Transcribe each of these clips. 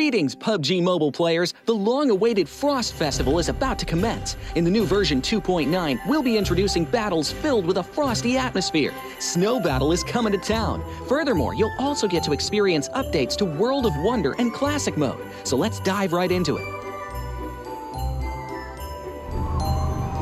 Greetings, PUBG Mobile players! The long-awaited Frost Festival is about to commence. In the new version 2.9, we'll be introducing battles filled with a frosty atmosphere. Snow Battle is coming to town. Furthermore, you'll also get to experience updates to World of Wonder and Classic Mode. So let's dive right into it.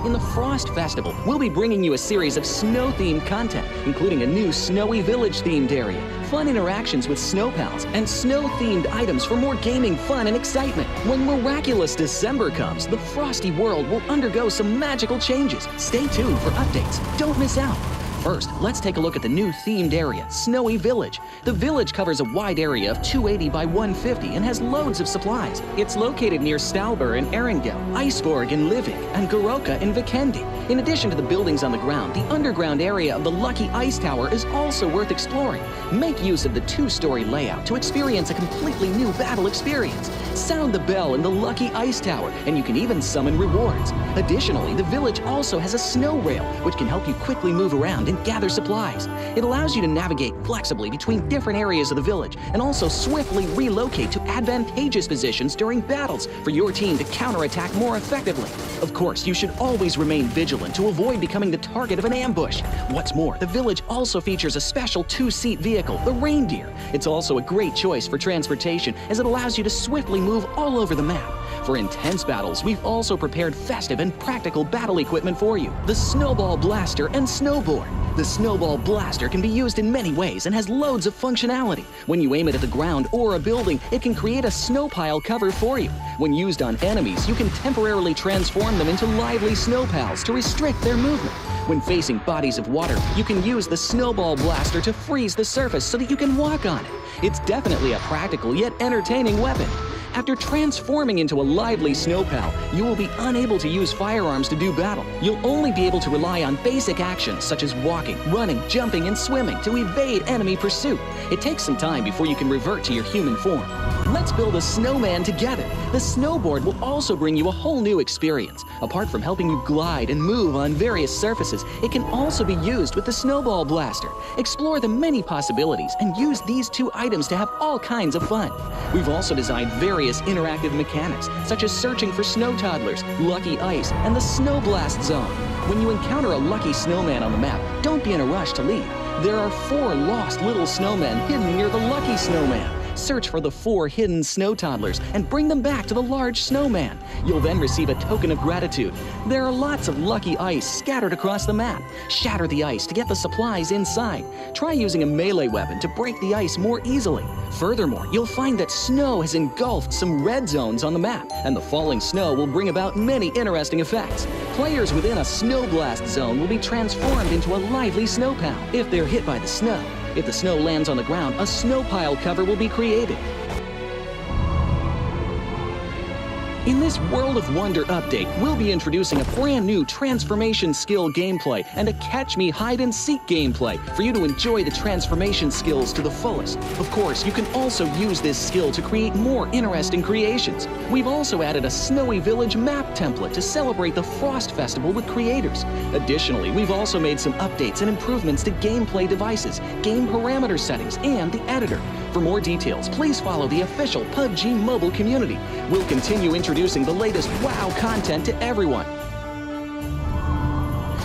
In the Frost Festival, we'll be bringing you a series of snow-themed content, including a new Snowy Village-themed area, fun interactions with snow pals, and snow-themed items for more gaming fun and excitement. When miraculous December comes, the frosty world will undergo some magical changes. Stay tuned for updates. Don't miss out. First, let's take a look at the new themed area, Snowy Village. The village covers a wide area of 280 by 150 and has loads of supplies. It's located near Stauber in Erringel, Iceborg in Livik, and Goroka in Vikendi. In addition to the buildings on the ground, the underground area of the Lucky Ice Tower is also worth exploring. Make use of the two-story layout to experience a completely new battle experience. Sound the bell in the Lucky Ice Tower, and you can even summon rewards. Additionally, the village also has a snow rail, which can help you quickly move around and gather supplies. It allows you to navigate flexibly between different areas of the village and also swiftly relocate to advantageous positions during battles for your team to counterattack more effectively. Of course, you should always remain vigilant to avoid becoming the target of an ambush. What's more, the village also features a special two-seat vehicle, the Reindeer. It's also a great choice for transportation as it allows you to swiftly move all over the map. For intense battles, we've also prepared festive and practical battle equipment for you, the Snowball Blaster and Snowboard. The Snowball Blaster can be used in many ways and has loads of functionality. When you aim it at the ground or a building, it can create a snow pile cover for you. When used on enemies, you can temporarily transform them into lively snow pals to restrict their movement. When facing bodies of water, you can use the Snowball Blaster to freeze the surface so that you can walk on it. It's definitely a practical yet entertaining weapon. After transforming into a lively snow pal, you will be unable to use firearms to do battle. You'll only be able to rely on basic actions such as walking, running, jumping, and swimming to evade enemy pursuit. It takes some time before you can revert to your human form. Let's build a snowman together. The snowboard will also bring you a whole new experience. Apart from helping you glide and move on various surfaces, it can also be used with the Snowball Blaster. Explore the many possibilities and use these two items to have all kinds of fun. We've also designed various interactive mechanics, such as searching for snow toddlers, lucky ice, and the snow blast zone. When you encounter a lucky snowman on the map, don't be in a rush to leave. There are 4 lost little snowmen hidden near the lucky snowman. Search for the 4 hidden snow toddlers and bring them back to the large snowman. You'll then receive a token of gratitude. There are lots of lucky ice scattered across the map. Shatter the ice to get the supplies inside. Try using a melee weapon to break the ice more easily. Furthermore, you'll find that snow has engulfed some red zones on the map, and the falling snow will bring about many interesting effects. Players within a snow blast zone will be transformed into a lively snow pal if they're hit by the snow. If the snow lands on the ground, a snow pile cover will be created. In this World of Wonder update, we'll be introducing a brand new transformation skill gameplay and a catch me hide and seek gameplay for you to enjoy the transformation skills to the fullest. Of course, you can also use this skill to create more interesting creations. We've also added a Snowy Village map template to celebrate the Frost Festival with creators. Additionally, we've also made some updates and improvements to gameplay devices, game parameter settings, and the editor. For more details, please follow the official PUBG Mobile community. We'll continue introducing the latest WoW content to everyone.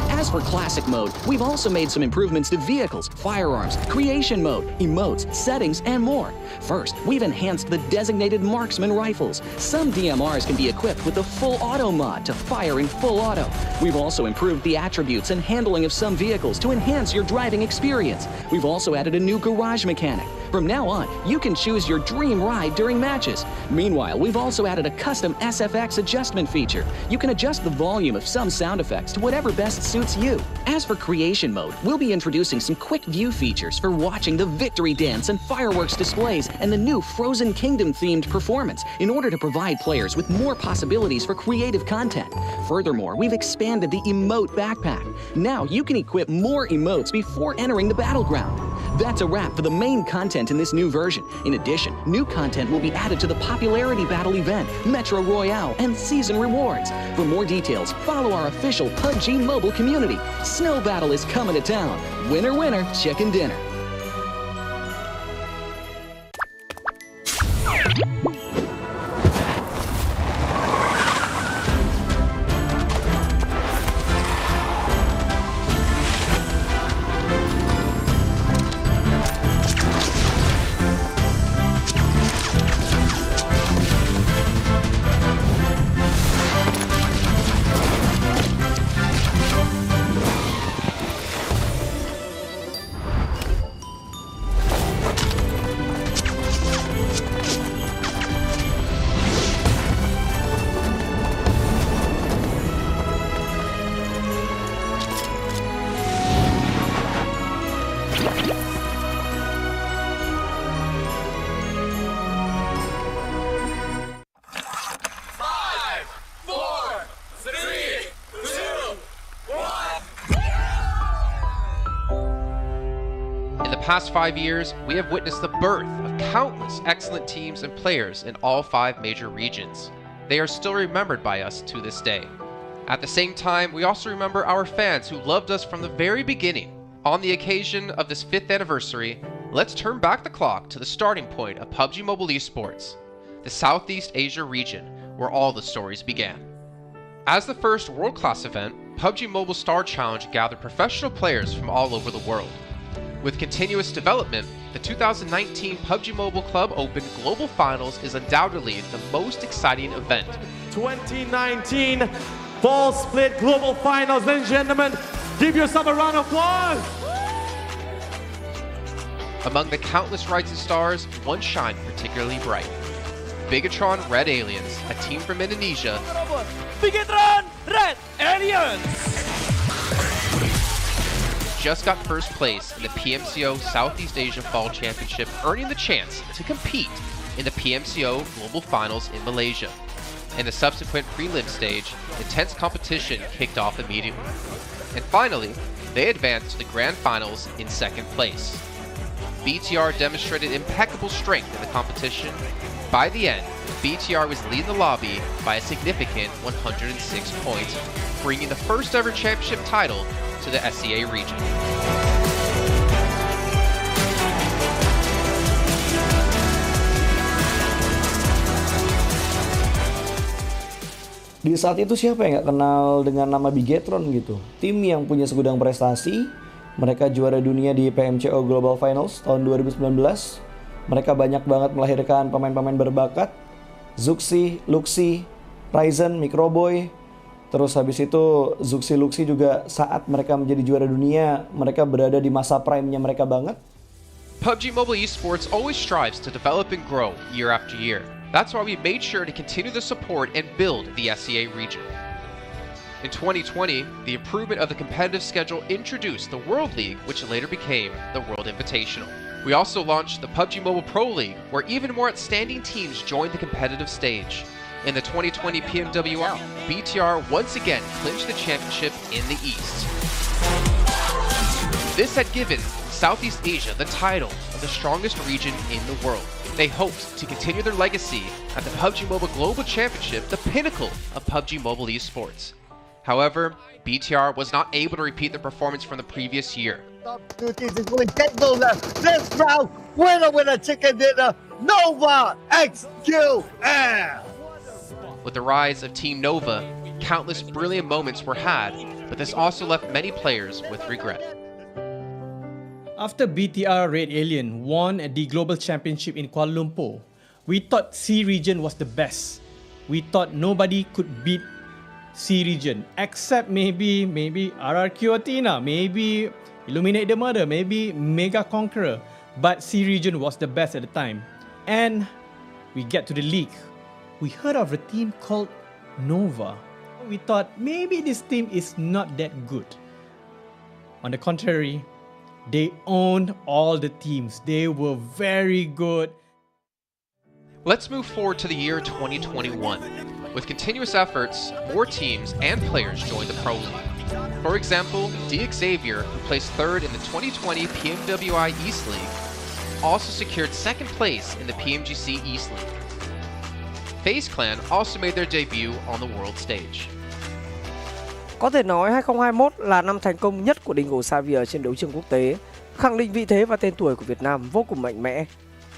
As for Classic Mode, we've also made some improvements to vehicles, firearms, creation mode, emotes, settings, and more. First, we've enhanced the designated marksman rifles. Some DMRs can be equipped with the full auto mod to fire in full auto. We've also improved the attributes and handling of some vehicles to enhance your driving experience. We've also added a new garage mechanic. From now on, you can choose your dream ride during matches. Meanwhile, we've also added a custom SFX adjustment feature. You can adjust the volume of some sound effects to whatever best suits you. As for creation mode, we'll be introducing some quick view features for watching the victory dance and fireworks displays and the new Frozen Kingdom themed performance in order to provide players with more possibilities for creative content. Furthermore, we've expanded the emote backpack. Now you can equip more emotes before entering the battleground. That's a wrap for the main content in this new version. In addition, new content will be added to the Popularity Battle event, Metro Royale, and Season Rewards. For more details, follow our official PUBG Mobile community. Snow Battle is coming to town. Winner, winner, chicken dinner. past 5 years, we have witnessed the birth of countless excellent teams and players in all 5 major regions. They are still remembered by us to this day. At the same time, we also remember our fans who loved us from the very beginning. On the occasion of this 5th anniversary, let's turn back the clock to the starting point of PUBG Mobile esports, the Southeast Asia region, where all the stories began. As the first world-class event, PUBG Mobile Star Challenge gathered professional players from all over the world. With continuous development, the 2019 PUBG Mobile Club Open Global Finals is undoubtedly the most exciting event. 2019 Fall Split Global Finals, ladies and gentlemen, give yourself a round of applause! Among the countless rising stars, one shined particularly bright. Bigatron Red Aliens, a team from Indonesia, Bigatron Red Aliens! just got first place in the PMCO Southeast Asia Fall Championship, earning the chance to compete in the PMCO Global Finals in Malaysia. In the subsequent prelim stage, intense competition kicked off immediately. And finally, they advanced to the Grand Finals in 2nd place. BTR demonstrated impeccable strength in the competition. By the end, BTR was leading the lobby by a significant 106 points, bringing the first ever championship title to the SEA region. Di saat itu siapa yang nggak kenal dengan nama Bigatron gitu? Tim yang punya segudang prestasi, mereka juara dunia di PMCO Global Finals tahun 2019. Mereka banyak banget melahirkan pemain-pemain berbakat, Zuxi, Luxi, Ryzen, Microboy. Terus habis itu Zuxi, Luxi juga saat mereka menjadi juara dunia, mereka berada di masa prime-nya mereka banget. PUBG Mobile Esports always strives to develop and grow year after year. That's why we made sure to continue the support and build the SEA region. In 2020, the improvement of the competitive schedule introduced the World League, which later became the World Invitational. We also launched the PUBG Mobile Pro League, where even more outstanding teams joined the competitive stage. In the 2020 PMWL, BTR once again clinched the championship in the East. This had given Southeast Asia the title of the strongest region in the world. They hoped to continue their legacy at the PUBG Mobile Global Championship, the pinnacle of PUBG Mobile esports. However, BTR was not able to repeat their performance from the previous year. Top 2 teams is going to this round. Winner, chicken dinner, Nova XQL. With the rise of Team Nova, countless brilliant moments were had, but this also left many players with regret. After BTR Red Alien won at the Global Championship in Kuala Lumpur, we thought C region was the best. We thought nobody could beat C region except maybe RRQ Athena, maybe Illuminate the Murder, maybe Mega Conqueror. But C region was the best at the time. And we get to the league. We heard of a team called Nova. We thought maybe this team is not that good. On the contrary, they owned all the teams. They were very good. Let's move forward to the year 2021. With continuous efforts, more teams and players joined the Pro League. For example, Xavier, who placed 3rd in the 2020 PMWI East League, also secured 2nd place in the PMGC East League. FaZe Clan also made their debut on the world stage. Có thể nói 2021 là năm thành công nhất của Dingo Xavier trên đấu trường quốc tế, khẳng định vị thế và tên tuổi của Việt Nam vô cùng mạnh mẽ.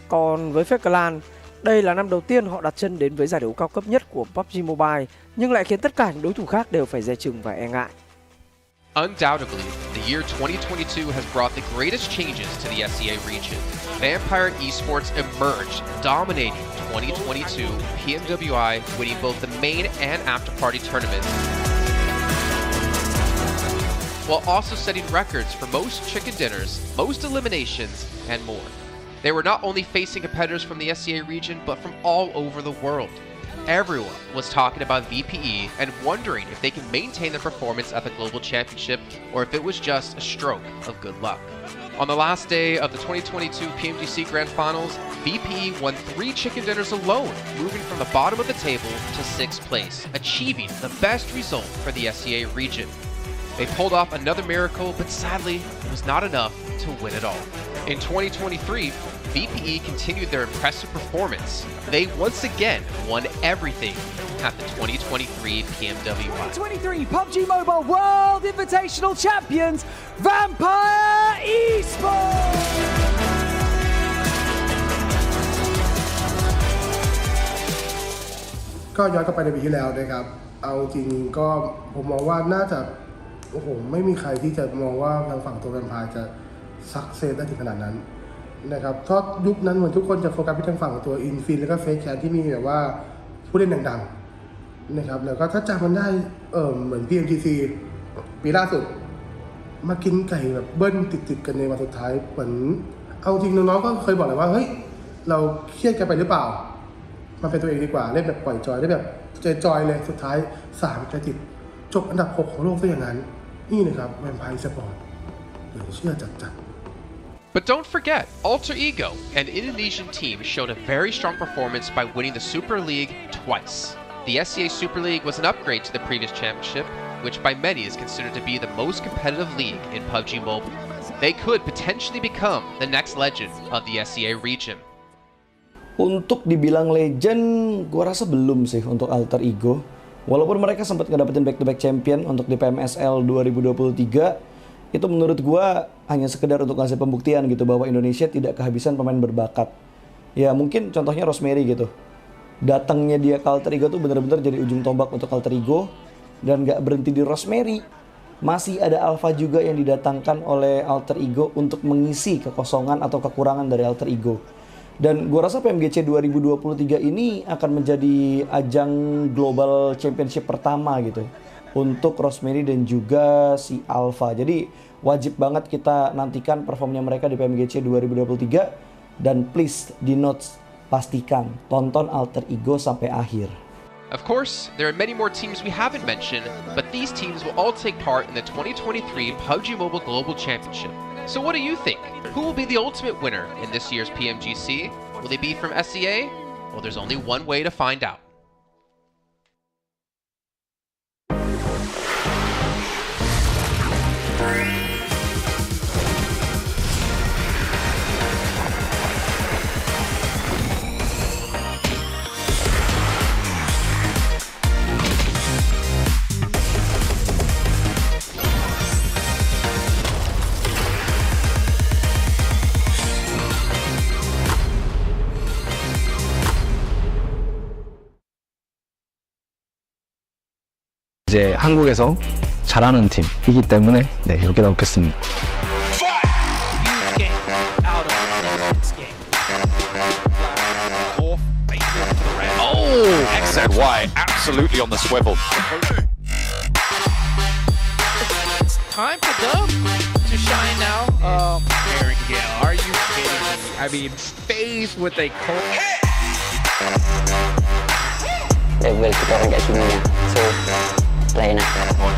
Còn với FaZe Clan, đây là năm đầu tiên họ đặt chân đến với giải đấu cao cấp nhất của PUBG Mobile, nhưng lại khiến tất cả những đối thủ khác đều phải dè chừng và e ngại. Undoubtedly, the year 2022 has brought the greatest changes to the SEA region. Vampire Esports emerged, dominating 2022 PMWI, winning both the main and after-party tournaments, while also setting records for most chicken dinners, most eliminations, and more. They were not only facing competitors from the SEA region, but from all over the world. Everyone was talking about VPE and wondering if they can maintain their performance at the Global Championship or if it was just a stroke of good luck. On the last day of the 2022 PMGC Grand Finals, VPE won 3 chicken dinners alone, moving from the bottom of the table to 6th place, achieving the best result for the SEA region. They pulled off another miracle, but sadly, it was not enough to win it all. In 2023, VPE continued their impressive performance. They once again won everything at the 2023 PMWI. 2023 PUBG Mobile World Invitational Champions, Vampire Esports! ก็ย้อนกลับไปในปีที่แล้วนะครับเอาจริงก็ผมมองว่าน่าจะโอ้โหไม่มีใครที่จะมองว่าทางฝั่งตัวแวมไพร์จะซักเซสได้ถึงขนาดนั้นนะครับเพราะยุคนั้นเหมือนทุกคนจะโฟกัสไปทางฝั่งตัวอินฟินแล้วก็เฟสแคนที่มีแบบว่าผู้เล่นดังๆนะครับแล้วก็ถ้าจำมันได้เหมือน PMGC ปีล่าสุดมากินไก่แบบเบิ้ลติดๆกันในวันสุดท้ายเหมือนเอาจริงน้องๆก็เคยบอกเลยว่าเฮ้ยเราเครียดกันไปหรือเปล่ามันเป็นตัวเองดีกว่าเล่นแบบปล่อยจอยได้แบบจอยเลยสุดท้าย3 ติดจบอันดับ 6 ของโลกซะอย่างนั้นนี่นะครับแวมไพร์สปอร์ตเหลือเชื่อจัด But don't forget, Alter Ego, an Indonesian team, showed a very strong performance by winning the Super League twice. The SCA Super League was an upgrade to the previous championship, which by many is considered to be the most competitive league in PUBG Mobile. They could potentially become the next legend of the SCA region. Untuk dibilang legend, gua rasa belum sih untuk Alter Ego. Walaupun mereka sempat ngedapetin back-to-back champion untuk di PMSL 2023, itu menurut gua hanya sekedar untuk ngasih pembuktian gitu bahwa Indonesia tidak kehabisan pemain berbakat. Ya mungkin contohnya Rosemary gitu. Datangnya dia ke Alter Ego tuh bener-bener jadi ujung tombak untuk Alter Ego. Dan gak berhenti di Rosemary. Masih ada Alpha juga yang didatangkan oleh Alter Ego untuk mengisi kekosongan atau kekurangan dari Alter Ego. Dan gue rasa PMGC 2023 ini akan menjadi ajang global championship pertama gitu untuk Rosemary dan juga si Alpha. Jadi wajib banget kita nantikan performnya mereka di PMGC 2023. Dan please di notes pastikan tonton Alter Ego sampai akhir. Of course, there are many more teams we haven't mentioned, but these teams will all take part in the 2023 PUBG Mobile Global Championship. So what do you think? Who will be the ultimate winner in this year's PMGC? Will they be from SCA? Well, there's only one way to find out. 이제 한국에서 잘하는 팀이기 때문에 네, 이렇게 넣겠습니다. Oh, XZY absolutely on the swivel. It's time for them to shine now. Aaron Gale, are you kidding me? I mean, faced with a cold. Level kita orang kat sini lah. So lain lah.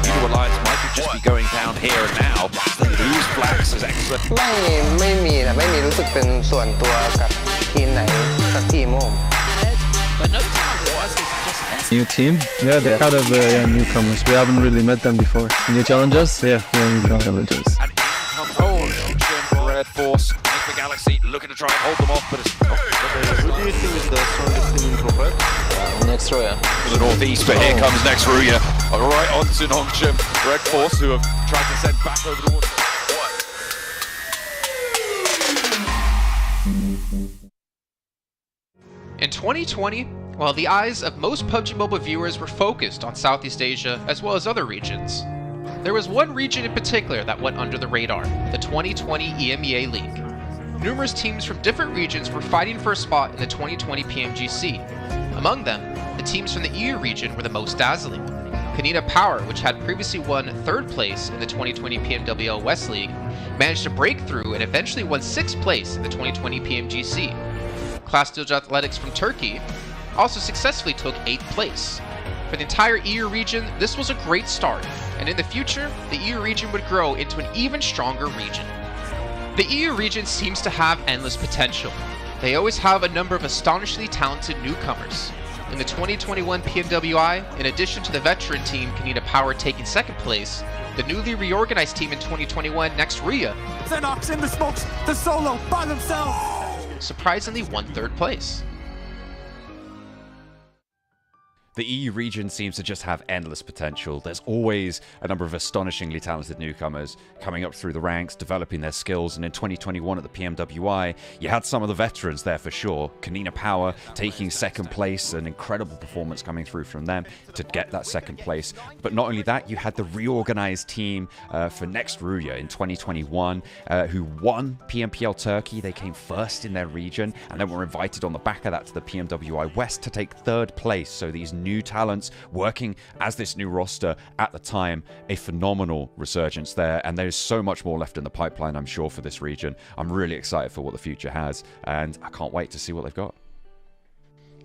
New Alliance might just be going down here and now. They lose Flax as excellent. ไม่มีนะไม่มีรู้สึกเป็นส่วนตัวกับทีมไหนสักทีมผม New team? Yeah, they're kind of newcomers. We haven't really met them before. Can you challenge us? Yeah, new challengers. Oh, Red Force, the Galaxy looking to try and hold them off, but it's... Who do you think is the strongest team in Quebec? Next Ruya. To the northeast, but here comes Next Ruya. Right on to Nongchim. Red Force, who have tried to send back over the water. In 2020, while the eyes of most PUBG Mobile viewers were focused on Southeast Asia as well as other regions, there was one region in particular that went under the radar, the 2020 EMEA League. Numerous teams from different regions were fighting for a spot in the 2020 PMGC. Among them, the teams from the EU region were the most dazzling. Kanina Power, which had previously won 3rd place in the 2020 PMWL West League, managed to break through and eventually won 6th place in the 2020 PMGC. Class Dilge Athletics from Turkey also successfully took 8th place. For the entire EU region, this was a great start, and in the future, the EU region would grow into an even stronger region. The EU region seems to have endless potential. They always have a number of astonishingly talented newcomers. In the 2021 PMWI, in addition to the veteran team Kanina Power taking 2nd place, the newly reorganized team in 2021, Next Ria, Xenox in the smokes, the solo by themselves. surprisingly won 3rd place. The EU region seems to just have endless potential. There's always a number of astonishingly talented newcomers coming up through the ranks, developing their skills, and in 2021 at the PMWI, you had some of the veterans there for sure. Kanina Power taking 2nd place, an incredible performance coming through from them to get that 2nd place. But not only that, you had the reorganized team for Next Ruya in 2021 who won PMPL Turkey. They came 1st in their region and then were invited on the back of that to the PMWI West to take 3rd place. So these new talents working as this new roster at the time, a phenomenal resurgence there, and there's so much more left in the pipeline, I'm sure, for this region. I'm really excited for what the future has, and I can't wait to see what they've got.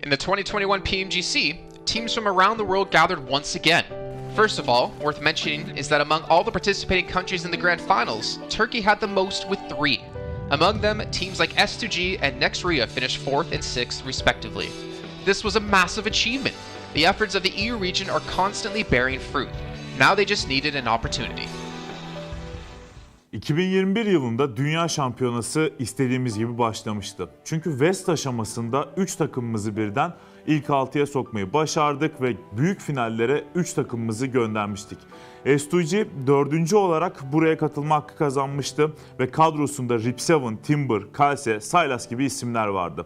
In the 2021 PMGC, teams from around the world gathered once again. First of all, worth mentioning is that among all the participating countries in the Grand Finals, Turkey had the most with 3. Among them, teams like S2G and Next Ria finished 4th and 6th respectively. This was a massive achievement. The efforts of the EU region are constantly bearing fruit. Now they just needed an opportunity. 2021 yılında Dünya Şampiyonası istediğimiz gibi başlamıştı. Çünkü West aşamasında 3 takımımızı birden ilk 6'ya sokmayı başardık ve büyük finallere 3 takımımızı göndermiştik. S2G 4. olarak buraya katılma hakkı kazanmıştı ve kadrosunda Rip7, Timber, Kalse, Sylas gibi isimler vardı.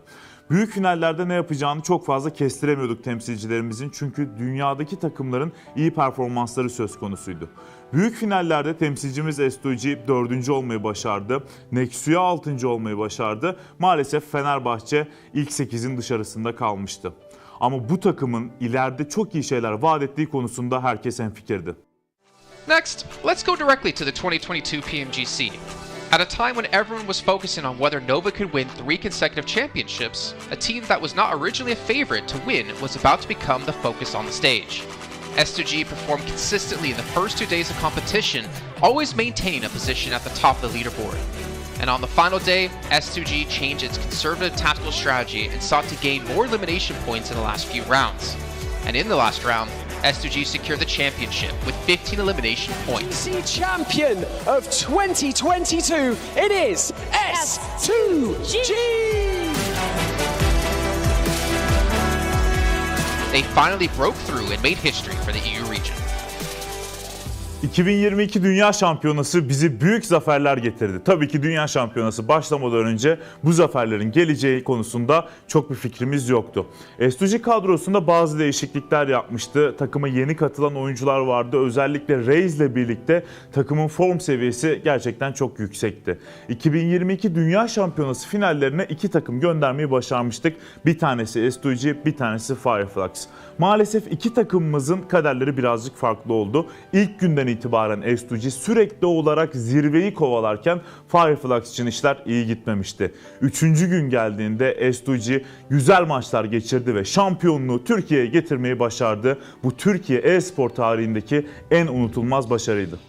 Büyük finallerde ne yapacağını çok fazla kestiremiyorduk temsilcilerimizin, çünkü dünyadaki takımların iyi performansları söz konusuydu. Büyük finallerde temsilcimiz S2G 4. olmayı başardı, Nexu'ya 6. olmayı başardı. Maalesef Fenerbahçe ilk 8'in dışarısında kalmıştı. Ama bu takımın ileride çok iyi şeyler vaat ettiği konusunda herkes hemfikirdi. Next, let's go directly to the 2022 PMGC. At a time when everyone was focusing on whether Nova could win 3 consecutive championships, a team that was not originally a favorite to win was about to become the focus on the stage. S2G performed consistently in the first 2 days of competition, always maintaining a position at the top of the leaderboard. And on the final day, S2G changed its conservative tactical strategy and sought to gain more elimination points in the last few rounds. And in the last round, S2G secured the championship with 15 elimination points. Champion of 2022, it is S2G! They finally broke through and made history for the EU region. 2022 Dünya Şampiyonası bizi büyük zaferler getirdi. Tabii ki Dünya Şampiyonası başlamadan önce bu zaferlerin geleceği konusunda çok bir fikrimiz yoktu. S2G kadrosunda bazı değişiklikler yapmıştı. Takıma yeni katılan oyuncular vardı. Özellikle Reis ile birlikte takımın form seviyesi gerçekten çok yüksekti. 2022 Dünya Şampiyonası finallerine 2 takım göndermeyi başarmıştık. Bir tanesi S2G, bir tanesi Fireflux. Maalesef 2 takımımızın kaderleri birazcık farklı oldu. İlk günden itibaren S2G sürekli olarak zirveyi kovalarken Fireflux için işler iyi gitmemişti. 3. gün geldiğinde S2G güzel maçlar geçirdi ve şampiyonluğu Türkiye'ye getirmeyi başardı. Bu Türkiye e-spor tarihindeki en unutulmaz başarıydı.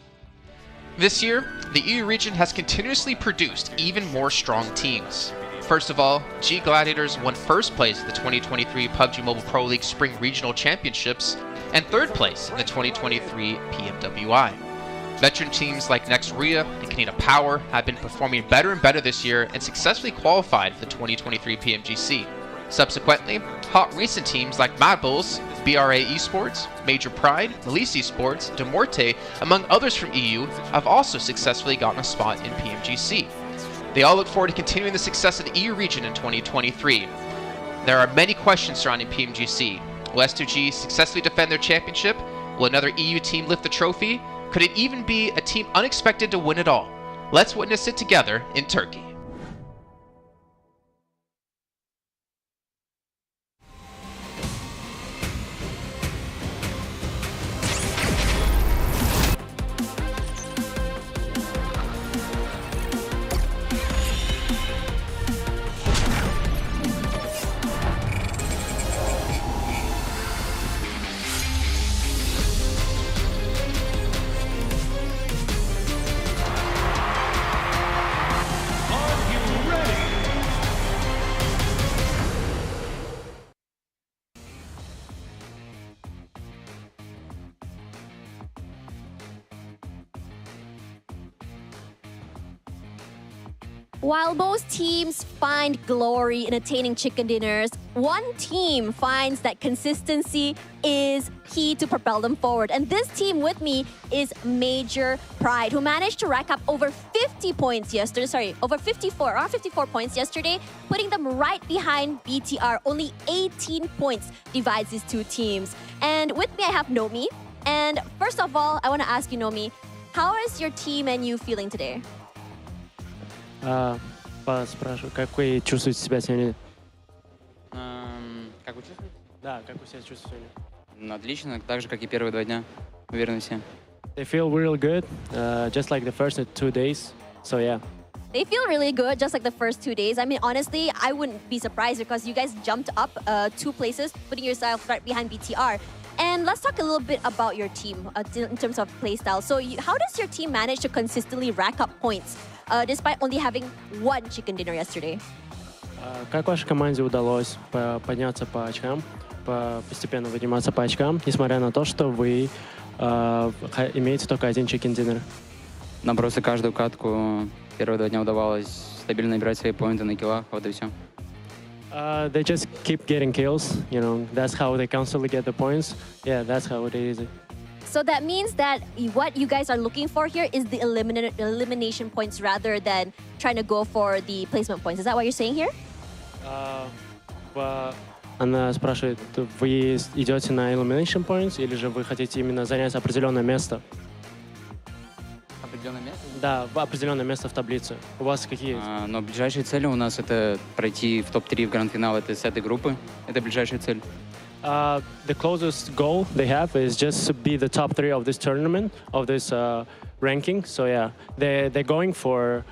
This year, the EU region has continuously produced even more strong teams. First of all, G Gladiators won 1st place at the 2023 PUBG Mobile Pro League Spring Regional Championships and 3rd place in the 2023 PMWI. Veteran teams like Next Ria and Kanina Power have been performing better and better this year and successfully qualified for the 2023 PMGC. Subsequently, hot recent teams like Mad Bulls, BRA Esports, Major Pride, Melise Esports, Demorte, among others from EU, have also successfully gotten a spot in PMGC. They all look forward to continuing the success of the EU region in 2023. There are many questions surrounding PMGC. Will S2G successfully defend their championship? Will another EU team lift the trophy? Could it even be a team unexpected to win it all? Let's witness it together in Turkey. While most teams find glory in attaining chicken dinners, one team finds that consistency is key to propel them forward. And this team with me is Major Pride, who managed to rack up over 50 points yesterday. Sorry, over 54, around 54 points yesterday, putting them right behind BTR. Only 18 points divides these two teams. And with me, I have Nomi. And first of all, I want to ask you, Nomi, how is your team and you feeling today? Спрашиваю, как вы чувствуете себя сегодня? Как вы чувствуете? Да, как вы себя чувствуете сегодня? Отлично, так же, как и первые 2 дня. Уверены все. They feel real good, just like the first 2 days. So yeah. They feel really good, just like the first 2 days. I mean, honestly, I wouldn't be surprised because you guys jumped up 2 places, putting yourself right behind BTR. And let's talk a little bit about your team in terms of playstyle. So how does your team manage to consistently rack up points despite only having 1 chicken dinner yesterday? Как вашей команде удалось подняться по очкам, постепенно подниматься по очкам, несмотря на то, что вы имеете только 1 chicken dinner? Нам просто каждую катку первые 2 дня удавалось стабильно набирать свои поинты на киллах, вот и все. They just keep getting kills, you know, that's how they constantly get the points. Yeah, that's how it is. So that means that what you guys are looking for here is the elimination points rather than trying to go for the placement points. Is that what you're saying here? Она спрашивает, вы идете на elimination points или же вы хотите именно занять определенное место? Определенное место? Да, определенное место в таблице. У вас какие есть? Но ближайшие цели у нас это пройти в топ-3 в гранд-финал с этой группы. Это ближайшая цель. The closest goal they have is just to be the top 3 of this tournament, of this ranking. So yeah, they're going for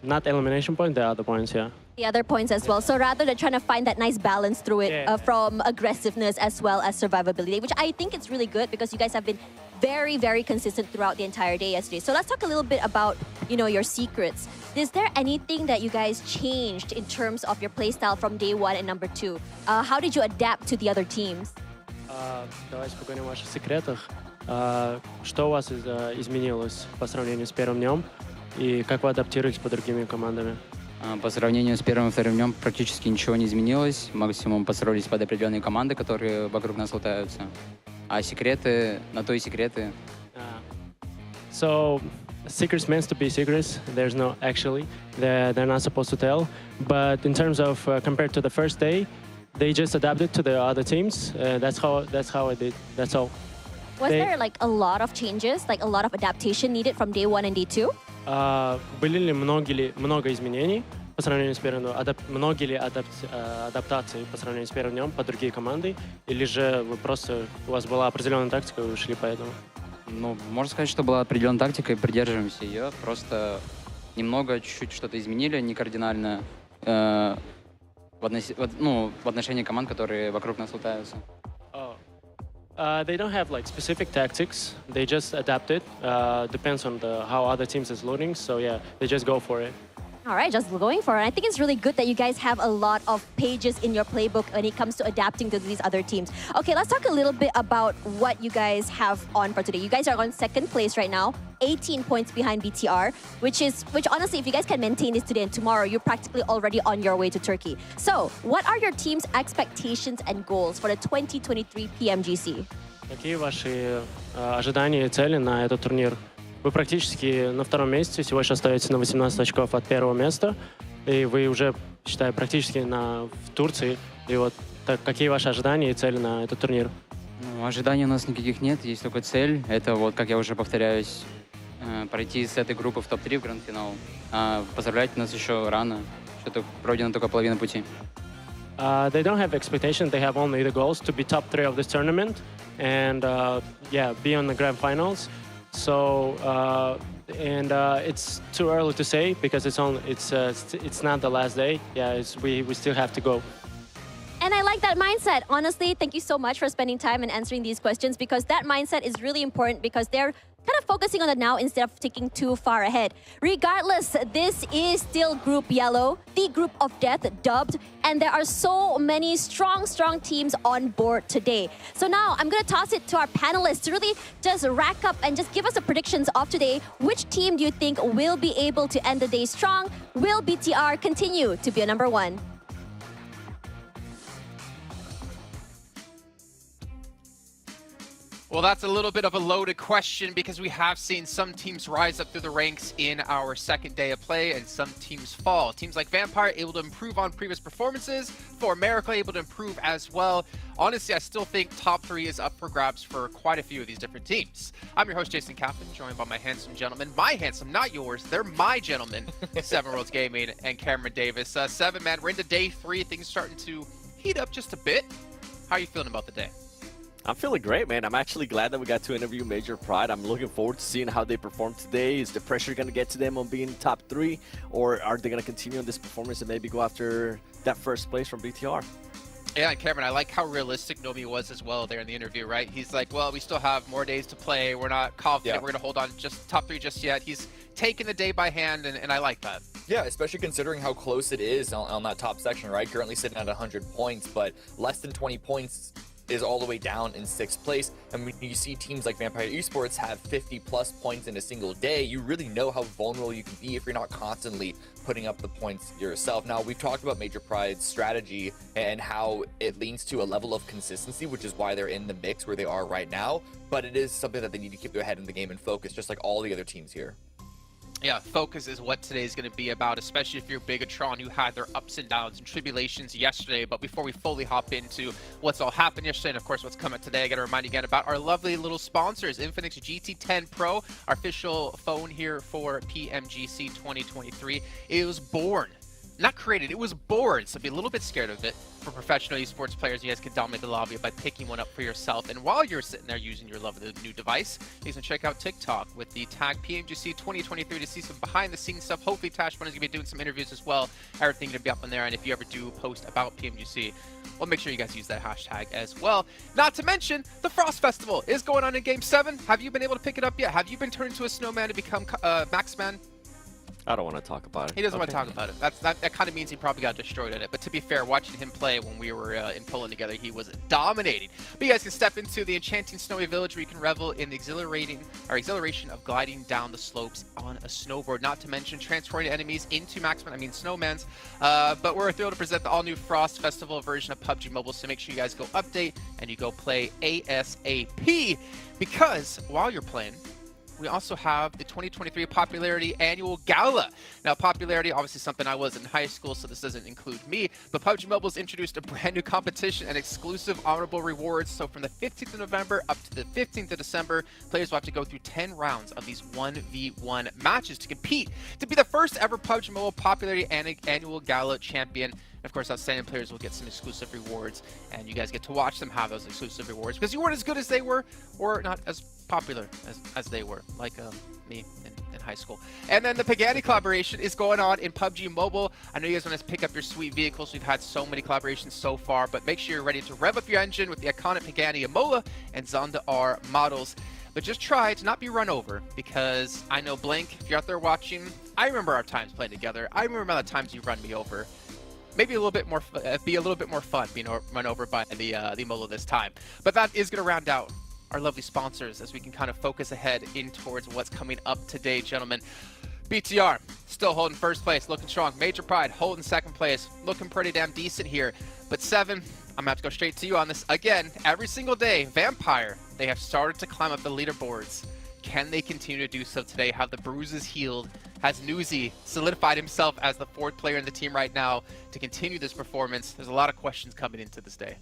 not elimination point, the other points, yeah. The other points as well. So rather they're trying to find that nice balance through it from aggressiveness as well as survivability, which I think it's really good because you guys have been very, very consistent throughout the entire day yesterday. So let's talk a little bit about, you know, your secrets. Is there anything that you guys changed in terms of your playstyle from day 1 and number 2? How did you adapt to the other teams? Давайте поговорим о ваших секретах. Что у вас изменилось по сравнению с первым днем? И как вы адаптируетесь по другими командами? По сравнению с первым и вторым днем практически ничего не изменилось. Максимум построились под определенные команды, которые вокруг нас лутаются. А секреты, на то и секреты. So, secrets meant to be secrets. There's no actually. They're not supposed to tell. But in terms of compared to the first day, they just adapted to the other teams. That's how I did. That's all. Was there like a lot of changes, like a lot of adaptation needed from day 1 and day 2? Были ли много изменений по сравнению с первым днем? Многие ли адаптации по сравнению с первым днем по другие команды? Или же вы просто, у вас была определенная тактика, и вы шли по этому? Ну, можно сказать, что была определенная тактика, и придерживаемся ее. Просто немного, чуть-чуть что-то изменили, не кардинально, в отношении команд, которые вокруг нас лутаются. They don't have like specific tactics. They just adapt it. Depends on how other teams is loading. So yeah, they just go for it. All right, just going for it. I think it's really good that you guys have a lot of pages in your playbook when it comes to adapting to these other teams. Okay, let's talk a little bit about what you guys have on for today. You guys are on 2nd place right now, 18 points behind BTR, which honestly, if you guys can maintain this today and tomorrow, you're practically already on your way to Turkey. So, what are your team's expectations and goals for the 2023 PMGC? Какие ваши ожидания и цели на этот турнир? Вы практически на 2-м месте, всего лишь остаетесь на 18 очков от 1-го места, и вы уже, считаю, практически в Турции. И вот какие ваши ожидания и цели на этот турнир? Ну, ожиданий у нас никаких нет, есть только цель. Это вот, как я уже повторяюсь, пройти с этой группы в топ-3 в гранд-финал. Поздравлять нас еще рано, что-то пройдено только половина пути. They don't have expectations, they have only the goals to be top 3 of this tournament and be on the Grand Finals. So it's too early to say because it's not the last day. Yeah, we still have to go. And I like that mindset. Honestly, thank you so much for spending time and answering these questions because that mindset is really important because they're kind of focusing on the now instead of thinking too far ahead. Regardless, this is still Group Yellow, the group of death dubbed, and there are so many strong teams on board today. So now I'm going to toss it to our panelists to really just rack up and just give us the predictions of today. Which team do you think will be able to end the day strong? Will BTR continue to be a number one? Well, that's a little bit of a loaded question because we have seen some teams rise up through the ranks in our second day of play and some teams fall. Teams like Vampire able to improve on previous performances, For America able to improve as well. Honestly, I still think top 3 is up for grabs for quite a few of these different teams. I'm your host, Jason Kaplan, joined by my handsome gentlemen. My handsome, not yours. They're my gentlemen. Seven Worlds Gaming and Cameron Davis. Seven, man, we're into day 3. Things starting to heat up just a bit. How are you feeling about the day? I'm feeling great, man. I'm actually glad that we got to interview Major Pride. I'm looking forward to seeing how they perform today. Is the pressure going to get to them on being top 3? Or are they going to continue on this performance and maybe go after that first place from BTR? Yeah, and Cameron, I like how realistic Nomi was as well there in the interview, right? He's like, well, we still have more days to play. We're not confident we're going to hold on just top 3 just yet. He's taking the day by hand, and I like that. Yeah, especially considering how close it is on that top section, right? Currently sitting at 100 points, but less than 20 points is all the way down in 6th place. And when you see teams like Vampire Esports have 50 plus points in a single day, you really know how vulnerable you can be if you're not constantly putting up the points yourself. Now, we've talked about Major Pride's strategy and how it leans to a level of consistency, which is why they're in the mix where they are right now. But it is something that they need to keep their head in the game and focus, just like all the other teams here. Yeah, focus is what today is going to be about, especially if you're Bigatron, who had their ups and downs and tribulations yesterday. But before we fully hop into what's all happened yesterday and, of course, what's coming today, I got to remind you again about our lovely little sponsors, Infinix GT10 Pro, our official phone here for PMGC 2023. It was born, not created, it was born, so be a little bit scared of it. For professional esports players, you guys can dominate the lobby by picking one up for yourself. And while you're sitting there using your lovely new device, you can check out TikTok with the tag PMGC 2023 to see some behind-the-scenes stuff. Hopefully, Tashbun is going to be doing some interviews as well. Everything going to be up on there. And if you ever do post about PMGC, well, make sure you guys use that hashtag as well. Not to mention, the Frost Festival is going on in Game 7. Have you been able to pick it up yet? Have you been turned into a snowman to become Maxman? I don't want to talk about it. He doesn't want to talk about it. That kind of means he probably got destroyed at it. But to be fair, watching him play when we were in Poland together, he was dominating. But you guys can step into the enchanting snowy village where you can revel in the exhilaration of gliding down the slopes on a snowboard. Not to mention transporting enemies into snowmans. But we're thrilled to present the all-new Frost Festival version of PUBG Mobile. So make sure you guys go update and you go play ASAP. Because while you're playing, we also have the 2023 Popularity Annual Gala. Now, popularity, obviously something I was in high school, so this doesn't include me, but PUBG Mobile's introduced a brand new competition and exclusive honorable rewards. So from the 15th of November up to the 15th of December, players will have to go through 10 rounds of these 1v1 matches to compete to be the first ever PUBG Mobile Popularity Annual Gala champion. And of course, outstanding players will get some exclusive rewards, and you guys get to watch them have those exclusive rewards because you weren't as good as they were or not as popular as they were, like me in high school. And then the Pagani collaboration is going on in PUBG Mobile. I know you guys want to pick up your sweet vehicles. We've had so many collaborations so far, but make sure you're ready to rev up your engine with the iconic Pagani Imola and Zonda R models. But just try to not be run over, because I know, Blink, if you're out there watching, I remember our times playing together. I remember the times you run me over. Maybe a little bit more, be a little bit more fun being run over by the Imola this time. But that is going to round out our lovely sponsors as we can kind of focus ahead in towards what's coming up today, gentlemen. BTR still holding first place, looking strong. Major Pride holding second place, looking pretty damn decent here. But Seven, I'm gonna have to go straight to you on this again. Every single day, Vampire, they have started to climb up the leaderboards. Can they continue to do so today? Have the bruises healed? Has Newsy solidified himself as the 4th player in the team right now to continue this performance? There's a lot of questions coming into this day.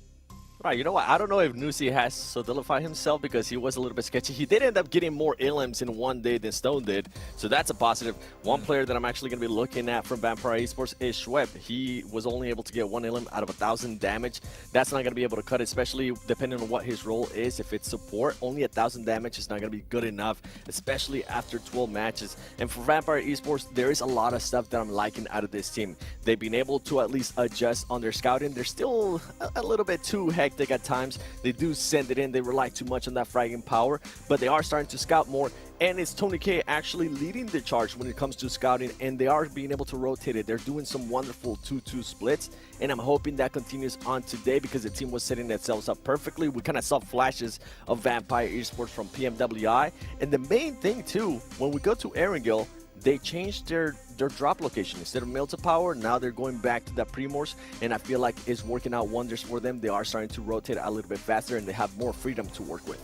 Right, you know what? I don't know if Newsy has solidified himself because he was a little bit sketchy. He did end up getting more elims in one day than Stone did, so that's a positive. One player that I'm actually going to be looking at from Vampire Esports is Schweb. He was only able to get 1 elim out of 1,000 damage. That's not going to be able to cut it, especially depending on what his role is. If it's support, only 1,000 damage is not going to be good enough, especially after 12 matches. And for Vampire Esports, there is a lot of stuff that I'm liking out of this team. They've been able to at least adjust on their scouting. They're still a little bit too hectic at times. They do send it in. They rely too much on that fragging power, but they are starting to scout more. And it's Tony K actually leading the charge when it comes to scouting, and they are being able to rotate it. They're doing some wonderful 2-2 splits, and I'm hoping that continues on today because the team was setting themselves up perfectly. We kind of saw flashes of Vampire Esports from PMWI, and the main thing too, when we go to Erangel, they changed their drop location. Instead of Milta Power, now they're going back to the Primors, and I feel like it's working out wonders for them. They are starting to rotate a little bit faster, and they have more freedom to work with.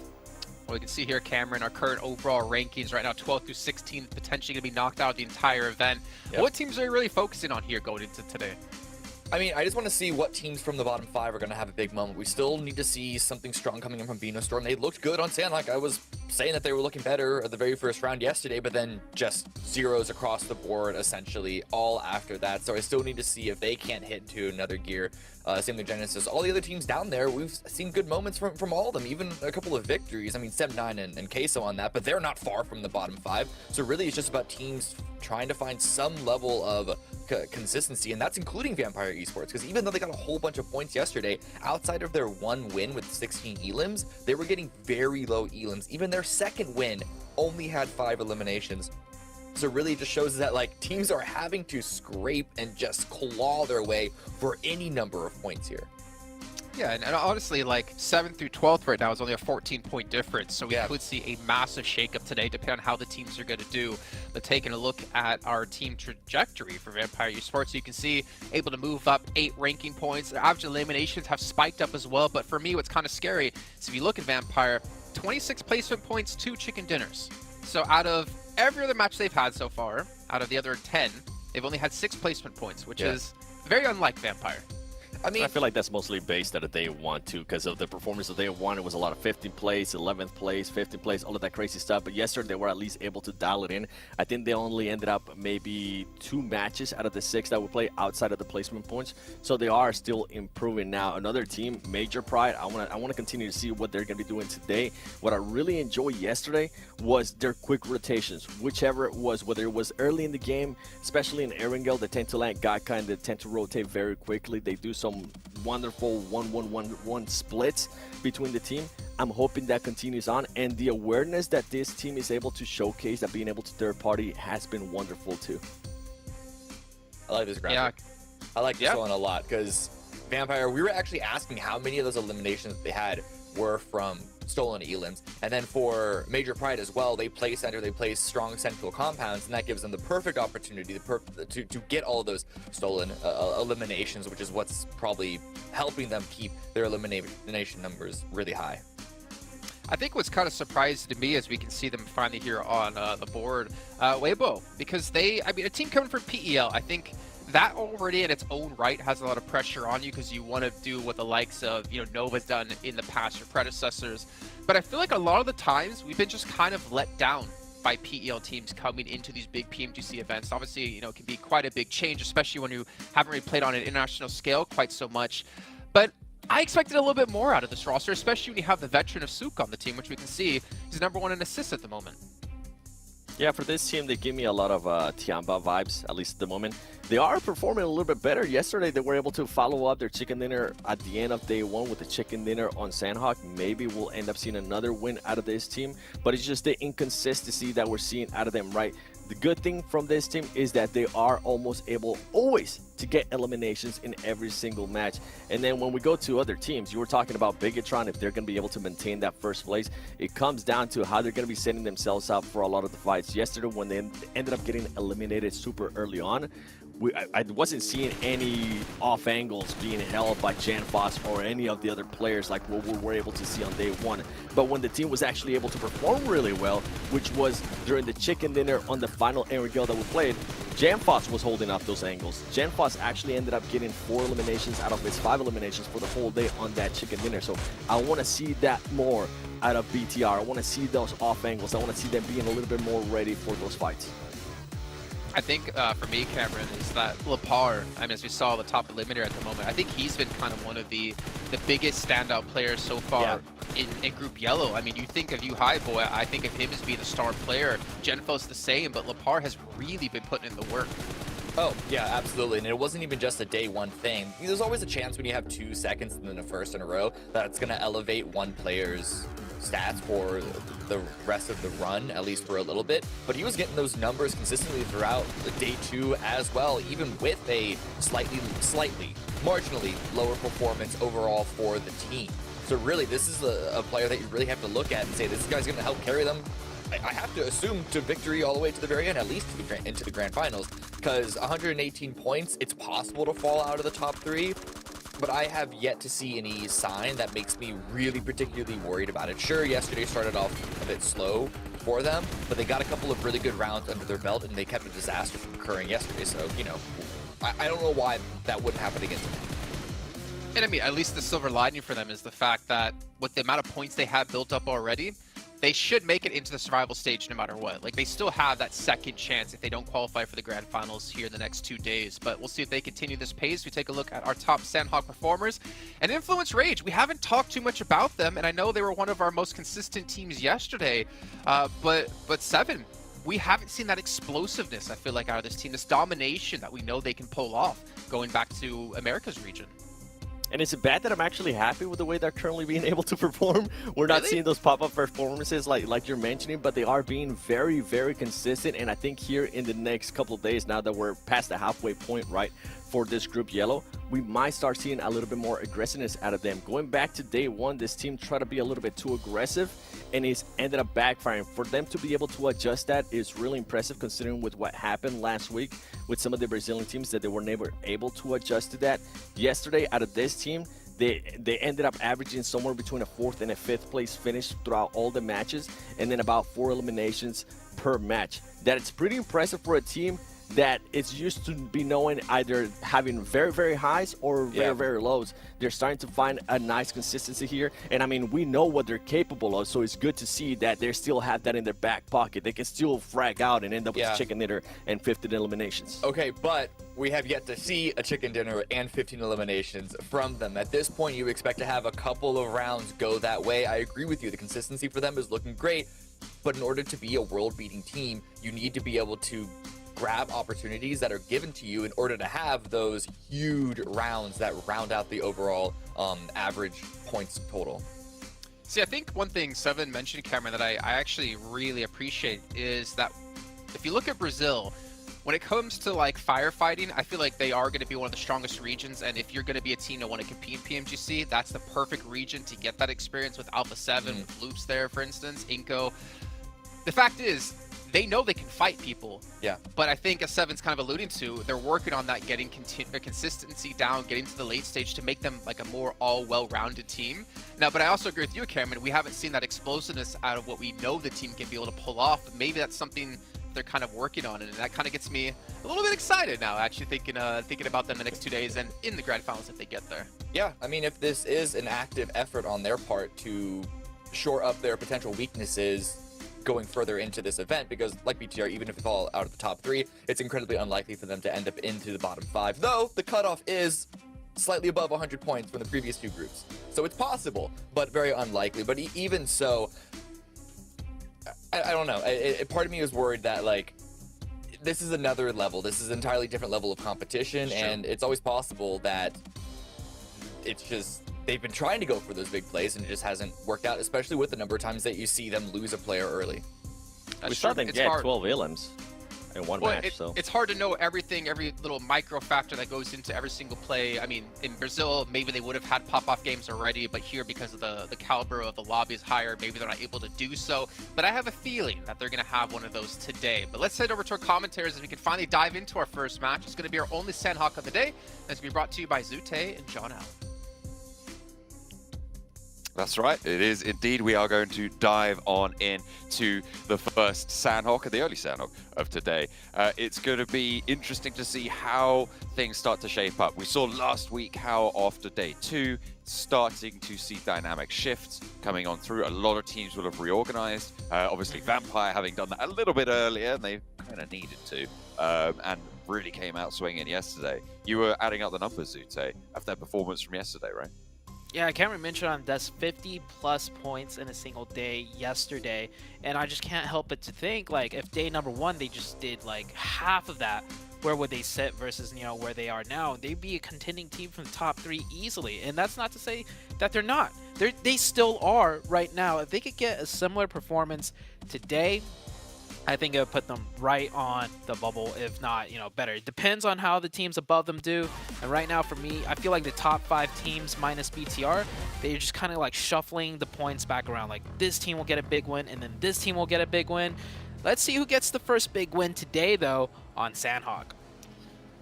Well, we can see here, Cameron, our current overall rankings right now, 12th through 16th, potentially going to be knocked out the entire event. Yep. What teams are you really focusing on here going into today? I mean, I just want to see what teams from the bottom 5 are going to have a big moment. We still need to see something strong coming in from Venostorm. They looked good on Sandhawk. I was saying that they were looking better at the very first round yesterday, but then just zeros across the board, essentially, all after that. So I still need to see if they can't hit into another gear. Same with Genesis. All the other teams down there, we've seen good moments from all of them, even a couple of victories. I mean, 7-9 and Queso on that, but they're not far from the bottom 5. So really, it's just about teams trying to find some level of consistency, and that's including Vampire Esports, because even though they got a whole bunch of points yesterday, outside of their one win with 16 elims, they were getting very low elims. Even their second win only had 5 eliminations. So really it just shows that like teams are having to scrape and just claw their way for any number of points here. Yeah, and honestly, like 7th through 12th right now is only a 14-point difference, so we could see a massive shakeup today, depending on how the teams are going to do. But taking a look at our team trajectory for Vampire Esports, you can see able to move up 8 ranking points. Their average eliminations have spiked up as well, but for me, what's kind of scary is if you look at Vampire, 26 placement points, 2 chicken dinners. So out of every other match they've had so far, out of the other 10, they've only had 6 placement points, which is very unlike Vampire. I mean, I feel like that's mostly based out of day 1 too, because of the performance of day 1. It was a lot of 15th place, 11th place, 15th place, all of that crazy stuff. But yesterday they were at least able to dial it in. I think they only ended up maybe 2 matches out of the 6 that we play outside of the placement points. So they are still improving now. Another team, Major Pride. I want to continue to see what they're going to be doing today. What I really enjoyed yesterday was their quick rotations, whichever it was, whether it was early in the game, especially in Erangel, they tend to land Gaikai and they tend to rotate very quickly. They do some wonderful 1-1-1-1 splits between the team. I'm hoping that continues on, and the awareness that this team is able to showcase, that being able to third party, has been wonderful too. I like this graphic. I like this one a lot, because Vampire, we were actually asking how many of those eliminations they had were from stolen elims, and then for Major Pride as well, they play center, they play strong central compounds, and that gives them the perfect opportunity to get all of those stolen eliminations, which is what's probably helping them keep their elimination numbers really high. I think what's kind of surprising to me is we can see them finally here on the board, Weibo, because a team coming from PEL, I think that already in its own right has a lot of pressure on you because you want to do what the likes of, Nova's done in the past, your predecessors. But I feel like a lot of the times we've been just kind of let down by PEL teams coming into these big PMGC events. Obviously, it can be quite a big change, especially when you haven't really played on an international scale quite so much. But I expected a little bit more out of this roster, especially when you have the veteran of Suk on the team, which we can see is #1 in assists at the moment. Yeah, for this team, they give me a lot of Tiamba vibes, at least at the moment. They are performing a little bit better. Yesterday, they were able to follow up their chicken dinner at the end of day 1 with the chicken dinner on Sandhawk. Maybe we'll end up seeing another win out of this team, but it's just the inconsistency that we're seeing out of them, right? The good thing from this team is that they are almost able always to get eliminations in every single match. And then when we go to other teams, you were talking about Bigatron, if they're going to be able to maintain that first place. It comes down to how they're going to be setting themselves up for a lot of the fights. Yesterday, when they ended up getting eliminated super early on, I wasn't seeing any off angles being held by Janfoss or any of the other players like what we were able to see on day 1. But when the team was actually able to perform really well, which was during the chicken dinner on the final Erangel that we played, Janfoss was holding up those angles. Janfoss actually ended up getting 4 eliminations out of his 5 eliminations for the whole day on that chicken dinner. So I want to see that more out of BTR. I want to see those off angles. I want to see them being a little bit more ready for those fights. I think for me, Cameron, is that Lepar, as we saw the top eliminator at the moment, I think he's been kind of one of the biggest standout players so far in Group Yellow. You think of you High Boy, I think of him as being the star player. Genfo's the same, but Lepar has really been putting in the work. Oh, yeah, absolutely. And it wasn't even just a day 1 thing. There's always a chance when you have 2 seconds and then a first in a row that's going to elevate one player's stats for the rest of the run, at least for a little bit, but he was getting those numbers consistently throughout the day 2 as well, even with a slightly, marginally lower performance overall for the team. So really, this is a player that you really have to look at and say, this guy's going to help carry them, I have to assume, to victory all the way to the very end, at least into the Grand Finals, because 118 points, it's possible to fall out of the top 3, but I have yet to see any sign that makes me really particularly worried about it. Sure, yesterday started off a bit slow for them, but they got a couple of really good rounds under their belt, and they kept a disaster from occurring yesterday, so, you know, I don't know why that wouldn't happen again today. And I mean, at least the silver lining for them is the fact that with the amount of points they have built up already, they should make it into the survival stage no matter what. Like, they still have that second chance if they don't qualify for the Grand Finals here in the next 2 days. But we'll see if they continue this pace. We take a look at our top Sandhawk performers. And Influence Rage, we haven't talked too much about them, and I know they were one of our most consistent teams yesterday. But Seven, we haven't seen that explosiveness, I feel like, out of this team. This domination that we know they can pull off going back to America's region. And is it bad that I'm actually happy with the way they're currently being able to perform? We're not seeing those pop-up performances like you're mentioning, but they are being very, very consistent. And I think here in the next couple of days, now that we're past the halfway point, right, for this group yellow, we might start seeing a little bit more aggressiveness out of them. Going back to day 1, this team tried to be a little bit too aggressive, and it's ended up backfiring. For them to be able to adjust that is really impressive, considering with what happened last week with some of the Brazilian teams, that they were never able to adjust to that. Yesterday, out of this team, they ended up averaging somewhere between a 4th and a 5th place finish throughout all the matches, and then about 4 eliminations per match. That it's pretty impressive for a team that it's used to be knowing either having very, very highs or very, very lows. They're starting to find a nice consistency here. And I mean, we know what they're capable of, so it's good to see that they still have that in their back pocket. They can still frag out and end up with chicken dinner and 15 eliminations. Okay, but we have yet to see a chicken dinner and 15 eliminations from them. At this point, you expect to have a couple of rounds go that way. I agree with you. The consistency for them is looking great. But in order to be a world-beating team, you need to be able to grab opportunities that are given to you in order to have those huge rounds that round out the overall average points total. See, I think one thing Seven mentioned, Cameron, that I actually really appreciate is that if you look at Brazil, when it comes to like firefighting, I feel like they are going to be one of the strongest regions, and if you're going to be a team that want to compete in PMGC, that's the perfect region to get that experience with Alpha 7, with Loops there, for instance, Inko. The fact is, they know they can fight people. Yeah. But I think, as Seven's kind of alluding to, they're working on that, getting consistency down, getting to the late stage to make them like a more all well-rounded team. Now, but I also agree with you, Cameron. We haven't seen that explosiveness out of what we know the team can be able to pull off. But maybe that's something they're kind of working on, and that kind of gets me a little bit excited now, actually thinking about them the next 2 days and in the Grand Finals if they get there. Yeah, I mean, if this is an active effort on their part to shore up their potential weaknesses going further into this event, because like BTR, even if they fall out of the top 3, it's incredibly unlikely for them to end up into the bottom 5, though the cutoff is slightly above 100 points from the previous 2 groups. So it's possible, but very unlikely. But even so, I don't know. Part of me is worried that, like, this is another level. This is an entirely different level of competition, and it's always possible that it's just they've been trying to go for those big plays and it just hasn't worked out, especially with the number of times that you see them lose a player early. We saw them get 12 elims in one match, so it's hard to know everything, every little micro factor that goes into every single play. I mean, in Brazil, maybe they would have had pop-off games already, but here, because of the caliber of the lobby is higher, maybe they're not able to do so. But I have a feeling that they're going to have one of those today. But let's head over to our commentators and we can finally dive into our first match. It's going to be our only Sandhawk of the day. It's going to be brought to you by Zute and John Allen. That's right, it is indeed. We are going to dive on into the first Sandhawk and the only Sandhawk of today. It's going to be interesting to see how things start to shape up. We saw last week how after day 2, starting to see dynamic shifts coming on through. A lot of teams will have reorganized. Obviously, Vampire having done that a little bit earlier, and they kind of needed to, and really came out swinging yesterday. You were adding up the numbers, Zute, of their performance from yesterday, right? Yeah, Cameron mentioned on that's 50+ points in a single day yesterday, and I just can't help but to think, like, if day number 1 they just did like half of that, where would they sit versus, you know, where they are now? They'd be a contending team from the top 3 easily. And that's not to say that they're not. They still are right now. If they could get a similar performance today, I think it would put them right on the bubble, if not, you know, better. It depends on how the teams above them do. And right now, for me, I feel like the top 5 teams minus BTR, they're just kind of like shuffling the points back around. Like, this team will get a big win, and then this team will get a big win. Let's see who gets the first big win today, though, on Sandhawk.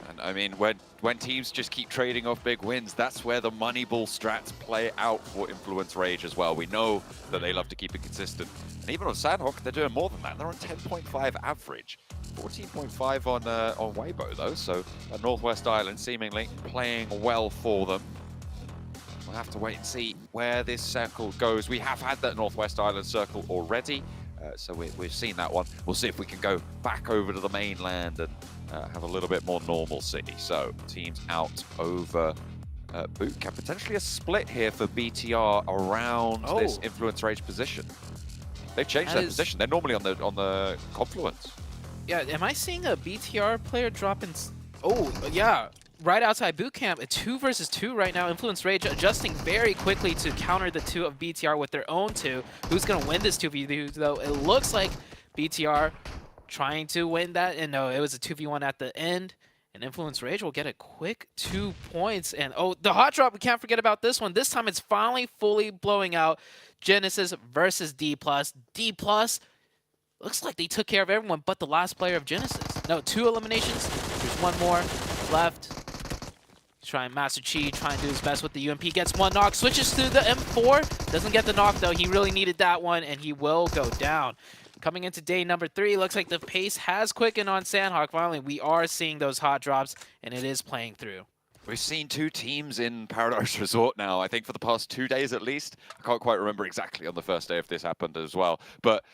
And I mean, when teams just keep trading off big wins, that's where the Moneyball strats play out for Influence Rage as well. We know that they love to keep it consistent. And even on Sandhawk, they're doing more than that. They're on 10.5 average. 14.5 on Weibo, though. So Northwest Island seemingly playing well for them. We'll have to wait and see where this circle goes. We have had that Northwest Island circle already. So we've seen that one. We'll see if we can go back over to the mainland and have a little bit more normalcy. So teams out over Bootcamp. Potentially a split here for BTR around this Influence Rage position. They've changed their position. They're normally on the confluence. Yeah, am I seeing a BTR player drop in? Oh, yeah. Right outside Bootcamp, a 2 versus 2 right now. Influence Rage adjusting very quickly to counter the 2 of BTR with their own 2. Who's going to win this 2v2, though? It looks like BTR trying to win that. And no, it was a 2v1 at the end. And Influence Rage will get a quick 2 points. And oh, the hot drop, we can't forget about this one. This time it's finally fully blowing out. Genesis versus D+. D+, looks like they took care of everyone but the last player of Genesis. No, 2 eliminations. There's 1 more left. Trying Master Chi, trying to do his best with the UMP. Gets 1 knock, switches to the M4. Doesn't get the knock, though. He really needed that one, and he will go down. Coming into day number 3, looks like the pace has quickened on Sandhawk. Finally, we are seeing those hot drops, and it is playing through. We've seen 2 teams in Paradise Resort now, I think for the past 2 days at least. I can't quite remember exactly on the first day if this happened as well. But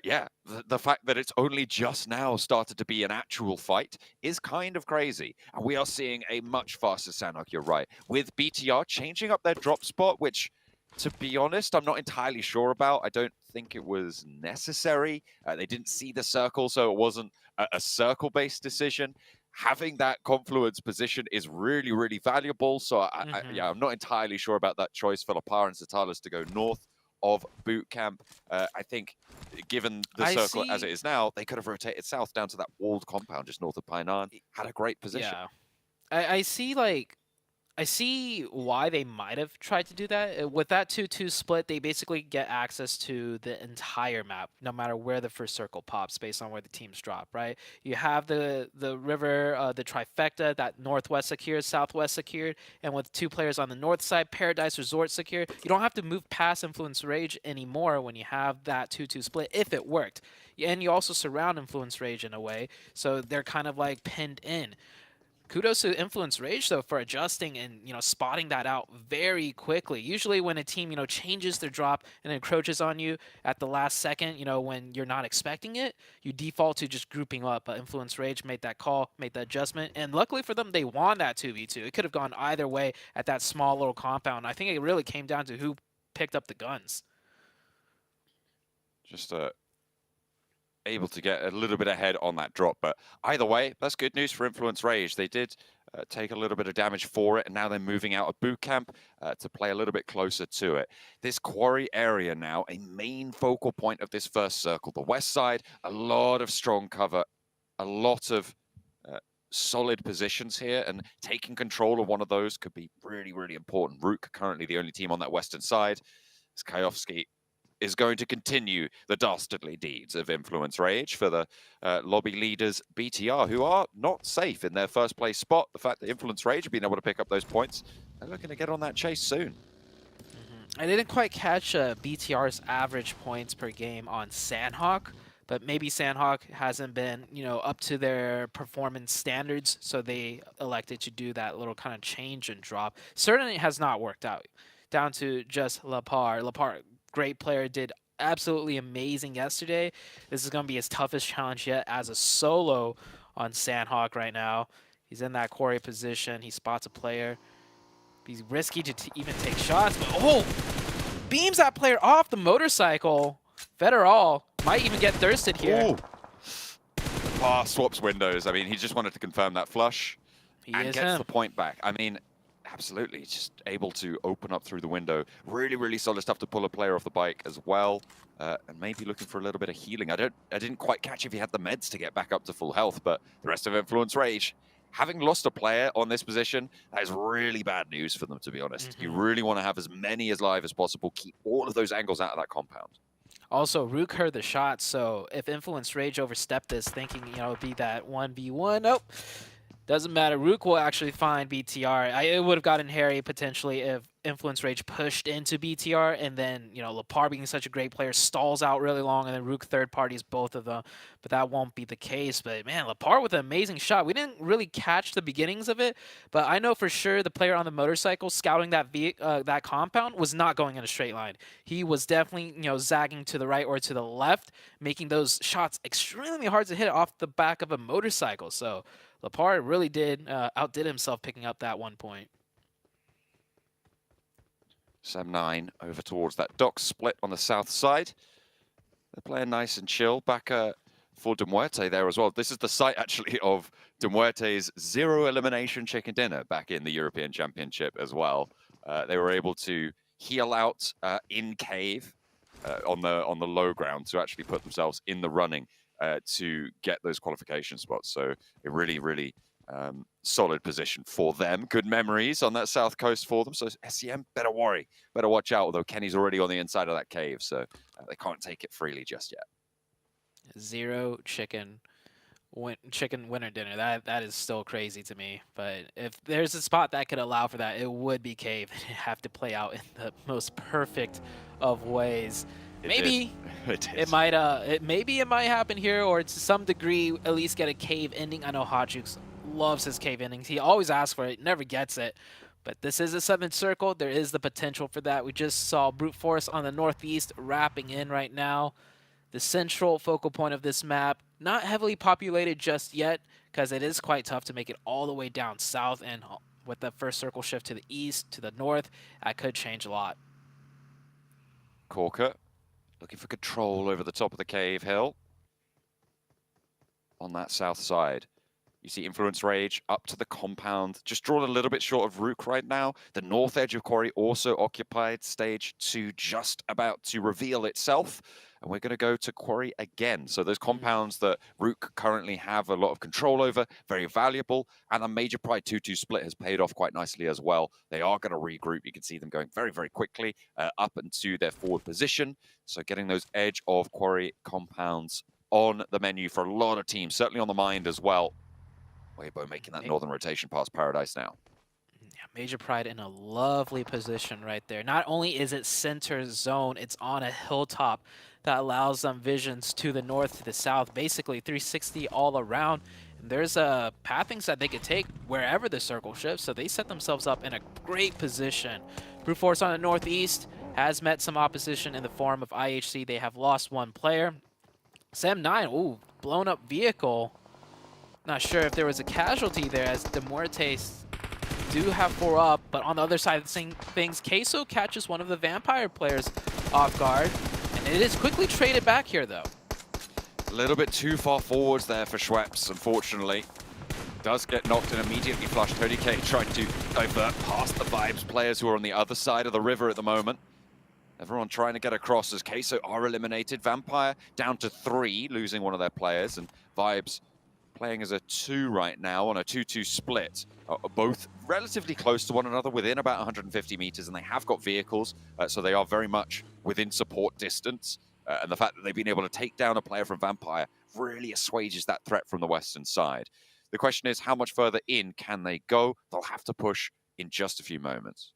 yeah, the fact that it's only just now started to be an actual fight is kind of crazy. And we are seeing a much faster Sandhawk, you're right, with BTR changing up their drop spot, which, to be honest, I'm not entirely sure about. I don't think it was necessary. They didn't see the circle, so it wasn't a circle-based decision. Having that confluence position is really, really valuable. So, yeah, I'm not entirely sure about that choice for Lapar and Zatalis to go north of Bootcamp. I think, given the circle as it is now, they could have rotated south down to that walled compound just north of Painan. Had a great position. Yeah, I see why they might have tried to do that. With that 2-2 split, they basically get access to the entire map, no matter where the first circle pops, based on where the teams drop, right? You have the river, the trifecta, that northwest secured, southwest secured, and with 2 players on the north side, Paradise Resort secured. You don't have to move past Influence Rage anymore when you have that 2-2 split, if it worked. And you also surround Influence Rage in a way, so they're kind of like pinned in. Kudos to Influence Rage, though, for adjusting and, you know, spotting that out very quickly. Usually when a team, you know, changes their drop and encroaches on you at the last second, you know, when you're not expecting it, you default to just grouping up. But Influence Rage made that call, made that adjustment, and luckily for them, they won that 2v2. It could have gone either way at that small little compound. I think it really came down to who picked up the guns. Just able to get a little bit ahead on that drop, but either way, that's good news for Influence Rage. They did take a little bit of damage for it, and now they're moving out of Bootcamp to play a little bit closer to it. This quarry area now, a main focal point of this first circle. The west side, a lot of strong cover, a lot of solid positions here, and taking control of one of those could be really, really important. Rook currently the only team on that western side. As Kayovsky is going to continue the dastardly deeds of Influence Rage for the lobby leaders BTR, who are not safe in their first place spot. The fact that Influence Rage have been able to pick up those points, they're looking to get on that chase soon. I didn't quite catch BTR's average points per game on Sandhawk, but maybe Sandhawk hasn't been, you know, up to their performance standards, so they elected to do that little kind of change and drop. Certainly has not worked out. Down to just Lapar. Lapar, great player, did absolutely amazing yesterday. This is going to be his toughest challenge yet as a solo on Sandhawk right now. He's in that quarry position. He spots a player. He's risky to even take shots, but oh! Beams that player off the motorcycle. Federal might even get thirsted here. Ooh. Lepar swaps windows. I mean, he just wanted to confirm that flush and gets the point back. I mean, absolutely, just able to open up through the window. Really, really solid stuff to pull a player off the bike as well. And maybe looking for a little bit of healing. I didn't quite catch if he had the meds to get back up to full health, but the rest of Influence Rage, having lost a player on this position, that is really bad news for them, to be honest. You really want to have as many as live as possible, keep all of those angles out of that compound. Also, Rook heard the shot, so if Influence Rage overstepped this, thinking, you know, it'd be that 1v1, nope. Doesn't matter. Rook will actually find BTR. It would have gotten hairy potentially if Influence Rage pushed into BTR, and then, you know, Lepar being such a great player stalls out really long, and then Rook third parties both of them. But that won't be the case. But man, Lepar with an amazing shot. We didn't really catch the beginnings of it, but I know for sure the player on the motorcycle scouting that compound was not going in a straight line. He was definitely, you know, zagging to the right or to the left, making those shots extremely hard to hit off the back of a motorcycle. So Lepar really outdid himself picking up that 1 point. Sam9 over towards that dock split on the south side. They're playing nice and chill. Back for De Muerte there as well. This is the site, actually, of De Muerte's zero elimination chicken dinner back in the European Championship as well. They were able to heal out in cave on the low ground to actually put themselves in the running to get those qualification spots. So a really, really solid position for them. Good memories on that south coast for them. So SCM, better watch out. Although Kenny's already on the inside of that cave, so they can't take it freely just yet. Zero chicken winter dinner. That is still crazy to me. But if there's a spot that could allow for that, it would be cave. It'd have to play out in the most perfect of ways. Maybe it might happen here, or to some degree at least get a cave ending. I know Hotjukes loves his cave endings. He always asks for it, never gets it. But this is a 7th circle. There is the potential for that. We just saw Brute Force on the northeast wrapping in right now. The central focal point of this map, not heavily populated just yet, because it is quite tough to make it all the way down south. And with the first circle shift to the east, to the north, that could change a lot. Corker looking for control over the top of the cave hill on that south side. You see Influence Rage up to the compound, just drawn a little bit short of Rook right now. The north edge of Quarry also occupied. Stage 2 just about to reveal itself. And we're going to go to Quarry again. So those compounds that Rook currently have a lot of control over, very valuable. And the Major Pride 2-2 split has paid off quite nicely as well. They are going to regroup. You can see them going very, very quickly up into their forward position. So getting those edge of Quarry compounds on the menu for a lot of teams, certainly on the mind as well. Weibo making that northern rotation past Paradise now. Yeah, Major Pride in a lovely position right there. Not only is it center zone, it's on a hilltop that allows them visions to the north, to the south, basically 360 all around. And there's pathings that they could take wherever the circle shifts, so they set themselves up in a great position. Brute Force on the northeast has met some opposition in the form of IHC. They have lost 1 player. Sam9, ooh, blown up vehicle. Not sure if there was a casualty there, as De Muertes do have 4 up, but on the other side of the same things, Queso catches one of the Vampire players off guard, and it is quickly traded back here, though. A little bit too far forwards there for Schweppes, unfortunately. Does get knocked and immediately flushed. Tony K trying to divert past the Vibes players who are on the other side of the river at the moment. Everyone trying to get across as Queso are eliminated. Vampire down to 3, losing one of their players, and Vibes playing as a 2 right now on a 2-2 split. Both relatively close to one another, within about 150 meters, and they have got vehicles, so they are very much within support distance. And the fact that they've been able to take down a player from Vampire really assuages that threat from the western side. The question is, how much further in can they go? They'll have to push in just a few moments.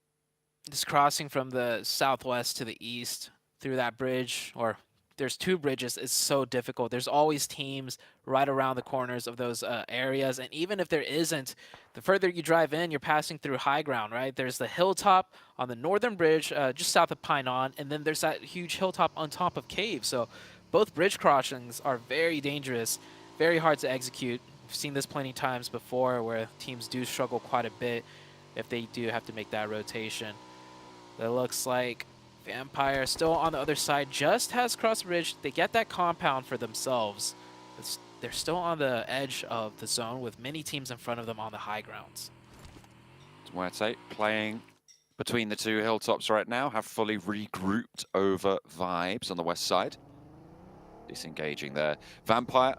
This crossing from the southwest to the east through that bridge, or there's 2 bridges, is so difficult. There's always teams right around the corners of those areas, and even if there isn't, the further you drive in, you're passing through high ground, right? There's the hilltop on the northern bridge just south of Pinon, and then there's that huge hilltop on top of Cave. So both bridge crossings are very dangerous, very hard to execute. We've seen this plenty of times before where teams do struggle quite a bit if they do have to make that rotation. It looks like Vampire still on the other side, just has crossed the bridge. They get that compound for themselves. they're still on the edge of the zone with many teams in front of them on the high grounds. Muerte playing between the two hilltops right now, have fully regrouped over Vibes on the west side. Disengaging there. Vampire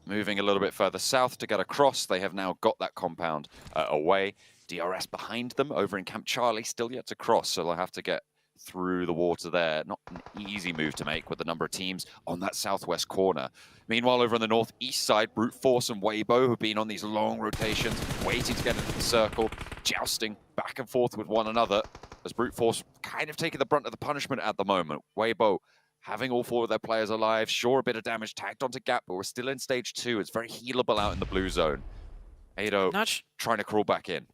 moving a little bit further south to get across. They have now got that compound away. DRS behind them over in Camp Charlie, still yet to cross, so they'll have to get through the water there. Not an easy move to make with the number of teams on that southwest corner. Meanwhile, over on the northeast side, Brute Force and Weibo have been on these long rotations, waiting to get into the circle, jousting back and forth with one another, as Brute Force kind of taking the brunt of the punishment at the moment. Weibo having all four of their players alive, sure, a bit of damage tagged onto Gap, but we're still in stage 2. It's very healable out in the blue zone. Ado trying to crawl back in.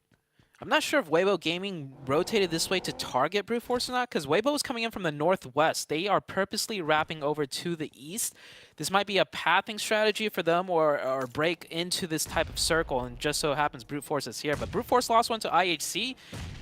I'm not sure if Weibo Gaming rotated this way to target Brute Force or not, because Weibo is coming in from the northwest. They are purposely wrapping over to the east. This might be a pathing strategy for them, or break into this type of circle, and just so happens Brute Force is here. But Brute Force lost one to IHC.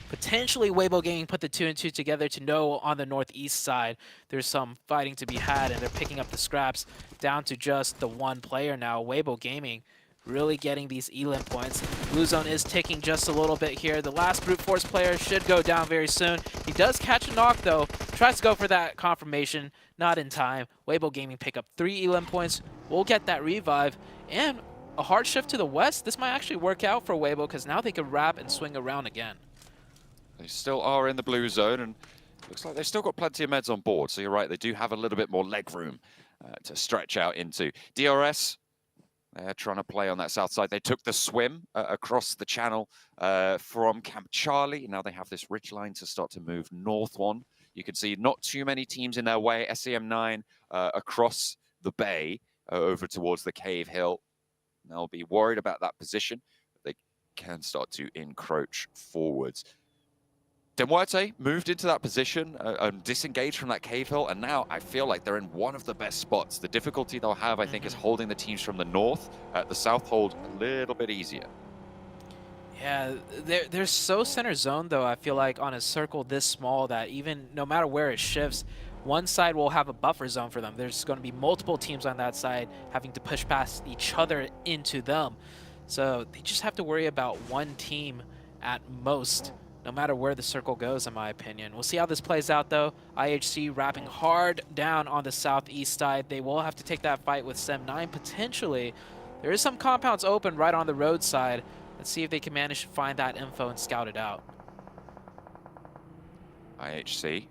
Potentially Weibo Gaming put the 2 and 2 together to know on the northeast side there's some fighting to be had, and they're picking up the scraps down to just the one player now. Weibo Gaming really getting these elim points. Blue zone is ticking just a little bit here. The last Brute Force player should go down very soon. He does catch a knock though. Tries to go for that confirmation. Not in time. Weibo Gaming pick up 3 elim points. We'll get that revive. And a hard shift to the west. This might actually work out for Weibo because now they can wrap and swing around again. They still are in the blue zone, and looks like they've still got plenty of meds on board. So you're right, they do have a little bit more leg room to stretch out into. DRS, they're trying to play on that south side. They took the swim across the channel from Camp Charlie. Now they have this ridgeline to start to move north on. You can see not too many teams in their way. SEM9 across the bay over towards the Cave Hill. They'll be worried about that position, but they can start to encroach forwards. Demuerte moved into that position and disengaged from that Cave Hill, and now I feel like they're in one of the best spots. The difficulty they'll have, I think, is holding the teams from the north. The south hold a little bit easier. Yeah, they're so center zone, though, I feel like, on a circle this small that even no matter where it shifts, one side will have a buffer zone for them. There's going to be multiple teams on that side having to push past each other into them. So they just have to worry about one team at most, no matter where the circle goes, in my opinion. We'll see how this plays out, though. IHC wrapping hard down on the southeast side. They will have to take that fight with SEM9, potentially. There is some compounds open right on the roadside. Let's see if they can manage to find that info and scout it out. IHC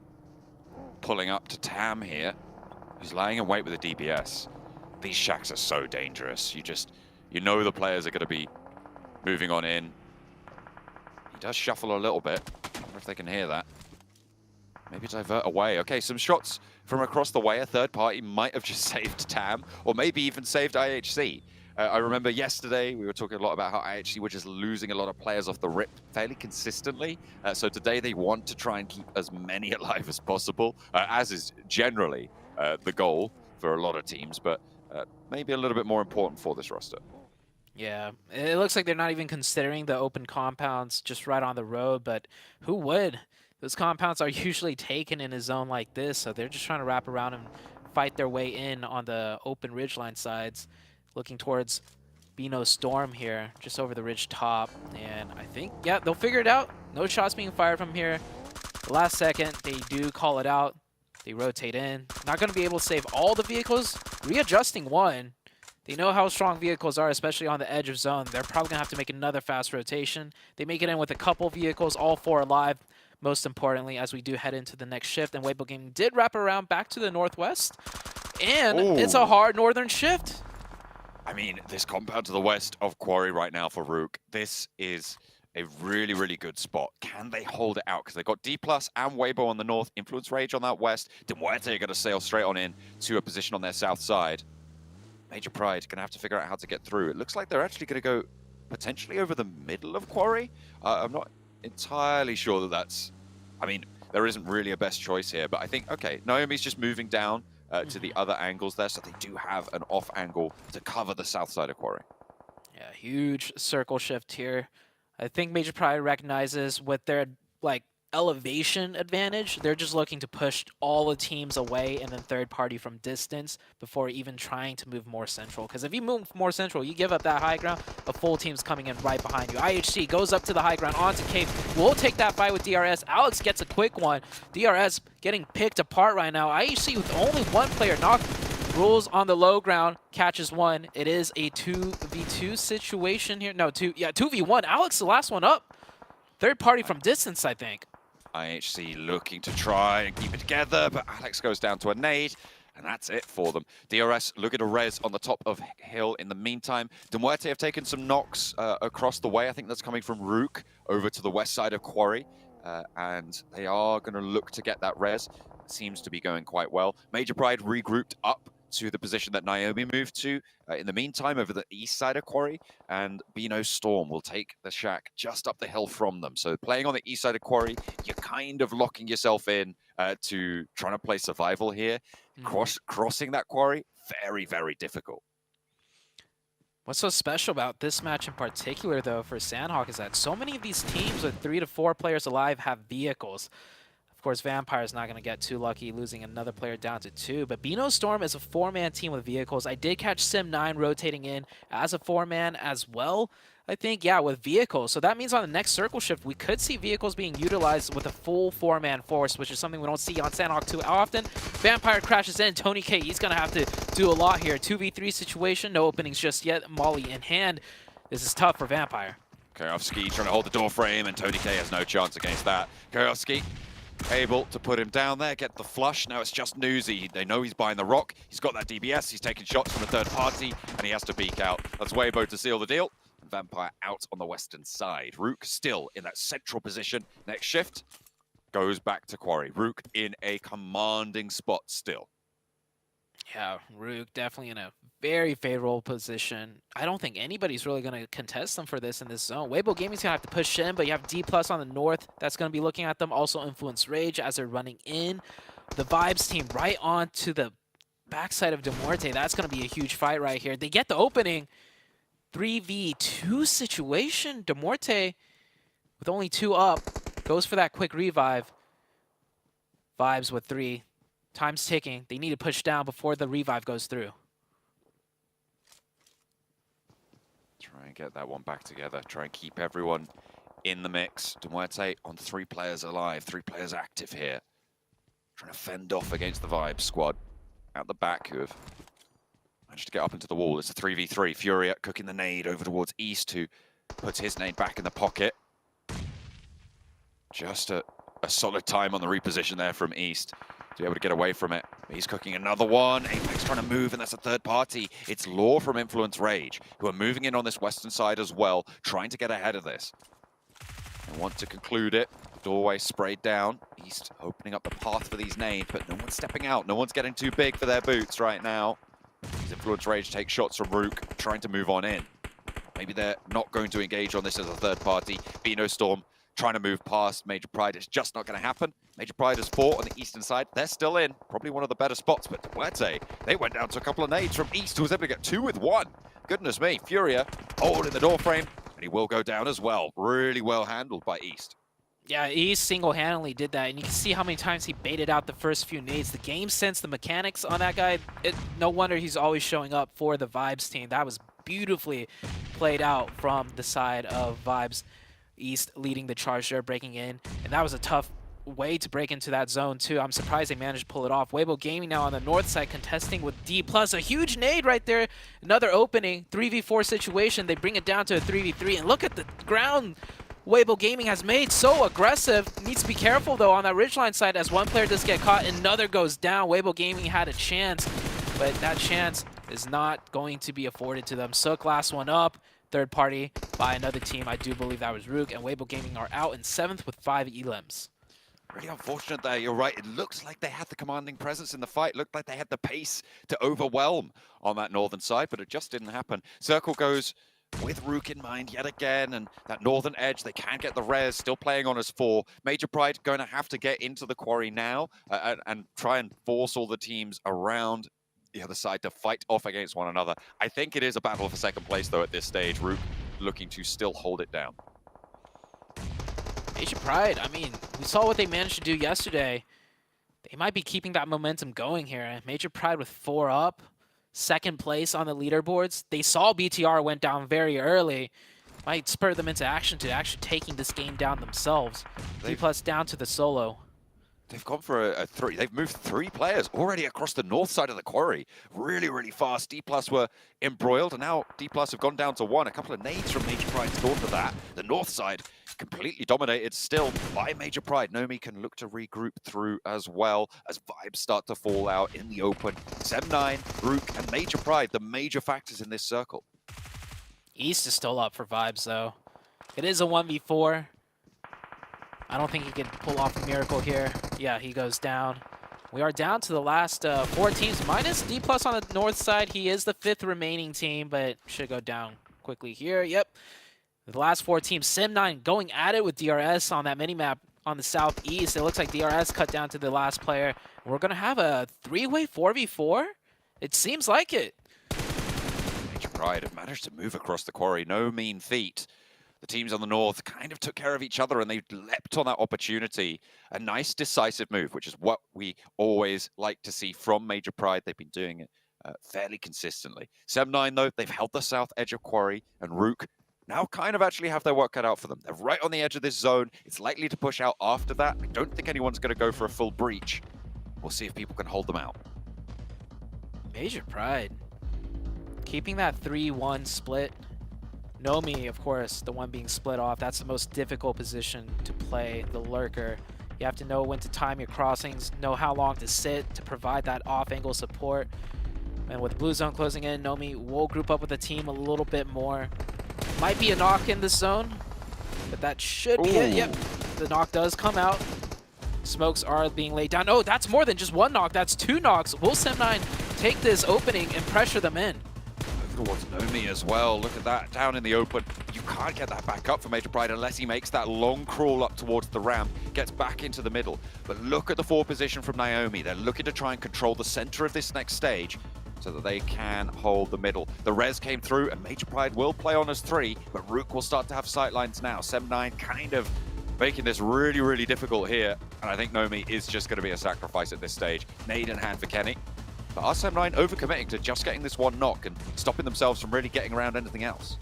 pulling up to Tam here. He's lying in wait with a DBS. These shacks are so dangerous. You know the players are going to be moving on in. He does shuffle a little bit. I wonder if they can hear that. Maybe divert away. Okay, some shots from across the way. A third party might have just saved Tam, or maybe even saved IHC. I remember yesterday we were talking a lot about how IHC were just losing a lot of players off the rip fairly consistently. So today they want to try and keep as many alive as possible, as is generally the goal for a lot of teams, but maybe a little bit more important for this roster. Yeah, it looks like they're not even considering the open compounds just right on the road, but who would? Those compounds are usually taken in a zone like this, so they're just trying to wrap around and fight their way in on the open ridgeline sides, looking towards Bino Storm here, just over the ridge top. And I think, yeah, they'll figure it out. No shots being fired from here. The last second, they do call it out. They rotate in. Not going to be able to save all the vehicles. Readjusting one. They know how strong vehicles are, especially on the edge of zone. They're probably going to have to make another fast rotation. They make it in with a couple vehicles, all 4 alive, most importantly, as we do head into the next shift. And Weibo Gaming did wrap around back to the northwest. And it's a hard northern shift. I mean, this compound to the west of Quarry right now for Rook, this is a really, really good spot. Can they hold it out? Because they've got D+ and Weibo on the north, Influence Rage on that west. Demuerte are going to sail straight on in to a position on their south side. Major Pride going to have to figure out how to get through. It looks like they're actually going to go potentially over the middle of Quarry. I'm not entirely sure that that's... I mean, there isn't really a best choice here, but I think, okay, Naomi's just moving down to the other angles there, so they do have an off angle to cover the south side of Quarry. Yeah, huge circle shift here. I think Major Pride recognizes with their, like, elevation advantage. They're just looking to push all the teams away and then third party from distance before even trying to move more central. Because if you move more central, you give up that high ground, a full team's coming in right behind you. IHC goes up to the high ground, onto Cave. We'll take that fight with DRS. Alex gets a quick one. DRS getting picked apart right now. IHC with only one player knocked. Rules on the low ground, catches one. It is a 2v2 situation here. No, 2v1. Alex, the last one up. Third party from distance, I think. IHC looking to try and keep it together, but Alex goes down to a nade, and that's it for them. DRS looking to res on the top of hill in the meantime. Demuerte have taken some knocks across the way. I think that's coming from Rook over to the west side of Quarry, and they are going to look to get that res. It seems to be going quite well. Major Pride regrouped up to the position that Naomi moved to in the meantime over the east side of Quarry, and Bino Storm will take the shack just up the hill from them. So playing on the east side of Quarry, you're kind of locking yourself in to trying to play survival here. Crossing that Quarry, very, very difficult. What's so special about this match in particular, though, for Sandhawk is that so many of these teams with 3 to 4 players alive have vehicles. Of course, Vampire's not going to get too lucky, losing another player down to 2. But Bino Storm is a 4-man team with vehicles. I did catch Sim9 rotating in as a 4-man as well, I think, yeah, with vehicles. So that means on the next circle shift, we could see vehicles being utilized with a full 4-man force, which is something we don't see on Sandhawk too often. Vampire crashes in. Tony K, he's going to have to do a lot here. 2v3 situation, no openings just yet. Molly in hand. This is tough for Vampire. Kayovsky trying to hold the door frame, and Tony K has no chance against that. Kayovsky able to put him down there, get the flush. Now it's just Newsy. They know he's buying the rock. He's got that DBS. He's taking shots from the third party, and he has to peek out. That's Weibo to seal the deal. Vampire out on the western side. Rook still in that central position. Next shift goes back to Quarry. Rook in a commanding spot still. Yeah, Rook definitely in a very favorable position. I don't think anybody's really going to contest them for this in this zone. Weibo Gaming's going to have to push in, but you have D+ on the north that's going to be looking at them. Also Influence Rage as they're running in. The Vibes team right on to the backside of Demuerte. That's going to be a huge fight right here. They get the opening. 3v2 situation. Demuerte with only 2 up goes for that quick revive. Vibes with 3. Time's ticking. They need to push down before the revive goes through. Try and get that one back together. Try and keep everyone in the mix. Demuerte on 3 players alive, 3 players active here. Trying to fend off against the Vibe squad out the back who have managed to get up into the wall. It's a 3v3. Furia cooking the nade over towards East, who puts his nade back in the pocket. Just a solid time on the reposition there from East to be able to get away from it. He's cooking another one. Apex trying to move, and that's a third party. It's Law from Influence Rage, who are moving in on this western side as well, trying to get ahead of this. They want to conclude it. Doorway sprayed down. East opening up the path for these nades, but no one's stepping out. No one's getting too big for their boots right now. As Influence Rage takes shots from Rook, trying to move on in. Maybe they're not going to engage on this as a third party. Bino Storm trying to move past Major Pride. It's just not going to happen. Major Pride is 4 on the eastern side. They're still in. Probably one of the better spots, but Demuerte, they went down to a couple of nades from East, who was able to get 2 with 1. Goodness me. Furia holding the door frame, and he will go down as well. Really well handled by East. Yeah, East single-handedly did that, and you can see how many times he baited out the first few nades. The game sense, the mechanics on that guy, no wonder he's always showing up for the Vibes team. That was beautifully played out from the side of Vibes. East leading the charge there, breaking in, and that was a tough way to break into that zone too. I'm surprised they managed to pull it off. Weibo Gaming now on the north side contesting with D+. A huge nade right there. Another opening, 3v4 situation. They bring it down to a 3v3, and look at the ground Weibo Gaming has made. So aggressive. Needs to be careful though on that ridgeline side as one player does get caught, another goes down. Weibo Gaming had a chance, but that chance is not going to be afforded to them. Sook last one up. Third party by another team. I do believe that was Rook, and Weibo Gaming are out in 7th with 5 elims. Really unfortunate there, you're right. It looks like they had the commanding presence in the fight. Looked like they had the pace to overwhelm on that northern side, but it just didn't happen. Circle goes with Rook in mind yet again, and that northern edge, they can get the res, still playing on as 4. Major Pride going to have to get into the quarry now and try and force all the teams around the other side to fight off against one another. I think it is a battle for second place though at this stage. Rook looking to still hold it down. Major Pride, I mean, we saw what they managed to do yesterday. They might be keeping that momentum going here. Major Pride with 4 up, second place on the leaderboards. They saw BTR went down very early. Might spur them into action to actually taking this game down themselves. D+ down to the solo. They've gone for a 3. They've moved 3 players already across the north side of the quarry. Really, really fast. D+ were embroiled, and now D+ have gone down to 1. A couple of nades from Major Pride's north of that. The north side completely dominated still by Major Pride. Nomi can look to regroup through as well as vibes start to fall out in the open. 7-9, Rook, and Major Pride, the major factors in this circle. East is still up for vibes, though. It is a 1v4. I don't think he can pull off a miracle here. Yeah, he goes down. We are down to the last 4 teams, minus D+ on the north side. He is the 5th remaining team, but should go down quickly here. Yep. The last 4 teams, Sim9 going at it with DRS on that minimap on the southeast. It looks like DRS cut down to the last player. We're going to have a 3-way 4v4? It seems like it. Major Pride have managed to move across the quarry. No mean feat. The teams on the north kind of took care of each other and they leapt on that opportunity. A nice decisive move, which is what we always like to see from Major Pride. They've been doing it fairly consistently. 7-9 though, they've held the south edge of quarry, and Rook now kind of actually have their work cut out for them. They're right on the edge of this zone. It's likely to push out after that. I don't think anyone's going to go for a full breach. We'll see if people can hold them out. Major Pride keeping that 3-1 split. Nomi, of course, the one being split off. That's the most difficult position to play, the lurker. You have to know when to time your crossings, know how long to sit to provide that off-angle support. And with blue zone closing in, Nomi will group up with the team a little bit more. Might be a knock in this zone, but that should be it. Yep, the knock does come out. Smokes are being laid down. Oh, that's more than just 1 knock. That's 2 knocks. Will Sim9 take this opening and pressure them in? Towards Nomi as well. Look at that, down in the open. You can't get that back up for Major Pride unless he makes that long crawl up towards the ramp, gets back into the middle. But look at the forward position from Naomi. They're looking to try and control the center of this next stage so that they can hold the middle. The res came through and Major Pride will play on as 3, but Rook will start to have sightlines now. 7-9 kind of making this really, really difficult here. And I think Nomi is just going to be a sacrifice at this stage. Nade in hand for Kenny. But R7-9 overcommitting to just getting this 1 knock and stopping themselves from really getting around anything else.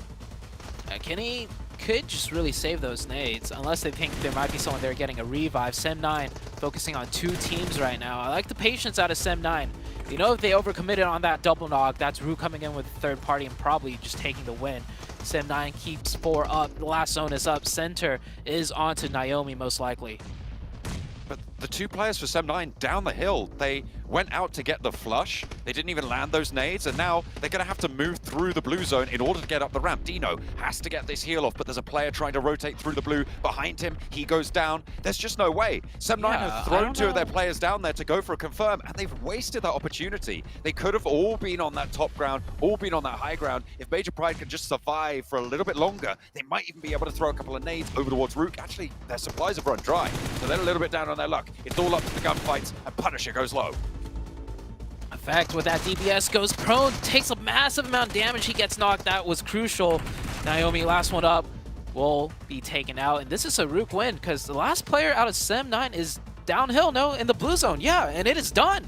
Kenny could just really save those nades, unless they think there might be someone there getting a revive. Sim9 focusing on 2 teams right now. I like the patience out of Sim9. You know, if they overcommitted on that double knock, that's Rue coming in with third party and probably just taking the win. Sim9 keeps 4 up. The last zone is up. Center is onto Naomi, most likely. But the 2 players for Sim9 down the hill, they went out to get the flush. They didn't even land those nades, and now they're going to have to move through the blue zone in order to get up the ramp. Dino has to get this heal off, but there's a player trying to rotate through the blue behind him. He goes down. There's just no way. Sim9 have thrown 2 of their players down there to go for a confirm, and they've wasted that opportunity. They could have all been on that top ground, all been on that high ground. If Major Pride can just survive for a little bit longer, they might even be able to throw a couple of nades over towards Rook. Actually, their supplies have run dry, so they're a little bit down on their luck. It's all up to the gunfights, and Punisher goes low. Effect with that DPS goes prone, takes a massive amount of damage. He gets knocked. That was crucial. Naomi, last one up, will be taken out. And this is a Rook win because the last player out of Sim9 is downhill, no, in the blue zone. Yeah, and it is done.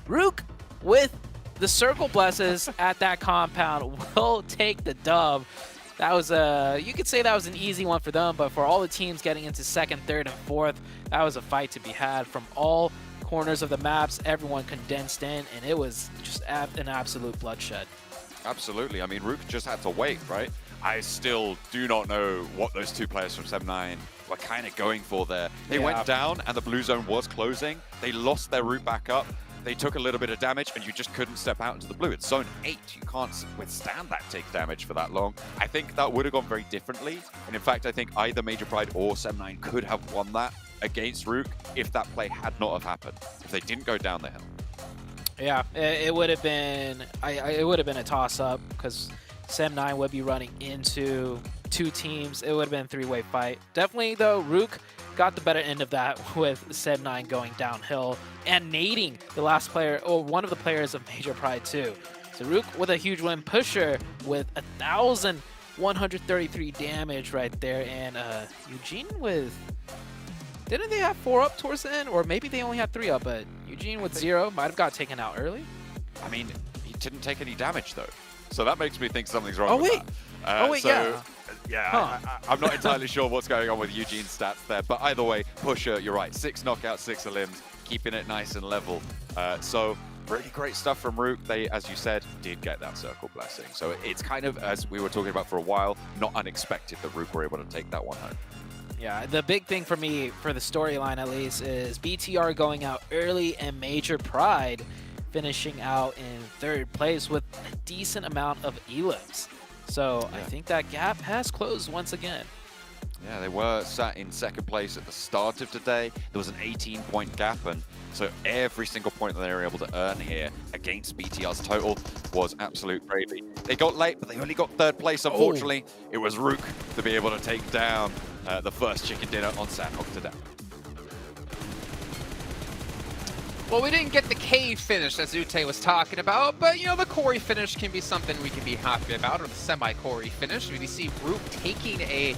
Rook with the circle blesses at that compound will take the dub. That was you could say that was an easy one for them, but for all the teams getting into 2nd, 3rd, and 4th, that was a fight to be had from all corners of the maps. Everyone condensed in, and it was just an absolute bloodshed. Absolutely. I mean, Rook just had to wait, right? I still do not know what those 2 players from 7-9 were kind of going for there. They went down, and the blue zone was closing. They lost their route back up. They took a little bit of damage, and you just couldn't step out into the blue. It's zone 8. You can't withstand that take damage for that long. I think that would have gone very differently. And in fact, I think either Major Pride or 7-9 could have won that against Rook if that play had not have happened, if they didn't go down the hill. Yeah, it would have been it would have been a toss-up because Sim9 would be running into 2 teams. It would have been a 3-way fight. Definitely, though, Rook got the better end of that with Sim9 going downhill and nading the last player, or one of the players of Major Pride too. So Rook with a huge win. Pusher with 1,000 133 damage right there, and Eugene with... Didn't they have 4 up towards the end? Or maybe they only had 3 up, but Eugene with 0 might have got taken out early. I mean, he didn't take any damage, though. So that makes me think something's wrong with that. Yeah. I'm not entirely sure what's going on with Eugene's stats there. But either way, Pusher, you're right. 6 knockouts, 6 limbs, keeping it nice and level. So really great stuff from Rook. They, as you said, did get that circle blessing. So it's kind of, as we were talking about for a while, not unexpected that Rook were able to take that one home. Yeah, the big thing for me, for the storyline at least, is BTR going out early and Major Pride finishing out in 3rd place with a decent amount of elims. So I think that gap has closed once again. Yeah, they were sat in 2nd place at the start of today. There was an 18-point gap, and so every single point that they were able to earn here against BTR's total was absolute gravy. They got late, but they only got 3rd place, unfortunately. It was Rook to be able to take down the first chicken dinner on Sandhawk today. Well, we didn't get the cave finish that Zute was talking about, but, you know, the Corey finish can be something we can be happy about, or the semi-Corey finish. We see Rook taking a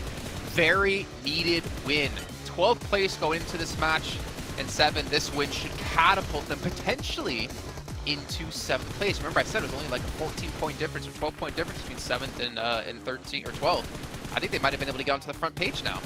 very needed win. 12th place going into this match, and 7, this win should catapult them potentially into 7th place. Remember, I said it was only like a 14-point difference or 12-point difference between 7th and 13 or 12th. I think they might have been able to get onto the front page now.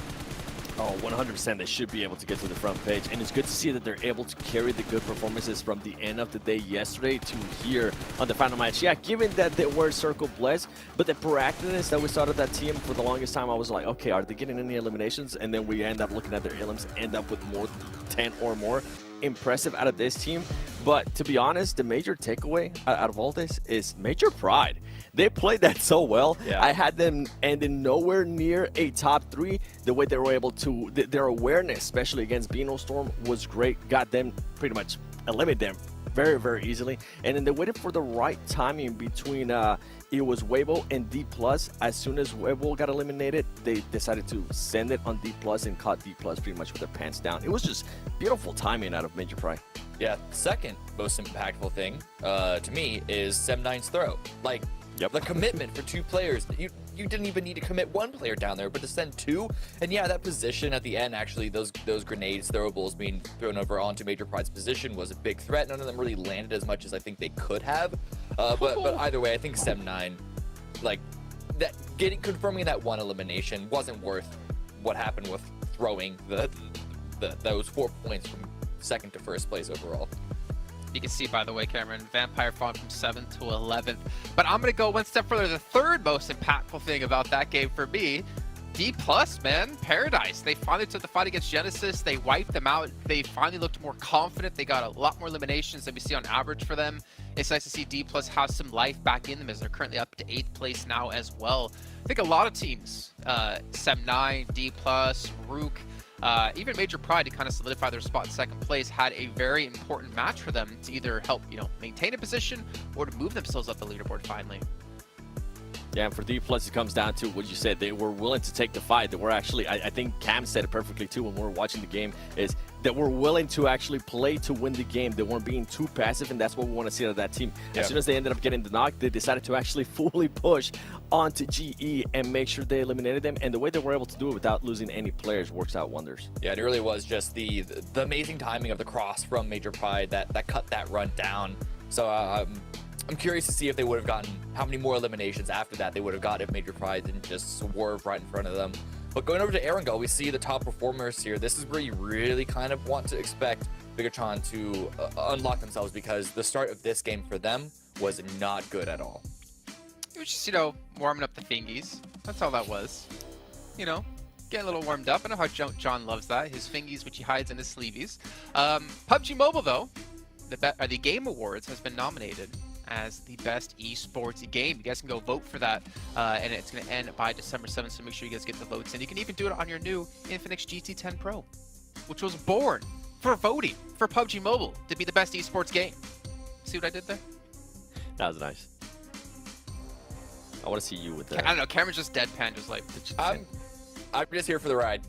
Oh, 100% they should be able to get to the front page. And it's good to see that they're able to carry the good performances from the end of the day yesterday to here on the final match. Yeah, given that they were circle blessed, but the proactiveness that we saw of that team for the longest time, I was like, okay, are they getting any eliminations? And then we end up looking at their elims, end up with more than 10 or more. Impressive out of this team. But to be honest, the major takeaway out of all this is Major Pride. They played that so well. Yeah. I had them ending nowhere near a top 3. The way they were able to, their awareness, especially against Beano Storm, was great. Got them pretty much eliminated them very, very easily. And then they waited for the right timing between it was Weibo and D+. As soon as Weibo got eliminated, they decided to send it on D+ and caught D+ pretty much with their pants down. It was just beautiful timing out of Major Pride. Yeah, second most impactful thing to me is Sem9's throw. Like, the commitment for 2 players. You didn't even need to commit 1 player down there, but to send 2. And yeah, that position at the end, actually, those grenades, throwables being thrown over onto Major Pride's position was a big threat. None of them really landed as much as I think they could have. But either way, I think Sem9, like, that confirming that 1 elimination wasn't worth what happened with throwing those 4 points from 2nd to 1st place overall. You can see, by the way, Cameron, Vampire falling from 7th to 11th. But I'm going to go one step further. The 3rd most impactful thing about that game for me, D+, man, Paradise. They finally took the fight against Genesis. They wiped them out. They finally looked more confident. They got a lot more eliminations than we see on average for them. It's nice to see D+ have some life back in them as they're currently up to 8th place now as well. I think a lot of teams, Sem9, D+, Rook, even Major Pride, to kind of solidify their spot in 2nd place, had a very important match for them to either help, maintain a position or to move themselves up the leaderboard finally. Yeah, and for D+, it comes down to what you said. They were willing to take the fight. They were actually, I think Cam said it perfectly too when we were watching the game, is that we're willing to actually play to win the game. They weren't being too passive, and that's what we want to see out of that team. As soon as they ended up getting the knock, they decided to actually fully push onto GE and make sure they eliminated them. And the way they were able to do it without losing any players works out wonders. Yeah, it really was just the amazing timing of the cross from Major Pride that cut that run down. So I'm curious to see if they would have gotten, how many more eliminations after that they would have got if Major Pride didn't just swerve right in front of them. But going over to Erangel, we see the top performers here. This is where you really kind of want to expect Bigatron to unlock themselves, because the start of this game for them was not good at all. It was just, warming up the fingies. That's all that was. Getting a little warmed up. I know how John loves that. His fingies, which he hides in his sleeveys. PUBG Mobile, though, the Game Awards has been nominated as the best esports game. You guys can go vote for that, and it's going to end by December 7th, so make sure you guys get the votes in. You can even do it on your new Infinix GT10 Pro, which was born for voting for PUBG Mobile to be the best esports game. See what I did there? That was nice. I want to see you with that. I don't know, Cameron's just deadpan, just like... I'm just here for the ride.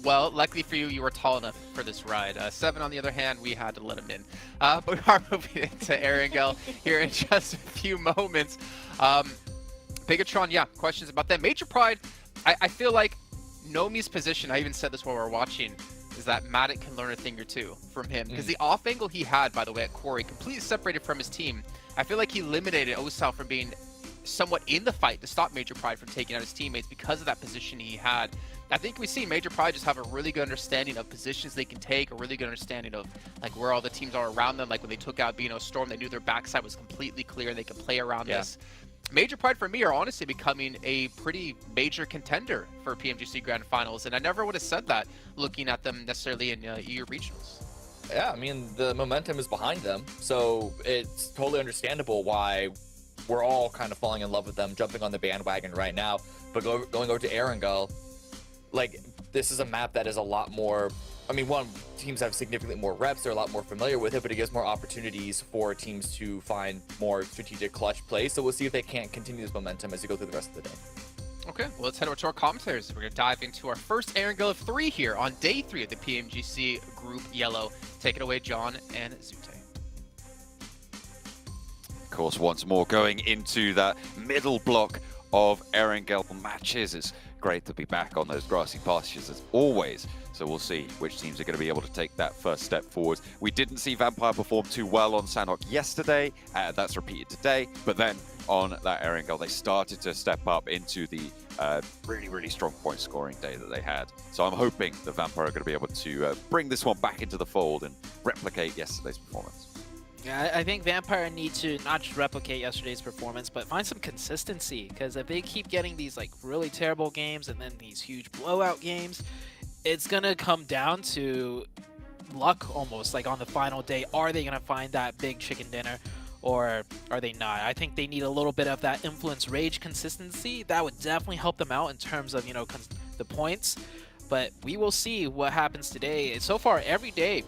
Well, luckily for you, you were tall enough for this ride. 7, on the other hand, we had to let him in. But we are moving into Erangel here in just a few moments. Bigatron, yeah, questions about that. Major Pride, I feel like Nomi's position, I even said this while we were watching, is that Matic can learn a thing or two from him. Because the off angle he had, by the way, at Quarry, completely separated from his team. I feel like he eliminated Osal from being somewhat in the fight to stop Major Pride from taking out his teammates because of that position he had. I think we see Major Pride just have a really good understanding of positions they can take, a really good understanding of like where all the teams are around them. Like when they took out Beano Storm, they knew their backside was completely clear and they could play around this. Major Pride for me are honestly becoming a pretty major contender for PMGC Grand Finals, and I never would have said that looking at them necessarily in EU Regionals. Yeah, I mean, the momentum is behind them, so it's totally understandable why we're all kind of falling in love with them, jumping on the bandwagon right now. But going over to Erangel, like, this is a map that is a lot more, I mean, one, teams have significantly more reps, they're a lot more familiar with it, but it gives more opportunities for teams to find more strategic clutch plays. So we'll see if they can't continue this momentum as you go through the rest of the day. Okay, well, let's head over to our commentators. We're going to dive into our first Erangel of 3 here on day 3 of the PMGC Group Yellow. Take it away, John and Zute. Of course, once more going into that middle block of Erangel matches. It's great to be back on those grassy pastures as always. So we'll see which teams are going to be able to take that first step forward. We didn't see Vampire perform too well on Sanhok yesterday. That's repeated today. But then on that Erangel, they started to step up into the really, really strong point scoring day that they had. So I'm hoping the Vampire are going to be able to bring this one back into the fold and replicate yesterday's performance. Yeah, I think Vampire need to not just replicate yesterday's performance, but find some consistency. Because if they keep getting these like really terrible games and then these huge blowout games, it's gonna come down to luck almost. Like on the final day, are they gonna find that big chicken dinner, or are they not? I think they need a little bit of that influence rage consistency. That would definitely help them out in terms of, you know, the points. But we will see what happens today. So far, every day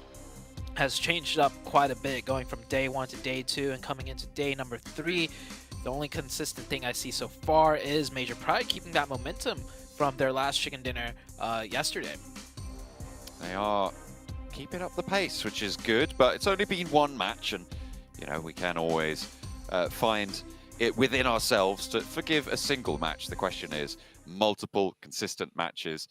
has changed up quite a bit, going from day 1 to day 2 and coming into day number 3. The only consistent thing I see so far is Major Pride keeping that momentum from their last chicken dinner yesterday. They are keeping up the pace, which is good, but it's only been one match, and you know, we can always find it within ourselves to forgive a single match. The question is, multiple consistent matches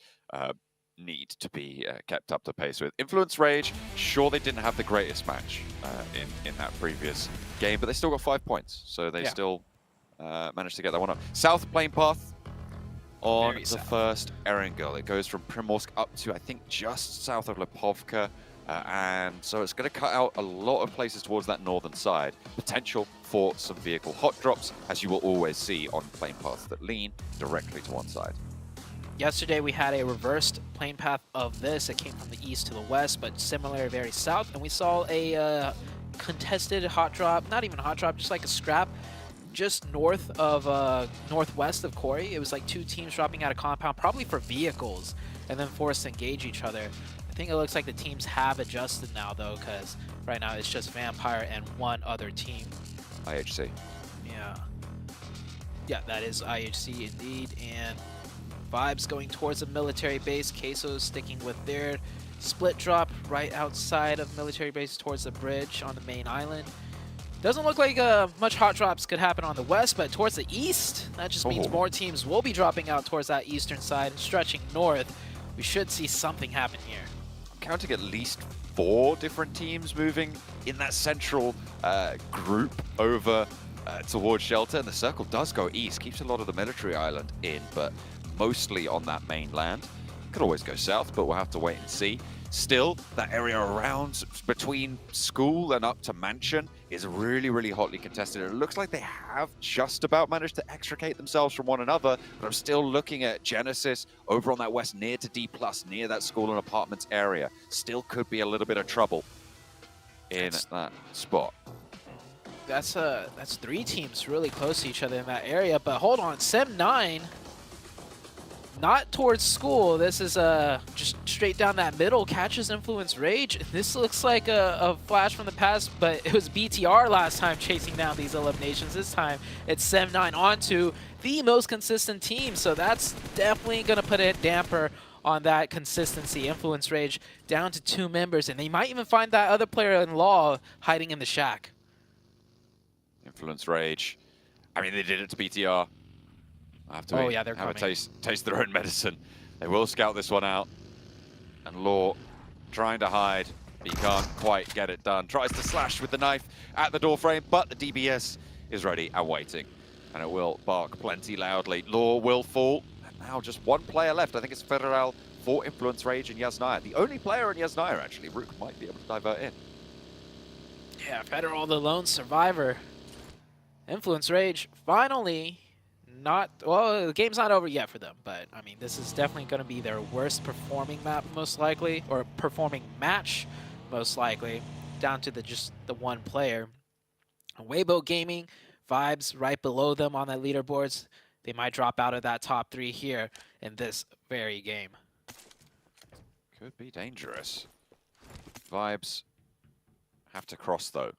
need to be kept up to pace with. Influence Rage, sure, they didn't have the greatest match in that previous game, but they still got 5 points, so they still managed to get that one up. South Plane Path on the first Erangel. It goes from Primorsk up to, I think, just south of Lipovka, and so it's going to cut out a lot of places towards that northern side. Potential for some vehicle hot drops, as you will always see on plane paths that lean directly to one side. Yesterday we had a reversed plane path of this. It came from the east to the west, but similar, very south. And we saw a contested hot drop, not even a hot drop, just like a scrap, just north of northwest of Quarry. It was like 2 teams dropping out of compound, probably for vehicles, and then forced to engage each other. I think it looks like the teams have adjusted now, though, because right now it's just Vampire and one other team. IHC. Yeah, that is IHC indeed. And Vibes going towards a military base. Queso sticking with their split drop right outside of military base towards the bridge on the main island. Doesn't look like much hot drops could happen on the west, but towards the east, that just means more teams will be dropping out towards that eastern side and stretching north. We should see something happen here. I'm counting at least 4 different teams moving in that central group over towards Shelter, and the circle does go east, keeps a lot of the military island in, but mostly on that mainland. Could always go south, but we'll have to wait and see. Still, that area around between school and up to mansion is really, really hotly contested. It looks like they have just about managed to extricate themselves from one another, but I'm still looking at Genesis over on that west near to D+, near that school and apartments area. Still could be a little bit of trouble in that spot. That's 3 teams really close to each other in that area, but hold on, Sem9, not towards school. This is just straight down that middle, catches Influence Rage. This looks like a flash from the past, but it was BTR last time chasing down these eliminations. This time it's Sem9 onto the most consistent team, so that's definitely going to put a damper on that consistency. Influence Rage down to 2 members, and they might even find that other player in law hiding in the shack. Influence Rage. I mean, they did it to BTR. Have to Oh yeah, they're have coming. a taste their own medicine. They will scout this one out. And Law trying to hide, but he can't quite get it done. Tries to slash with the knife at the door frame, but the DBS is ready and waiting. And it will bark plenty loudly. Law will fall. And now just one player left. I think it's Federal for Influence Rage and Yasnaya. The only player in Yasnaya, actually. Rook might be able to divert in. Yeah, Federal, the lone survivor. Influence Rage, finally, not... Well, the game's not over yet for them, but, I mean, this is definitely going to be their worst performing map, most likely, or performing match, most likely, down to just the one player. Weibo Gaming, Vibes right below them on that leaderboards. They might drop out of that top 3 here in this very game. Could be dangerous. Vibes have to cross, though.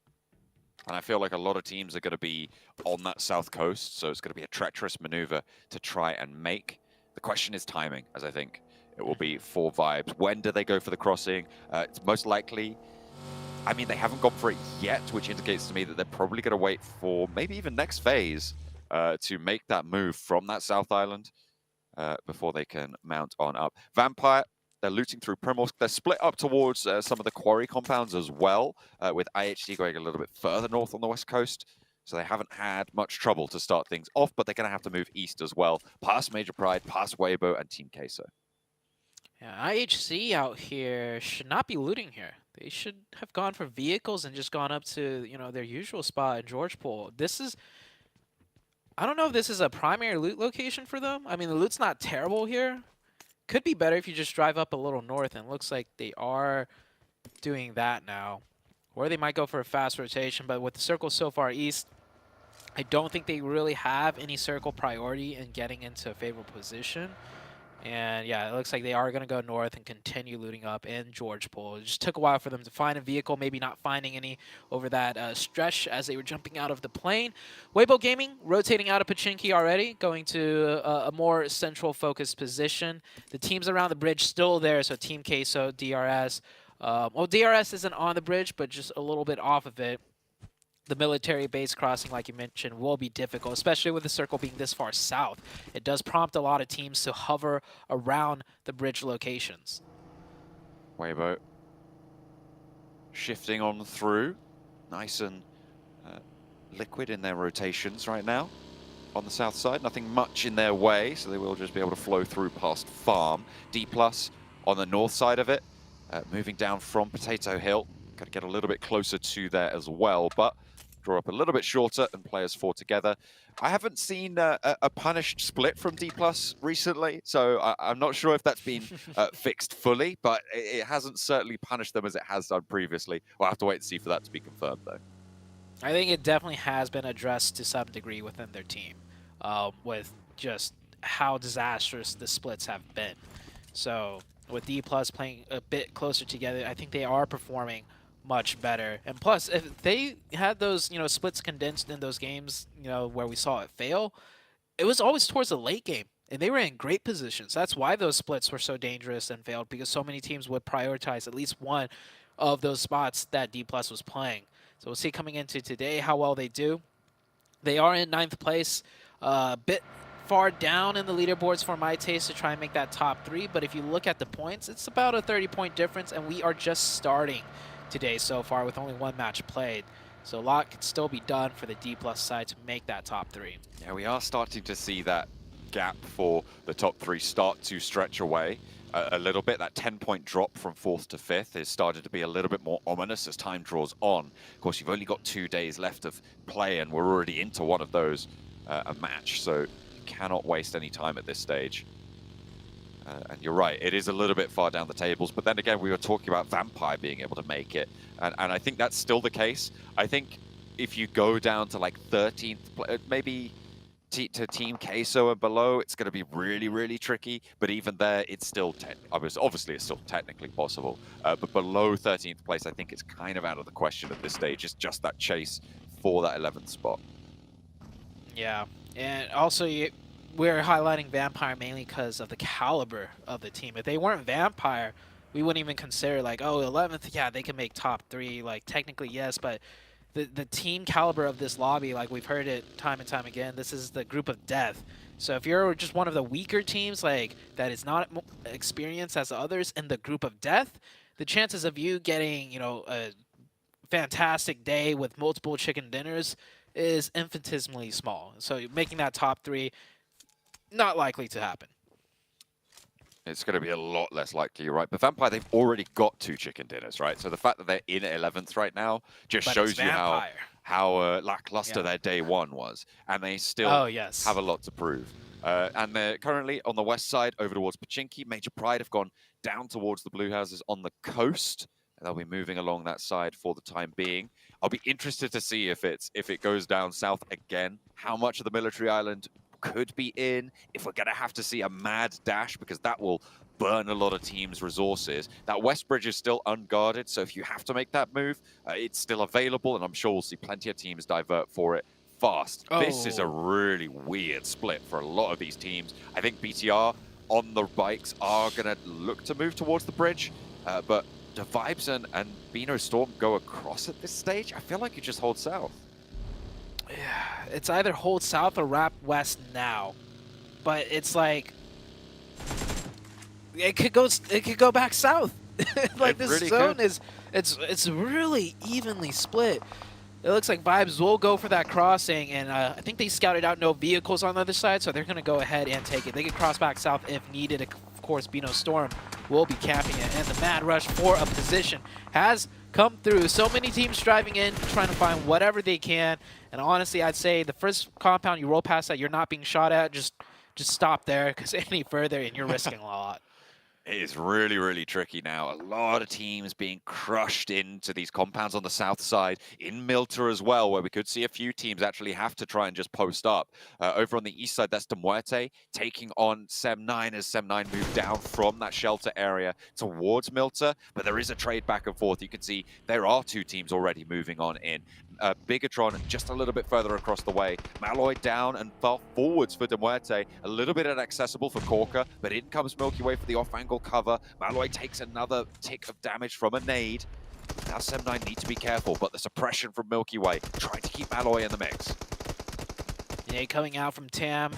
And I feel like a lot of teams are going to be on that south coast, so it's going to be a treacherous maneuver to try and make. The question is timing, as I think it will be for Vibes. When do they go for the crossing? It's most likely... I mean, they haven't gone for it yet, which indicates to me that they're probably going to wait for maybe even next phase to make that move from that South Island before they can mount on up. Vampire, they're looting through Primorsk. They're split up towards some of the quarry compounds as well, with IHD going a little bit further north on the west coast. So they haven't had much trouble to start things off, but they're going to have to move east as well, past Major Pride, past Weibo, and Team Queso. Yeah, IHC out here should not be looting here. They should have gone for vehicles and just gone up to, you know, their usual spot in Georgepol. This is... I don't know if this is a primary loot location for them. I mean, the loot's not terrible here. Could be better if you just drive up a little north, and it looks like they are doing that now. Or they might go for a fast rotation, but with the circle so far east, I don't think they really have any circle priority in getting into a favorable position. And yeah, it looks like they are going to go north and continue looting up in Georgepol. It just took a while for them to find a vehicle, maybe not finding any over that stretch as they were jumping out of the plane. Weibo Gaming rotating out of Pachinki already, going to a more central focused position. The teams around the bridge still there, so Team Queso, DRS. Well, DRS isn't on the bridge, but just a little bit off of it. The military base crossing, like you mentioned, will be difficult, especially with the circle being this far south. It does prompt a lot of teams to hover around the bridge locations. Weibo shifting on through, nice and liquid in their rotations right now. On the south side, nothing much in their way, so they will just be able to flow through past Farm. D+ on the north side of it, moving down from Potato Hill. Got to get a little bit closer to there as well, but draw up a little bit shorter and players 4 together. I haven't seen a punished split from D+ recently, so I'm not sure if that's been fixed fully, but it hasn't certainly punished them as it has done previously. We'll have to wait and see for that to be confirmed, though. I think it definitely has been addressed to some degree within their team, with just how disastrous the splits have been. So with D+ playing a bit closer together, I think they are performing much better. And plus, if they had those, you know, splits condensed in those games, you know, where we saw it fail, it was always towards the late game, and they were in great positions. That's why those splits were so dangerous and failed, because so many teams would prioritize at least one of those spots that D+ was playing. So we'll see coming into today how well they do. They are in 9th place, a bit far down in the leaderboards for my taste to try and make that top 3, but if you look at the points, it's about a 30-point difference, and we are just starting today so far with only 1 match played. So a lot can still be done for the D+ side to make that top 3. Yeah, we are starting to see that gap for the top 3 start to stretch away a little bit. That 10-point drop from 4th to 5th is started to be a little bit more ominous as time draws on. Of course, you've only got 2 days left of play, and we're already into one of those, a match, so you cannot waste any time at this stage. And you're right, it is a little bit far down the tables, but then again, we were talking about Vampire being able to make it, and I think that's still the case. I think if you go down to like 13th, maybe to Team Queso and below, it's going to be really, really tricky, but even there, it's still, obviously it's still technically possible, but below 13th place, I think it's kind of out of the question at this stage. It's just that chase for that 11th spot. Yeah, and also we're highlighting Vampire mainly because of the caliber of the team. If they weren't Vampire, we wouldn't even consider like, oh, 11th, yeah, they can make top 3. Like, technically, yes, but the team caliber of this lobby, like we've heard it time and time again, this is the group of death. So if you're just one of the weaker teams, like that is not experienced as others in the group of death, the chances of you getting, you know, a fantastic day with multiple chicken dinners is infinitesimally small. So making that top 3, not likely to happen. It's going to be a lot less likely, you're right. But Vampire, they've already got 2 chicken dinners, right? So the fact that they're in 11th right now just shows you how lackluster their day 1 was. And they still have a lot to prove. And they're currently on the west side over towards Pachinki. Major Pride have gone down towards the blue houses on the coast. They'll be moving along that side for the time being. I'll be interested to see if it goes down south again, how much of the military island could be in, if we're going to have to see a mad dash, because that will burn a lot of teams' resources. That west bridge is still unguarded, so if you have to make that move, it's still available, and I'm sure we'll see plenty of teams divert for it fast. This is a really weird split for a lot of these teams. I think BTR on the bikes are going to look to move towards the bridge, but do Vibes and Beano Storm go across at this stage? I feel like you just hold south. Yeah, it's either hold south or wrap west now, but it's like it could go back south. Like this really zone it's really evenly split. It looks like Vibes will go for that crossing, and I think they scouted out no vehicles on the other side, so they're going to go ahead and take it. They can cross back south if needed. Of course, Beano Storm will be camping it, and the mad rush for a position has come through. So many teams driving in, trying to find whatever they can, and honestly, I'd say the first compound you roll past that you're not being shot at, just stop there, because any further and you're risking a lot. It is really, really tricky now. A lot of teams being crushed into these compounds on the south side, in Milta as well, where we could see a few teams actually have to try and just post up. Over on the east side, that's De Muerte taking on Sem9 as Sem9 move down from that shelter area towards Milta. But there is a trade back and forth. You can see there are 2 teams already moving on in. Bigatron just a little bit further across the way. Malloy down and far forwards for De Muerte. A little bit inaccessible for Corker, but in comes Milky Way for the off-angle cover. Malloy takes another tick of damage from a nade. Now Sem9 need to be careful, but the suppression from Milky Way trying to keep Malloy in the mix. Nade coming out from Tam,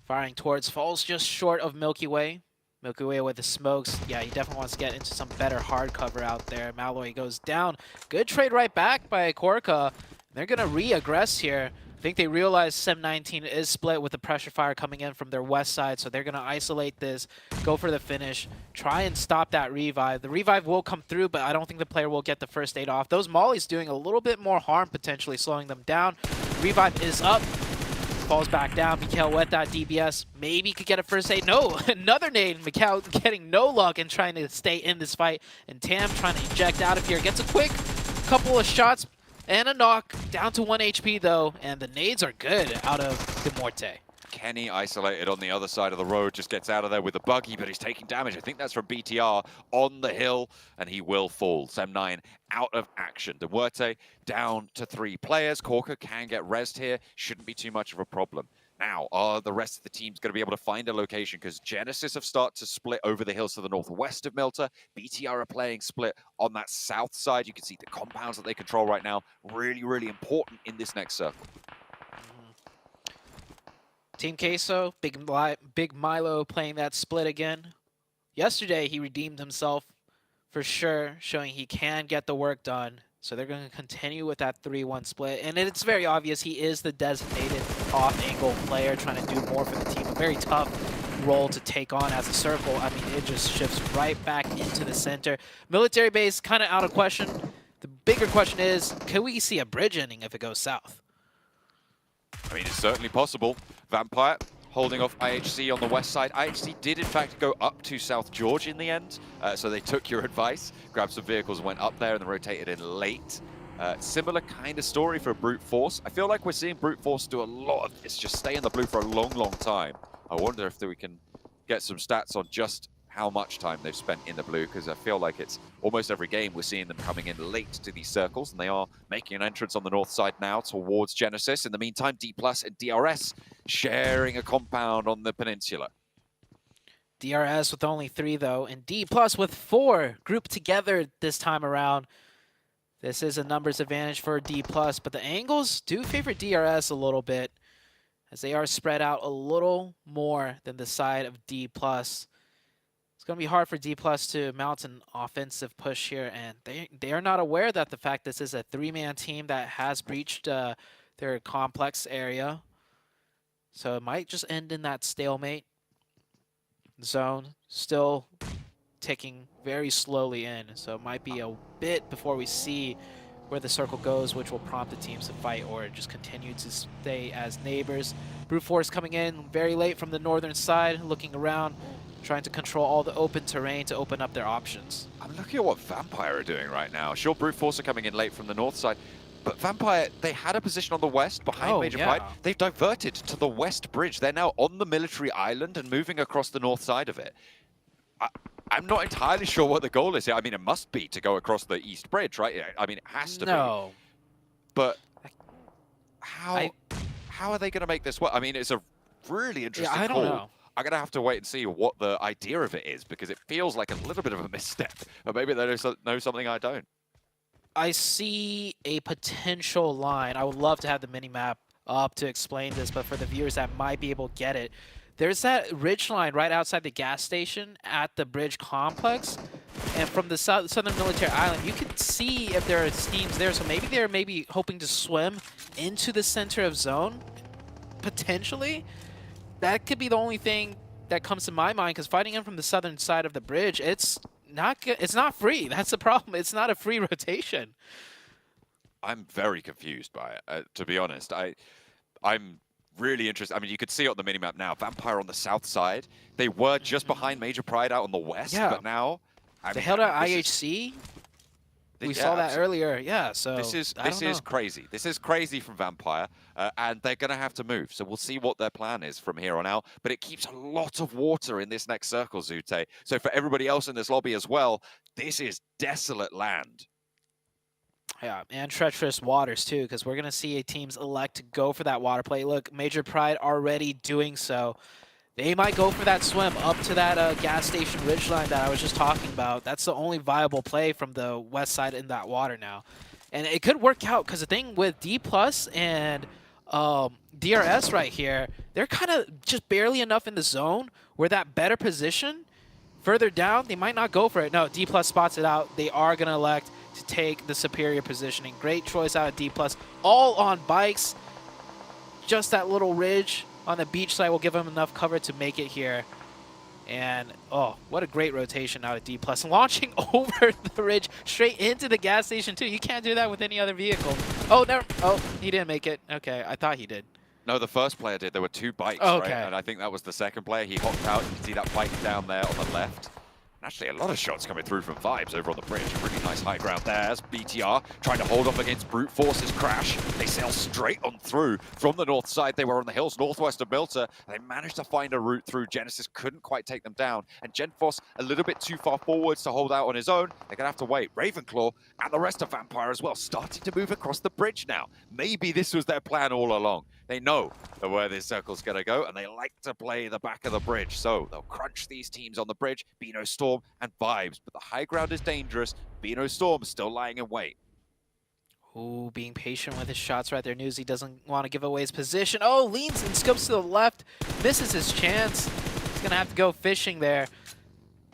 firing towards, falls just short of Milky Way. Milky Way with the smokes. Yeah, he definitely wants to get into some better hard cover out there. Malloy goes down. Good trade right back by Korka. They're going to re-aggress here. I think they realize Sem19 is split with the pressure fire coming in from their west side, so they're going to isolate this, go for the finish, try and stop that revive. The revive will come through, but I don't think the player will get the first aid off. Those mollies doing a little bit more harm, potentially slowing them down. Revive is up. Falls back down. Mikhail with that DBS. Maybe could get a first aid. No, another nade. Mikhail getting no luck and trying to stay in this fight. And Tam trying to eject out of here. Gets a quick couple of shots and a knock. Down to 1 HP though. And the nades are good out of De Muerte. Kenny isolated on the other side of the road, just gets out of there with a buggy, but he's taking damage. I think that's from BTR on the hill, and he will fall. Sem9 out of action. De Muerte down to 3 players. Corker can get rezzed here. Shouldn't be too much of a problem. Now, are the rest of the teams going to be able to find a location? Because Genesis have started to split over the hills to the northwest of Milta. BTR are playing split on that south side. You can see the compounds that they control right now. Really, really important in this next circle. Team Queso, Big Milo playing that split again. Yesterday, he redeemed himself for sure, showing he can get the work done. So they're going to continue with that 3-1 split. And it's very obvious he is the designated off-angle player trying to do more for the team. A very tough role to take on as a circle. I mean, it just shifts right back into the center. Military base kind of out of question. The bigger question is, can we see a bridge ending if it goes south? I mean, it's certainly possible. Vampire holding off IHC on the west side. IHC did, in fact, go up to South George in the end, so they took your advice, grabbed some vehicles, went up there, and then rotated in late. Similar kind of story for Brute Force. I feel like we're seeing Brute Force do a lot of this, just stay in the blue for a long, long time. I wonder if we can get some stats on just how much time they've spent in the blue, because I feel like it's almost every game we're seeing them coming in late to these circles, and they are making an entrance on the north side now towards Genesis. In the meantime, D+ and DRS sharing a compound on the peninsula. DRS with only 3 though, and D+ with 4 grouped together this time around. This is a numbers advantage for D+, but the angles do favor DRS a little bit, as they are spread out a little more than the side of D+. It's going to be hard for D+ to mount an offensive push here, and they are not aware that the fact this is a 3-man team that has breached their complex area. So it might just end in that stalemate. Zone still ticking very slowly in, so it might be a bit before we see where the circle goes, which will prompt the teams to fight or just continue to stay as neighbors. Brute Force coming in very late from the northern side, looking around, trying to control all the open terrain to open up their options. I'm looking at what Vampire are doing right now. Sure, Brute Force are coming in late from the north side, but Vampire, they had a position on the west behind Major Pride. They've diverted to the west bridge. They're now on the military island and moving across the north side of it. I'm not entirely sure what the goal is here. I mean, it must be to go across the east bridge, right? I mean, it has to be. But how are they going to make this work? I mean, it's a really interesting call. I don't know. I'm going to have to wait and see what the idea of it is, because it feels like a little bit of a misstep. But maybe they know something I don't. I see a potential line. I would love to have the mini-map up to explain this, but for the viewers that might be able to get it, there's that ridge line right outside the gas station at the bridge complex. And from the southern military island, you can see if there are teams there. So maybe they're hoping to swim into the center of zone, potentially. That could be the only thing that comes to my mind, because fighting in from the southern side of the bridge, it's not good. It's not free. That's the problem. It's not a free rotation. I'm very confused by it, to be honest. I'm really interested. I mean, you could see it on the minimap now. Vampire on the south side. They were just behind Major Pride out on the west, but now they held out IHC. We saw that earlier. Yeah, so this is crazy. This is crazy from Vampire, and they're going to have to move. So we'll see what their plan is from here on out. But it keeps a lot of water in this next circle, Zute. So for everybody else in this lobby as well, this is desolate land. Yeah, and treacherous waters too, because we're going to see teams elect to go for that water play. Look, Major Pride already doing so. They might go for that swim up to that gas station ridgeline that I was just talking about. That's the only viable play from the west side in that water now. And it could work out, because the thing with D+ and DRS right here, they're kind of just barely enough in the zone where that better position, further down, they might not go for it. No, D+ spots it out. They are going to elect to take the superior positioning. Great choice out of D+. All on bikes. Just that little ridge on the beach side will give them enough cover to make it here. And, oh, what a great rotation out of D+. Launching over the ridge straight into the gas station, too. You can't do that with any other vehicle. Oh, never. Oh, he didn't make it. Okay, I thought he did. No, the first player did. There were two bikes, right? And I think that was the second player. He hopped out. You can see that bike down there on the left. Actually, a lot of shots coming through from Vibes over on the bridge. A really nice high ground there as BTR trying to hold off against Brute Force's crash. They sail straight on through from the north side. They were on the hills northwest of Milta. They managed to find a route through. Genesis couldn't quite take them down. And Genforce a little bit too far forwards to hold out on his own. They're going to have to wait. Ravenclaw and the rest of Vampire as well starting to move across the bridge now. Maybe this was their plan all along. They know where this circle's going to go, and they like to play the back of the bridge. So they'll crunch these teams on the bridge, Beano Storm and Vibes. But the high ground is dangerous. Beano Storm still lying in wait. Ooh, being patient with his shots right there. Newsy doesn't want to give away his position. Oh, leans and scopes to the left. Misses his chance. He's going to have to go fishing there.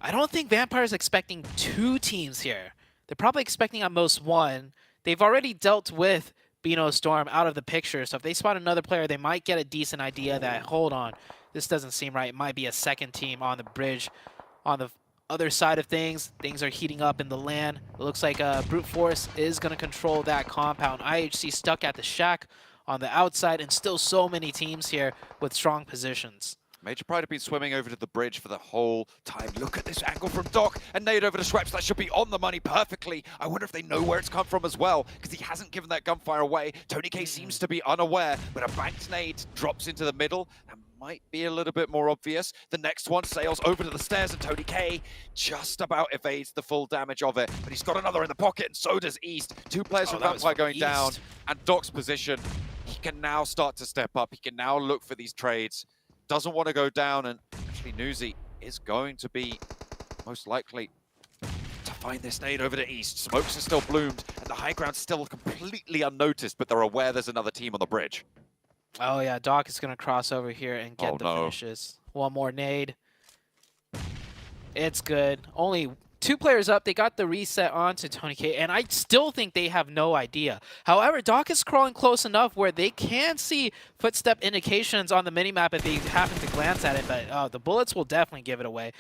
I don't think Vampire's expecting two teams here. They're probably expecting at most one. They've already dealt with Beano Storm out of the picture, so if they spot another player, they might get a decent idea that, hold on, this doesn't seem right. It might be a second team on the bridge. On the other side of things are heating up in the land. It looks like Brute Force is going to control that compound. IHC stuck at the shack on the outside, and still so many teams here with strong positions. Major Pride have been swimming over to the bridge for the whole time. Look at this angle from Doc and nade over to Schweppes. That should be on the money perfectly. I wonder if they know where it's come from as well, because he hasn't given that gunfire away. Tony K seems to be unaware, but a banked nade drops into the middle. That might be a little bit more obvious. The next one sails over to the stairs, and Tony K just about evades the full damage of it. But he's got another in the pocket, and so does East. Two players from Vampire going down, and Doc's position, he can now start to step up. He can now look for these trades. Doesn't want to go down, and actually Newsy is going to be most likely to find this nade over to east. Smokes are still bloomed, and the high ground's still completely unnoticed, but they're aware there's another team on the bridge. Oh yeah, Doc is going to cross over here and get the finishes. One more nade. It's good. Only 2 players up. They got the reset onto Tony K, and I still think they have no idea. However, Doc is crawling close enough where they can see footstep indications on the minimap if they happen to glance at it, but the bullets will definitely give it away.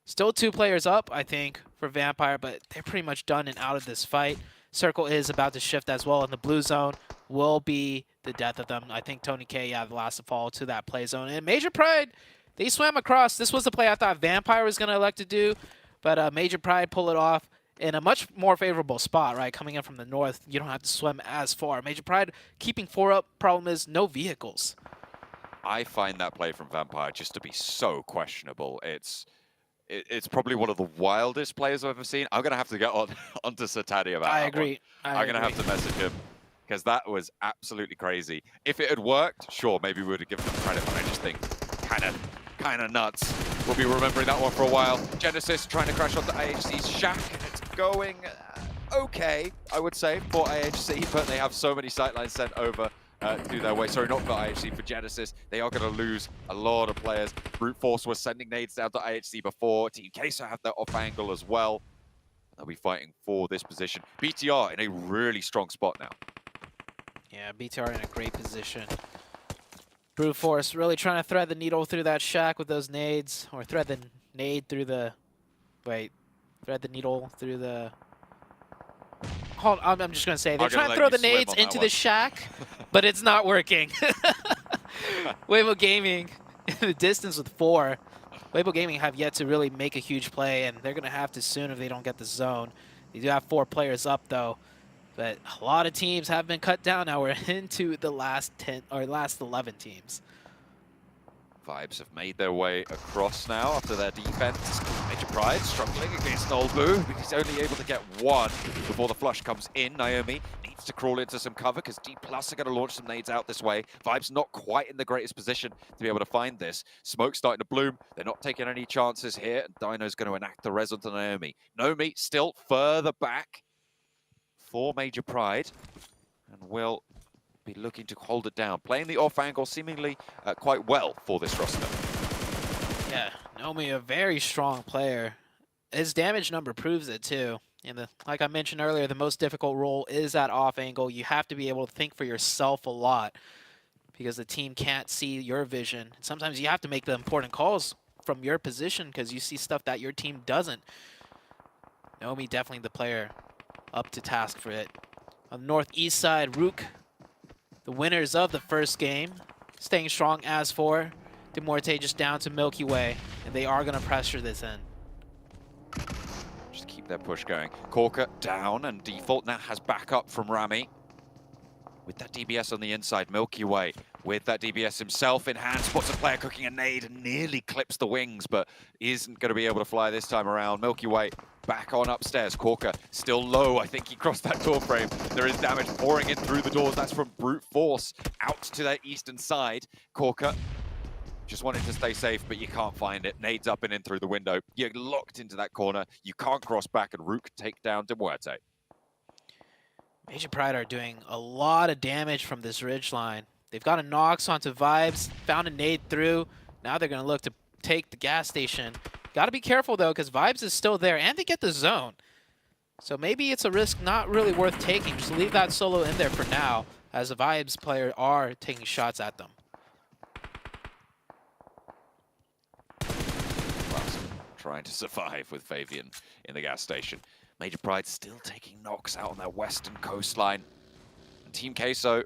Still 2 players up, I think, for Vampire, but they're pretty much done and out of this fight. Circle is about to shift as well, and the blue zone will be the death of them. I think Tony K, the last to fall to that play zone. And Major Pride, they swam across. This was the play I thought Vampire was going to elect to do, but Major Pride pull it off in a much more favorable spot, right? Coming in from the north, you don't have to swim as far. Major Pride keeping 4 up. Problem is no vehicles. I find that play from Vampire just to be so questionable. It's probably one of the wildest players I've ever seen. I'm going to have to get onto Satani about that. I agree. I'm going to have to message him because that was absolutely crazy. If it had worked, sure, maybe we would have given them credit, but I just think kind of nuts. We'll be remembering that one for a while. Genesis trying to crash onto IHC's shack, and it's going okay, I would say, for IHC, but they have so many sightlines sent over to their way. Sorry, not for IHC, for Genesis. They are going to lose a lot of players. Brute Force was sending nades down to IHC before. Team Queso have their off angle as well. They'll be fighting for this position. BTR in a really strong spot now. Yeah, BTR in a great position. Brute Force really trying to thread the needle through that shack with those nades, or thread the nade through the... Wait, thread the needle through the... Hold on, I'm just going to say, they're trying to throw the nades into the shack, but it's not working. Weibo Gaming in the distance with 4. Weibo Gaming have yet to really make a huge play, and they're going to have to soon if they don't get the zone. They do have 4 players up, though. But a lot of teams have been cut down. Now we're into the last 10 or last 11 teams. Vibes have made their way across now after their defense. Major Pride struggling against Nolbu, but he's only able to get 1 before the flush comes in. Naomi needs to crawl into some cover because D+ are going to launch some nades out this way. Vibes not quite in the greatest position to be able to find this. Smoke starting to bloom. They're not taking any chances here. And Dino's going to enact the res onto Naomi. Naomi still further back for Major Pride, and will be looking to hold it down. Playing the off angle seemingly quite well for this roster. Yeah, Naomi, a very strong player. His damage number proves it too. And like I mentioned earlier, the most difficult role is that off angle. You have to be able to think for yourself a lot because the team can't see your vision. Sometimes you have to make the important calls from your position because you see stuff that your team doesn't. Naomi definitely the player up to task for it. On the northeast side, Rook, the winners of the first game, staying strong as for. Demorte just down to Milky Way, and they are going to pressure this in. Just keep their push going. Corker down, and Default now has backup from Rami. With that DBS on the inside, Milky Way with that DBS himself in hand, spots a player cooking a nade and nearly clips the wings, but isn't going to be able to fly this time around. Milky Way back on upstairs. Corker still low. I think he crossed that door frame. There is damage pouring in through the doors. That's from Brute Force out to their eastern side. Corker just wanted to stay safe, but you can't find it. Nades up and in through the window. You're locked into that corner. You can't cross back, and Rook take down Demuerte. Major Pride are doing a lot of damage from this ridge line. They've got a Nox onto Vibes, found a nade through. Now they're going to look to take the gas station. Got to be careful, though, because Vibes is still there, and they get the zone. So maybe it's a risk not really worth taking. Just leave that solo in there for now, as the Vibes player are taking shots at them. Trying to survive with Fabian in the gas station. Major Pride still taking knocks out on their western coastline. And Team Queso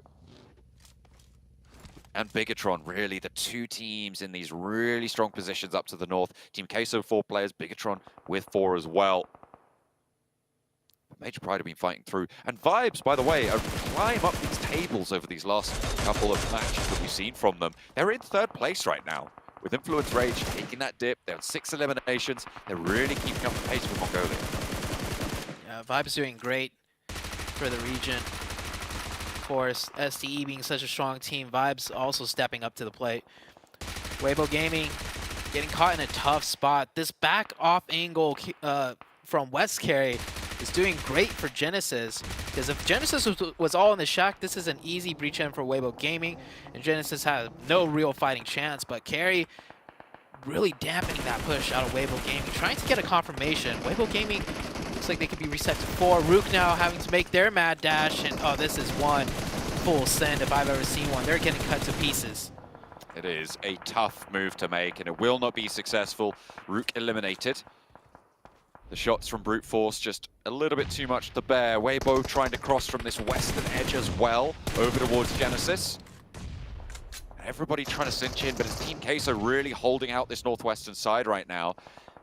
and Bigatron, really the 2 teams in these really strong positions up to the north. Team Queso 4 players, Bigatron with 4 as well. But Major Pride have been fighting through. And Vibes, by the way, are climb up these tables over these last couple of matches that we've seen from them. They're in 3rd place right now, with Influence Rage taking that dip. They're on 6 eliminations. They're really keeping up the pace with Mongolia. Yeah, Vibes doing great for the region. Of course, STE being such a strong team, Vibes also stepping up to the plate. Weibo Gaming getting caught in a tough spot. This back off angle from West Carry is doing great for Genesis. Because if Genesis was all in the shack, this is an easy breach in for Weibo Gaming. And Genesis had no real fighting chance. But Carry really dampening that push out of Weibo Gaming. Trying to get a confirmation. Weibo Gaming looks like they could be reset to 4. Rook now having to make their mad dash. And oh, this is one full send if I've ever seen one. They're getting cut to pieces. It is a tough move to make, and it will not be successful. Rook eliminated. The shots from Brute Force just a little bit too much to bear. Weibo trying to cross from this western edge as well, over towards Genesis. Everybody trying to cinch in, but it's Team Queso really holding out this northwestern side right now,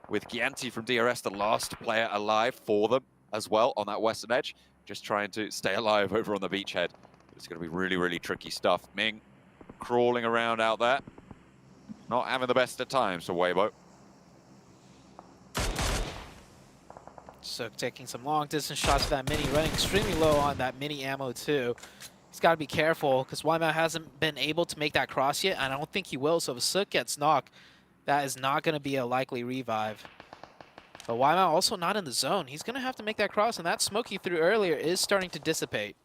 with Gianti from DRS, the last player alive for them as well on that western edge, just trying to stay alive over on the beachhead. It's going to be really, really tricky stuff. Ming crawling around out there. Not having the best of times for Weibo. Sook taking some long distance shots for that mini, running extremely low on that mini ammo too. He's got to be careful because Wyman hasn't been able to make that cross yet, and I don't think he will. So if Sook gets knocked, that is not going to be a likely revive. But Wyman also not in the zone. He's going to have to make that cross, and that smoke he threw earlier is starting to dissipate.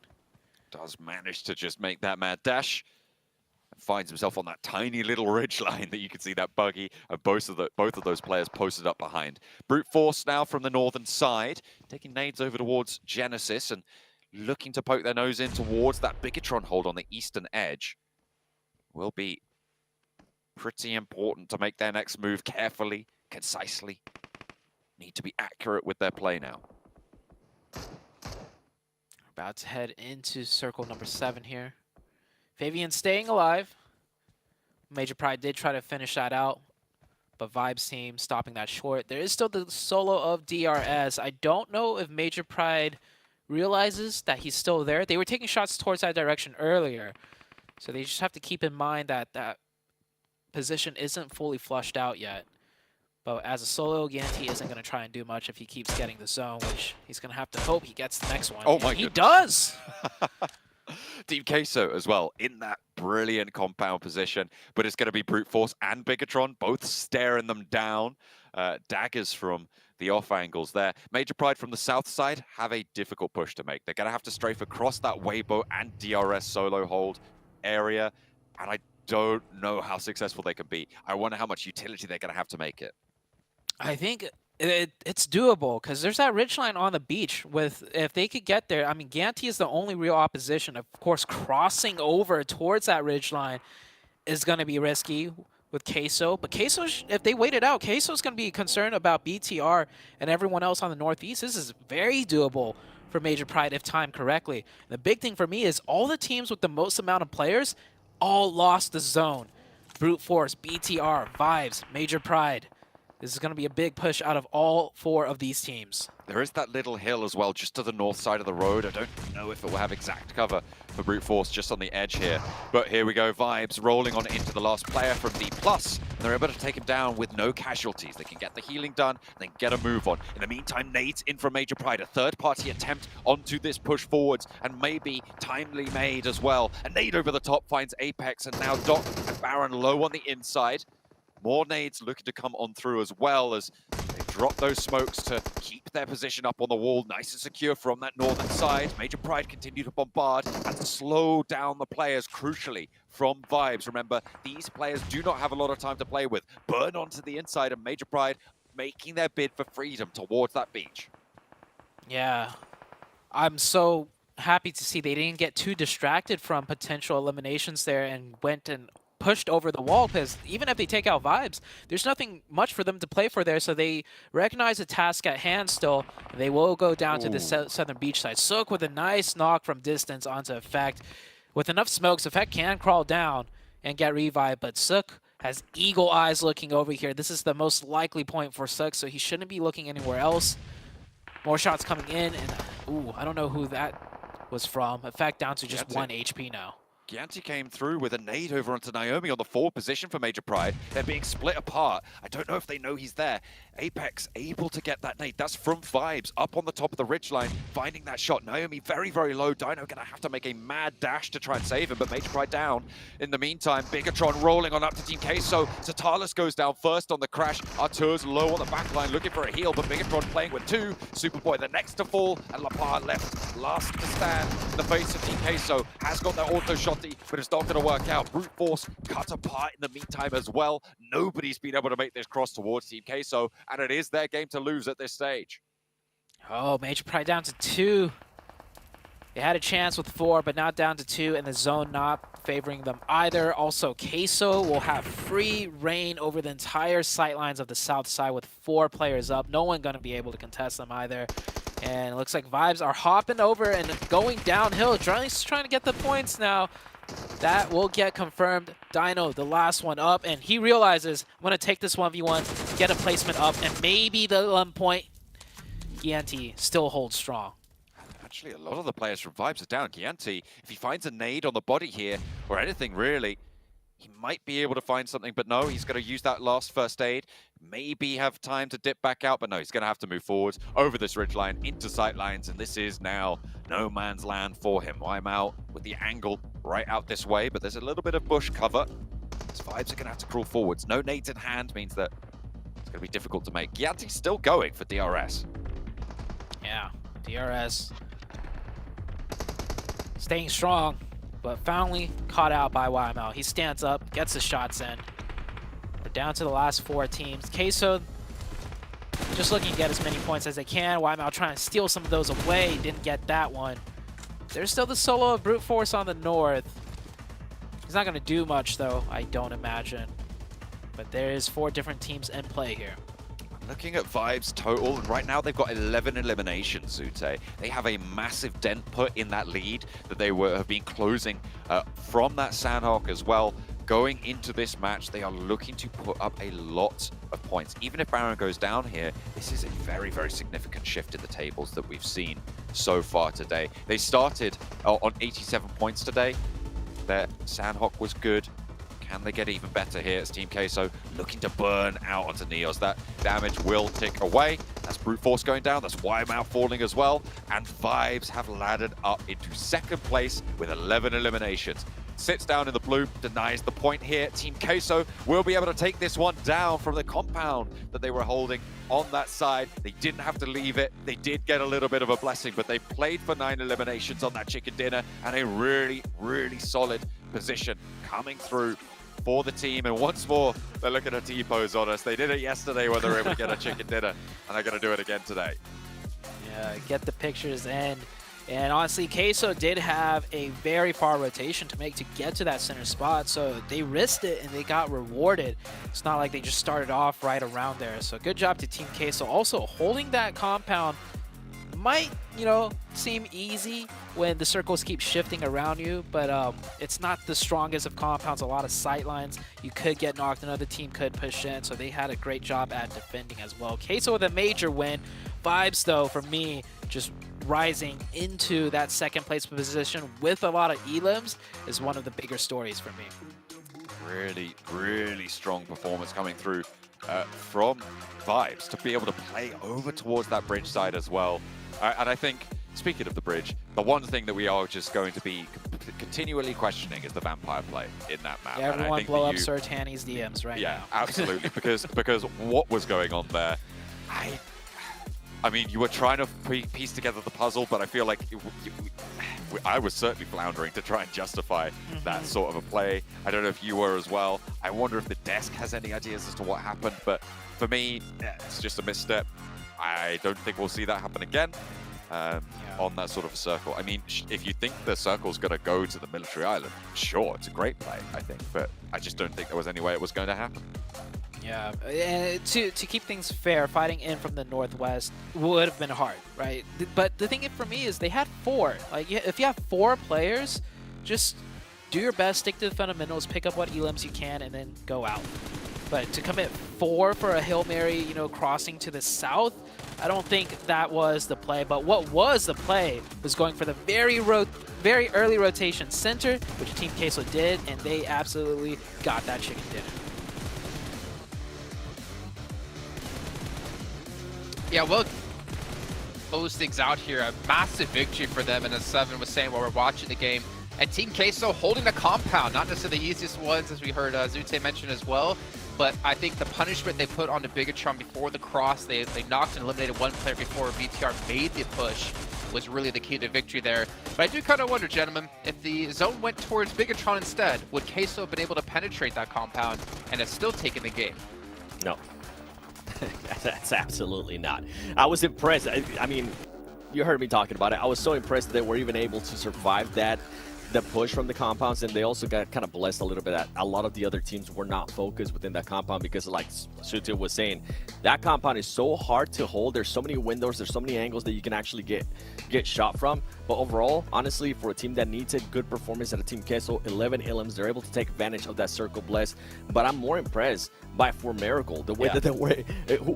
Does manage to just make that mad dash. Finds himself on that tiny little ridge line that you can see that buggy, and both of those players posted up behind. Brute Force now from the northern side, taking nades over towards Genesis and looking to poke their nose in towards that Bigatron hold on the eastern edge. Will be pretty important to make their next move carefully, concisely. Need to be accurate with their play now. About to head into circle number 7 here. Fabian staying alive. Major Pride did try to finish that out, but Vibes team stopping that short. There is still the solo of DRS. I don't know if Major Pride realizes that he's still there. They were taking shots towards that direction earlier, so they just have to keep in mind that that position isn't fully flushed out yet. But as a solo, Yanti isn't going to try and do much if he keeps getting the zone, which he's going to have to hope he gets the next one. Oh my He goodness. does! Team Queso as well in that brilliant compound position, but it's going to be Brute Force and Bigatron both staring them down. Daggers from the off angles there. Major Pride from the south side have a difficult push to make. They're going to have to strafe across that Weibo and DRS solo hold area, and I don't know how successful they can be. I wonder how much utility they're going to have to make it. I think it's doable because there's that ridgeline on the beach. If they could get there, I mean, Ganti is the only real opposition. Of course, crossing over towards that ridgeline is going to be risky with Queso. But Queso, if they wait it out, Queso's going to be concerned about BTR and everyone else on the northeast. This is very doable for Major Pride if timed correctly. The big thing for me is all the teams with the most amount of players all lost the zone. Brute Force, BTR, Vibes, Major Pride. This is going to be a big push out of all 4 of these teams. There is that little hill as well, just to the north side of the road. I don't know if it will have exact cover for Brute Force just on the edge here. But here we go, Vibes rolling on into the last player from the plus. And they're able to take him down with no casualties. They can get the healing done, and then get a move on. In the meantime, nades in from Major Pride. A third-party attempt onto this push forwards, and maybe timely made as well. A nade over the top finds Apex, and now Doc and Baron low on the inside. More nades looking to come on through as well as they drop those smokes to keep their position up on the wall. Nice and secure from that northern side. Major Pride continue to bombard and slow down the players, crucially, from Vibes. Remember, these players do not have a lot of time to play with. Burn onto the inside, and Major Pride making their bid for freedom towards that beach. Yeah, I'm so happy to see they didn't get too distracted from potential eliminations there and went and pushed over the wall, because even if they take out Vibes, there's nothing much for them to play for there, so they recognize the task at hand still. They will go down to the southern beach side. Sook with a nice knock from distance onto Effect. With enough smokes, Effect can crawl down and get revived, but Sook has eagle eyes looking over here. This is the most likely point for Sook, so he shouldn't be looking anywhere else. More shots coming in, and ooh, I don't know who that was from. Effect down to just 1 HP now. Gianti came through with a nade over onto Naomi on the forward position for Major Pride. They're being split apart. I don't know if they know he's there. Apex able to get that nade. That's from Vibes up on the top of the ridgeline, finding that shot. Naomi very, very low. Dino gonna have to make a mad dash to try and save him, but Major Pride down. In the meantime, Bigatron rolling on up to Team Queso. Zatalis goes down first on the crash. Artur's low on the back line, looking for a heal, but Bigatron playing with two. Superboy the next to fall, and Lapar left last to stand in the face of Team Queso. Has got that auto shotty, but it's not gonna work out. Brute Force cut apart in the meantime as well. Nobody's been able to make this cross towards Team Queso, and it is their game to lose at this stage. Oh, Major Pride down to 2. They had a chance with 4, but now down to 2, and the zone not favoring them either. Also, Queso will have free reign over the entire sightlines of the south side with 4 players up. No one going to be able to contest them either. And it looks like Vibes are hopping over and going downhill. Charlie's trying to get the points now. That will get confirmed. Dino, the last one up, and he realizes, I'm going to take this 1v1, get a placement up, and maybe the 1 point. Gianti still holds strong. Actually, a lot of the players from Vibes are down. Gianti, if he finds a nade on the body here, or anything really, he might be able to find something, but no, he's going to use that last first aid. Maybe have time to dip back out, but no, he's going to have to move forward over this ridgeline into sight lines, and this is now no man's land for him. I'm out with the angle right out this way, but there's a little bit of bush cover. His Vibes are going to have to crawl forwards. No nades in hand means that it's going to be difficult to make. Gianti's still going for DRS. Yeah, DRS staying strong, but finally caught out by YML. He stands up, gets the shots in. We're down to the last 4 teams. Queso just looking to get as many points as they can. YML trying to steal some of those away. Didn't get that one. There's still the solo of Brute Force on the north. He's not going to do much, though, I don't imagine. But there is 4 different teams in play here. Looking at Vibes total, and right now they've got 11 eliminations, Zute. They have a massive dent put in that lead that they have been closing from that Sandhawk as well. Going into this match, they are looking to put up a lot of points. Even if Baron goes down here, this is a very, very significant shift in the tables that we've seen so far today. They started on 87 points today. Their Sandhawk was good. Can they get even better here? It's Team Queso looking to burn out onto Neos. That damage will tick away. That's Brute Force going down. That's YML falling as well. And Vibes have laddered up into 2nd place with 11 eliminations. Sits down in the blue, denies the point here. Team Queso will be able to take this one down from the compound that they were holding on that side. They didn't have to leave it. They did get a little bit of a blessing, but they played for 9 eliminations on that chicken dinner and a really, really solid position coming through for the team. And once more, they're looking at T-pose on us. They did it yesterday when they were able to get a chicken dinner, and they're going to do it again today. Yeah, get the pictures in. And honestly, Queso did have a very far rotation to make to get to that center spot, so they risked it and they got rewarded. It's not like they just started off right around there. So good job to Team Queso. Also, holding that compound might, seem easy when the circles keep shifting around you, but it's not the strongest of compounds. A lot of sight lines. You could get knocked, another team could push in, so they had a great job at defending as well. Queso with a major win. Vibes, though, for me, just rising into that 2nd place position with a lot of elims is one of the bigger stories for me. Really, really strong performance coming through from Vibes to be able to play over towards that bridge side as well. And I think, speaking of the bridge, the one thing that we are just going to be continually questioning is the vampire play in that map. Yeah, everyone and I think blow up Sir Tanny's DMs right now. Yeah, absolutely, because what was going on there, I mean, you were trying to piece together the puzzle, but I feel like I was certainly floundering to try and justify that sort of a play. I don't know if you were as well. I wonder if the desk has any ideas as to what happened, but for me, it's just a misstep. I don't think we'll see that happen again on that sort of a circle. I mean, if you think the circle's going to go to the military island, sure, it's a great play, I think, but I just don't think there was any way it was going to happen. Yeah, and to keep things fair, fighting in from the northwest would have been hard, right? But the thing for me is they had 4. Like, if you have 4 players, just do your best, stick to the fundamentals, pick up what elims you can, and then go out. But to commit 4 for a Hail Mary, crossing to the south, I don't think that was the play. But what was the play was going for the very early rotation center, which Team Queso did, and they absolutely got that chicken dinner. Yeah, well, close things out here. A massive victory for them, and as Seven was saying while we're watching the game. And Team Queso holding the compound, not necessarily the easiest ones, as we heard Zute mention as well. But I think the punishment they put on the Bigatron before the cross, they knocked and eliminated one player before BTR made the push, was really the key to victory there. But I do kind of wonder, gentlemen, if the zone went towards Bigatron instead, would Queso have been able to penetrate that compound and have still taken the game? No. That's absolutely not. I was impressed. I mean, you heard me talking about it. I was so impressed that they were even able to survive the push from the compounds, and they also got kind of blessed a little bit that a lot of the other teams were not focused within that compound because, like Sutil was saying, that compound is so hard to hold. There's so many windows, there's so many angles that you can actually get shot from. But overall, honestly, for a team that needs a good performance at a Team Queso, 11 Illims, they're able to take advantage of that circle bless. But I'm more impressed by For Miracle, the way that they were.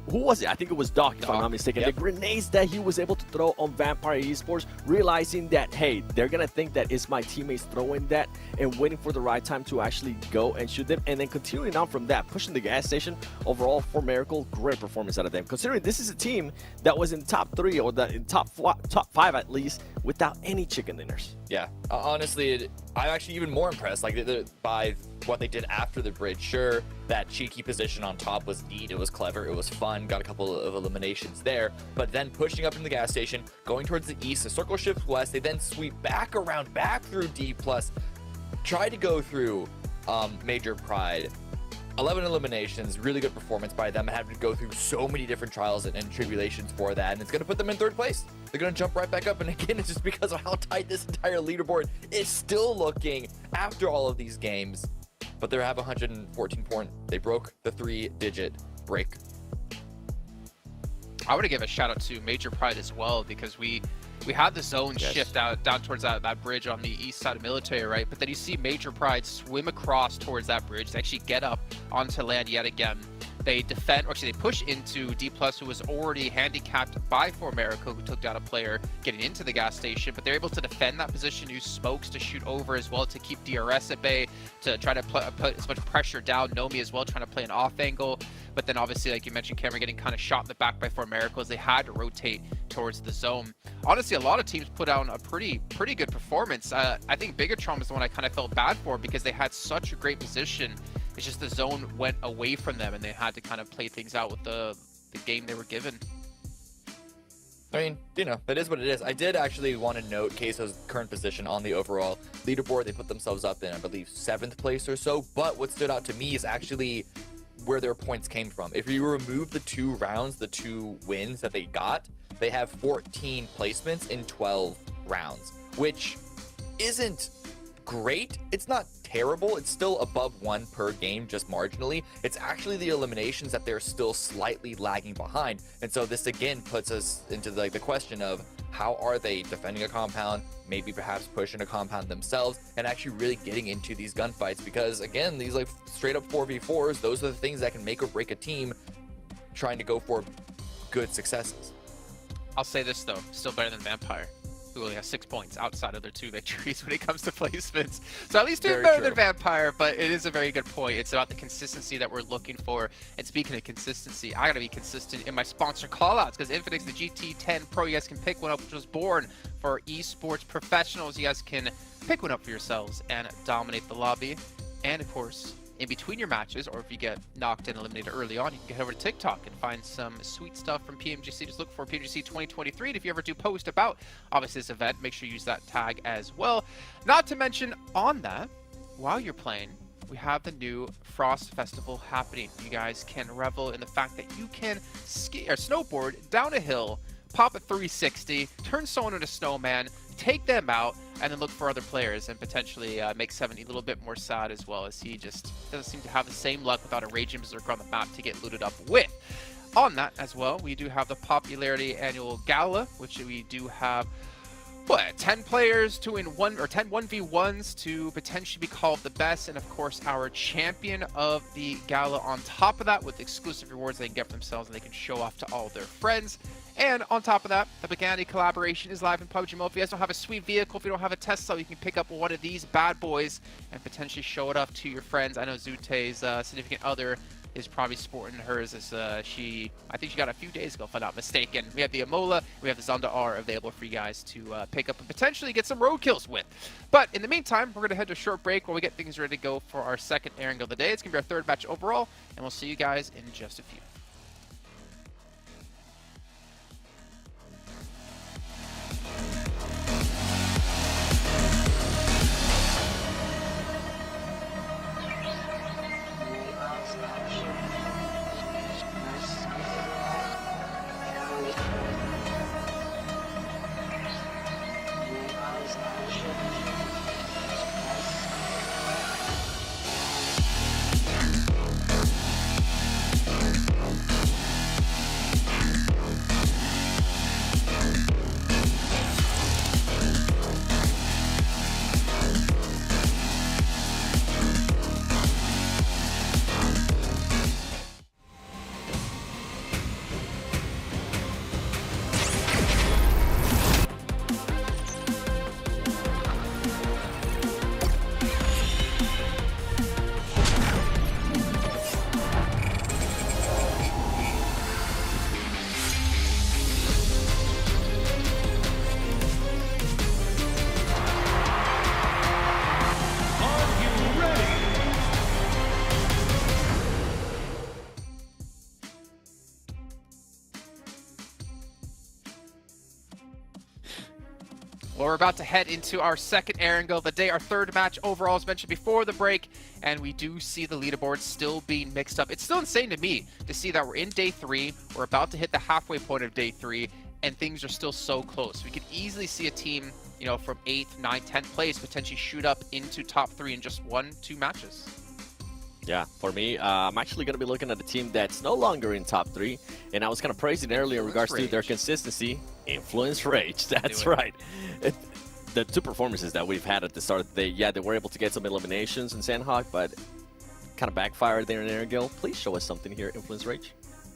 Who was it? I think it was Doc, if I'm not mistaken. The grenades that he was able to throw on Vampire Esports, realizing that, hey, they're going to think that it's my teammates throwing that and waiting for the right time to actually go and shoot them. And then continuing on from that, pushing the gas station. Overall, For Miracle, great performance out of them. Considering this is a team that was in top 3 or in top 5 at least without any chicken dinners. Yeah, honestly, I'm actually even more impressed by what they did after the bridge. Sure, that cheeky position on top was neat, it was clever, it was fun, got a couple of eliminations there, but then pushing up in the gas station, going towards the east, the circle shifts west, they then sweep back around, back through D+, try to go through Major Pride. 11 eliminations, really good performance by them, and having to go through so many different trials and tribulations for that, and it's going to put them in 3rd place. They're going to jump right back up, and again, it's just because of how tight this entire leaderboard is still looking after all of these games. But they have 114 point. They broke the 3-digit break. I want to give a shout out to Major Pride as well, because we had the zone shift out down towards that bridge on the east side of Military, right? But then you see Major Pride swim across towards that bridge. They actually get up onto land yet again. They defend, or actually they push into D+, who was already handicapped by For Miracle, who took down a player getting into the gas station, but they're able to defend that position, use smokes to shoot over as well to keep DRS at bay, to try to put as much pressure down Nomi as well, trying to play an off angle. But then obviously, like you mentioned, Cameron, getting kind of shot in the back by For Miracle as they had to rotate towards the zone. Honestly, a lot of teams put down a pretty good performance. I think Bigatron was the one I kind of felt bad for because they had such a great position. It's just the zone went away from them, and they had to kind of play things out with the game they were given. I mean, you know, it is what it is. I did actually want to note Queso's current position on the overall leaderboard. They put themselves up in, I believe, 7th place or so. But what stood out to me is actually where their points came from. If you remove the 2 rounds, the 2 wins that they got, they have 14 placements in 12 rounds, which isn't great. It's not terrible. It's still above 1 per game, just marginally. It's actually the eliminations that they're still slightly lagging behind. And so this again puts us into the question of how are they defending a compound, maybe perhaps pushing a compound themselves, and actually really getting into these gunfights, because again, these like straight up 4v4s, those are the things that can make or break a team trying to go for good successes. I'll say this though, still better than Vampire, who only has 6 points outside of their 2 victories when it comes to placements. So at least doing better than Vampire, but it is a very good point. It's about the consistency that we're looking for. And speaking of consistency, I gotta be consistent in my sponsor callouts, because Infinix, the GT10 Pro, you guys can pick one up, which was born for esports professionals. You guys can pick one up for yourselves and dominate the lobby. And of course, in between your matches, or if you get knocked and eliminated early on, you can get over to TikTok and find some sweet stuff from PMGC. Just look for PMGC 2023. And if you ever do post about, obviously, this event, make sure you use that tag as well. Not to mention, on that, while you're playing, we have the new Frost Festival happening. You guys can revel in the fact that you can ski or snowboard down a hill, pop a 360, turn someone into a snowman, take them out, and then look for other players and potentially make 70 a little bit more sad, as well as he just doesn't seem to have the same luck without a Raging Berserker on the map to get looted up with. On that as well, we do have the Popularity Annual Gala, which we do have 10 players to win 10 1v1s to potentially be called the best, and of course our champion of the gala on top of that, with exclusive rewards they can get for themselves and they can show off to all their friends. And on top of that, the Bagani collaboration is live in PUBG Mobile. If you guys don't have a sweet vehicle, if you don't have a Tesla, you can pick up one of these bad boys and potentially show it off to your friends. I know Zute's significant other is probably sporting hers as I think she got a few days ago, if I'm not mistaken. We have the Amola, we have the Zonda R available for you guys to pick up and potentially get some road kills with. But in the meantime, we're going to head to a short break while we get things ready to go for our second airing of the day. It's going to be our third match overall, and we'll see you guys in just a few. Well, we're about to head into our second airing of the day, our third match overall, as mentioned before the break, and we do see the leaderboard still being mixed up. It's still insane to me to see that we're in day 3, we're about to hit the halfway point of day 3, and things are still so close. We could easily see a team, you know, from 8th, 9th, 10th place potentially shoot up into top 3 in just 1-2 matches. Yeah, for me, I'm actually going to be looking at a team that's no longer in top 3, and I was kind of praising earlier in regards to their consistency. Influence Rage, that's right. The two performances that we've had at the start of the day, yeah, they were able to get some eliminations in Sandhawk, but kind of backfired there in Airgill. Please show us something here, Influence Rage.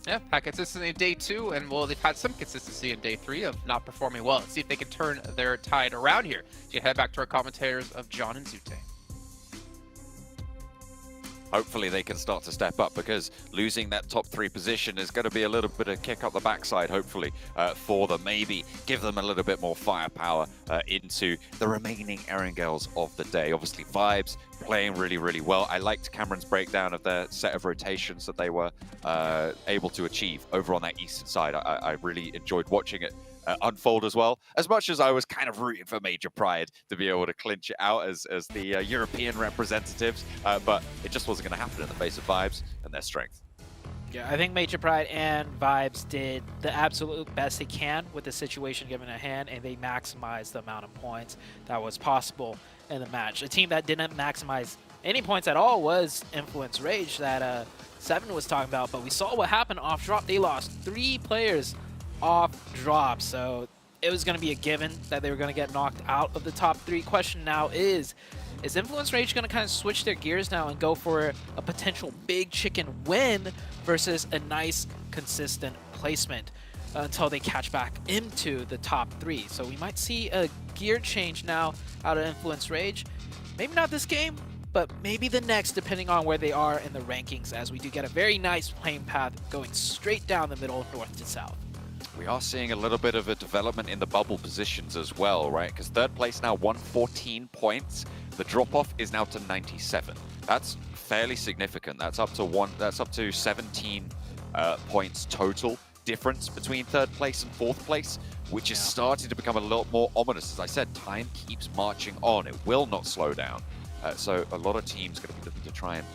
Yeah, had consistency in day 2, and well, they've had some consistency in day 3 of not performing well. Let's see if they can turn their tide around here. So you head back to our commentators of John and Zute. Hopefully they can start to step up, because losing that top 3 position is going to be a little bit of kick up the backside, hopefully, for them. Maybe give them a little bit more firepower into the remaining Erangels of the day. Obviously, Vibes playing really, really well. I liked Cameron's breakdown of their set of rotations that they were able to achieve over on that eastern side. I really enjoyed watching it unfold as well, as much as I was kind of rooting for Major Pride to be able to clinch it out as the European representatives, but it just wasn't going to happen in the face of Vibes and their strength. Yeah, I think Major Pride and Vibes did the absolute best they can with the situation given at hand, and they maximized the amount of points that was possible in the match. A team that didn't maximize any points at all was Influence Rage that Seven was talking about, but we saw what happened off drop. They lost 3 players off drop, so it was going to be a given that they were going to get knocked out of the top 3. Question now is Influence Rage going to kind of switch their gears now and go for a potential big chicken win versus a nice consistent placement until they catch back into the top 3? So we might see a gear change now out of Influence Rage. Maybe not this game, but maybe the next, depending on where they are in the rankings, as we do get a very nice playing path going straight down the middle, north to south. We are seeing a little bit of a development in the bubble positions as well, right? Because third place now 114 points. The drop-off is now to 97. That's fairly significant. That's up to 17 points total difference between third place and fourth place, which is starting to become a lot more ominous. As I said, time keeps marching on. It will not slow down. So a lot of teams are going to be looking to try and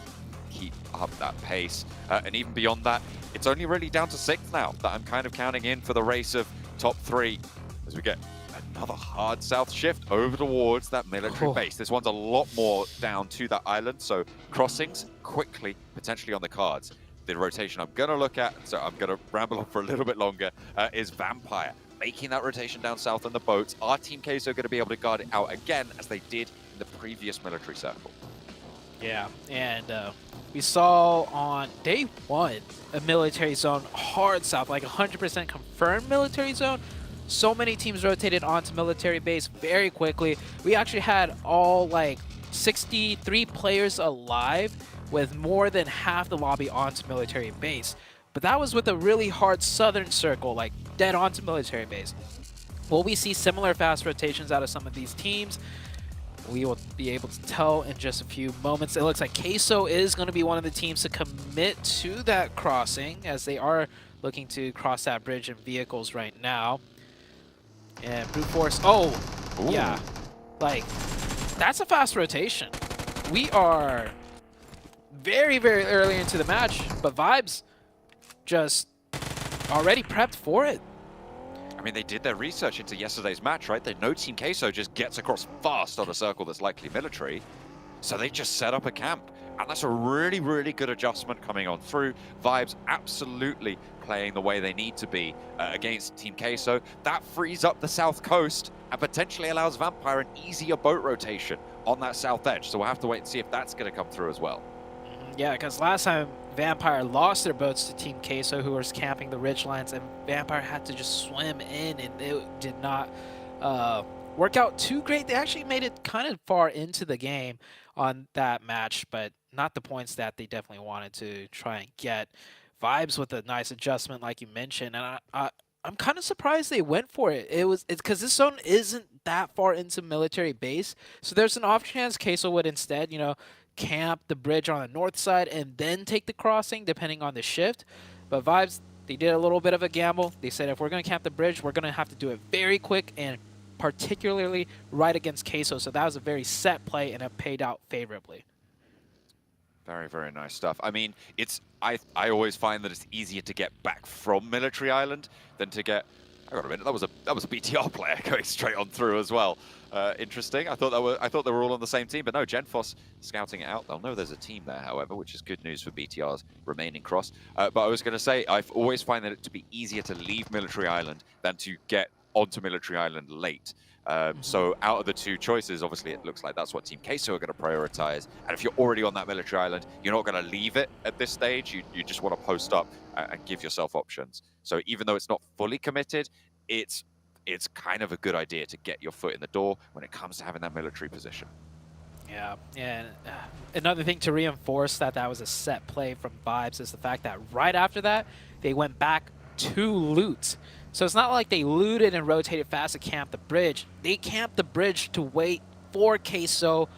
keep up that pace. And even beyond that, it's only really down to 6th now that I'm kind of counting in for the race of top 3 as we get another hard south shift over towards that military base. This one's a lot more down to that island, so crossings quickly potentially on the cards. The rotation I'm going to look at, so I'm going to ramble on for a little bit longer, is Vampire. Making that rotation down south on the boats. Are Team Queso going to be able to guard it out again as they did in the previous military circle? Yeah, and we saw on day 1 a military zone hard south, like 100% confirmed military zone. So many teams rotated onto military base very quickly. We actually had all like 63 players alive with more than half the lobby onto military base. But that was with a really hard southern circle, like dead onto military base. Will we see similar fast rotations out of some of these teams? We will be able to tell in just a few moments. It looks like Queso is going to be one of the teams to commit to that crossing, as they are looking to cross that bridge in vehicles right now. And brute force, oh, ooh. Yeah, like that's a fast rotation. We are very, very early into the match, but Vibes just already prepped for it. I mean, they did their research into yesterday's match, right? They know Team Queso just gets across fast on a circle that's likely military, so they just set up a camp. And that's a really, really good adjustment coming on through. Vibes absolutely playing the way they need to be against Team Queso. That frees up the south coast and potentially allows Vampire an easier boat rotation on that south edge. So we'll have to wait and see if that's going to come through as well. Yeah, because last time Vampire lost their boats to Team Queso, who was camping the ridgelines, and Vampire had to just swim in, and it did not work out too great. They actually made it kind of far into the game on that match, but not the points that they definitely wanted to try and get. Vibes with a nice adjustment, like you mentioned, and I'm kind of surprised they went for it. It's because this zone isn't that far into military base, so there's an off chance Queso would instead, you know, camp the bridge on the north side and then take the crossing depending on the shift. But Vibes, they did a little bit of a gamble. They said if we're going to camp the bridge, we're going to have to do it very quick and particularly right against Queso. So that was a very set play and it paid out favorably. Very, very nice stuff. I mean, I always find that it's easier to get back from Military Island than to get. Hang on a minute, that was a BTR player going straight on through as well. Interesting. I thought they were all on the same team, but no, Genfos scouting it out. They'll know there's a team there, however, which is good news for BTR's remaining cross. But I was going to say, I always find it to be easier to leave Military Island than to get onto Military Island late. So out of the two choices, obviously it looks like that's what Team Queso are going to prioritize. And if you're already on that Military Island, you're not going to leave it at this stage. You just want to post up and give yourself options. So even though it's not fully committed, it's kind of a good idea to get your foot in the door when it comes to having that military position. Yeah, and another thing to reinforce that was a set play from Vibes is the fact that right after that, they went back to loot. So it's not like they looted and rotated fast to camp the bridge. They camped the bridge to wait for Queso.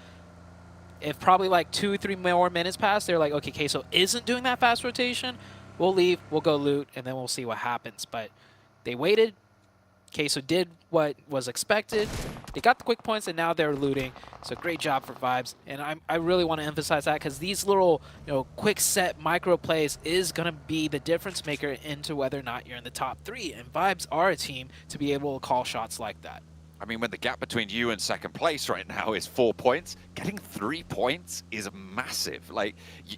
If probably like 2-3 more minutes passed, they're like, okay, Queso isn't doing that fast rotation. We'll leave, we'll go loot, and then we'll see what happens. But they waited. Queso did what was expected. They got the quick points, and now they're looting. So great job for Vibes. And I really want to emphasize that because these little, quick set micro plays is going to be the difference maker into whether or not you're in the top 3. And Vibes are a team to be able to call shots like that. I mean, when the gap between you and second place right now is 4 points, getting 3 points is massive. Like,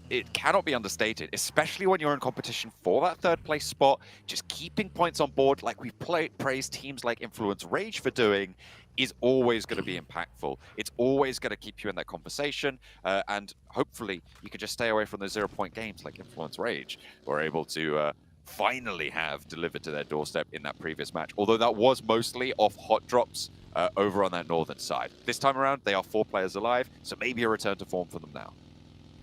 it cannot be understated, especially when you're in competition for that third place spot. Just keeping points on board, like we've praised teams like Influence Rage for doing, is always going to be impactful. It's always going to keep you in that conversation, and hopefully you can just stay away from the 0-point games like Influence Rage. We're able to finally have delivered to their doorstep in that previous match, although that was mostly off hot drops over on that northern side. This time around, they are 4 players alive, so maybe a return to form for them now.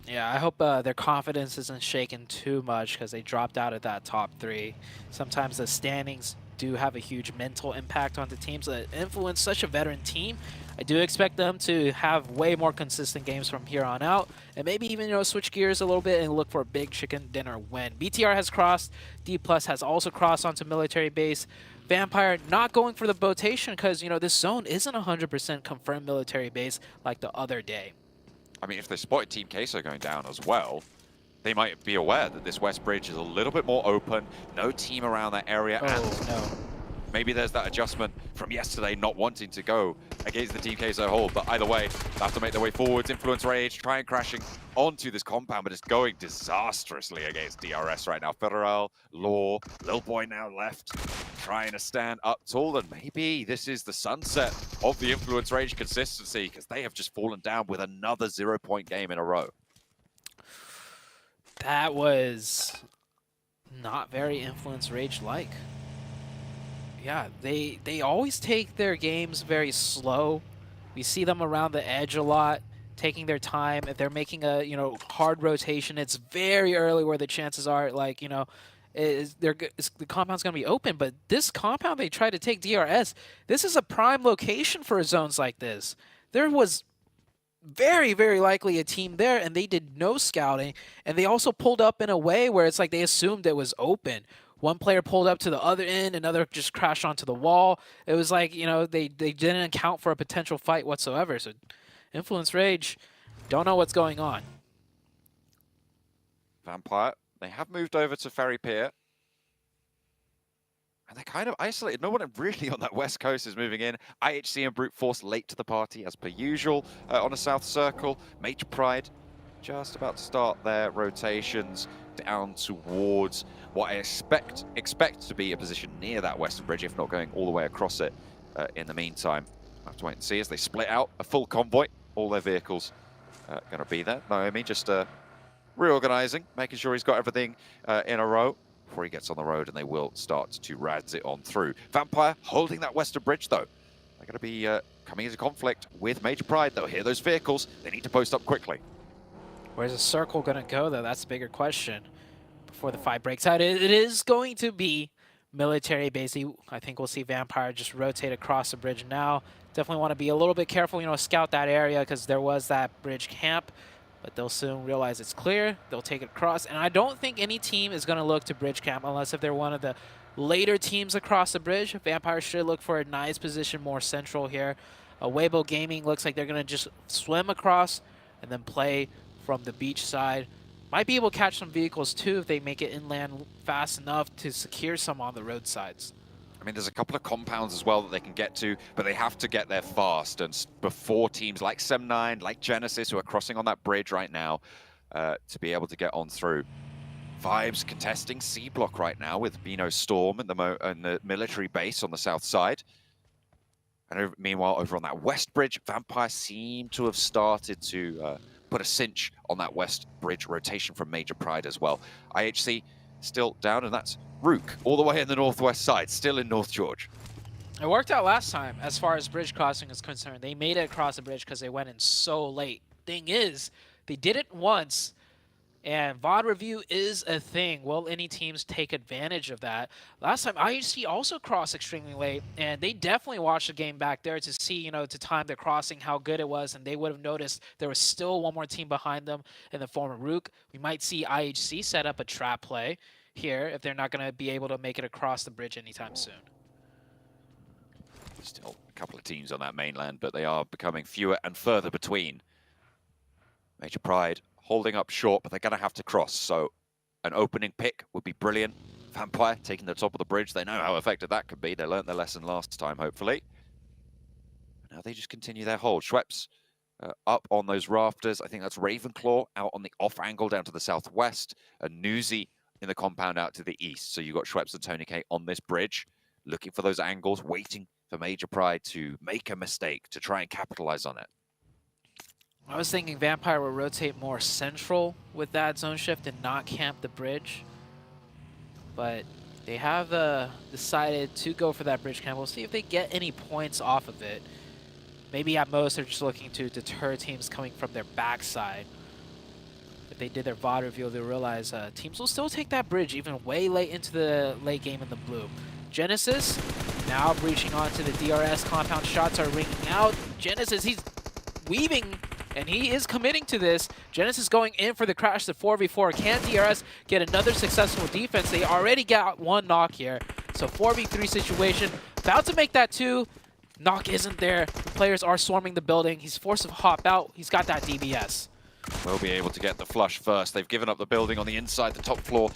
Yeah, I hope their confidence isn't shaken too much because they dropped out of that top 3. Sometimes the standings do have a huge mental impact on the teams that influence such a veteran team. I do expect them to have way more consistent games from here on out, and maybe even switch gears a little bit and look for a big chicken dinner win. BTR has crossed, D+ has also crossed onto military base. Vampire not going for the botation because this zone isn't 100% confirmed military base like the other day. I mean, if they spotted Team Queso going down as well, they might be aware that this west bridge is a little bit more open, no team around that area, and no. Maybe there's that adjustment from yesterday not wanting to go against the Team Queso hold, but either way, they have to make their way forwards. Influence Rage trying crashing onto this compound, but it's going disastrously against DRS right now. Federal, Law, Lil Boy now left, trying to stand up tall, and maybe this is the sunset of the Influence Rage consistency, because they have just fallen down with another 0-point game in a row. That was not very Influence Rage-like. Yeah, they always take their games very slow. We see them around the edge a lot, taking their time. If they're making a hard rotation, it's very early where the chances are like the compound's going to be open. But this compound they tried to take DRS, this is a prime location for zones like this. There was very, very likely a team there, and they did no scouting, and they also pulled up in a way where it's like they assumed it was open. One player pulled up to the other end, another just crashed onto the wall. It was like, they didn't account for a potential fight whatsoever. So Influence Rage don't know what's going on. Vampire, they have moved over to Ferry Pier. And they're kind of isolated. No one really on that west coast is moving in. IHC and Brute Force late to the party as per usual on a south circle. Major Pride just about to start their rotations down towards what I expect to be a position near that western bridge, if not going all the way across it in the meantime. We'll have to wait and see as they split out a full convoy. All their vehicles going to be there. Naomi just reorganizing, making sure he's got everything in a row before he gets on the road, and they will start to razz it on through. Vampire holding that western bridge, though. They're going to be coming into conflict with Major Pride. They'll hear those vehicles. They need to post up quickly. Where's the circle going to go, though? That's the bigger question. Before the fight breaks out, it is going to be military base. I think we'll see Vampire just rotate across the bridge now. Definitely want to be a little bit careful, scout that area because there was that bridge camp. But they'll soon realize it's clear. They'll take it across. And I don't think any team is going to look to bridge camp unless if they're one of the later teams across the bridge. Vampire should look for a nice position more central here. Weibo Gaming looks like they're going to just swim across and then play from the beach side. Might be able to catch some vehicles too if they make it inland fast enough to secure some on the roadsides. I mean, there's a couple of compounds as well that they can get to, but they have to get there fast. And before teams like Sem9, like Genesis, who are crossing on that bridge right now, to be able to get on through. Vibes contesting C block right now with Bino Storm and the military base on the south side. And meanwhile, over on that west bridge, Vampire seem to have started to put a cinch on that west bridge rotation from Major Pride as well. IHC still down, and that's Rook, all the way in the northwest side, still in North George. It worked out last time as far as bridge crossing is concerned. They made it across the bridge because they went in so late. Thing is, they did it once, and VOD review is a thing. Will any teams take advantage of that? Last time, IHC also crossed extremely late, and they definitely watched the game back there to see, to time their crossing, how good it was, and they would have noticed there was still one more team behind them in the form of Rook. We might see IHC set up a trap play here if they're not going to be able to make it across the bridge anytime soon. Still a couple of teams on that mainland, but they are becoming fewer and further between. Major Pride holding up short, but they're going to have to cross, so an opening pick would be brilliant. Vampire taking the top of the bridge. They know how effective that could be. They learned their lesson last time, hopefully. Now they just continue their hold. Schweppes up on those rafters. I think that's Ravenclaw out on the off angle down to the southwest, and Newsy in the compound out to the east. So you've got Schweppes and Tony K on this bridge, looking for those angles, waiting for Major Pride to make a mistake, to try and capitalize on it. I was thinking Vampire will rotate more central with that zone shift and not camp the bridge. But they have decided to go for that bridge camp. We'll see if they get any points off of it. Maybe at most they're just looking to deter teams coming from their backside. If they did their VOD reveal, they'll realize teams will still take that bridge even way late into the late game in the blue. Genesis now breaching onto the DRS compound. Shots are ringing out. Genesis, he's weaving, and he is committing to this. Genesis going in for the crash, the 4v4. Can DRS get another successful defense? They already got one knock here. So 4v3 situation. About to make that 2. Knock isn't there. The players are swarming the building. He's forced to hop out. He's got that DBS. Will be able to get the flush first. They've given up the building on the inside, the top floor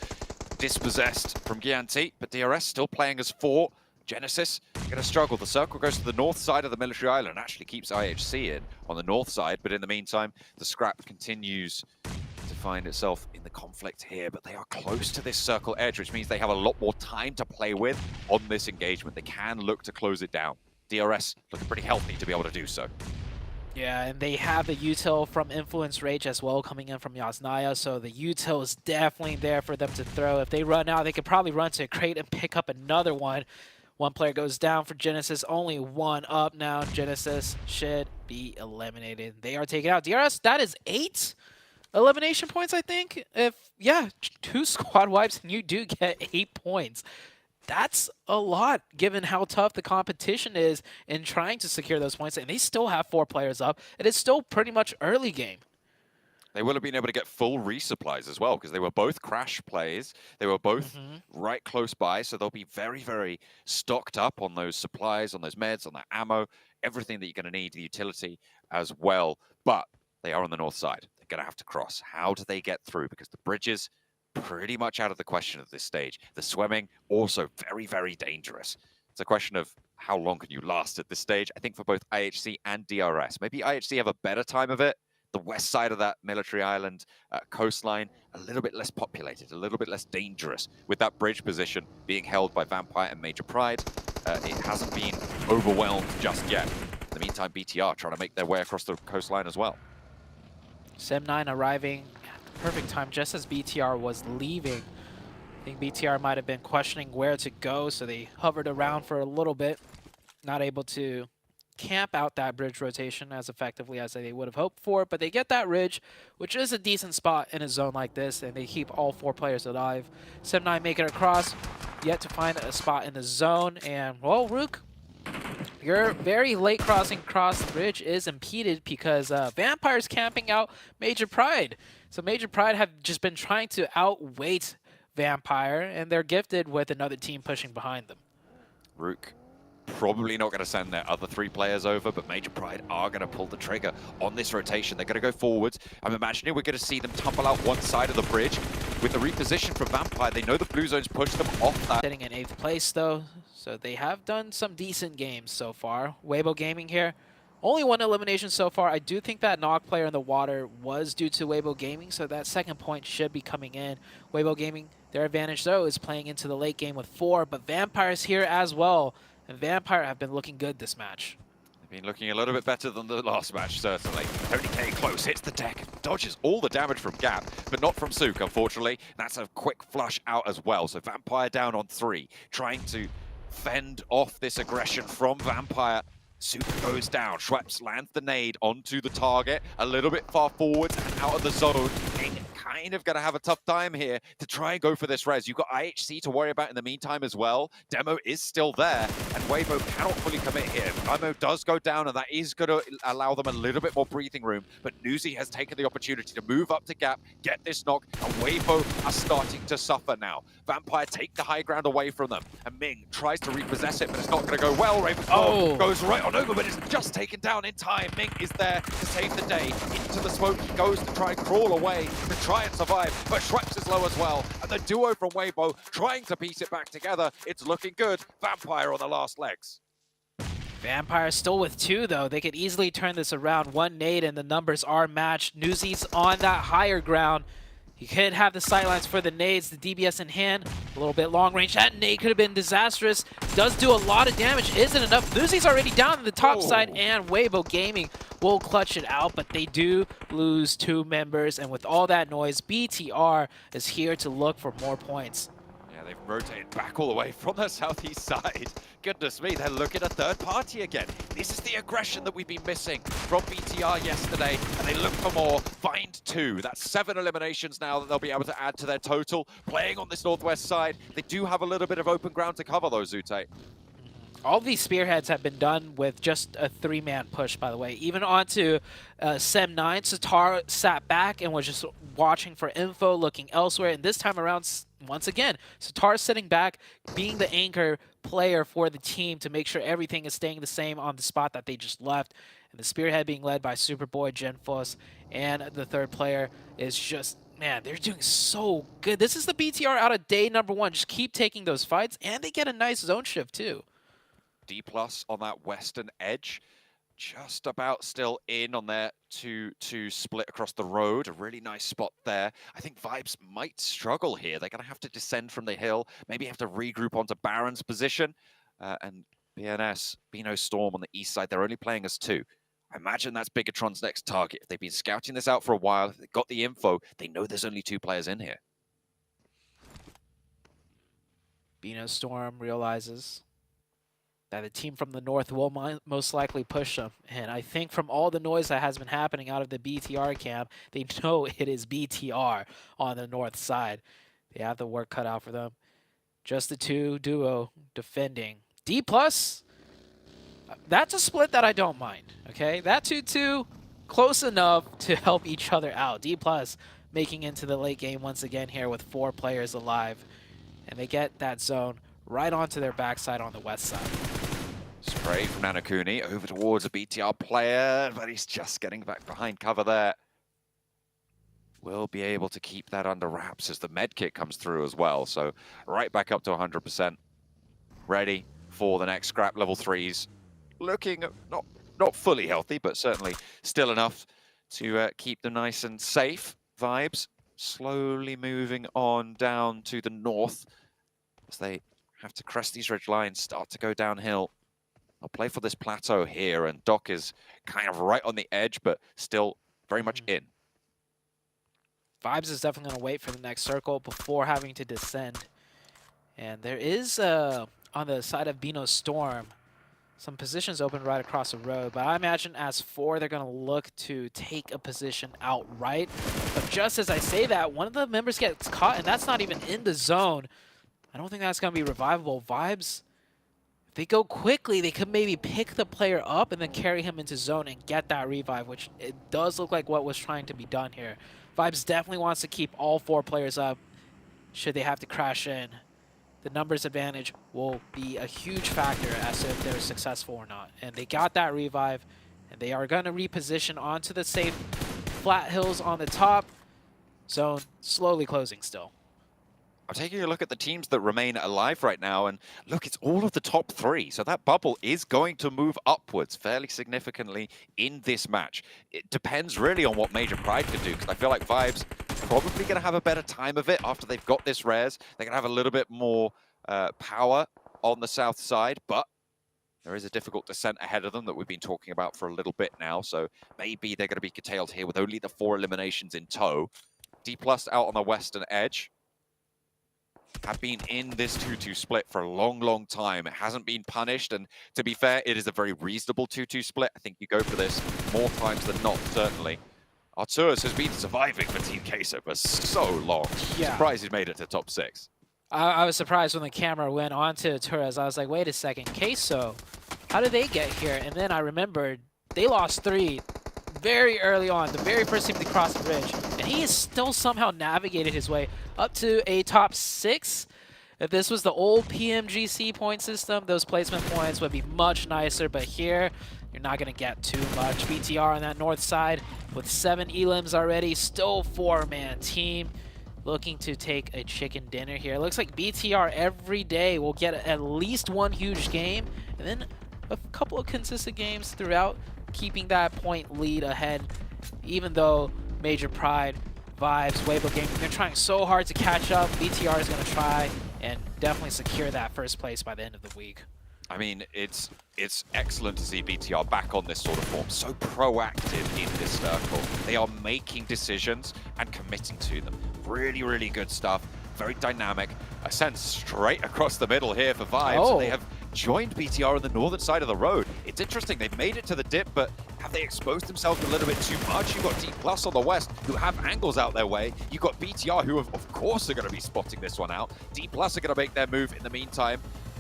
dispossessed from Gianti, but DRS still playing as 4. Genesis going to struggle. The circle goes to the north side of the military island, actually keeps IHC in on the north side, but in the meantime, the scrap continues to find itself in the conflict here, but they are close to this circle edge, which means they have a lot more time to play with on this engagement. They can look to close it down. DRS looking pretty healthy to be able to do so. Yeah, and they have the util from Influence Rage as well coming in from Yasnaya, so the util is definitely there for them to throw. If they run out, they could probably run to a crate and pick up another one. One player goes down for Genesis, only one up now. Genesis should be eliminated. They are taken out. DRS, that is 8 elimination points, I think. Yeah, 2 squad wipes and you do get 8 points. That's a lot given how tough the competition is in trying to secure those points. And they still have 4 players up. It is still pretty much early game. They will have been able to get full resupplies as well because they were both crash plays. They were both right close by, so they'll be very, very stocked up on those supplies, on those meds, on that ammo, everything that you're going to need, the utility as well. But they are on the north side. They're going to have to cross. How do they get through? Because the bridges pretty much out of the question at this stage. The swimming also very, very dangerous. It's a question of how long can you last at this stage. I think for both IHC and DRS. Maybe IHC have a better time of it. The west side of that military island coastline, a little bit less populated, a little bit less dangerous. With that bridge position being held by Vampire and Major Pride, it hasn't been overwhelmed just yet. In the meantime, BTR trying to make their way across the coastline as well. Sem9 arriving at the perfect time just as BTR was leaving. I think BTR might have been questioning where to go, so they hovered around for a little bit, not able to camp out that bridge rotation as effectively as they would have hoped for, but they get that ridge, which is a decent spot in a zone like this, and they keep all 4 players alive. Sem9 make it across, yet to find a spot in the zone, and well, Rook, your very late crossing across the bridge is impeded because Vampire's camping out Major Pride. So Major Pride have just been trying to outweight Vampire, and they're gifted with another team pushing behind them. Rook probably not going to send their other 3 players over, but Major Pride are going to pull the trigger on this rotation. They're going to go forwards. I'm imagining we're going to see them tumble out one side of the bridge. With the reposition from Vampire, they know the blue zones push them off that. Sitting in 8th place, though, so they have done some decent games so far. Weibo Gaming here, only 1 elimination so far. I do think that knock player in the water was due to Weibo Gaming, so that second point should be coming in. Weibo Gaming, their advantage, though, is playing into the late game with 4, but Vampire's here as well. And Vampire have been looking good this match. They've been looking a little bit better than the last match, certainly. Tony K close, hits the deck, dodges all the damage from Gap, but not from Sook, unfortunately. That's a quick flush out as well. So Vampire down on 3, trying to fend off this aggression from Vampire. Sook goes down. Schweppes lands the nade onto the target, a little bit far forward and out of the zone. Kind of going to have a tough time here to try and go for this res. You've got IHC to worry about in the meantime as well. Demo is still there, and Weibo cannot fully commit here. Demo does go down, and that is going to allow them a little bit more breathing room, but Nuzi has taken the opportunity to move up to Gap, get this knock, and Weibo are starting to suffer now. Vampire take the high ground away from them, and Ming tries to repossess it, but it's not going to go well. Ravensfall goes right on over, but it's just taken down in time. Ming is there to save the day. Into the smoke he goes to try and crawl away, to try and survive, but Schweppes is low as well, and the duo from Weibo trying to piece it back together. It's looking good. Vampire on the last legs. Vampire still with 2, though. They could easily turn this around. 1 nade, and the numbers are matched. Nuzi's on that higher ground. He could have the sightlines for the nades, the DBS in hand. A little bit long range. That nade could have been disastrous. Does do a lot of damage. Isn't enough. Nuzi's already down on the top side, and Weibo Gaming will clutch it out, but they do lose 2 members. And with all that noise, BTR is here to look for more points. Yeah, they've rotated back all the way from the southeast side. Goodness me, they're looking at third party again. This is the aggression that we've been missing from BTR yesterday, and they look for more. Find 2. That's 7 eliminations now that they'll be able to add to their total. Playing on this northwest side, they do have a little bit of open ground to cover, though, Zute. All these spearheads have been done with just a 3-man push, by the way. Even onto Sem9, Satar sat back and was just watching for info, looking elsewhere. And this time around, once again, Satar sitting back, being the anchor player for the team to make sure everything is staying the same on the spot that they just left. And the spearhead being led by Superboy, Genfos, and the third player is just... Man, they're doing so good. This is the BTR out of day number 1. Just keep taking those fights, and they get a nice zone shift, too. D+ on that western edge, just about still in on their 2-2 split across the road. A really nice spot there. I think Vibes might struggle here. They're going to have to descend from the hill, maybe have to regroup onto Baron's position. And BNS, Bino Storm on the east side, they're only playing as 2. I imagine that's Bigatron's next target. If they've been scouting this out for a while, if they've got the info, they know there's only 2 players in here. Bino Storm realizes that the team from the north will most likely push them. And I think from all the noise that has been happening out of the BTR camp, they know it is BTR on the north side. They have the work cut out for them. Just the two duo defending. D+, that's a split that I don't mind, okay? That 2-2, close enough to help each other out. D+ making into the late game once again here with 4 players alive. And they get that zone right onto their backside on the west side. Spray from Nanakuni over towards a BTR player, but he's just getting back behind cover there. Will be able to keep that under wraps as the med kit comes through as well. So right back up to 100%. Ready for the next scrap. Level 3s. Looking not fully healthy, but certainly still enough to keep them nice and safe. Vibes slowly moving on down to the north as they have to crest these ridge lines, start to go downhill. I'll play for this plateau here, and Doc is kind of right on the edge, but still very much in. Vibes is definitely going to wait for the next circle before having to descend. And there is, on the side of Bino Storm, some positions open right across the road. But I imagine as 4, they're going to look to take a position outright. But just as I say that, one of the members gets caught, and that's not even in the zone. I don't think that's going to be revivable. Vibes, if they go quickly, they could maybe pick the player up and then carry him into zone and get that revive, which it does look like what was trying to be done here. Vibes definitely wants to keep all 4 players up should they have to crash in. The numbers advantage will be a huge factor as to if they're successful or not. And they got that revive, and they are going to reposition onto the safe flat hills on the top. Zone slowly closing still. I'm taking a look at the teams that remain alive right now, and look, it's all of the top 3. So that bubble is going to move upwards fairly significantly in this match. It depends really on what Major Pride can do, because I feel like Vibes probably going to have a better time of it after they've got this res. They're going to have a little bit more power on the south side, but there is a difficult descent ahead of them that we've been talking about for a little bit now, so maybe they're going to be curtailed here with only the 4 eliminations in tow. D+ out on the western edge. Have been in this 2-2 split for a long, long time. It hasn't been punished, and to be fair, it is a very reasonable 2-2 split. I think you go for this more times than not, certainly. Arturus has been surviving for Team Queso for so long. Yeah. Surprised he's made it to top 6. I was surprised when the camera went onto Arturus. I was like, wait a second, Queso, how did they get here? And then I remembered they lost 3 very early on, the very first team to cross the bridge. And he has still somehow navigated his way up to a top 6. If this was the old PMGC point system, those placement points would be much nicer. But here, you're not going to get too much. BTR on that north side with 7 elims already. Still 4-man team looking to take a chicken dinner here. It looks like BTR every day will get at least 1 huge game. And then a couple of consistent games throughout, keeping that point lead ahead. Even though Major Pride, Vibes, Weibo Gaming, they're trying so hard to catch up. BTR is going to try and definitely secure that first place by the end of the week. I mean, it's excellent to see BTR back on this sort of form, so proactive in this circle. They are making decisions and committing to them. Really, really good stuff. Very dynamic. A sense straight across the middle here for Vibes. Oh. They have joined BTR on the northern side of the road. It's interesting, they've made it to the dip, but have they exposed themselves a little bit too much? You've got D+ on the west, who have angles out their way. You've got BTR, who of course are going to be spotting this one out. D+ are going to make their move in the meantime.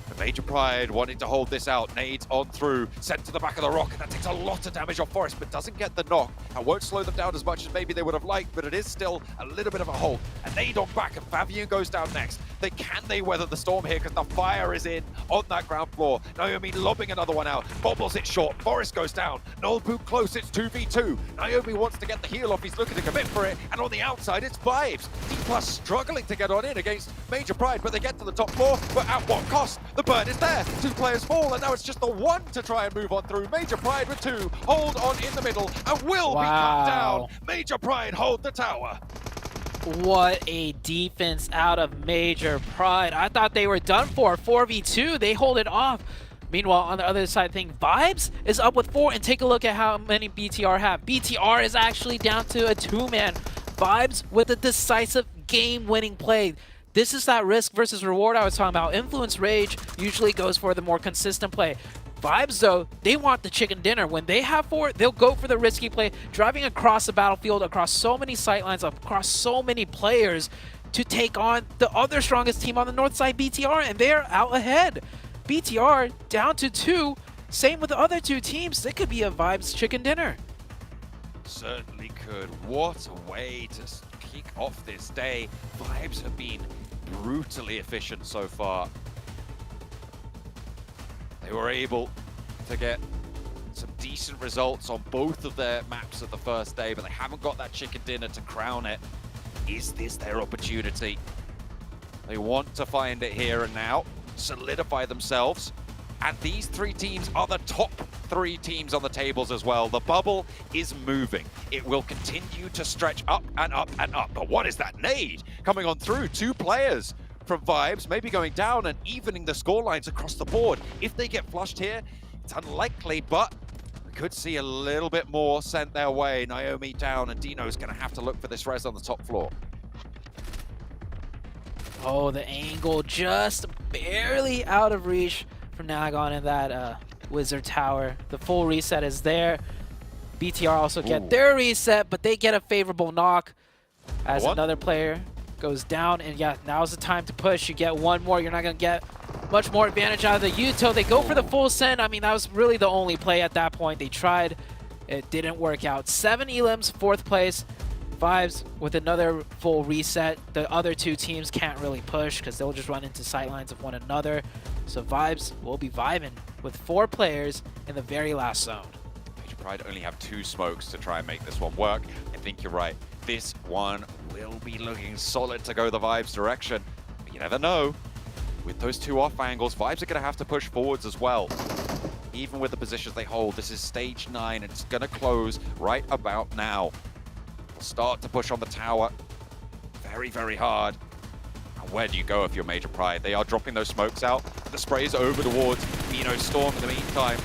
The Major Pride wanting to hold this out. Nades on through, sent to the back of the rock, and that takes a lot of damage off Forest, but doesn't get the knock. That won't slow them down as much as maybe they would have liked, but it is still a little bit of a hold. And nade on back, and Fabian goes down next. Can they weather the storm here? Because the fire is in on that ground floor. Naomi lobbing another one out. Bobbles it short. Forest goes down. Null Boot close. It's 2v2. Naomi wants to get the heal off. He's looking to commit for it. And on the outside, it's Vibes. D+ struggling to get on in against Major Pride, but they get to the top floor. But at what cost? The burn is there. 2 players fall, and now it's just the 1 to try and move on through. Major Pride with 2. Hold on in the middle, and will be cut down. Major Pride hold the tower. What a defense out of Major Pride. I thought they were done for. 4v2, they hold it off. Meanwhile, on the other side thing, Vibes is up with 4, and take a look at how many BTR have. BTR is actually down to a 2-man. Vibes with a decisive game-winning play. This is that risk versus reward I was talking about. Influence Rage usually goes for the more consistent play. Vibes, though, they want the chicken dinner. When they have 4, they'll go for the risky play, driving across the battlefield, across so many sightlines, across so many players to take on the other strongest team on the north side, BTR, and they're out ahead. BTR down to 2. Same with the other 2 teams. It could be a Vibes chicken dinner. Certainly could. What a way to kick off this day. Vibes have been brutally efficient so far. They were able to get some decent results on both of their maps of the first day, but they haven't got that chicken dinner to crown it. Is this their opportunity? They want to find it here and now, solidify themselves, and these 3 teams are the top 3 teams on the tables as well. The bubble is moving. It will continue to stretch up and up and up. But what is that nade coming on through? 2 players from Vibes, maybe going down and evening the score lines across the board. If they get flushed here, it's unlikely, but we could see a little bit more sent their way. Naomi down, and Dino's going to have to look for this res on the top floor. Oh, the angle just barely out of reach for Nagon in that Wizard Tower. The full reset is there. BTR also get their reset, but they get a favorable knock as another player goes down. And yeah, now's the time to push. You get 1 more. You're not going to get much more advantage out of the Yuto. They go for the full send. I mean, that was really the only play at that point. They tried. It didn't work out. 7 elims, 4th place. Vibes with another full reset. The other 2 teams can't really push because they'll just run into sightlines of one another. So Vibes will be vibing with 4 players in the very last zone. Major Pride only have 2 smokes to try and make this one work. I think you're right. This one will be looking solid to go the Vibes direction. But you never know. With those 2 off angles, Vibes are going to have to push forwards as well. Even with the positions they hold, this is stage 9. And it's going to close right about now. We'll start to push on the tower very, very hard. And where do you go if you're Major Pride? They are dropping those smokes out. The sprays over towards Dino Storm in the meantime.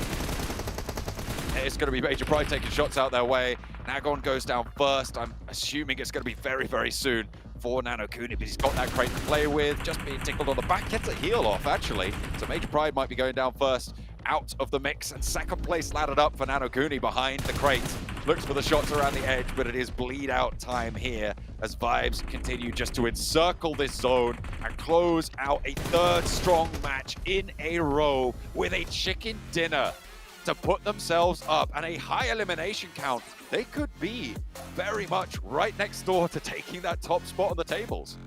It's going to be Major Pride taking shots out their way. Nagon goes down first. I'm assuming it's going to be very, very soon for Nanokuni, but he's got that crate to play with. Just being tickled on the back. Gets a heal off, actually. So Major Pride might be going down first out of the mix. And 2nd place laddered up for Nanokuni behind the crate. Looks for the shots around the edge, but it is bleed out time here as Vibes continue just to encircle this zone and close out a 3rd strong match in a row with a chicken dinner to put themselves up and a high elimination count. They could be very much right next door to taking that top spot on the tables.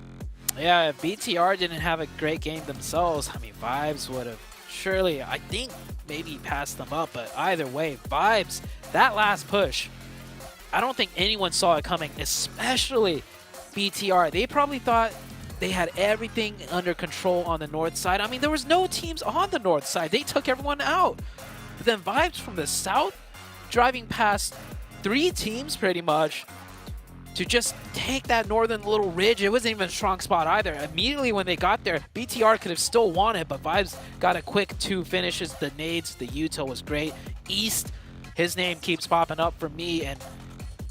Yeah, if BTR didn't have a great game themselves, I mean, Vibes would have surely, I think, maybe passed them up. But either way, Vibes, that last push, I don't think anyone saw it coming, especially BTR. They probably thought they had everything under control on the north side. I mean, there was no teams on the north side. They took everyone out. But then Vibes from the south, driving past 3 teams pretty much, to just take that northern little ridge. It wasn't even a strong spot either. Immediately when they got there, BTR could have still won it, but Vibes got a quick 2 finishes. The nades, the Yuto was great. East, his name keeps popping up for me, and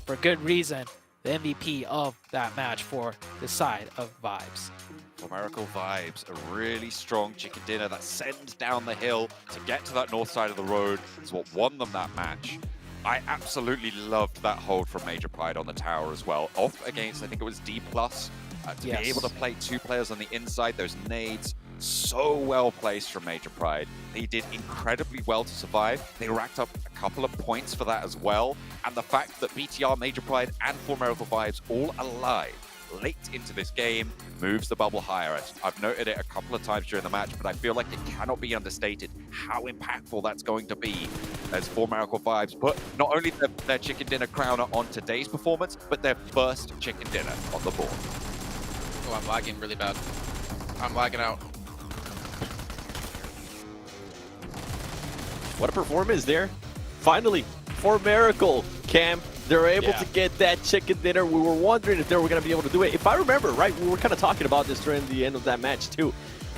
for good reason. The MVP of that match for the side of Vibes. For Miracle Vibes, a really strong chicken dinner that sends down the hill to get to that north side of the road is what won them that match. I absolutely loved that hold from Major Pride on the tower as well. Off against, I think it was D+. To be able to play 2 players on the inside, those nades, so well placed from Major Pride. They did incredibly well to survive. They racked up a couple of points for that as well. And the fact that BTR, Major Pride, and For Miracle Vibes all alive late into this game moves the bubble higher. I've noted it a couple of times during the match, but I feel like it cannot be understated how impactful that's going to be as For Miracle Vibes put not only their chicken dinner crowner on today's performance, but their first chicken dinner on the board. Oh, I'm lagging really bad. I'm lagging out. What a performance there. Finally, For Miracle, Cam, they're able to get that chicken dinner. We were wondering if they were going to be able to do it. If I remember right, we were kind of talking about this during the end of that match too.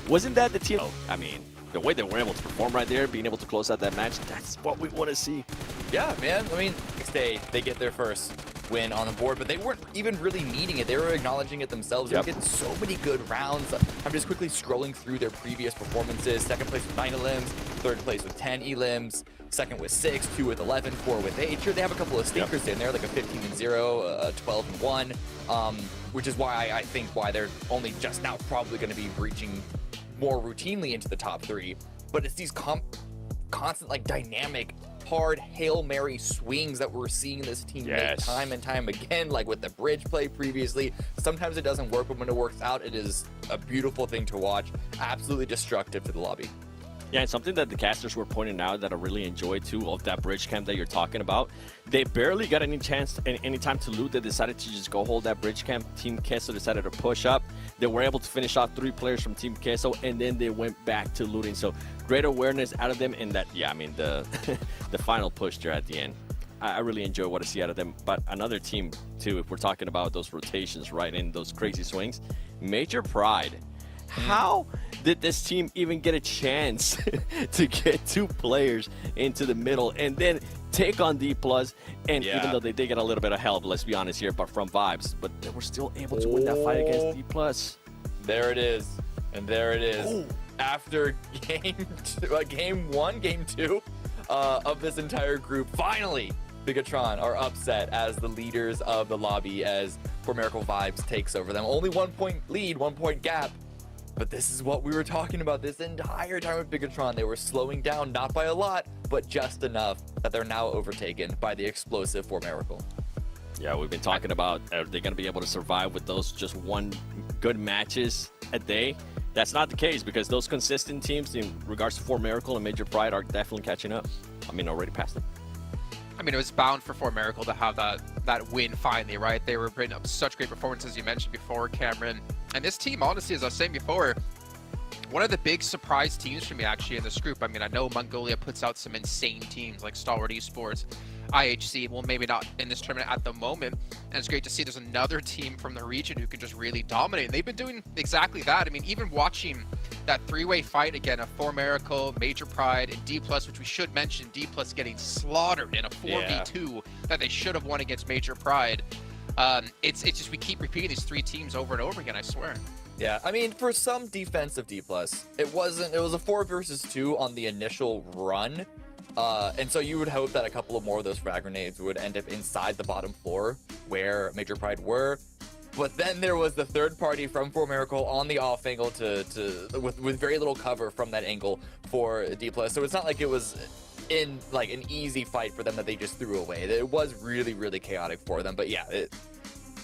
Wasn't that the team? I mean, the way they were able to perform right there, being able to close out that match, that's what we want to see. Yeah, man. I mean, next day, they get there first. win on the board, but they weren't even really needing it. They were acknowledging it themselves. They were getting so many good rounds. I'm just quickly scrolling through their previous performances. Second place with 9 elims, third place with 10 elims, second with 6, 2 with 11, 4 with 8. Sure, they have a couple of stinkers in there, like a 15-0, a 12-1, which is why I think why they're only just now probably going to be reaching more routinely into the top 3. But it's these constant, like, dynamic, hard Hail Mary swings that we're seeing this team make time and time again, like with the bridge play previously. Sometimes it doesn't work, but when it works out, it is a beautiful thing to watch. Absolutely destructive to the lobby. Yeah, and something that the casters were pointing out that I really enjoyed too of that bridge camp that you're talking about. They barely got any chance and any time to loot. They decided to just go hold that bridge camp. Team Queso decided to push up. They were able to finish off 3 players from Team Queso, and then they went back to looting. So great awareness out of them, and that, yeah, I mean, the the final push there at the end. I really enjoy what I see out of them. But another team too, if we're talking about those rotations, right, and those crazy swings, Major Pride. How did this team even get a chance to get 2 players into the middle and then take on D+? And even though they did get a little bit of help, let's be honest here, but from Vibes, but they were still able to win that fight against D+. There it is. And there it is. Ooh. After game 1, game 2 of this entire group, finally, Bigatron are upset as the leaders of the lobby as Formerical Vibes takes over them. Only 1 point lead, 1 point gap. But this is what we were talking about this entire time with Bigatron. They were slowing down, not by a lot, but just enough that they're now overtaken by the explosive Formerical. Yeah, we've been talking about, are they going to be able to survive with those just 1 good matches a day? That's not the case, because those consistent teams in regards to Formerical and Major Pride are definitely catching up. I mean, already past them. I mean, it was bound for Formerical to have that win finally, right? They were putting up such great performances, you mentioned before, Cameron. And this team, honestly, as I was saying before, one of the big surprise teams for me, actually, in this group. I mean, I know Mongolia puts out some insane teams like Stalwart Esports, IHC, well, maybe not in this tournament at the moment. And it's great to see there's another team from the region who can just really dominate. And they've been doing exactly that. I mean, even watching that 3-way fight again of Formerical, Major Pride, and D+, which we should mention, D+ getting slaughtered in a 4v2 that they should have won against Major Pride. It's just we keep repeating these 3 teams over and over again, I swear. Yeah, I mean, for some defensive D+, it was a 4 versus 2 on the initial run. And so you would hope that a couple of more of those frag grenades would end up inside the bottom floor where Major Pride were. But then there was the third party from Formerical on the off angle with very little cover from that angle for D+. So it's not like it was in like an easy fight for them that they just threw away. It was really, really chaotic for them. But yeah,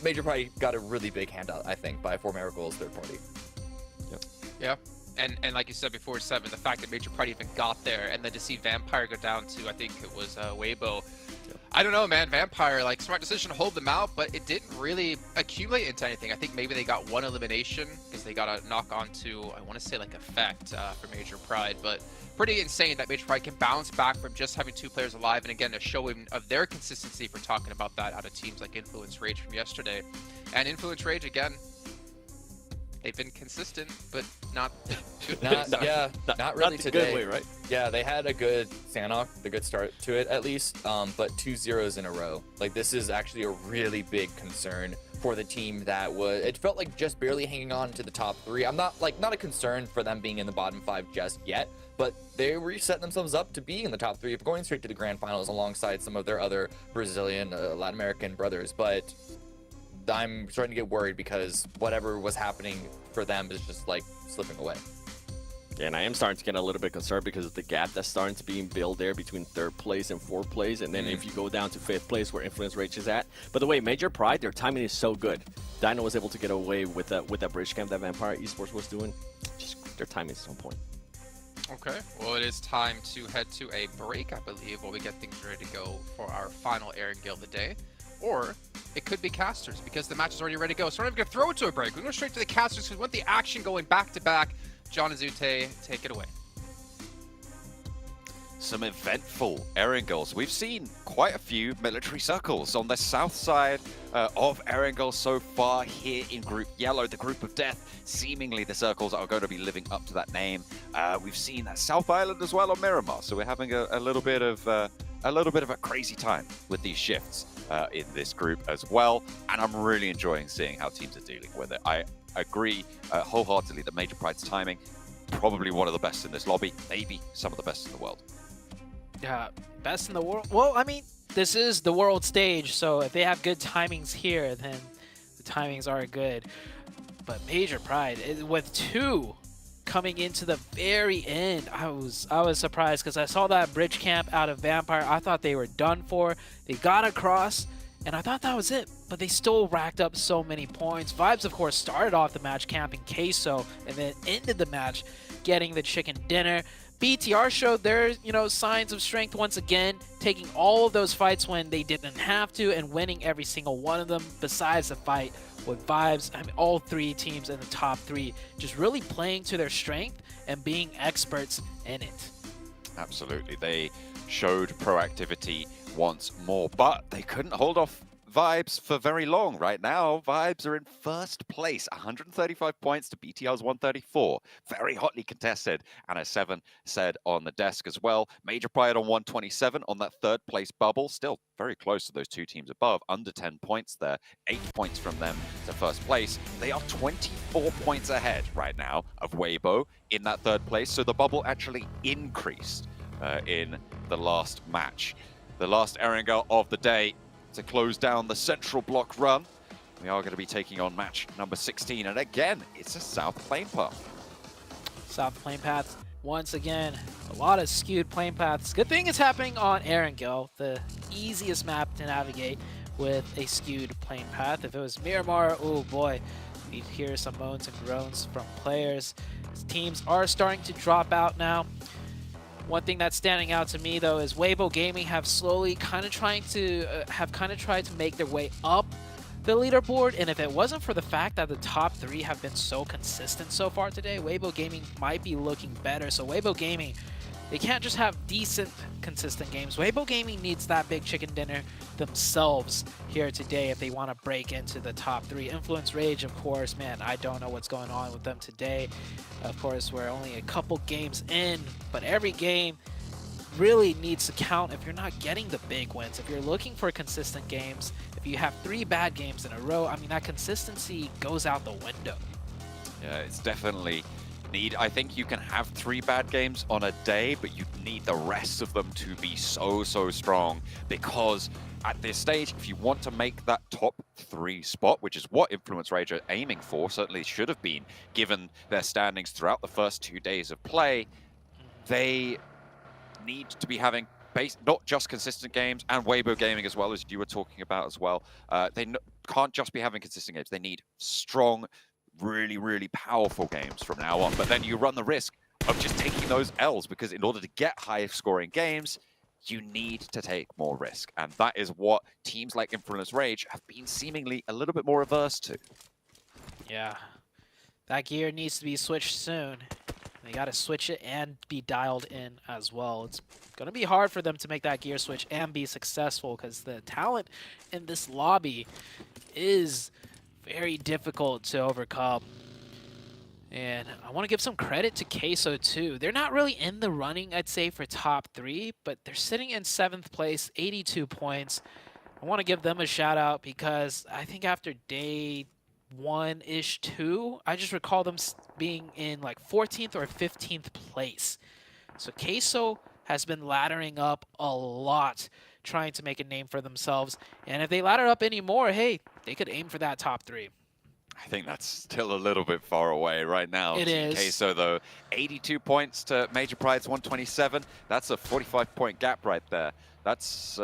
Major Pride got a really big handout, I think, by Formerical's third party. Yep. Yeah. And like you said before, Seven, the fact that Major Pride even got there, and then to see Vampire go down to, I think it was Weibo. I don't know, man. Vampire, like, smart decision to hold them out, but it didn't really accumulate into anything. I think maybe they got 1 elimination because they got a knock on to, I want to say, like, effect for Major Pride. But pretty insane that Major Pride can bounce back from just having 2 players alive. And again, a showing of their consistency for talking about that out of teams like Influence Rage from yesterday. And Influence Rage, again, they've been consistent, but not not really today. Good way, right? Yeah, they had a good Sanok, a good start to it at least, but 2 zeros in a row. Like, this is actually a really big concern for the team that it felt like just barely hanging on to the top 3. I'm not a concern for them being in the bottom 5 just yet, but they were setting themselves up to be in the top 3 of going straight to the Grand Finals alongside some of their other Brazilian, Latin American brothers. But I'm starting to get worried because whatever was happening for them is just like slipping away. Yeah, and I am starting to get a little bit concerned because of the gap that's starting to be built there between 3rd place and 4th place. And then if you go down to 5th place where Influence Rage is at. By the way, Major Pride, their timing is so good. Dino was able to get away with that bridge camp that Vampire Esports was doing. Just their timing is on point. Okay, well, it is time to head to a break, I believe, while we get things ready to go for our final Aaron Gill of the day. Or it could be casters because the match is already ready to go. So we're not even going to throw it to a break. We're going to go straight to the casters because we want the action going back to back. John Azute, take it away. Some eventful Erangels. We've seen quite a few military circles on the south side of Erangel so far here in Group Yellow, the Group of Death. Seemingly the circles are going to be living up to that name. We've seen that South Island as well on Miramar, so we're having a little bit of a little bit of a crazy time with these shifts in this group as well, and I'm really enjoying seeing how teams are dealing with it. I agree wholeheartedly that Major Pride's timing, probably one of the best in this lobby, maybe some of the best in the world. Yeah, best in the world. Well, I mean, this is the world stage, so if they have good timings here, then the timings are good. But Major Pride, with 2 coming into the very end, I was surprised because I saw that bridge camp out of Vampire. I thought they were done for. They got across, and I thought that was it. But they still racked up so many points. Vibes, of course, started off the match camping Queso, and then ended the match getting the chicken dinner. BTR showed their, signs of strength once again, taking all of those fights when they didn't have to and winning every single one of them. Besides the fight with Vibes, I mean, all 3 teams in the top 3 just really playing to their strength and being experts in it. Absolutely. They showed proactivity once more, but they couldn't hold off Vibes for very long. Right now, Vibes are in first place, 135 points to BTR's 134. Very hotly contested, and as Seven said on the desk as well, Major Pride on 127 on that third place bubble, still very close to those 2 teams above, under 10 points there, 8 points from them to first place. They are 24 points ahead right now of Weibo in that third place, so the bubble actually increased in the last match. The last Erangel of the day to close down the central block run. We are going to be taking on match number 16, and again, it's a South Plane Path. South Plane Paths, once again, a lot of skewed plane paths. Good thing it's happening on Erangel, the easiest map to navigate with a skewed plane path. If it was Miramar, oh boy, we'd hear some moans and groans from players. Teams are starting to drop out now. One thing that's standing out to me though is Weibo Gaming have slowly tried to make their way up the leaderboard, and if it wasn't for the fact that the top 3 have been so consistent so far today, Weibo Gaming might be looking better. So Weibo Gaming, they can't just have decent, consistent games. Weibo Gaming needs that big chicken dinner themselves here today if they want to break into the top 3. Influence Rage, of course, man, I don't know what's going on with them today. Of course, we're only a couple games in, but every game really needs to count if you're not getting the big wins. If you're looking for consistent games, if you have 3 bad games in a row, I mean, that consistency goes out the window. Yeah, it's definitely I think you can have 3 bad games on a day, but you need the rest of them to be so strong, because at this stage, if you want to make that top 3 spot, which is what Influence Rage are aiming for, certainly should have been given their standings throughout the first 2 days of play, they need to be having not just consistent games, and Weibo Gaming as well, as you were talking about as well. They can't just be having consistent games. They need strong, really powerful games from now on. But then you run the risk of just taking those L's, because in order to get high scoring games, you need to take more risk. And that is what teams like Influence Rage have been seemingly a little bit more averse to. Yeah, that gear needs to be switched soon. They got to switch it and be dialed in as well. It's going to be hard for them to make that gear switch and be successful, because the talent in this lobby is very difficult to overcome. And I want to give some credit to Queso too. They're not really in the running, I'd say, for top 3, but they're sitting in 7th place, 82 points. I want to give them a shout out, because I think after day 1-ish, 2, I just recall them being in like 14th or 15th place. So Queso has been laddering up a lot, trying to make a name for themselves. And if they ladder up any more, hey, they could aim for that top 3. I think that's still a little bit far away right now. It is. Queso, though, 82 points to Major Pride's 127. That's a 45-point gap right there. That's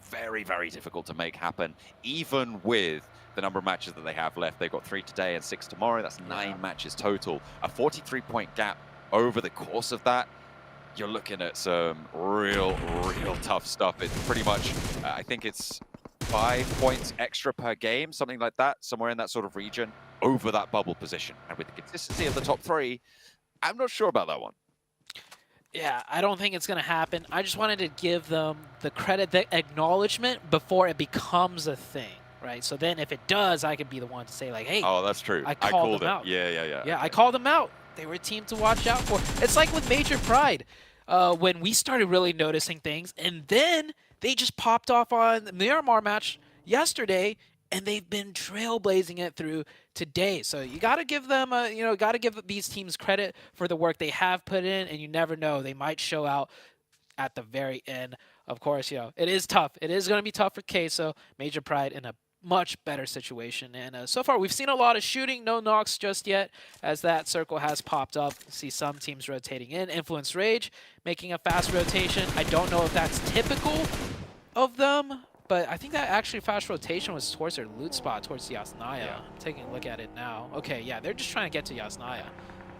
very difficult to make happen, even with the number of matches that they have left. They've got 3 today and 6 tomorrow. That's 9 matches total. A 43-point gap over the course of that. You're looking at some real tough stuff. It's pretty much, I think it's 5 points extra per game, something like that, somewhere in that sort of region, over that bubble position. And with the consistency of the top 3, I'm not sure about that one. Yeah, I don't think it's going to happen. I just wanted to give them the credit, the acknowledgement before it becomes a thing, right? So then if it does, I could be the one to say like, hey, oh, that's true. I called them out. Yeah. Yeah, I called them out. They were a team to watch out for. It's like with Major Pride, when we started really noticing things, and then They just popped off on the Miramar match yesterday, and they've been trailblazing it through today. So you got to give them, got to give these teams credit for the work they have put in, and you never know, they might show out at the very end. Of course, it is tough. It is going to be tough for Queso. Major Pride in a much better situation. And so far, we've seen a lot of shooting. No knocks just yet, as that circle has popped up. You see some teams rotating in. Influence Rage making a fast rotation. I don't know if that's typical of them, but I think that actually fast rotation was towards their loot spot, towards Yasnaya. Yeah. I'm taking a look at it now. Okay, yeah, they're just trying to get to Yasnaya.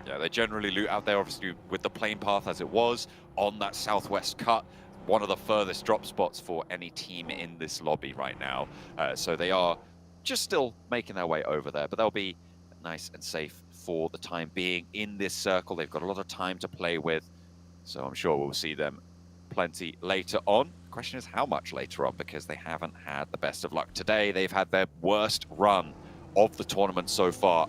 Yeah, they generally loot out there, obviously, with the plane path as it was on that southwest cut. One of the furthest drop spots for any team in this lobby right now. So they are just still making their way over there, but they'll be nice and safe for the time being in this circle. They've got a lot of time to play with, so I'm sure we'll see them plenty later on. The question is how much later on, because they haven't had the best of luck today. They've had their worst run of the tournament so far.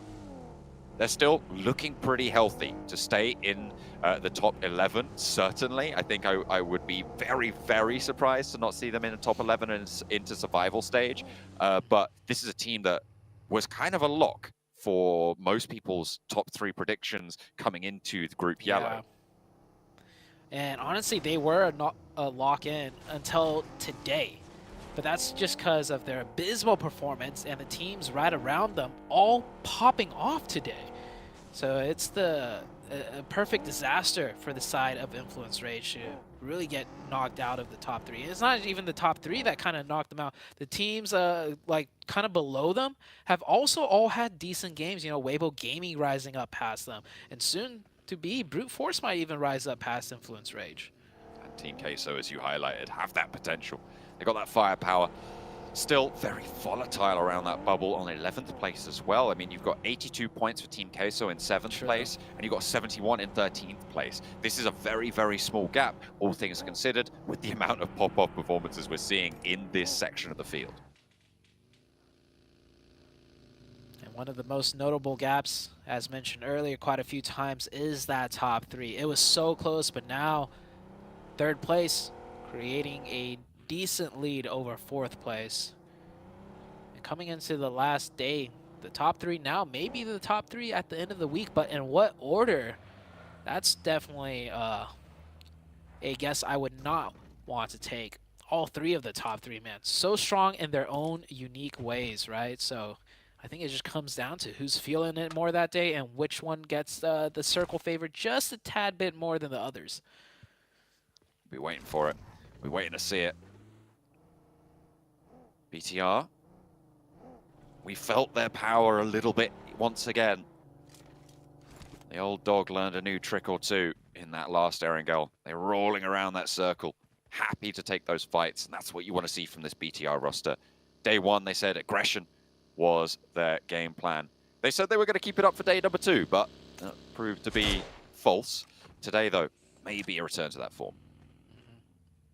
They're still looking pretty healthy to stay in the top 11, certainly. I think I would be very, very surprised to not see them in the top 11 and into survival stage. But this is a team that was kind of a lock for most people's top 3 predictions coming into the Group Yellow. Yeah. And honestly, they were not a lock-in until today. But that's just because of their abysmal performance and the teams right around them all popping off today. So it's a perfect disaster for the side of Influence Rage to really get knocked out of the top 3. It's not even the top 3 that kind of knocked them out. The teams like kind of below them have also all had decent games. Weibo Gaming rising up past them, and soon to be Brute Force might even rise up past Influence Rage. And Team Queso, as you highlighted, have that potential. They got that firepower. Still very volatile around that bubble on 11th place as well. I mean, you've got 82 points for Team Queso in 7th place, and you've got 71 in 13th place. This is a very, very small gap, all things considered, with the amount of pop-off performances we're seeing in this section of the field. And one of the most notable gaps, as mentioned earlier quite a few times, is that top 3. It was so close, but now 3rd place, creating a decent lead over 4th place. And coming into the last day, the top 3 now, maybe the top 3 at the end of the week, but in what order? That's definitely a guess I would not want to take. All 3 of the top 3, man, so strong in their own unique ways, right? So I think it just comes down to who's feeling it more that day and which one gets the circle favor just a tad bit more than the others. Be waiting for it. We're waiting to see it. BTR, we felt their power a little bit once again. The old dog learned a new trick or two in that last Erangel. They're rolling around that circle, happy to take those fights, and that's what you want to see from this BTR roster. Day 1, they said aggression was their game plan. They said they were going to keep it up for day number 2, but that proved to be false. Today, though, maybe a return to that form.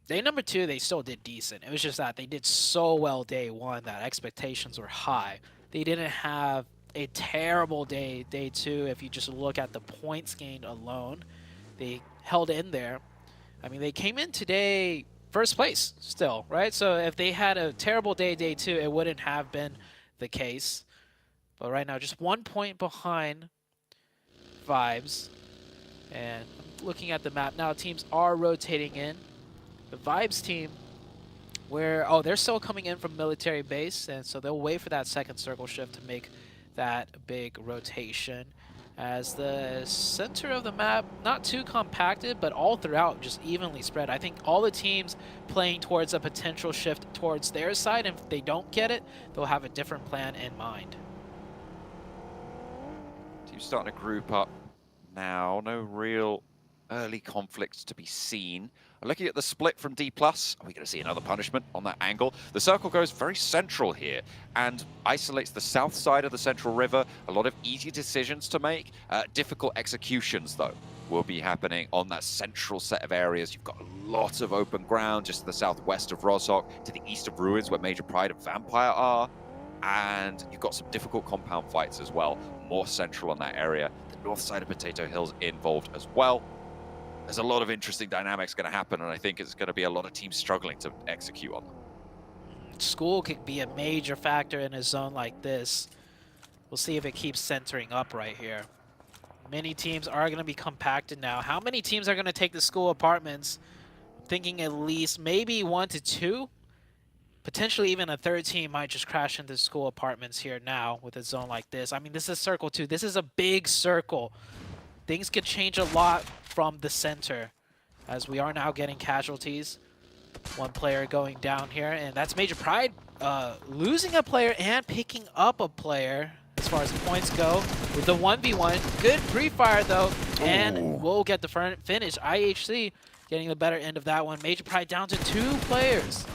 Day number 2, they still did decent. It was just that they did so well day 1 that expectations were high. They didn't have a terrible day 2 if you just look at the points gained alone. They held in there. I mean, they came in today 1st place still, right? So if they had a terrible day 2, it wouldn't have been the case. But right now, just 1 point behind Vibes. And looking at the map now, teams are rotating in. The Vibes team, they're still coming in from military base, and so they'll wait for that 2nd circle shift to make that big rotation. As the center of the map, not too compacted, but all throughout just evenly spread. I think all the teams playing towards a potential shift towards their side, and if they don't get it, they'll have a different plan in mind. Teams starting to group up now. No real early conflicts to be seen. Looking at the split from D+, are we going to see another punishment on that angle? The circle goes very central here and isolates the south side of the central river. A lot of easy decisions to make. Difficult executions, though, will be happening on that central set of areas. You've got a lot of open ground just to the southwest of Rozhok, to the east of Ruins, where Major Pride and Vampire are. And you've got some difficult compound fights as well, more central on that area. The north side of Potato Hill's involved as well. there's a lot of interesting dynamics going to happen, and I think it's going to be a lot of teams struggling to execute on them. School could be a major factor in a zone like this. We'll see if it keeps centering up right here. Many teams are going to be compacted now. How many teams are going to take the school apartments? I'm thinking at least maybe 1 to 2. Potentially even a third team might just crash into school apartments here now with a zone like this. I mean, this is circle 2. This is a big circle. Things could change a lot from the center as we are now getting casualties. One player going down here, and that's Major Pride losing a player and picking up a player as far as points go with the 1v1. Good pre-fire though, and we'll get the finish. IHC getting the better end of that one. Major Pride down to 2 players.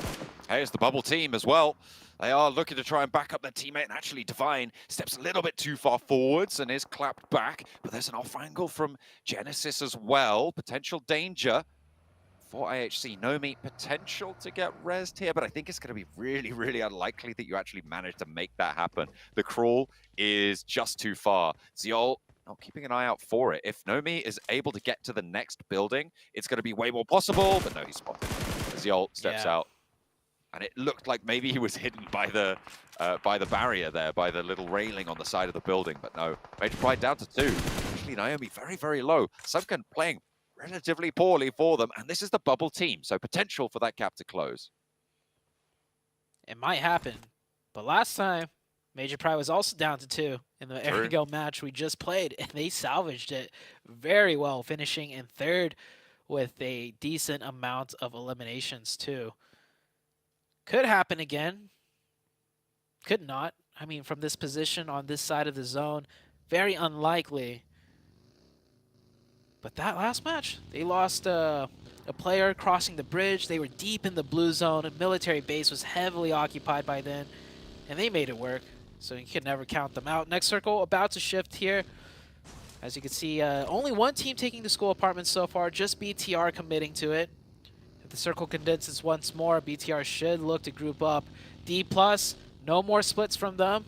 Hey, it's the bubble team as well. They are looking to try and back up their teammate, and actually Divine steps a little bit too far forwards and is clapped back. But there's an off angle from Genesis as well. Potential danger for IHC. Nomi, potential to get rezzed here, but I think it's going to be really, really unlikely that you actually manage to make that happen. The crawl is just too far. Ziol not keeping an eye out for it. If Nomi is able to get to the next building, it's going to be way more possible, but no, he's spotted. Ziol steps out. And it looked like maybe he was hidden by the barrier there, by the little railing on the side of the building. But no, Major Pride down to 2. Actually, Naomi very, very low. Sunken playing relatively poorly for them. And this is the bubble team, so potential for that gap to close. It might happen. But last time, Major Pride was also down to 2 in the Erigo match we just played. And they salvaged it very well, finishing in 3rd with a decent amount of eliminations too. Could happen again. Could not. I mean, from this position on this side of the zone, very unlikely. But that last match, they lost a player crossing the bridge. They were deep in the blue zone. A military base was heavily occupied by then, and they made it work. So you can never count them out. Next circle about to shift here. As you can see, only one team taking the school apartments so far, just BTR committing to it. The circle condenses once more. BTR should look to group up. D+, no more splits from them.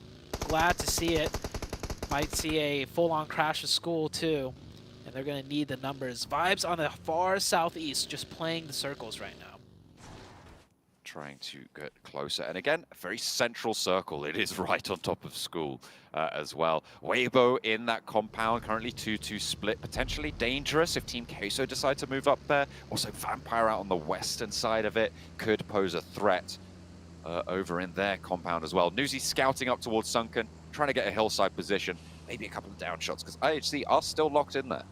Glad to see it. Might see a full-on crash of school too. And they're going to need the numbers. Vibes on the far southeast, just playing the circles right now. Trying to get closer. And again, a very central circle. It is right on top of school as well. Weibo in that compound, currently 2-2 split. Potentially dangerous if Team Queso decide to move up there. Also, Vampire out on the western side of it could pose a threat over in their compound as well. Newsy scouting up towards Sunken, trying to get a hillside position. Maybe a couple of down shots, because IHC are still locked in there.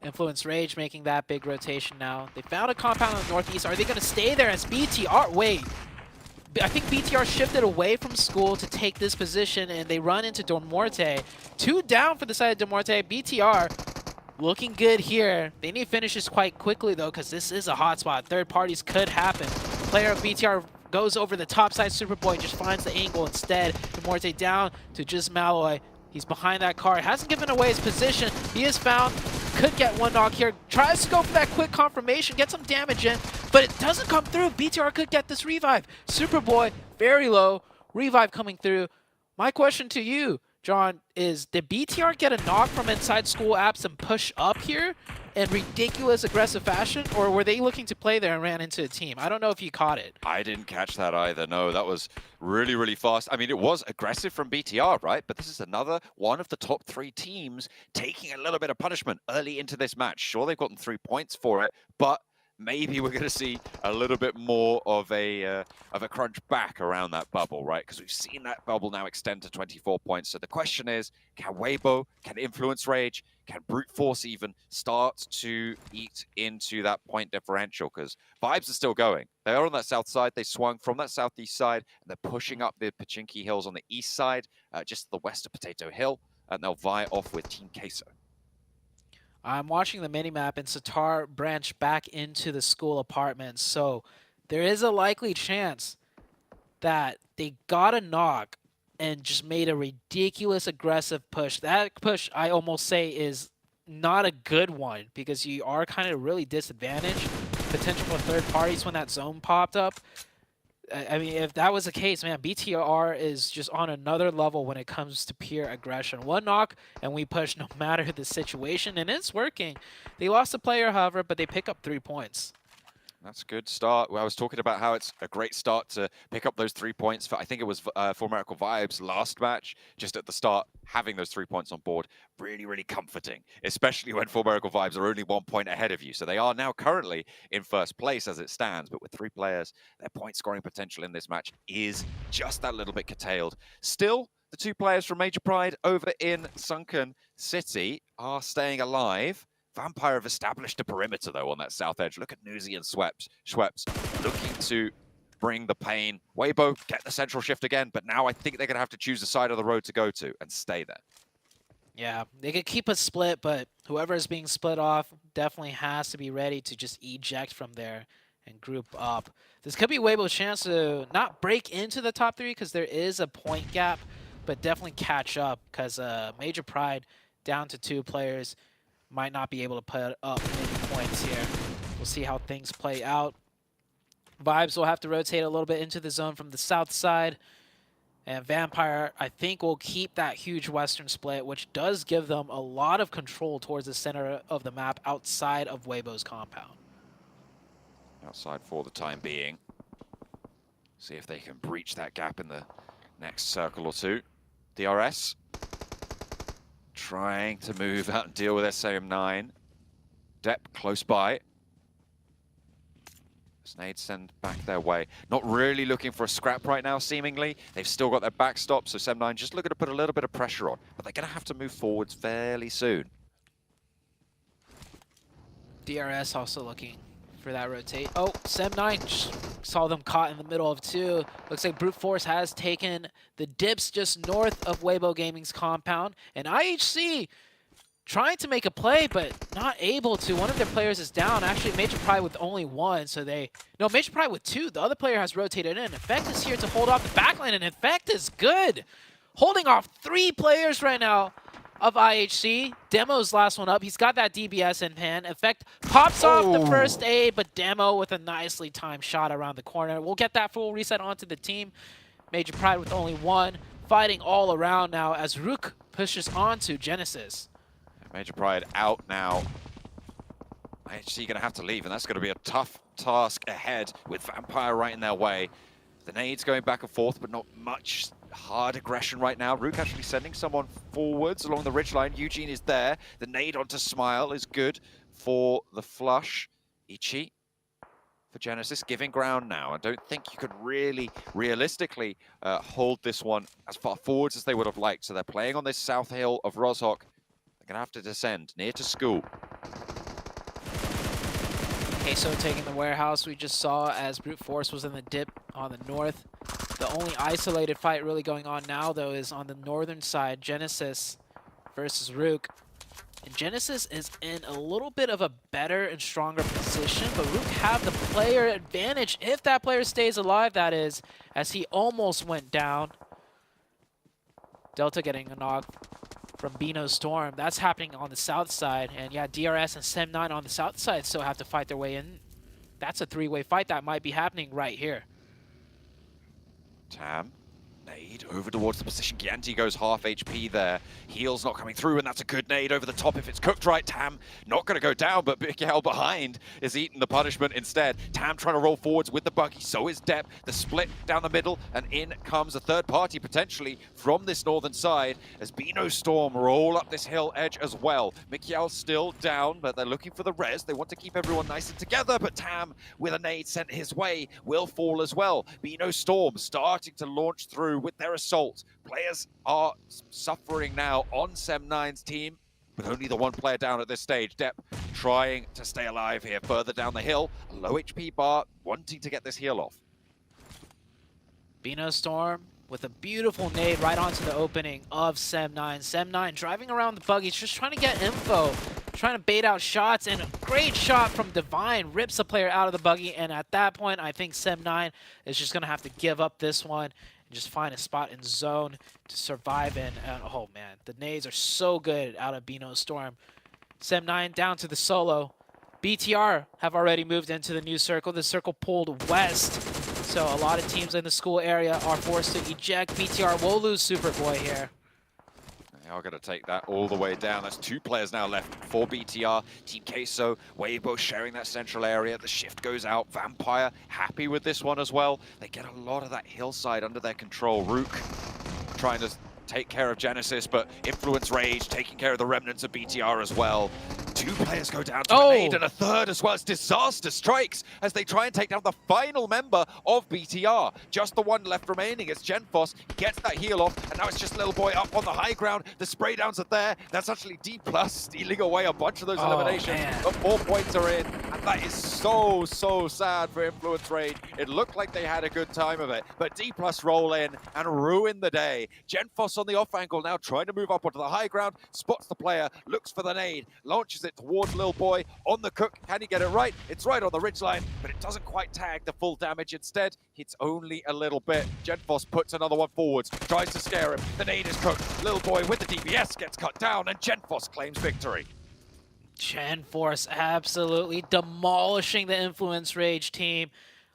Influence Rage making that big rotation now. They found a compound on the northeast. Are they going to stay there as BTR? Wait. I think BTR shifted away from school to take this position, and they run into Dormorte. 2 down for the side of Dormorte. BTR looking good here. They need finishes quite quickly, though, because this is a hotspot. Third parties could happen. Player of BTR goes over the top side. Superboy just finds the angle instead. Dormorte down to just Malloy. He's behind that car. Hasn't given away his position. He is found. Could get one knock here. Tries to go for that quick confirmation. Get some damage in. But it doesn't come through. BTR could get this revive. Superboy, very low. Revive coming through. My question to you, John, is did BTR get a knock from inside school apps and push up here in ridiculous aggressive fashion? Or were they looking to play there and ran into a team? I don't know if you caught it. I didn't catch that either. No, that was really, really fast. I mean, it was aggressive from BTR, right? But this is another one of the top 3 teams taking a little bit of punishment early into this match. Sure, they've gotten 3 points for it, but maybe we're going to see a little bit more of a crunch back around that bubble, right? Because we've seen that bubble now extend to 24 points. So the question is, can Weibo, can Influence Rage, can Brute Force even start to eat into that point differential? Because vibes are still going. They are on that south side. They swung from that southeast side, and they're pushing up the Pachinki Hills on the east side, just to the west of Potato Hill, and they'll vie off with Team Queso. I'm watching the minimap, and Sitar branched back into the school apartments, so there is a likely chance that they got a knock and just made a ridiculous aggressive push. That push, I almost say, is not a good one because you are kind of really disadvantaged. Potential for third parties when that zone popped up. I mean, if that was the case, man, BTR is just on another level when it comes to pure aggression. One knock, and we push no matter the situation, and it's working. They lost a player, however, but they pick up 3 points. That's a good start. Well, I was talking about how it's a great start to pick up those 3 points for, I think it was for Miracle Vibes last match, just at the start, having those 3 points on board. Really, really comforting, especially when For Miracle Vibes are only 1 point ahead of you. So they are now currently in first place as it stands, but with 3 players, their point scoring potential in this match is just that little bit curtailed. Still, the 2 players from Major Pride over in Sunken City are staying alive. Vampire have established a perimeter, though, on that south edge. Look at Newsy and Schweppes looking to bring the pain. Weibo get the central shift again, but now I think they're going to have to choose the side of the road to go to and stay there. Yeah, they could keep a split, but whoever is being split off definitely has to be ready to just eject from there and group up. This could be Weibo's chance to not break into the top 3 because there is a point gap, but definitely catch up because Major Pride down to 2 players might not be able to put up many points here. We'll see how things play out. Vibes will have to rotate a little bit into the zone from the south side. And Vampire, I think, will keep that huge western split, which does give them a lot of control towards the center of the map outside of Weibo's compound. Outside for the time being. See if they can breach that gap in the next circle or two. DRS trying to move out and deal with SM9. Depp close by. Snade send back their way. Not really looking for a scrap right now, seemingly. They've still got their backstop, so SM9 just looking to put a little bit of pressure on. But they're going to have to move forwards fairly soon. DRS also looking for that rotate. Oh, SM9 saw them caught in the middle of 2. Looks like Brute Force has taken the dips just north of Weibo Gaming's compound. And IHC trying to make a play, but not able to. One of their players is down. Actually, Major Pride with only 1, so no, Major Pride with 2. The other player has rotated in. Effect is here to hold off the backline, and Effect is good. Holding off 3 players right now of IHC. Demo's last one up. He's got that DBS in hand. Effect pops off the first aid, but Demo with a nicely timed shot around the corner. We'll get that full reset onto the team. Major Pride with only 1. Fighting all around now as Rook pushes onto Genesis. Major Pride out now. IHC going to have to leave, and that's going to be a tough task ahead with Vampire right in their way. The nades going back and forth, but not much hard aggression right now. Rook actually sending someone forwards along the ridgeline. Eugene is there. The nade onto Smile is good for the flush. Ichi for Genesis giving ground now. I don't think you could really realistically hold this one as far forwards as they would have liked. So they're playing on this south hill of Rozhok. They're going to have to descend near to school. Queso taking the warehouse. We just saw as Brute Force was in the dip on the north. The only isolated fight really going on now, though, is on the northern side, Genesis versus Rook. And Genesis is in a little bit of a better and stronger position, but Rook have the player advantage if that player stays alive, that is, as he almost went down. Delta getting a knock from Bino Storm. That's happening on the south side. And yeah, DRS and SM9 on the south side still have to fight their way in. That's a 3-way fight that might be happening right here. Tam, nade over towards the position. Gianti goes half HP there. Heal's not coming through, and that's a good nade over the top if it's cooked right. Tam not going to go down, but Miguel behind is eating the punishment instead. Tam trying to roll forwards with the buggy. So is Depp. The split down the middle, and in comes a third party potentially from this northern side as Bino Storm roll up this hill edge as well. Miguel still down, but they're looking for the res. They want to keep everyone nice and together, but Tam with a nade sent his way will fall as well. Bino Storm starting to launch through with their assault. Players are suffering now on SM9's team, with only the 1 player down at this stage. Depp trying to stay alive here further down the hill. A low HP bar, wanting to get this heal off. Bino Storm with a beautiful nade right onto the opening of SM9. SM9 driving around the buggies, just trying to get info, trying to bait out shots, and a great shot from Divine rips the player out of the buggy, and at that point, I think SM9 is just going to have to give up this one and just find a spot in zone to survive in. And oh man, the nades are so good out of Bino Storm. SM9 down to the solo. BTR have already moved into the new circle. The circle pulled west. So a lot of teams in the school area are forced to eject. BTR will lose Superboy here. They are going to take that all the way down. There's 2 players now left for BTR. Team Queso, Weibo sharing that central area. The shift goes out. Vampire happy with this one as well. They get a lot of that hillside under their control. Rook trying to take care of Genesis, but Influence Rage taking care of the remnants of BTR as well. 2 players go down to a nade and a third as well. It's disaster strikes as they try and take down the final member of BTR. Just the one left remaining. It's Genfos. He gets that heal off, and now it's just Little Boy up on the high ground. The spray downs are there. That's actually D+ stealing away a bunch of those eliminations. Man. The 4 points are in, and that is so sad for Influence Rage. It looked like they had a good time of it, but D+ roll in and ruin the day. Genfos on the off angle now trying to move up onto the high ground, spots the player, looks for the nade, launches it towards Lil Boy on the cook. Can he get it right? It's right on the ridgeline, but it doesn't quite tag the full damage. Instead, it's only a little bit. Genfos puts another one forwards, tries to scare him. The nade is cooked. Lil Boy with the DPS gets cut down, and Genfos claims victory. Genfos absolutely demolishing the Influence Rage team.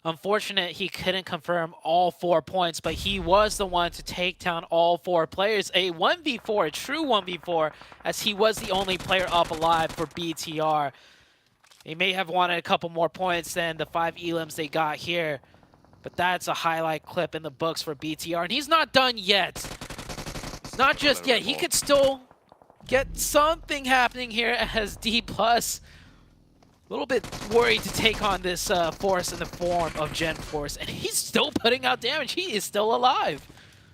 Unfortunate he couldn't confirm all 4 points, but he was the one to take down all 4 players. A 1v4, a true 1v4, as he was the only player up alive for BTR. They may have wanted a couple more points than the 5 elims they got here, but that's a highlight clip in the books for BTR, and he's not done yet. It's not just yet. He could still get something happening here as D+. A little bit worried to take on this force in the form of Genfos, and he's still putting out damage. He is still alive.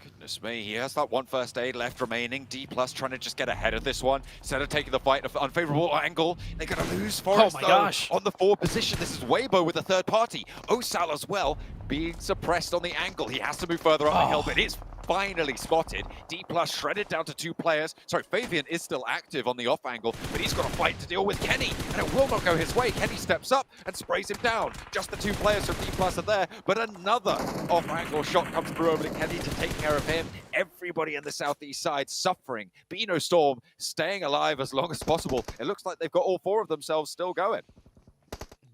Goodness me, he has that 1 first aid left remaining. D+ trying to just get ahead of this one. Instead of taking the fight at an unfavorable angle, they're going to lose Forest on the 4 position. This is Weibo with a third party. Osal as well, being suppressed on the angle. He has to move further up the hill, but it's finally spotted. D+ shredded down to 2 players. Sorry, Fabian is still active on the off angle, but he's got a fight to deal with Kenny, and it will not go his way. Kenny steps up and sprays him down. Just the 2 players from D+ are there, but another off angle shot comes through over to Kenny to take care of him. Everybody in the southeast side suffering. Beano Storm staying alive as long as possible. It looks like they've got all 4 of themselves still going.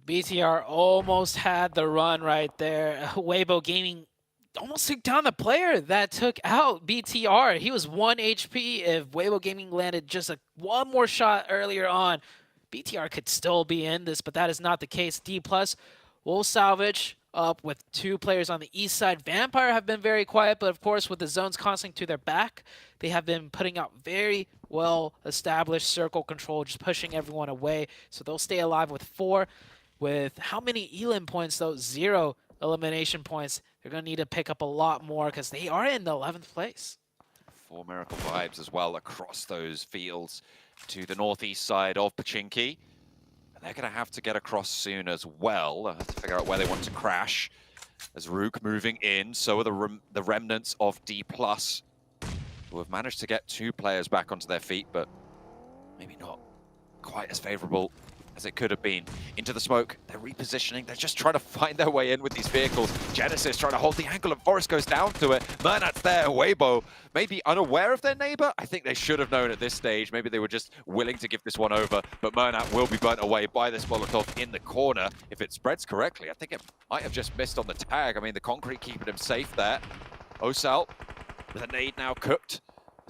BTR almost had the run right there. Weibo Gaming almost took down the player that took out BTR. He was 1 HP. If Weibo Gaming landed just one more shot earlier on, BTR could still be in this, but that is not the case. D+ will salvage up with 2 players on the east side. Vampire have been very quiet, but of course with the zones constantly to their back, they have been putting out very well-established circle control, just pushing everyone away. So they'll stay alive with 4. With how many elim points though? 0 elimination points. They're going to need to pick up a lot more because they are in the 11th place. 4 Miracle vibes as well across those fields to the northeast side of Pachinki. And they're going to have to get across soon as well. They'll have to figure out where they want to crash. As Rook moving in, so are the remnants of D+, who have managed to get 2 players back onto their feet, but maybe not quite as favorable as it could have been. Into the smoke, they're repositioning, they're just trying to find their way in with these vehicles. Genesis trying to hold the angle, and Forest goes down to it. Mernat's there, Weibo maybe unaware of their neighbor. I think they should have known at this stage. Maybe they were just willing to give this one over, but Mernat will be burnt away by this Molotov in the corner. If it spreads correctly, I think it might have just missed on the tag. I mean, the concrete keeping him safe there. Osal with a nade now cooked.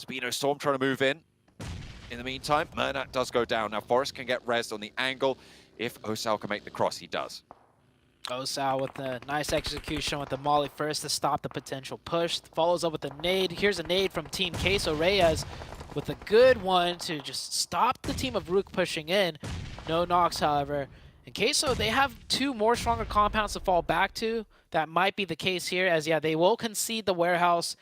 Beano Storm trying to move in. In the meantime, Mernat does go down. Now, Forest can get rezzed on the angle. If Osal can make the cross, he does. Osal with a nice execution with the molly first to stop the potential push. Follows up with a nade. Here's a nade from Team Queso. Reyes with a good one to just stop the team of Rook pushing in. No knocks, however. And Queso, they have 2 more stronger compounds to fall back to. That might be the case here, as yeah, they will concede the warehouse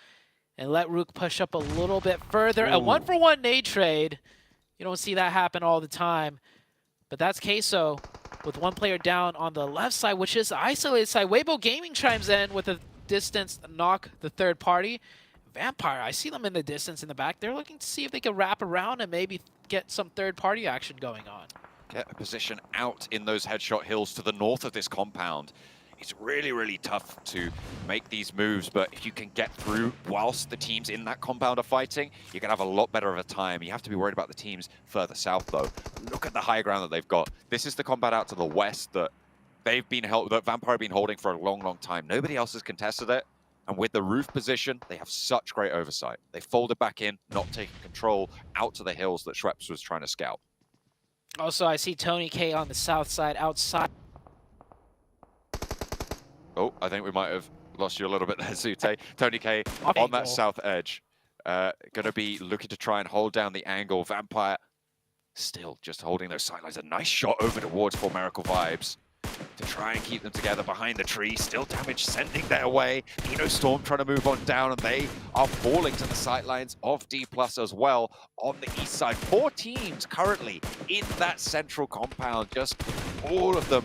and let Rook push up a little bit further. A 1-for-1 nade trade. You don't see that happen all the time. But that's Queso with 1 player down on the left side, which is the isolated side. Weibo Gaming chimes in with a distance knock the third party. Vampire, I see them in the distance in the back. They're looking to see if they can wrap around and maybe get some third party action going on. Get a position out in those headshot hills to the north of this compound. it's really, really tough to make these moves. But if you can get through whilst the teams in that compound are fighting, you're going to have a lot better of a time. You have to be worried about the teams further south, though. Look at the high ground that they've got. This is the compound out to the west that that Vampire have been holding for a long, long time. Nobody else has contested it. And with the roof position, they have such great oversight. They folded back in, not taking control out to the hills that Schweppes was trying to scout. Also, I see Tony K on the south side, outside. Oh, I think we might have lost you a little bit there, Zute. Tony K on that south edge. Going to be looking to try and hold down the angle. Vampire still just holding those sidelines. A nice shot over towards For Miracle Vibes to try and keep them together behind the tree. Still damage sending their way. Eno Storm trying to move on down, and they are falling to the sidelines of D+ as well on the east side. 4 teams currently in that central compound, just all of them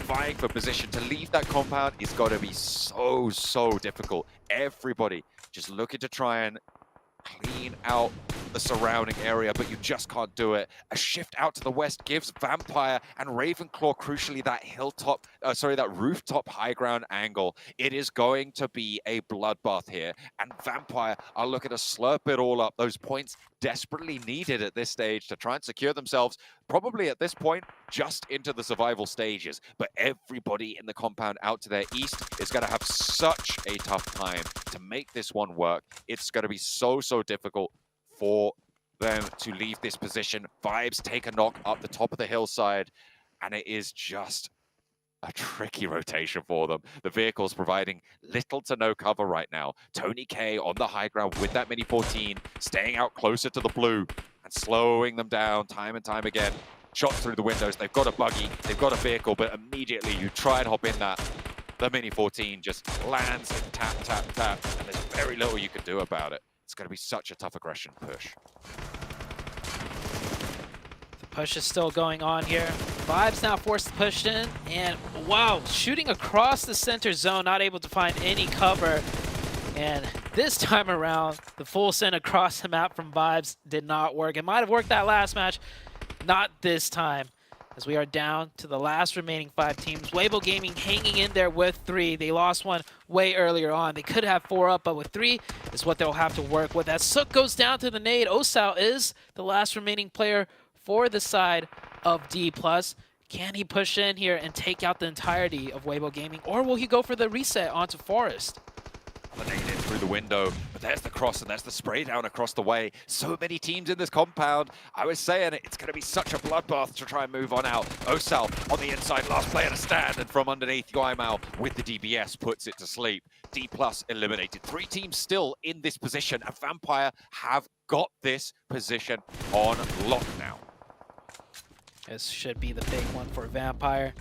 vying for position. To leave that compound is got to be so, so difficult. Everybody just looking to try and clean out the surrounding area, but you just can't do it. A shift out to the west gives Vampire and Ravenclaw, crucially, that that rooftop high ground angle. It is going to be a bloodbath here, and Vampire are looking to slurp it all up. Those points desperately needed at this stage to try and secure themselves, probably at this point, just into the survival stages. But everybody in the compound out to their east is going to have such a tough time to make this one work. It's going to be so, so difficult for them to leave this position. Vibes take a knock up the top of the hillside, and it is just a tricky rotation for them. The vehicle's providing little to no cover right now. Tony K on the high ground with that Mini 14, staying out closer to the blue and slowing them down time and time again. Shots through the windows. They've got a buggy, they've got a vehicle, but immediately you try and hop in that, the Mini 14 just lands and tap, tap, tap, and there's very little you can do about it. It's going to be such a tough aggression push. The push is still going on here. Vibes now forced to push in, and wow, shooting across the center zone, not able to find any cover. And this time around, the full send across the map from Vibes did not work. It might have worked that last match, not this time, as we are down to the last remaining 5 teams. Weibo Gaming hanging in there with 3. They lost one way earlier on. They could have 4 up, but with 3 is what they'll have to work with. As Sook goes down to the nade, Osao is the last remaining player for the side of D+. Can he push in here and take out the entirety of Weibo Gaming, or will he go for the reset onto Forest? Eliminated through the window, but there's the cross and there's the spray down across the way. So many teams in this compound. I was saying it's going to be such a bloodbath to try and move on out. Osal on the inside, last player to stand, and from underneath, Guaimao with the DBS puts it to sleep. D+ eliminated. 3 teams still in this position, and Vampire have got this position on lock now. This should be the big one for Vampire.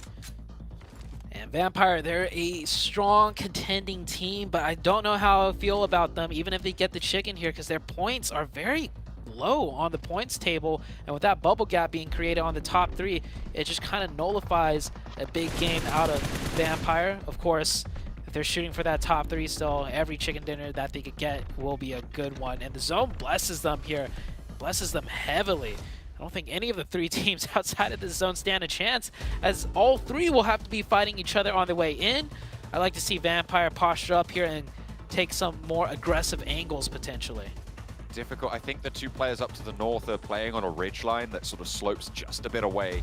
And Vampire, they're a strong contending team, but I don't know how I feel about them, even if they get the chicken here, because their points are very low on the points table. And with that bubble gap being created on the top 3, it just kind of nullifies a big game out of Vampire. Of course, if they're shooting for that top 3 still, every chicken dinner that they could get will be a good one. And the zone blesses them here, blesses them heavily. I don't think any of the 3 teams outside of this zone stand a chance, as all 3 will have to be fighting each other on the way in. I like to see Vampire posture up here and take some more aggressive angles potentially. Difficult. I think the 2 players up to the north are playing on a ridge line that sort of slopes just a bit away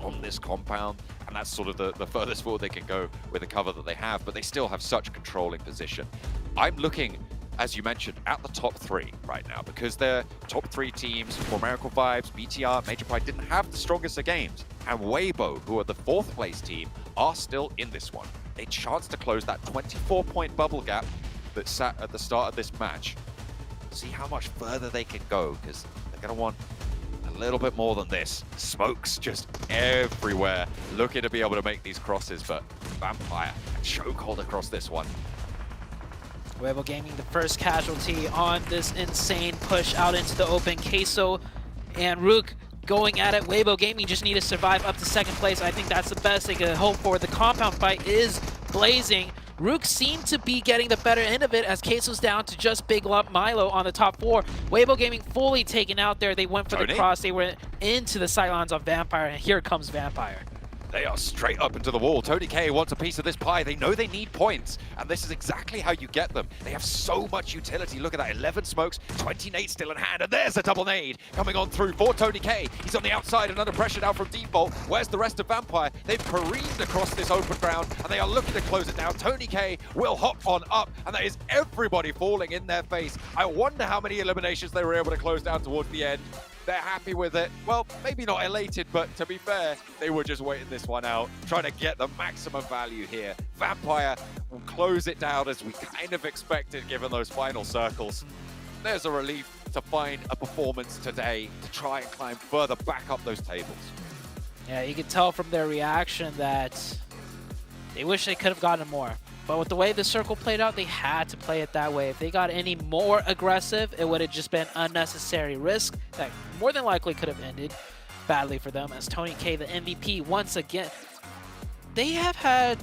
from this compound, and that's sort of the furthest forward they can go with the cover that they have, but they still have such controlling position. I'm looking, as you mentioned, at the top 3 right now, because their top 3 teams, For Miracle Vibes, BTR, Major Pride, didn't have the strongest of games. And Weibo, who are the 4th place team, are still in this one. A chance to close that 24-point bubble gap that sat at the start of this match. See how much further they can go, because they're going to want a little bit more than this. Smokes just everywhere, looking to be able to make these crosses, but Vampire chokehold across this one. Weibo Gaming, the first casualty on this insane push out into the open. Queso and Rook going at it. Weibo Gaming just need to survive up to 2nd place. I think that's the best they could hope for. The compound fight is blazing. Rook seemed to be getting the better end of it, as Queso's down to just Big Lump Milo on the top 4. Weibo Gaming fully taken out there. They went for the cross. They went into the sidelines of Vampire, and here comes Vampire. They are straight up into the wall. Tony K wants a piece of this pie. They know they need points, and this is exactly how you get them. They have so much utility. Look at that, 11 smokes, 20 nades still in hand, and there's a double nade coming on through for Tony K. He's on the outside and under pressure now from Default. Where's the rest of Vampire? They've careened across this open ground, and they are looking to close it down. Tony K will hop on up, and that is everybody falling in their face. I wonder how many eliminations they were able to close down towards the end. They're happy with it. Well, maybe not elated, but to be fair, they were just waiting this one out, trying to get the maximum value here. Vampire will close it down as we kind of expected, given those final circles. There's a relief to find a performance today to try and climb further back up those tables. Yeah, you can tell from their reaction that they wish they could have gotten more. But with the way the circle played out, they had to play it that way. If they got any more aggressive, it would have just been unnecessary risk that more than likely could have ended badly for them. As Tony K, the MVP, once again, they have had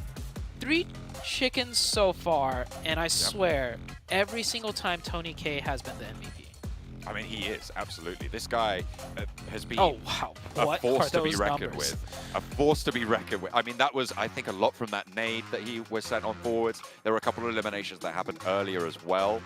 3 chickens so far, and I swear, every single time Tony K has been the MVP. I mean, he is, absolutely. This guy has been a force to be reckoned with. A force to be reckoned with. I mean, that was, I think, a lot from that nade that he was sent on forwards. There were a couple of eliminations that happened earlier as well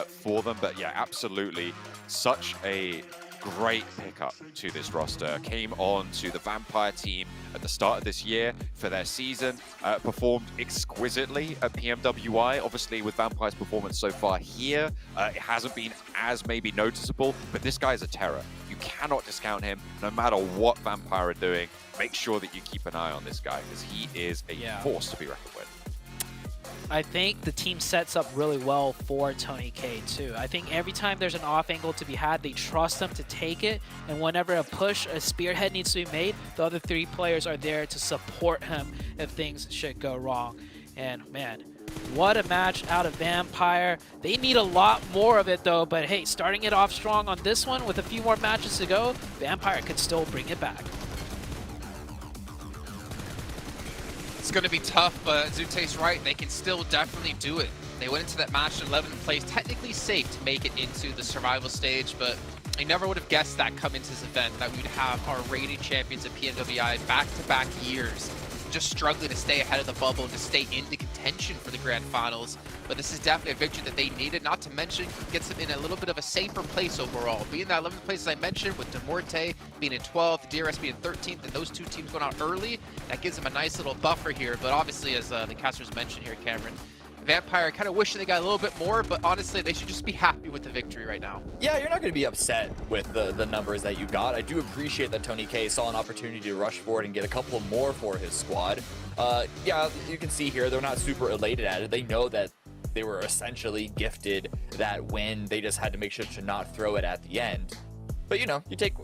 for them. But yeah, absolutely. Such a great pickup to this roster. Came on to the Vampire team at the start of this year for their season. Performed exquisitely at PMWI. Obviously, with Vampire's performance so far here, it hasn't been as maybe noticeable, but this guy is a terror. You cannot discount him no matter what Vampire are doing. Make sure that you keep an eye on this guy because he is a force to be reckoned with. I think the team sets up really well for Tony K too. I think every time there's an off angle to be had, they trust him to take it, and whenever a push, a spearhead needs to be made, the other 3 players are there to support him if things should go wrong. And man, what a match out of Vampire. They need a lot more of it though, but hey, starting it off strong on this one with a few more matches to go, Vampire could still bring it back. It's going to be tough, but Zute's right. They can still definitely do it. They went into that match in 11th place, technically safe to make it into the survival stage, but I never would have guessed that coming into this event, that we'd have our reigning champions at PMWI back-to-back years just struggling to stay ahead of the bubble and to stay in the contention for the Grand Finals. But this is definitely a victory that they needed, not to mention gets them in a little bit of a safer place overall. Being that 11th place, as I mentioned, with Demorte being in 12th, DRS being 13th, and those 2 teams going out early, that gives them a nice little buffer here. But obviously, as the casters mentioned here, Cameron, Vampire kind of wishing they got a little bit more, but honestly, they should just be happy with the victory right now. Yeah, you're not going to be upset with the numbers that you got. I do appreciate that Tony K saw an opportunity to rush forward and get a couple more for his squad. Yeah, you can see here, they're not super elated at it. They know that they were essentially gifted that win. They just had to make sure to not throw it at the end. But you know, you take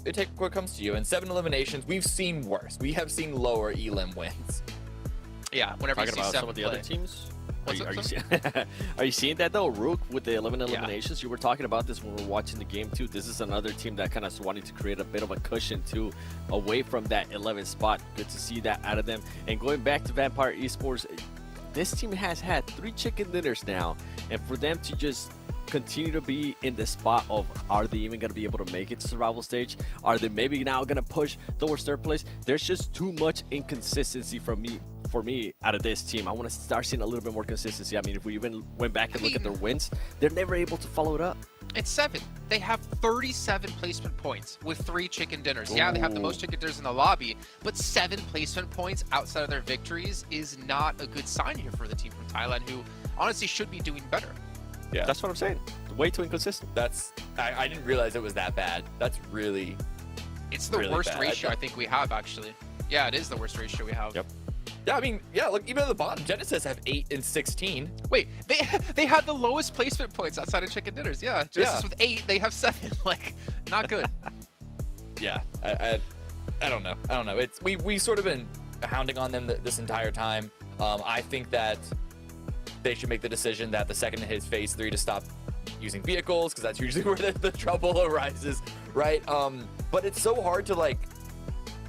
what comes to you. And 7 eliminations, we've seen worse. We have seen lower elim wins. Yeah, whenever you see about 7 some of the other teams. Are you seeing that though, Rook, with the 11 eliminations? You were talking about this when we were watching the game too. This is another team that kind of wanting to create a bit of a cushion too, away from that 11th spot. Good to see that out of them. And going back to Vampire Esports, this team has had 3 chicken dinners now, and for them to just continue to be in the spot of, are they even going to be able to make it to survival stage? Are they maybe now going to push towards 3rd place? There's just too much inconsistency for me out of this team. I want to start seeing a little bit more consistency. I mean, if we even went back and look at their wins, they're never able to follow it up. It's 7. They have 37 placement points with 3 chicken dinners. Yeah, they have the most chicken dinners in the lobby, but 7 placement points outside of their victories is not a good sign here for the team from Thailand, who honestly should be doing better. Yeah, that's what I'm saying. Way too inconsistent. I didn't realize it was that bad. That's really, it's the really worst bad. ratio I think we have, actually. Yeah, it is the worst ratio we have. Yep. Yeah, I mean, yeah, look, even at the bottom, Genesis have 8 and 16. Wait, they had the lowest placement points outside of chicken dinners. Yeah, Genesis with 8, they have 7. Like, not good. Yeah, I don't know. I don't know. It's we sort of been hounding on them this entire time. I think that they should make the decision that the second it hits phase 3 to stop using vehicles, because that's usually where the trouble arises, right? But it's so hard to like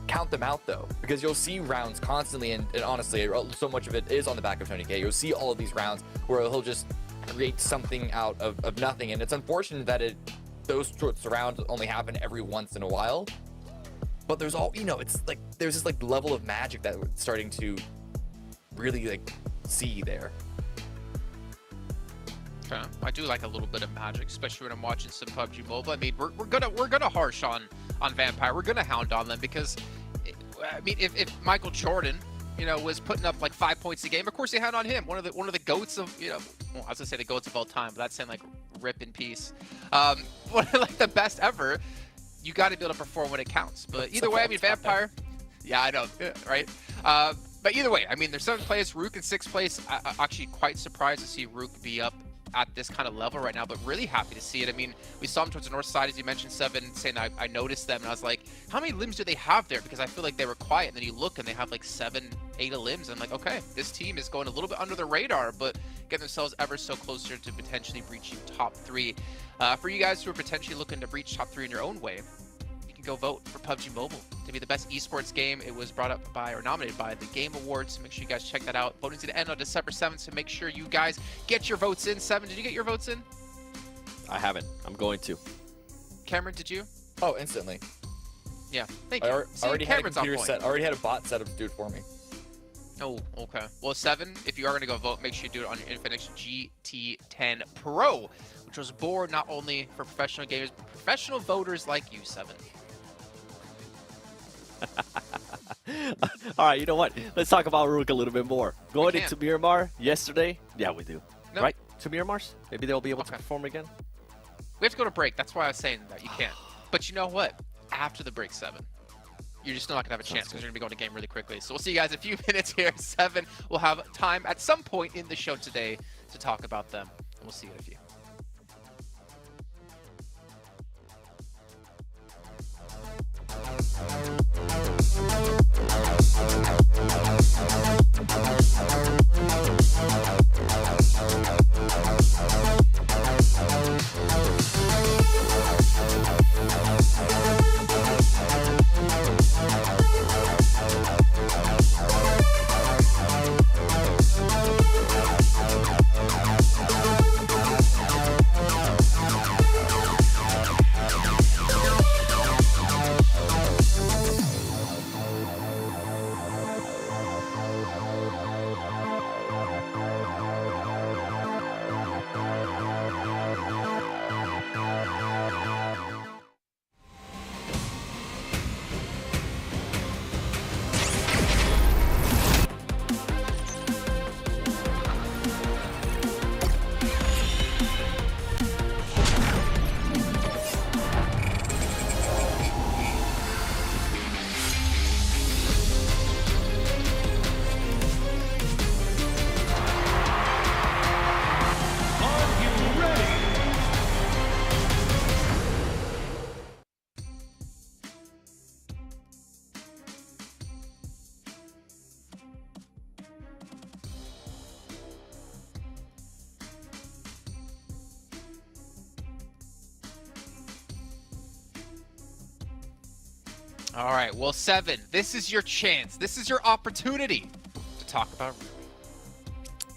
count them out though, because you'll see rounds constantly, and honestly, so much of it is on the back of Tony K. You'll see all of these rounds where he'll just create something out of nothing, and it's unfortunate that those sorts of rounds only happen every once in a while. but there's all, you know, it's like there's this like level of magic that we're starting to really like see there. Okay. I do like a little bit of magic, especially when I'm watching some PUBG Mobile. I mean, we're gonna harsh on Vampire. We're gonna hound on them because, I mean, if Michael Jordan, you know, was putting up like 5 points a game, of course they hound on him. One of the goats of, you know, well, I was gonna say the goats of all time, but that's saying like rip in peace. One of like the best ever. You got to be able to perform when it counts. But either way, I mean, Vampire. Yeah, I know, right? But either way, I mean, there's 7th place, Rook in 6th place. I'm actually quite surprised to see Rook be up at this kind of level right now, but really happy to see it. I mean, we saw him towards the north side, as you mentioned, Seven, saying I noticed them, and I was like, how many limbs do they have there? Because I feel like they were quiet, and then you look, and they have like 7, 8 limbs, and I'm like, okay, this team is going a little bit under the radar, but getting themselves ever so closer to potentially breaching top 3. For you guys who are potentially looking to breach top 3 in your own way, you can go vote for PUBG Mobile to be the best esports game. It was brought up by, or nominated by, the Game Awards. So make sure you guys check that out. Voting's going to end on December 7th, so make sure you guys get your votes in. Seven, did you get your votes in? I haven't. I'm going to. Cameron, did you? Oh, instantly. Yeah, thank you. I already had a Cameron's computer on point. set. Already had a bot set up to do it for me. Oh, okay. Well, Seven, if you are going to go vote, make sure you do it on your Infinix GT10 Pro, which was born not only for professional gamers, but professional voters like you, Seven. All right, you know what? Let's talk about Rook a little bit more. Going into Miramar yesterday, yeah, we do. No. Right? To Miramars? Maybe they'll be able to perform again? We have to go to break. That's why I was saying that you can't. But you know what? After the break, Seven, you're just not going to have a chance because you're going to be going to game really quickly. So we'll see you guys in a few minutes here. Seven will have time at some point in the show today to talk about them. And we'll see you in a few. All right, well, Seven, this is your chance. This is your opportunity to talk about Rook.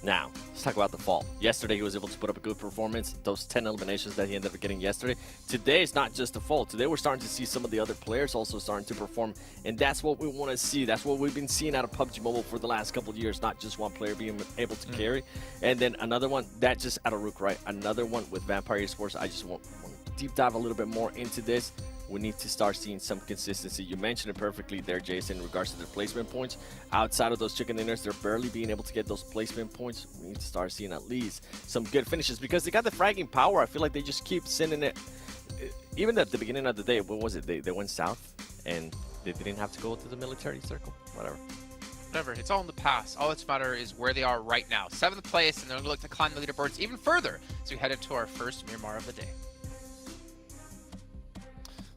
Now, let's talk about the fall. Yesterday, he was able to put up a good performance. Those 10 eliminations that he ended up getting yesterday. Today, it's not just the fall. Today, we're starting to see some of the other players also starting to perform, and that's what we want to see. That's what we've been seeing out of PUBG Mobile for the last couple of years, not just one player being able to carry. And then another one, that just out of Rook, right? Another one with Vampire Esports. I just want to deep dive a little bit more into this. We need to start seeing some consistency. You mentioned it perfectly there, Jason, in regards to their placement points. Outside of those chicken dinners, they're barely being able to get those placement points. We need to start seeing at least some good finishes because they got the fragging power. I feel like they just keep sending it. Even at the beginning of the day, what was it? They went south and they didn't have to go to the military circle. Whatever. It's all in the past. All that's matter is where they are right now. 7th place, and they're going to look to climb the leaderboards even further as we head into our first Miramar of the day.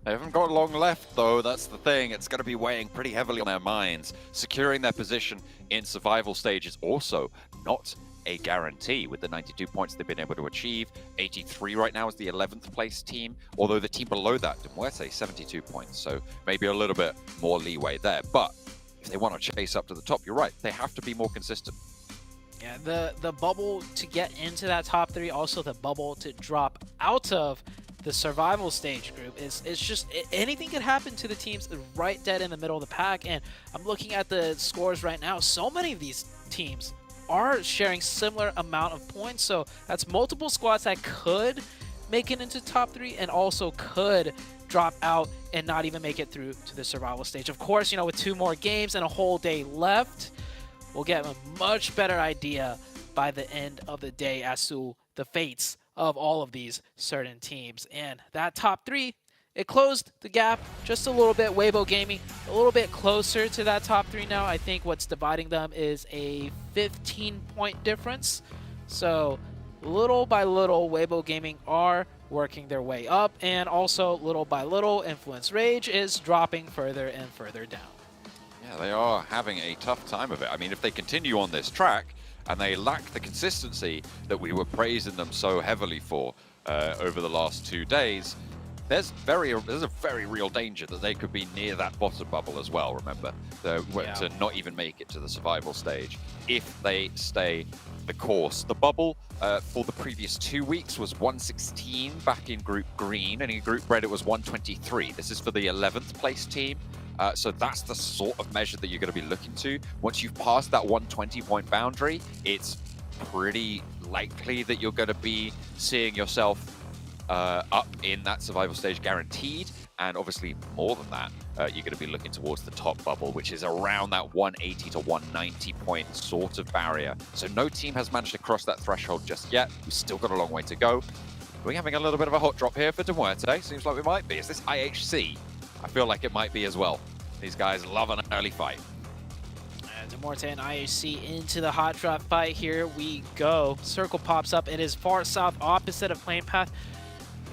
They haven't got long left, though. That's the thing. It's going to be weighing pretty heavily on their minds. Securing their position in survival stage is also not a guarantee with the 92 points they've been able to achieve. 83 right now is the 11th place team, although the team below that, Demuerte, 72 points. So maybe a little bit more leeway there. But if they want to chase up to the top, you're right. They have to be more consistent. Yeah, the bubble to get into that top 3, also the bubble to drop out of the survival stage group is just anything could happen to the teams right dead in the middle of the pack. And I'm looking at the scores right now. So many of these teams are sharing similar amount of points. So that's multiple squads that could make it into top 3 and also could drop out and not even make it through to the survival stage. Of course, you know, with 2 more games and a whole day left, we'll get a much better idea by the end of the day as to the fates of all of these certain teams. And that top 3, it closed the gap just a little bit. Weibo Gaming a little bit closer to that top 3 now. I think what's dividing them is a 15-point difference. So little by little, Weibo Gaming are working their way up, and also little by little, Influence Rage is dropping further and further down. Yeah, they are having a tough time of it. I mean, if they continue on this track and they lack the consistency that we were praising them so heavily for over the last 2 days, there's a very real danger that they could be near that bottom bubble as well, remember, to not even make it to the survival stage if they stay the course. The bubble for the previous 2 weeks was 116 back in Group Green, and in Group Red it was 123. This is for the 11th place team. So that's the sort of measure that you're going to be looking to. Once you've passed that 120-point boundary, it's pretty likely that you're going to be seeing yourself up in that survival stage guaranteed. And obviously more than that, you're going to be looking towards the top bubble, which is around that 180 to 190 point sort of barrier. So no team has managed to cross that threshold just yet. We've still got a long way to go. We're having a little bit of a hot drop here for Demuerte. Seems like we might be. Is this IHC? I feel like it might be as well. These guys love an early fight. Demuerte and IHC into the hot drop fight. Here we go. Circle pops up. It is far south, opposite of plane path.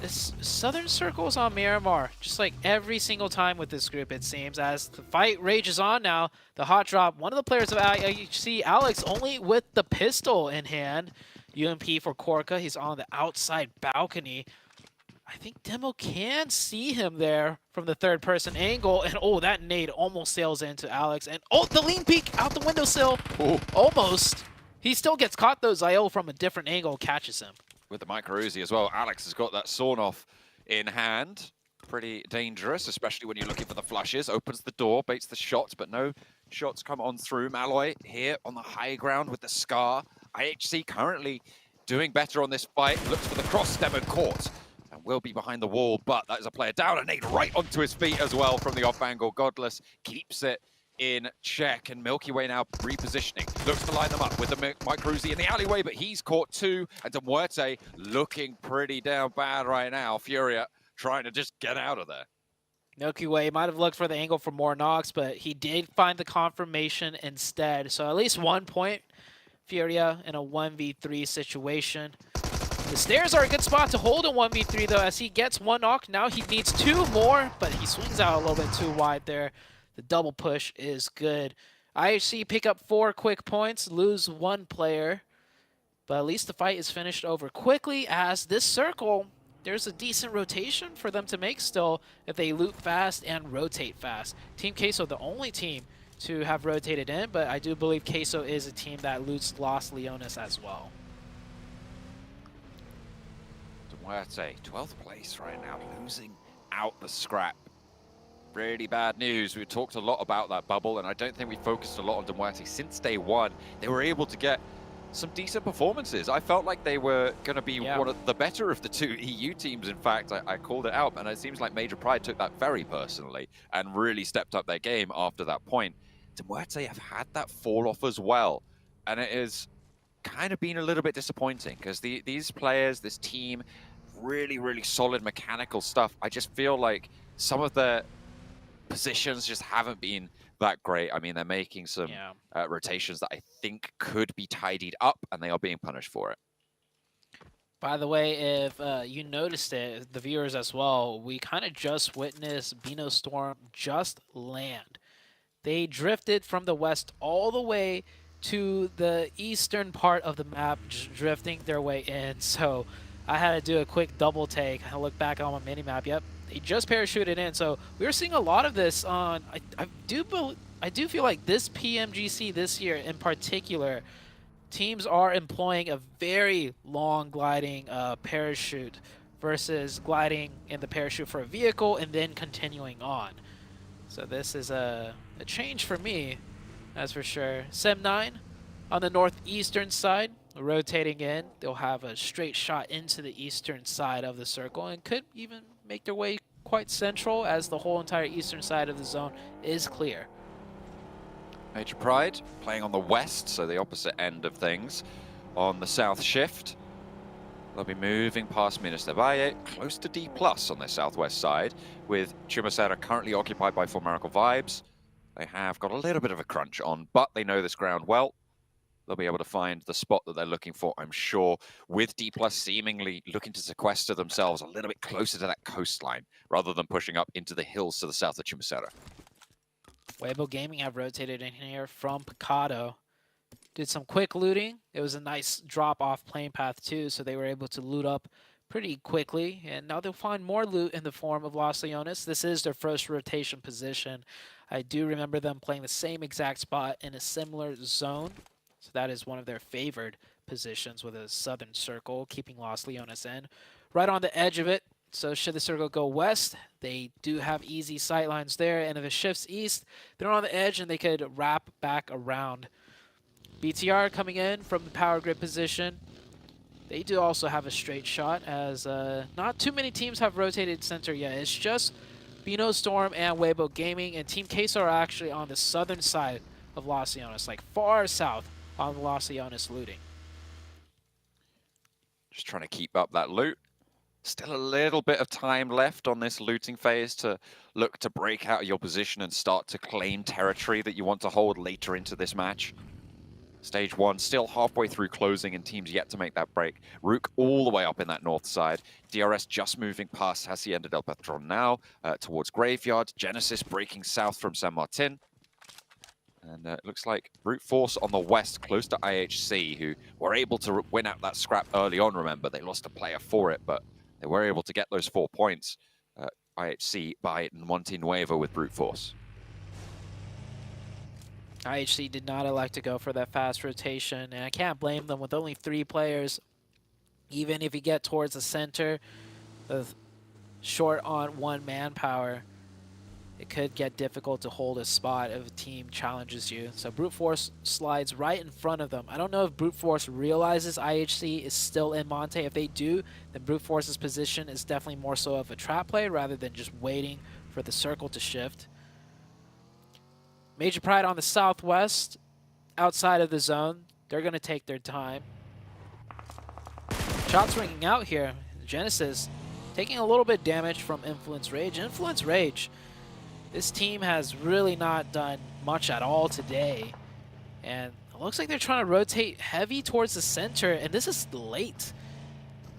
This southern circle is on Miramar, just like every single time with this group, it seems. As the fight rages on now, the hot drop, one of the players of IHC, Alex, only with the pistol in hand. UMP for Korka, he's on the outside balcony. I think Demo can see him there from the third-person angle, and oh, that nade almost sails into Alex, and oh, the lean peek out the windowsill, almost. He still gets caught though. Zael from a different angle catches him. With the micro Uzi as well, Alex has got that sawn-off in hand. Pretty dangerous, especially when you're looking for the flushes. Opens the door, baits the shots, but no shots come on through. Malloy here on the high ground with the Scar. IHC currently doing better on this fight. Looks for the cross, Demo caught. And will be behind the wall, but that is a player down, and nade right onto his feet as well from the off angle. Godless keeps it in check, and Milky Way now repositioning. Looks to line them up with the micro Uzi in the alleyway, but he's caught too. And Demuerte looking pretty down bad right now. Furia trying to just get out of there. Milky Way might have looked for the angle for more knocks, but he did find the confirmation instead. So at least 1 point, Furia in a 1v3 situation. The stairs are a good spot to hold a 1v3 though, as he gets 1 knock. Now he needs 2 more, but he swings out a little bit too wide there. The double push is good. IHC pick up 4 quick points, lose 1 player, but at least the fight is finished over quickly, as this circle, there's a decent rotation for them to make still if they loot fast and rotate fast. Team Queso, the only team to have rotated in, but I do believe Queso is a team that loots Los Leones as well. Demuerte, 12th place right now, losing out the scrap. Really bad news. We talked a lot about that bubble, and I don't think we focused a lot on Demuerte since day one. They were able to get some decent performances. I felt like they were going to be one of the better of the 2 EU teams. In fact, I called it out, and it seems like Major Pride took that very personally and really stepped up their game after that point. Demuerte have had that fall off as well, and it has kind of been a little bit disappointing because these players, this team, really solid mechanical stuff. I just feel like some of the positions just haven't been that great. I mean, they're making some rotations that I think could be tidied up, and they are being punished for it. By the way, if you noticed it, the viewers as well, we kind of just witnessed Beano Storm just land. They drifted from the west all the way to the eastern part of the map, drifting their way in. So I had to do a quick double take. I look back on my mini map. Yep, they just parachuted in. So we were seeing a lot of this on. I do feel like this PMGC this year in particular, teams are employing a very long gliding parachute versus gliding in the parachute for a vehicle and then continuing on. So this is a change for me, that's for sure. Sem9 on the northeastern side, rotating in. They'll have a straight shot into the eastern side of the circle and could even make their way quite central as the whole entire eastern side of the zone is clear. Major Pride playing on the west, so the opposite end of things. On the south shift, they'll be moving past Minister Valle, close to D+ on their southwest side, with Chumacera currently occupied by Formarical Vibes. They have got a little bit of a crunch on, but they know this ground well. They'll be able to find the spot that they're looking for, I'm sure, with D+ seemingly looking to sequester themselves a little bit closer to that coastline, rather than pushing up into the hills to the south of Chumacera. Weibo Gaming have rotated in here from Picado. Did some quick looting. It was a nice drop-off plane path too, so they were able to loot up pretty quickly. And now they'll find more loot in the form of Los Leones. This is their first rotation position. I do remember them playing the same exact spot in a similar zone. So that is one of their favored positions with a southern circle, keeping Los Leones in. Right on the edge of it. So should the circle go west, they do have easy sight lines there. And if it shifts east, they're on the edge and they could wrap back around. BTR coming in from the power grid position. They do also have a straight shot, as not too many teams have rotated center yet. It's just Bino Storm and Weibo Gaming, and Team Queso are actually on the southern side of Los Leones, like far south on Los Leones looting. Just trying to keep up that loot. Still a little bit of time left on this looting phase to look to break out of your position and start to claim territory that you want to hold later into this match. Stage 1 still halfway through closing and teams yet to make that break. Rook all the way up in that north side. DRS just moving past Hacienda del Patron now towards Graveyard. Genesis breaking south from San Martin. And it looks like Brute Force on the west, close to IHC, who were able to win out that scrap early on, remember. They lost a player for it, but they were able to get those 4 points. IHC by Montenuevo with Brute Force. IHC did not elect to go for that fast rotation, and I can't blame them with only 3 players. Even if you get towards the center, short on 1 manpower, it could get difficult to hold a spot if a team challenges you. So Brute Force slides right in front of them. I don't know if Brute Force realizes IHC is still in Monte. If they do, then Brute Force's position is definitely more so of a trap play rather than just waiting for the circle to shift. Major Pride on the southwest, outside of the zone. They're going to take their time. Shots ringing out here. Genesis taking a little bit damage from Influence Rage. Influence Rage, this team has really not done much at all today. And it looks like they're trying to rotate heavy towards the center, and this is late.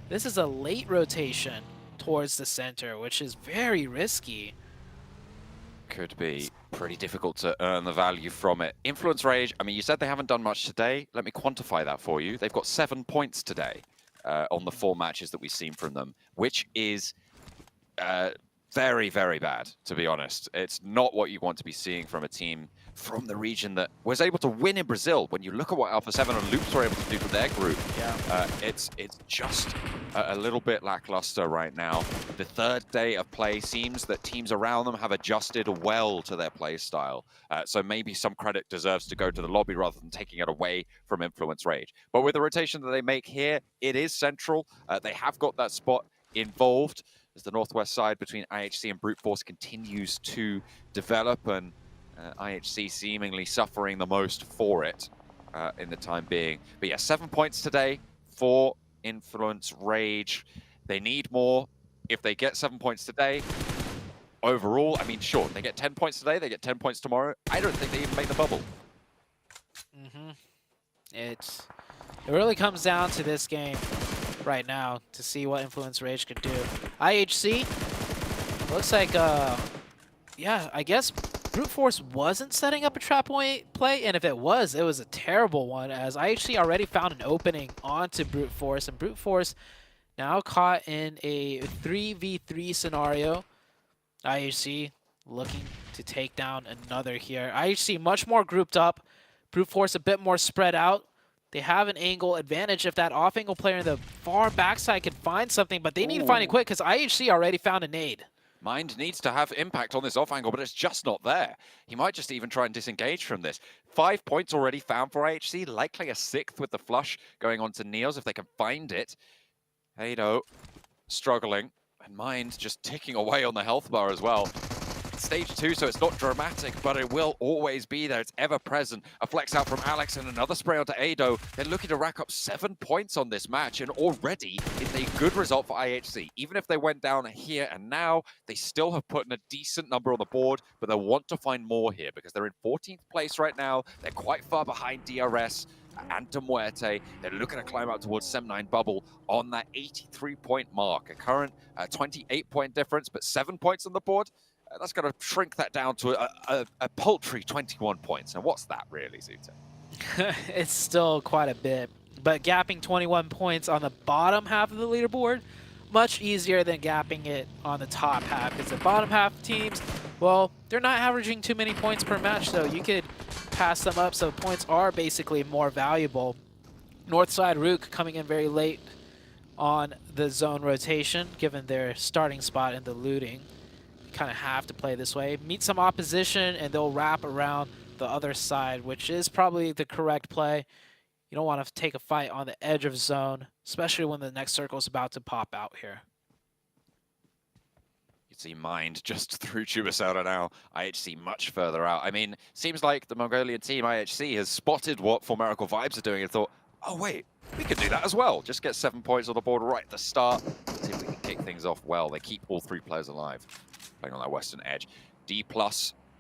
This is a late rotation towards the center, which is very risky. Could be pretty difficult to earn the value from it. Influence Rage, I mean, you said they haven't done much today. Let me quantify that for you. They've got 7 points today on the 4 matches that we've seen from them, which is very, very bad, to be honest. It's not what you want to be seeing from a team from the region that was able to win in Brazil. When you look at what Alpha 7 and Loops were able to do for their group, it's just a little bit lackluster right now. The 3rd day of play seems that teams around them have adjusted well to their play style. So maybe some credit deserves to go to the lobby rather than taking it away from Influence Rage. But with the rotation that they make here, it is central. They have got that spot involved as the northwest side between IHC and Brute Force continues to develop, and IHC seemingly suffering the most for it in the time being. But yeah, 7 points today for Influence Rage. They need more. If they get 7 points today, overall, I mean, sure, they get 10 points today, they get 10 points tomorrow. I don't think they even make the bubble. It really comes down to this game right now to see what Influence Rage could do. IHC looks like, yeah, I guess Brute Force wasn't setting up a trap play, and if it was a terrible one, as IHC already found an opening onto Brute Force, and Brute Force now caught in a 3v3 scenario. IHC looking to take down another here. IHC much more grouped up. Brute Force a bit more spread out. They have an angle advantage if that off-angle player in the far backside can find something, but they need to find it quick because IHC already found a nade. Mind needs to have impact on this off angle, but it's just not there. He might just even try and disengage from this. 5 points already found for IHC, likely a 6th with the flush going on to Neos if they can find it. Ado struggling, and Mind just ticking away on the health bar as well. Stage 2, so it's not dramatic, but it will always be there. It's ever present. A flex out from Alex and another spray onto Ado. They're looking to rack up 7 points on this match, and already it's a good result for IHC. Even if they went down here and now, they still have put in a decent number on the board, but they want to find more here because they're in 14th place right now. They're quite far behind DRS and De Muerte. They're looking to climb up towards Sem9 bubble on that 83-point mark. A current 28-point difference, but 7 points on the board. That's going to shrink that down to a paltry 21 points. And what's that really, Zute? It's still quite a bit. But gapping 21 points on the bottom half of the leaderboard, much easier than gapping it on the top half. Because the bottom half teams, well, they're not averaging too many points per match, so you could pass them up. So points are basically more valuable. Northside Rook coming in very late on the zone rotation, given their starting spot in the looting. Kind of have to play this way. Meet some opposition and they'll wrap around the other side, which is probably the correct play. You don't want to take a fight on the edge of zone, especially when the next circle is about to pop out here. You see Mind just through Chubasauda now. IHC much further out. I mean, seems like the Mongolian team IHC has spotted what Formerical Vibes are doing and thought, oh wait, we could do that as well. Just get 7 points on the board right at the start. See if we can kick things off well. They keep all 3 players alive. Playing on that western edge. D+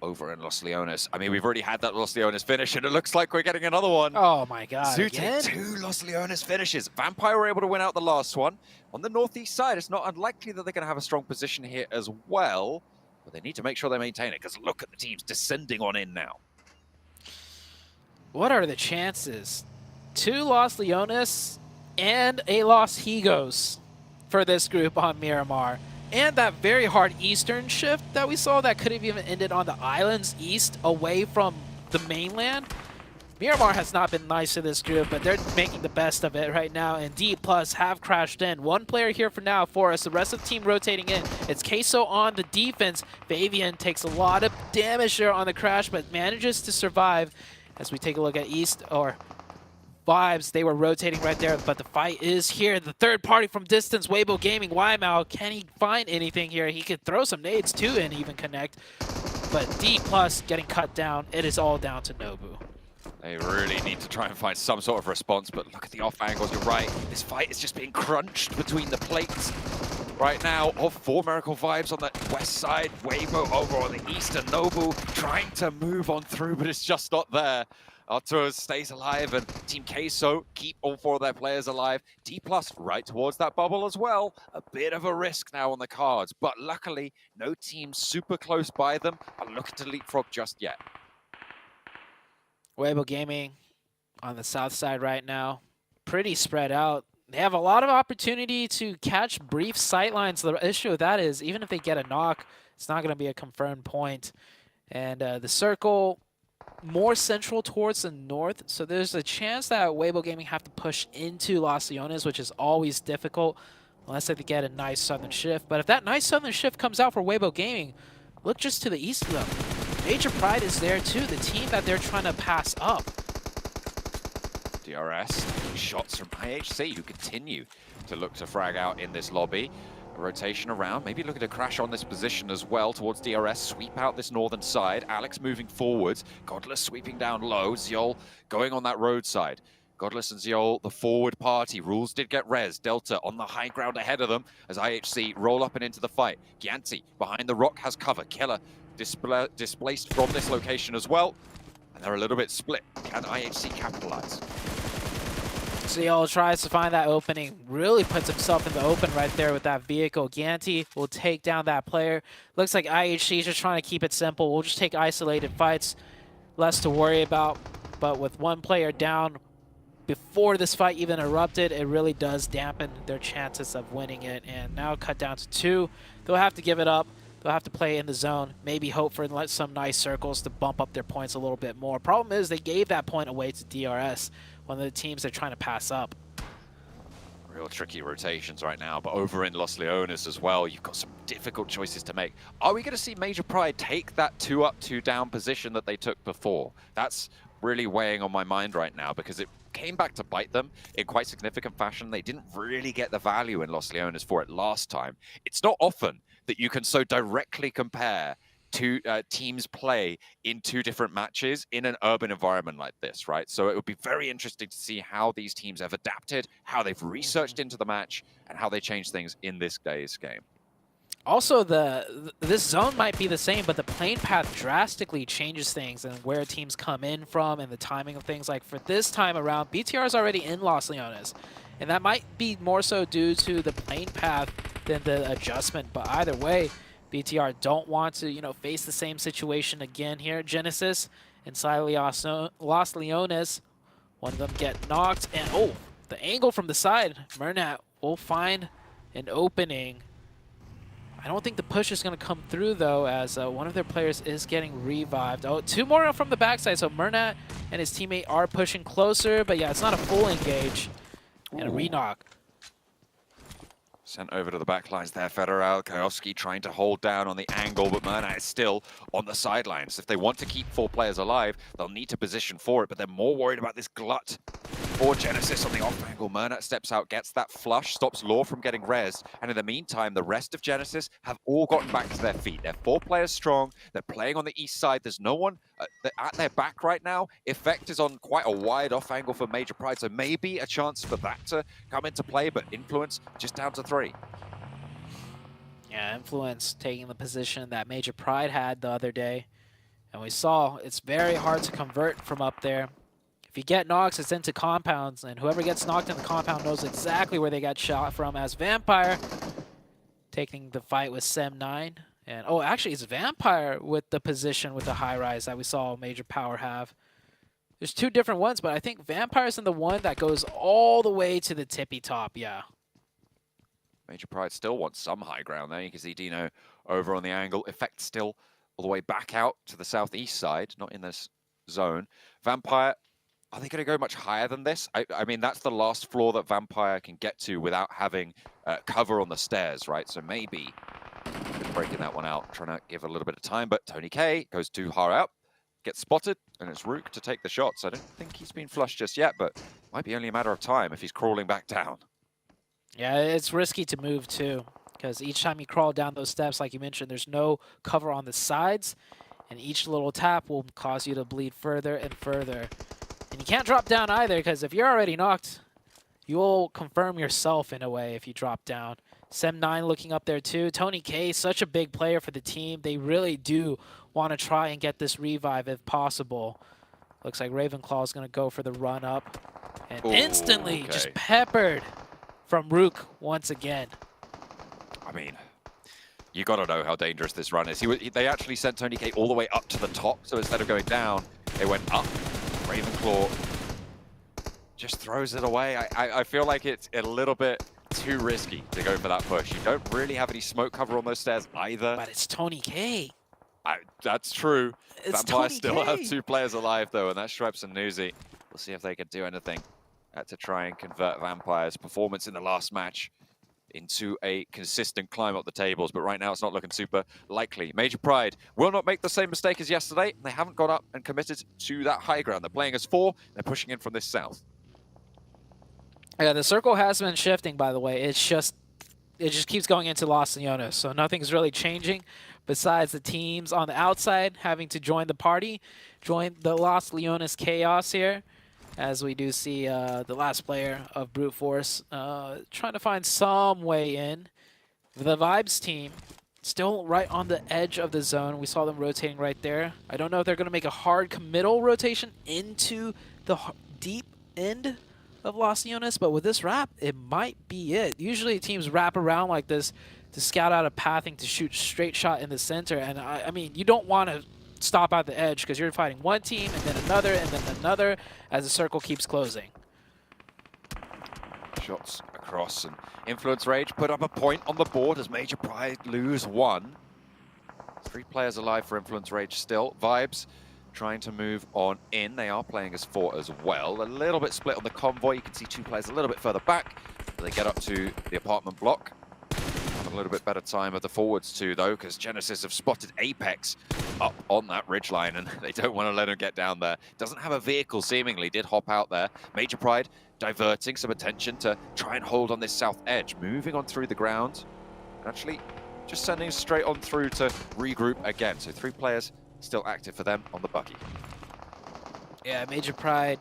over in Los Leones. I mean, we've already had that Los Leones finish, and it looks like we're getting another one. Oh my god, again? 2 Los Leones finishes. Vampire were able to win out the last one. On the northeast side, it's not unlikely that they're going to have a strong position here as well, but they need to make sure they maintain it, because look at the teams descending on in now. What are the chances? 2 Los Leones and a Los Higos for this group on Miramar. And that very hard eastern shift that we saw that could have even ended on the islands east away from the mainland. Miramar has not been nice to this group, but they're making the best of it right now. And D+ have crashed in. 1 player here for now for us. The rest of the team rotating in. It's Queso on the defense. Fabian takes a lot of damage there on the crash, but manages to survive. As we take a look at East, or Vibes, they were rotating right there, but the fight is here. The third party from distance, Weibo Gaming, Waimao, can he find anything here? He could throw some nades too and even connect, but D+ getting cut down. It is all down to Nobu. They really need to try and find some sort of response, but look at the off angles, you're right. This fight is just being crunched between the plates right now of Formerical Vibes on the west side, Weibo over on the east, and Nobu trying to move on through, but it's just not there. Artur stays alive, and Team Queso keep all 4 of their players alive. D+ right towards that bubble as well. A bit of a risk now on the cards, but luckily no team super close by them are looking to leapfrog just yet. Weibo Gaming on the south side right now, pretty spread out. They have a lot of opportunity to catch brief sightlines. The issue with that is even if they get a knock, it's not going to be a confirmed point. And the circle more central towards the north, so there's a chance that Weibo Gaming have to push into Los Leones, which is always difficult unless they get a nice southern shift. But if that nice southern shift comes out for Weibo Gaming, look just to the east of them. Major Pride is there too, the team that they're trying to pass up. DRS, shots from IHC, who continue to look to frag out in this lobby. A rotation around, maybe looking to crash on this position as well towards DRS, sweep out this northern side. Alex moving forwards, Godless sweeping down low, Ziol going on that roadside. Godless and Ziol, the forward party. Rules did get res. Delta on the high ground ahead of them as IHC roll up and into the fight. Gianti behind the rock has cover. Killer displaced from this location as well. And they're a little bit split. Can IHC capitalize? Ziol tries to find that opening, really puts himself in the open right there with that vehicle. Gianti will take down that player. Looks like IHC is just trying to keep it simple. We'll just take isolated fights, less to worry about. But with 1 player down before this fight even erupted, it really does dampen their chances of winning it. And now cut down to 2. They'll have to give it up. they'll have to play in the zone, maybe hope for some nice circles to bump up their points a little bit more. Problem is they gave that point away to DRS, one of the teams they're trying to pass up. Real tricky rotations right now, but over in Los Leones as well, you've got some difficult choices to make. Are we going to see Major Pride take that 2-up, 2-down position that they took before? That's really weighing on my mind right now, because it came back to bite them in quite significant fashion. They didn't really get the value in Los Leones for it last time. It's not often that you can so directly compare two teams play in two different matches in an urban environment like this, right? So it would be very interesting to see how these teams have adapted, how they've researched into the match, and how they change things in this day's game. Also, this zone might be the same, but the plane path drastically changes things and where teams come in from and the timing of things. Like for this time around, BTR is already in Los Leones, and that might be more so due to the plane path than the adjustment. But either way, BTR don't want to, face the same situation again here. Genesis inside Los Leones. One of them get knocked, and oh, the angle from the side. Mernat will find an opening. I don't think the push is going to come through, though, as one of their players is getting revived. Oh, two more from the backside, so Mernat and his teammate are pushing closer, but yeah, it's not a full engage. And a re-knock. Sent over to the back lines there, Federal. Kajowski trying to hold down on the angle, but Mernat is still on the sidelines. If they want to keep 4 players alive, they'll need to position for it, but they're more worried about this glut for Genesis on the off angle. Mernat steps out, gets that flush, stops Law from getting rezzed, and in the meantime, the rest of Genesis have all gotten back to their feet. They're 4 players strong, they're playing on the east side, there's no one at their back right now. Effect is on quite a wide off angle for Major Pride, so maybe a chance for that to come into play, but Influence just down to 3. Yeah, Influence taking the position that Major Pride had the other day. And we saw it's very hard to convert from up there. If you get knocks, it's into compounds, and whoever gets knocked in the compound knows exactly where they got shot from, as Vampire taking the fight with Sem9. And oh, actually, it's Vampire with the position with the high rise that we saw Major Power have. There's 2 different ones, but I think Vampire's in the one that goes all the way to the tippy top, yeah. Major Pride still wants some high ground there. You can see Dino over on the angle. Effect still all the way back out to the southeast side, not in this zone. Vampire, are they going to go much higher than this? I mean, that's the last floor that Vampire can get to without having cover on the stairs, right? So maybe breaking that one out, trying to give a little bit of time, but Tony K goes too hard out, gets spotted, and it's Rook to take the shots. I don't think he's been flushed just yet, but might be only a matter of time if he's crawling back down. Yeah, it's risky to move too, because each time you crawl down those steps, like you mentioned, there's no cover on the sides, and each little tap will cause you to bleed further and further. And you can't drop down either, because if you're already knocked, you'll confirm yourself in a way if you drop down. Sem9 looking up there too. Tony K, such a big player for the team. They really do want to try and get this revive if possible. Looks like Ravenclaw is going to go for the run up. And instantly just peppered from Rook once again. I mean, you got to know how dangerous this run is. They actually sent Tony K all the way up to the top, so instead of going down, they went up. Ravenclaw just throws it away. I feel like it's a little bit too risky to go for that push. You don't really have any smoke cover on those stairs either. But it's Tony K. That's true. It's Vampire Tony still K. have 2 players alive, though, and that's Schweppes and Newsy. We'll see if they can do anything to try and convert Vampire's performance in the last match into a consistent climb up the tables, but right now it's not looking super likely. Major Pride will not make the same mistake as yesterday. They haven't got up and committed to that high ground. They're playing as 4. They're pushing in from this south. Yeah, the circle has been shifting, by the way. It just keeps going into Los Leones, so nothing's really changing besides the teams on the outside having to join the party, join the Los Leones chaos here, as we do see the last player of Brute Force trying to find some way in. The Vibes team still right on the edge of the zone. We saw them rotating right there. I don't know if they're going to make a hard committal rotation into the deep end of Los Leones, but with this wrap, it might be it. Usually teams wrap around like this to scout out a pathing to shoot straight shot in the center, and I mean, you don't want to stop at the edge because you're fighting one team and then another as the circle keeps closing. Shots across, and Influence Rage put up a point on the board as Major Pride lose 1. 3 players alive for Influence Rage still. Vibes trying to move on in. They are playing as 4 as well. A little bit split on the convoy. You can see 2 players a little bit further back. They get up to the apartment block. Have a little bit better time of the forwards too, though, because Genesis have spotted Apex up on that ridgeline, and they don't want to let him get down there. Doesn't have a vehicle, seemingly. Did hop out there. Major Pride diverting some attention to try and hold on this south edge. Moving on through the ground. Actually, just sending straight on through to regroup again. So 3 players still active for them on the buggy. Yeah, Major Pride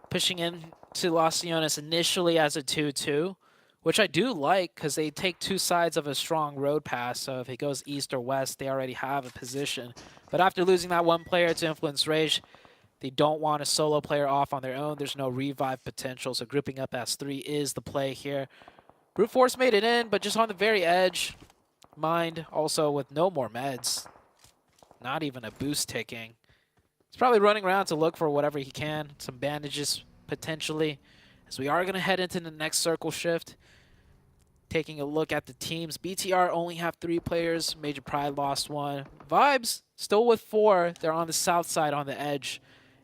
pushing in to Los Leones initially as a 2-2, which I do like because they take 2 sides of a strong road pass. So if it goes east or west, they already have a position. But after losing that 1 player to Influence Rage, they don't want a solo player off on their own. There's no revive potential, so grouping up as 3 is the play here. Brute Force made it in, but just on the very edge. Mind also with no more meds. Not even a boost ticking. He's probably running around to look for whatever he can. Some bandages, potentially. As we are going to head into the next circle shift. Taking a look at the teams. BTR only have 3 players. Major Pride lost 1. Vibes still with 4. They're on the south side on the edge.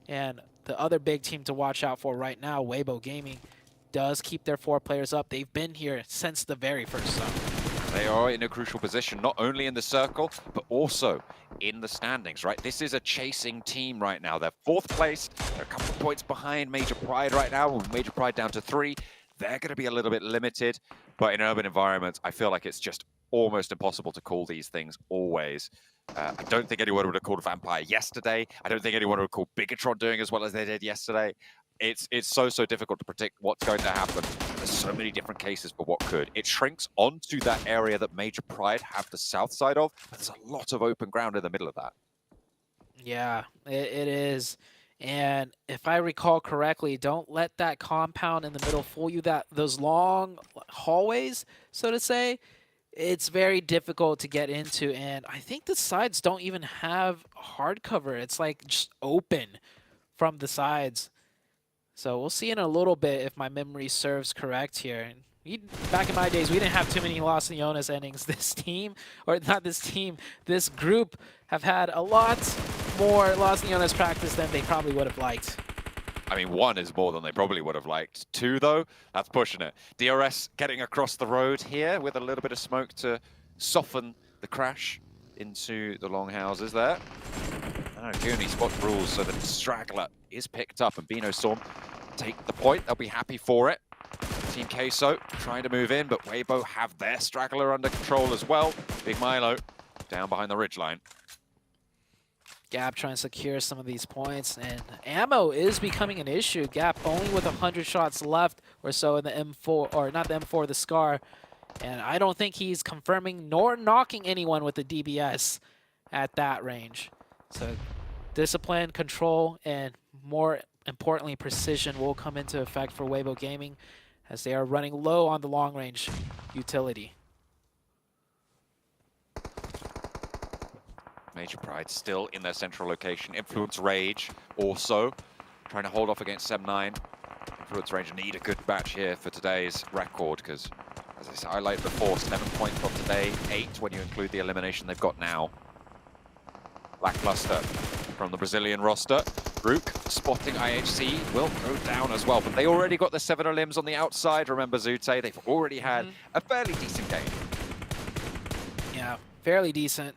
And the other big team to watch out for right now, Weibo Gaming, does keep their 4 players up. They've been here since the very first zone. They are in a crucial position, not only in the circle, but also in the standings, right? This is a chasing team right now. They're 4th place. They're a couple of points behind Major Pride right now. With Major Pride down to 3. They're going to be a little bit limited, but in urban environments, I feel like it's just almost impossible to call these things always. I don't think anyone would have called Vampire yesterday. I don't think anyone would have called Bigatron doing as well as they did yesterday. It's so difficult to predict what's going to happen. There's so many different cases for what could. It shrinks onto that area that Major Pride have the south side of, but there's a lot of open ground in the middle of that. Yeah, it is. And if I recall correctly, don't let that compound in the middle fool you. Those long hallways, so to say, it's very difficult to get into. And I think the sides don't even have hard cover. It's like just open from the sides. So we'll see in a little bit if my memory serves correct here. Back in my days, we didn't have too many Los Leones endings. This team, or not this team, this group have had a lot more Los Leones practice than they probably would have liked. I mean, 1 is more than they probably would have liked. 2, though, that's pushing it. DRS getting across the road here with a little bit of smoke to soften the crash into the long houses there. Goonie spots rules, so the straggler is picked up, and Bino Storm take the point. They'll be happy for it. Team Queso trying to move in, but Weibo have their straggler under control as well. Big Milo down behind the ridgeline. Gap trying to secure some of these points, and ammo is becoming an issue. Gap only with 100 shots left or so in the M4, or not the M4, the Scar. And I don't think he's confirming nor knocking anyone with the DBS at that range. So discipline, control, and more importantly, precision will come into effect for Weibo Gaming as they are running low on the long-range utility. Major Pride still in their central location. Influence Rage also trying to hold off against Sem9. Influence Rage need a good match here for today's record because, as I highlighted before, 7 points from today, 8 when you include the elimination they've got now. Lackluster from the Brazilian roster. Rook spotting IHC will go down as well, but they already got the 7 limbs on the outside. Remember Zute, they've already had a fairly decent game. Yeah, fairly decent.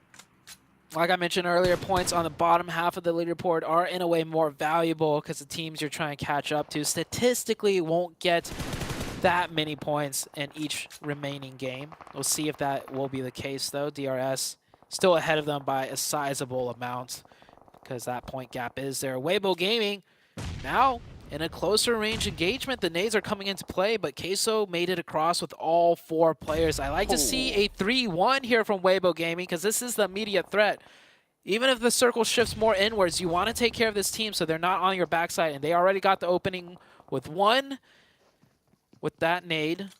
Like I mentioned earlier, points on the bottom half of the leaderboard are in a way more valuable because the teams you're trying to catch up to statistically won't get that many points in each remaining game. We'll see if that will be the case though. DRS still ahead of them by a sizable amount because that point gap is there. Weibo Gaming now in a closer range engagement. The nades are coming into play, but Queso made it across with all 4 players. I like to see a 3-1 here from Weibo Gaming because this is the immediate threat. Even if the circle shifts more inwards, you want to take care of this team so they're not on your backside, and they already got the opening with 1 with that nade.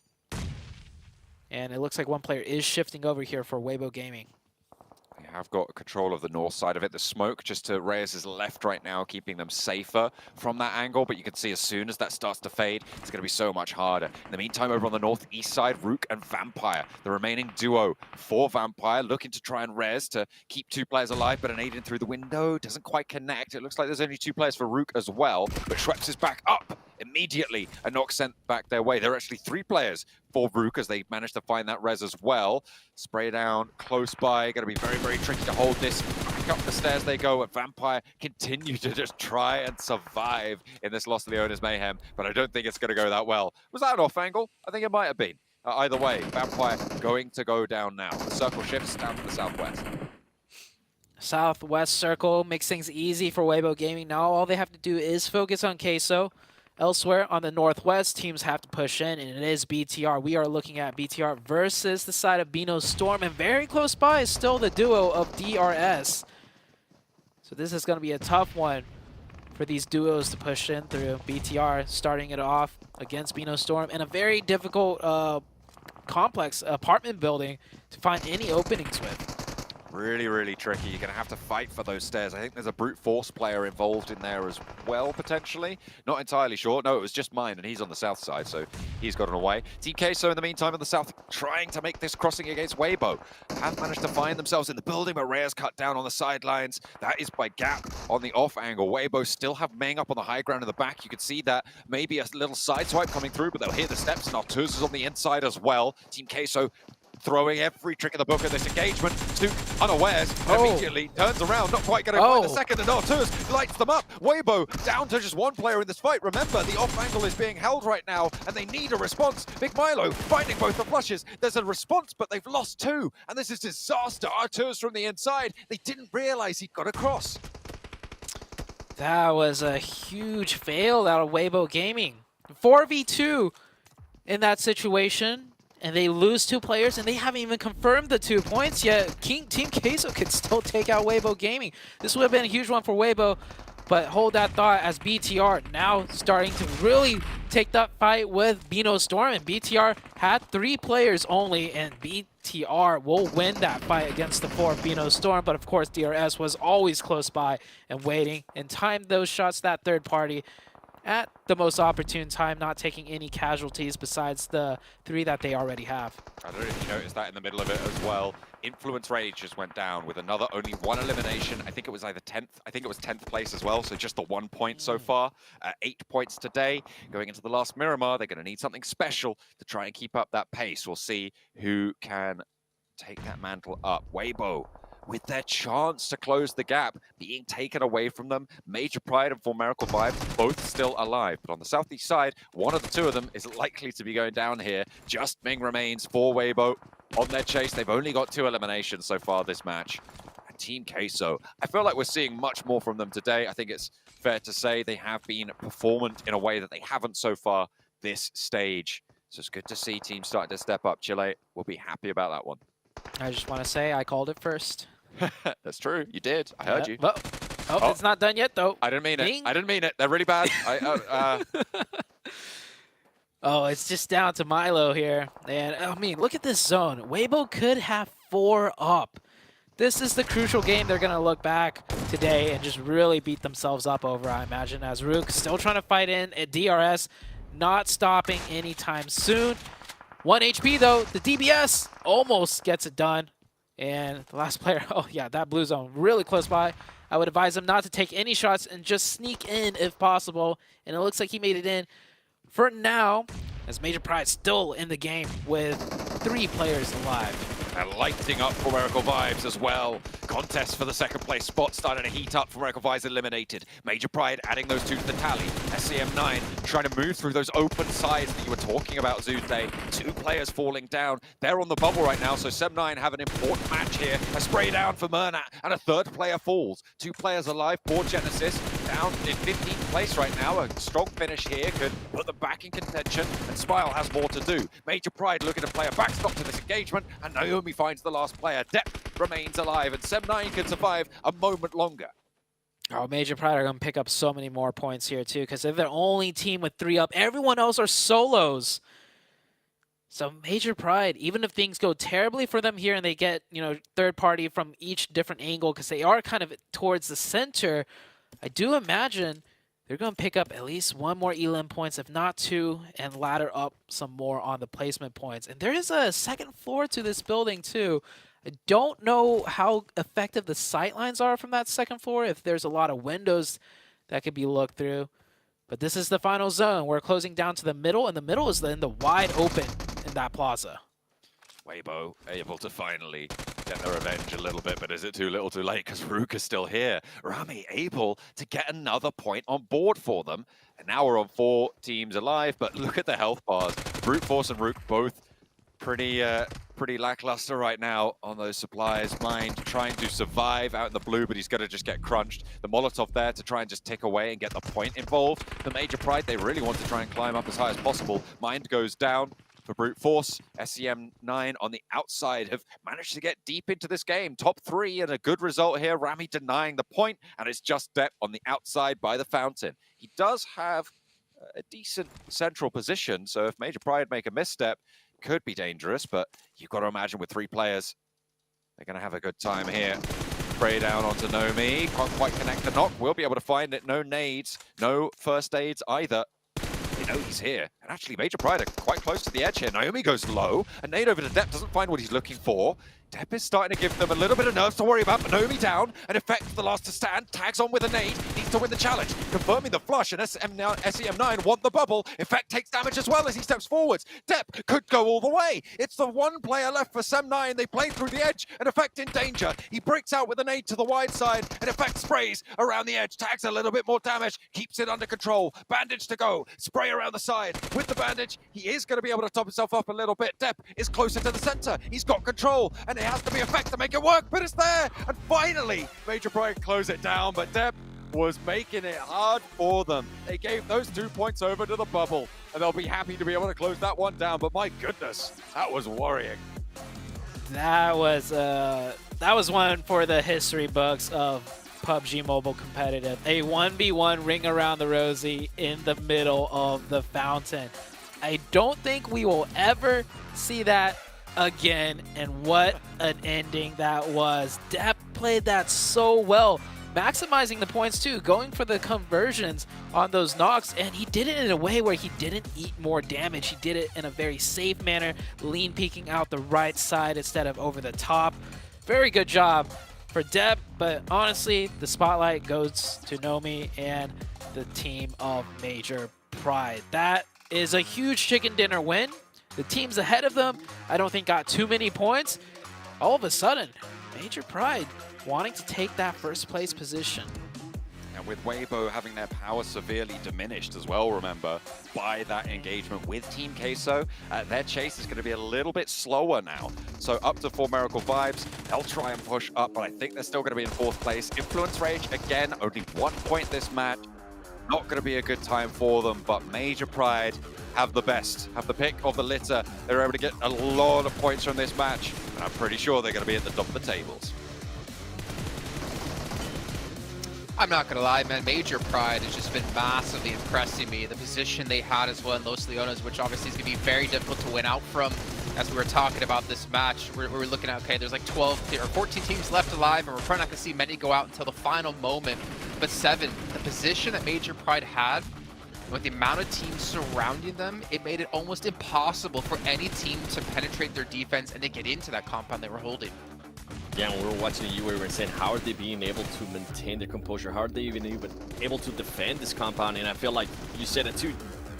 And it looks like 1 player is shifting over here for Weibo Gaming. They have got control of the north side of it. The smoke just to Reyes' left right now, keeping them safer from that angle. But you can see as soon as that starts to fade, it's going to be so much harder. In the meantime, over on the northeast side, Rook and Vampire, the remaining duo for Vampire, looking to try and res to keep 2 players alive, but an aid in through the window doesn't quite connect. It looks like there's only 2 players for Rook as well, but Schweppes is back up immediately. A knock sent back their way. There are actually 3 players for Rook as they managed to find that res as well. Spray down close by. Going to be very, very tricky to hold this. Back up the stairs they go, and Vampire continue to just try and survive in this Los Leones mayhem, but I don't think it's going to go that well. Was that an off angle? I think it might have been. Either way, Vampire going to go down now. The circle shifts down to the southwest. Southwest circle makes things easy for Weibo Gaming. Now all they have to do is focus on Queso. Elsewhere on the northwest, teams have to push in, and it is BTR. We are looking at BTR versus the side of Bino Storm, and very close by is still the duo of DRS. So this is going to be a tough one for these duos to push in through. BTR starting it off against Bino Storm in a very difficult complex apartment building to find any openings with. Really, really tricky. You're going to have to fight for those stairs. I think there's a brute force player involved in there as well, potentially. Not entirely sure. No, it was just mine, and he's on the south side, so he's gotten away. Team Queso, in the meantime, in the south, trying to make this crossing against Weibo. Have managed to find themselves in the building, but Reyes cut down on the sidelines. That is by Gap on the off angle. Weibo still have Meng up on the high ground in the back. You can see that maybe a little side swipe coming through, but they'll hear the steps, and Artuz is on the inside as well. Team Queso throwing every trick in the book of this engagement. Stu, unawares, immediately turns around, not quite going to find the second, and Artuz lights them up. Weibo down to just 1 player in this fight. Remember, the off angle is being held right now, and they need a response. Big Milo finding both the flushes. There's a response, but they've lost 2, and this is disaster. Artuz from the inside. They didn't realize he'd got across. That was a huge fail out of Weibo Gaming. 4v2 in that situation. And they lose 2 players, and they haven't even confirmed the 2 points yet. Team Queso could still take out Weibo Gaming. This would have been a huge one for Weibo, but hold that thought as BTR now starting to really take that fight with Bino Storm. And BTR had 3 players only, and BTR will win that fight against the 4 of Bino Storm. But of course, DRS was always close by and waiting and timed those shots, that third party, at the most opportune time, not taking any casualties besides the 3 that they already have. I don't know if you noticed that in the middle of it as well. Influence Rage just went down with another only 1 elimination. I think it was either 10th. I think it was 10th place as well, so just the 1 point so far. 8 points today. Going into the last Miramar, they're going to need something special to try and keep up that pace. We'll see who can take that mantle up. Weibo, with their chance to close the gap, being taken away from them. Major Pride and For Miracle Vibes, both still alive. But on the southeast side, one of the 2 of them is likely to be going down here. Just Ming remains for Weibo on their chase. They've only got 2 eliminations so far this match. And Team Queso, I feel like we're seeing much more from them today. I think it's fair to say they have been performant in a way that they haven't so far this stage. So it's good to see teams starting to step up. Chile will be happy about that one. I just want to say I called it first. That's true. You did. I heard you. Oh, it's not done yet, though. I didn't mean it. I didn't mean it. They're really bad. Oh, it's just down to Milo here. And, I mean, look at this zone. Weibo could have 4 up. This is the crucial game they're going to look back today and just really beat themselves up over, I imagine, as Rook still trying to fight in at DRS, not stopping anytime soon. 1 HP, though. The DBS almost gets it done. And the last player, oh yeah, that blue zone really close by. I would advise him not to take any shots and just sneak in if possible. And it looks like he made it in for now, as Major Pride still in the game with 3 players alive. And lighting up For Miracle Vibes as well. Contest for the 2nd place spot starting to heat up. For Miracle Vibes eliminated. Major Pride adding those 2 to the tally. SCM9 trying to move through those open sides that you were talking about, Zude. 2 players falling down. They're on the bubble right now, so SEM9 have an important match here. A spray down for Murnat, and a 3rd player falls. 2 players alive. Poor Genesis down in 15th place right now. A strong finish here could put them back in contention, and Smile has more to do. Major Pride looking to play a backstop to this engagement, and Naomi finds the last player. Depth remains alive, and SEM9 can survive a moment longer. Oh, Major Pride are going to pick up so many more points here, too, because they're the only team with 3 up. Everyone else are solos. So Major Pride, even if things go terribly for them here and they get, third party from each different angle because they are kind of towards the center, I do imagine they're going to pick up at least one more elim points, if not two, and ladder up some more on the placement points. And there is a second floor to this building too. I don't know how effective the sightlines are from that second floor, if there's a lot of windows that could be looked through. But this is the final zone. We're closing down to the middle, and the middle is in the wide open in that plaza. Weibo able to finally get their revenge a little bit, but is it too little too late because Rook is still here? Rami able to get another point on board for them. And now we're on 4 teams alive, but look at the health bars. Brute Force and Rook both pretty lackluster right now on those supplies. Mind trying to survive out in the blue, but he's going to just get crunched. The Molotov there to try and just tick away and get the point involved. The Major Pride, they really want to try and climb up as high as possible. Mind goes down for Brute Force. SEM9 on the outside have managed to get deep into this game. Top 3 and a good result here. Rami denying the point, and it's just Depp on the outside by the fountain. He does have a decent central position, so if Major Pride make a misstep, could be dangerous, but you've got to imagine with 3 players, they're going to have a good time here. Spray down onto Nomi. Can't quite connect the knock. We'll be able to find it. No nades, no first aids either. They know he's here. And actually, Major Pride are quite close to the edge here. Naomi goes low. A nade over to Depp doesn't find what he's looking for. Depp is starting to give them a little bit of nerves to worry about, but Naomi down. And Effect, the last to stand, tags on with a nade. Needs to win the challenge. Confirming the flush, and SEM9 want the bubble. Effect takes damage as well as he steps forwards. Depp could go all the way. It's the one player left for SEM9. They play through the edge, and Effect in danger. He breaks out with a nade to the wide side, and Effect sprays around the edge. Tags a little bit more damage. Keeps it under control. Bandage to go. Spray around the side. With the bandage, he is going to be able to top himself up a little bit. Depp is closer to the center. He's got control, and it has to be Effect to make it work, but it's there. And finally, Major Pride close it down, but Depp was making it hard for them. They gave those 2 points over to the bubble, and they'll be happy to be able to close that one down. But my goodness, that was worrying. That was one for the history books of PUBG Mobile competitive. A 1v1 ring around the rosy in the middle of the fountain. I don't think we will ever see that again, and what an ending that was. Depp played that so well, maximizing the points too, going for the conversions on those knocks, and he did it in a way where he didn't eat more damage. He did it in a very safe manner, lean peeking out the right side instead of over the top. Very good job for Depp, but honestly, the spotlight goes to Nomi and the team of Major Pride. That is a huge chicken dinner win. The teams ahead of them, I don't think got too many points. All of a sudden, Major Pride wanting to take that first place position. And with Weibo having their power severely diminished as well, remember, by that engagement with Team Queso, their chase is going to be a little bit slower now. So up to 4 Miracle Vibes, they'll try and push up, but I think they're still going to be in 4th place. Influence Rage, again, only 1 point this match. Not going to be a good time for them, but Major Pride have the pick of the litter. They're able to get a lot of points from this match, and I'm pretty sure they're going to be at the top of the tables. I'm not going to lie, man. Major Pride has just been massively impressing me. The position they had as well in Los Leones, which obviously is going to be very difficult to win out from. As we were talking about this match, we were looking at, okay, there's like 12 or 14 teams left alive, and we're probably not going to see many go out until the final moment. But 7, the position that Major Pride had, with the amount of teams surrounding them, it made it almost impossible for any team to penetrate their defense and to get into that compound they were holding. Yeah, when we were watching you, we were saying, how are they being able to maintain their composure? How are they even able to defend this compound? And I feel like you said it too.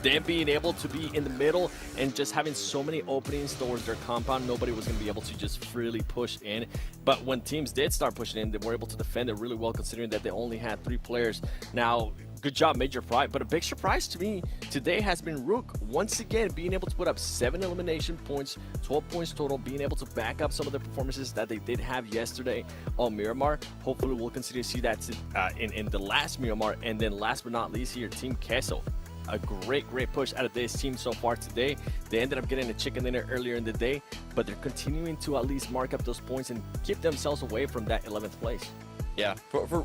Them being able to be in the middle and just having so many openings towards their compound, nobody was going to be able to just freely push in. But when teams did start pushing in, they were able to defend it really well, considering that they only had 3 players. Now, good job, Major Pride. But a big surprise to me today has been Rook, once again, being able to put up 7 elimination points, 12 points total, being able to back up some of the performances that they did have yesterday on Miramar. Hopefully, we'll continue to see that in the last Miramar. And then last but not least here, Team Queso. A great push out of this team so far today. They ended up getting a chicken dinner earlier in the day, but they're continuing to at least mark up those points and keep themselves away from that 11th place. Yeah, for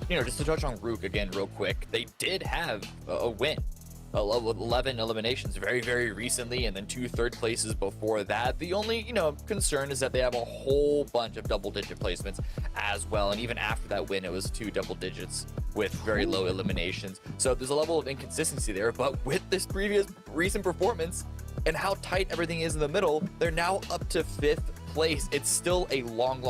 just to touch on Rook again real quick, they did have a win 11 eliminations very, very recently, and then 2 third places before that. The only, concern is that they have a whole bunch of double-digit placements as well, and even after that win, it was 2 double digits with very low eliminations. So there's a level of inconsistency there, but with this recent performance and how tight everything is in the middle, they're now up to 5th place. It's still a long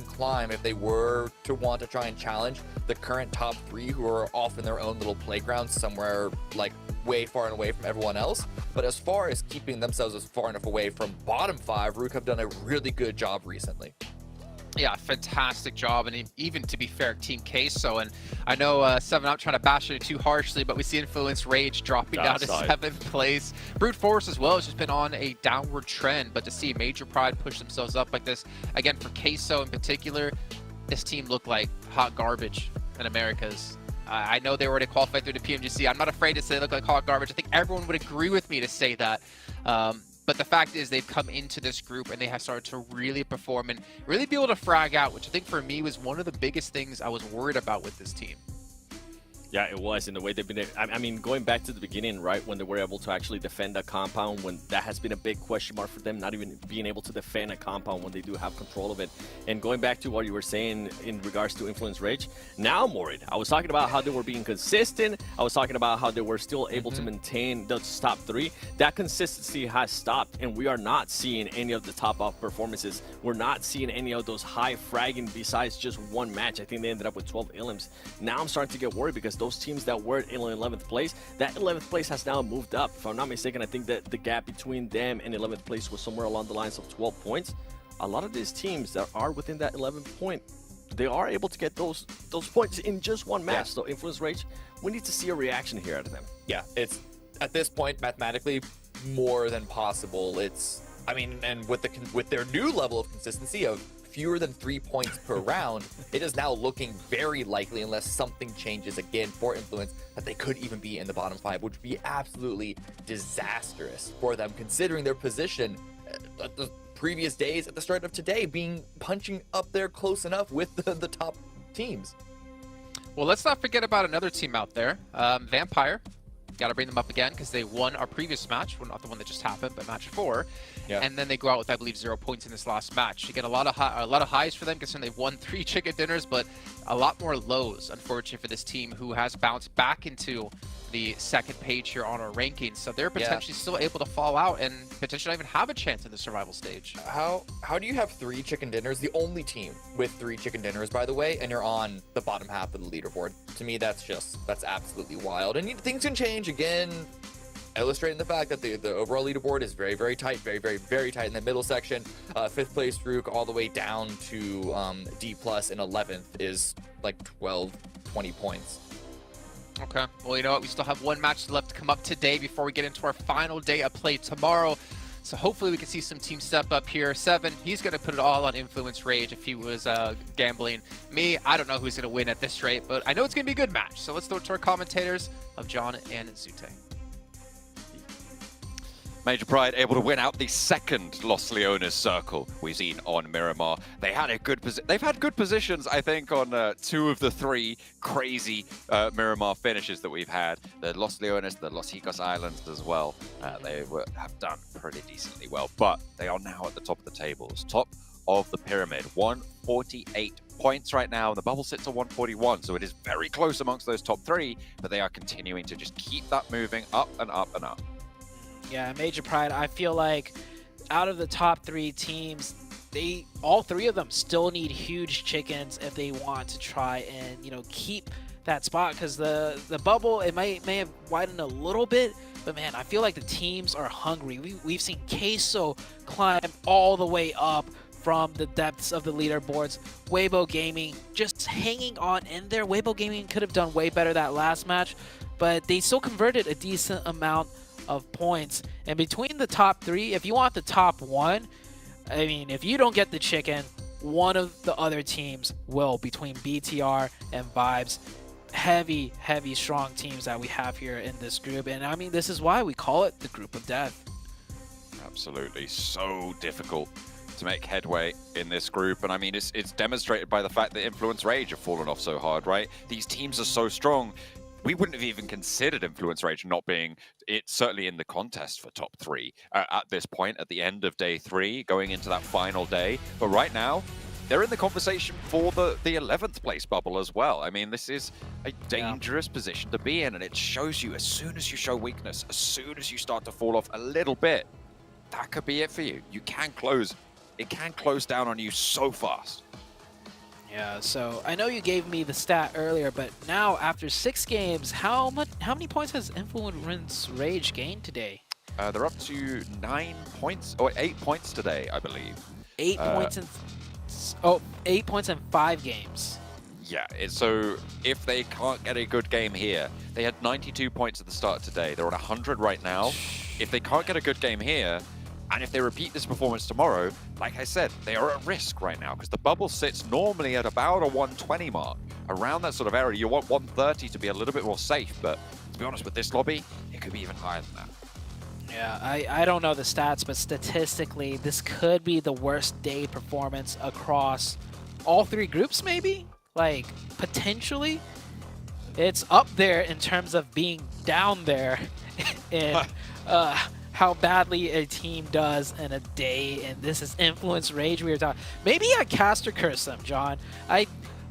climb if they were to want to try and challenge the current top 3, who are off in their own little playground somewhere like way far and away from everyone else. But as far as keeping themselves as far enough away from bottom 5, Rook have done a really good job recently. Yeah, fantastic job, and even to be fair, Team Queso, and I know 7up trying to bash it too harshly, but we see Influence Rage dropping down to 7th place. Brute Force as well has just been on a downward trend, but to see Major Pride push themselves up like this, again for Queso in particular, this team looked like hot garbage in Americas. I know they already qualified through the PMGC. I'm not afraid to say they look like hot garbage. I think everyone would agree with me to say that. But the fact is they've come into this group and they have started to really perform and really be able to frag out, which I think for me was one of the biggest things I was worried about with this team. Yeah, it was, in the way they've been. I mean, going back to the beginning, right, when they were able to actually defend a compound, when that has been a big question mark for them, not even being able to defend a compound when they do have control of it. And going back to what you were saying in regards to Influence Rage, now I'm worried. I was talking about how they were being consistent. I was talking about how they were still able to maintain the top 3. That consistency has stopped, and we are not seeing any of the top-off performances. We're not seeing any of those high fragging besides just one match. I think they ended up with 12 elims. Now I'm starting to get worried because those teams that were in 11th place, that 11th place has now moved up. If I'm not mistaken, I think that the gap between them and 11th place was somewhere along the lines of 12 points. A lot of these teams that are within that 11th point, they are able to get those points in just one match. Yeah. So Influence Rage, we need to see a reaction here out of them. Yeah, it's at this point mathematically more than possible. I mean, and with their new level of consistency of fewer than 3 points per round, it is now looking very likely, unless something changes again for Influence, that they could even be in the bottom 5, which would be absolutely disastrous for them, considering their position at the previous days, at the start of today, punching up there close enough with the top teams. Well, let's not forget about another team out there, Vampire. Got to bring them up again because they won our previous match. Well, not the one that just happened, but match 4. Yeah. And then they go out with, I believe, 0 points in this last match. You get a lot of highs for them, considering they've won 3 chicken dinners, but a lot more lows, unfortunately, for this team, who has bounced back into the 2nd page here on our rankings. So they're potentially still able to fall out and potentially not even have a chance in the survival stage. How do you have 3 chicken dinners? The only team with 3 chicken dinners, by the way, and you're on the bottom half of the leaderboard. To me, that's absolutely wild. And things can change again, illustrating the fact that the overall leaderboard is very, very tight, very, very, very tight in the middle section. 5th place Rook all the way down to D+, and 11th is like 12, 20 points. Okay, well, you know what? We still have 1 match left to come up today before we get into our final day of play tomorrow. So hopefully we can see some teams step up here. 7, he's going to put it all on Influence Rage if he was gambling. Me, I don't know who's going to win at this rate, but I know it's going to be a good match. So let's throw it to our commentators of John and Zute. Major Pride able to win out the 2nd Los Leones circle we've seen on Miramar. They've had good positions, I think, on 2 of the 3 crazy Miramar finishes that we've had. The Los Leones, the Los Hicos Islands as well. They have done pretty decently well, but they are now at the top of the tables, top of the pyramid. 148 points right now, and the bubble sits at 141, so it is very close amongst those top 3, but they are continuing to just keep that moving up and up and up. Yeah, Major Pride, I feel like out of the top 3 teams, all 3 of them still need huge chickens if they want to try and, keep that spot, because the bubble, it may have widened a little bit, but man, I feel like the teams are hungry. We've seen Queso climb all the way up from the depths of the leaderboards. Weibo Gaming just hanging on in there. Weibo Gaming could have done way better that last match, but they still converted a decent amount of points. And between the top 3, if you want the top 1, I mean, if you don't get the chicken, one of the other teams will, between BTR and Vibes. Heavy, strong teams that we have here in this group. And I mean, this is why we call it the group of death. Absolutely. So difficult to make headway in this group, and I mean, it's demonstrated by the fact that Influence Rage have fallen off so hard, right? These teams are so strong. we wouldn't have even considered Influence Rage not being certainly in the contest for top 3 at this point, at the end of day 3, going into that final day. But right now, they're in the conversation for the 11th place bubble as well. I mean, this is a dangerous position to be in, and it shows you as soon as you show weakness, as soon as you start to fall off a little bit, that could be it for you. It can close down on you so fast. Yeah, so I know you gave me the stat earlier, but now after 6 games, how many points has Influence Rage gained today? They're up to 9 points, or 8 points today, I believe. 8 points in 8 points in 5 games. Yeah, so if they can't get a good game here, they had 92 points at the start of today. They're at 100 right now. If they can't get a good game here, and if they repeat this performance tomorrow, like I said, they are at risk right now because the bubble sits normally at about a 120 mark. Around that sort of area, you want 130 to be a little bit more safe, but to be honest, with this lobby, it could be even higher than that. Yeah, I don't know the stats, but statistically, this could be the worst day performance across all 3 groups, maybe? Like, potentially? It's up there in terms of being down there in how badly a team does in a day, and this is Influence Rage we were talking. Maybe I caster curse them, John. I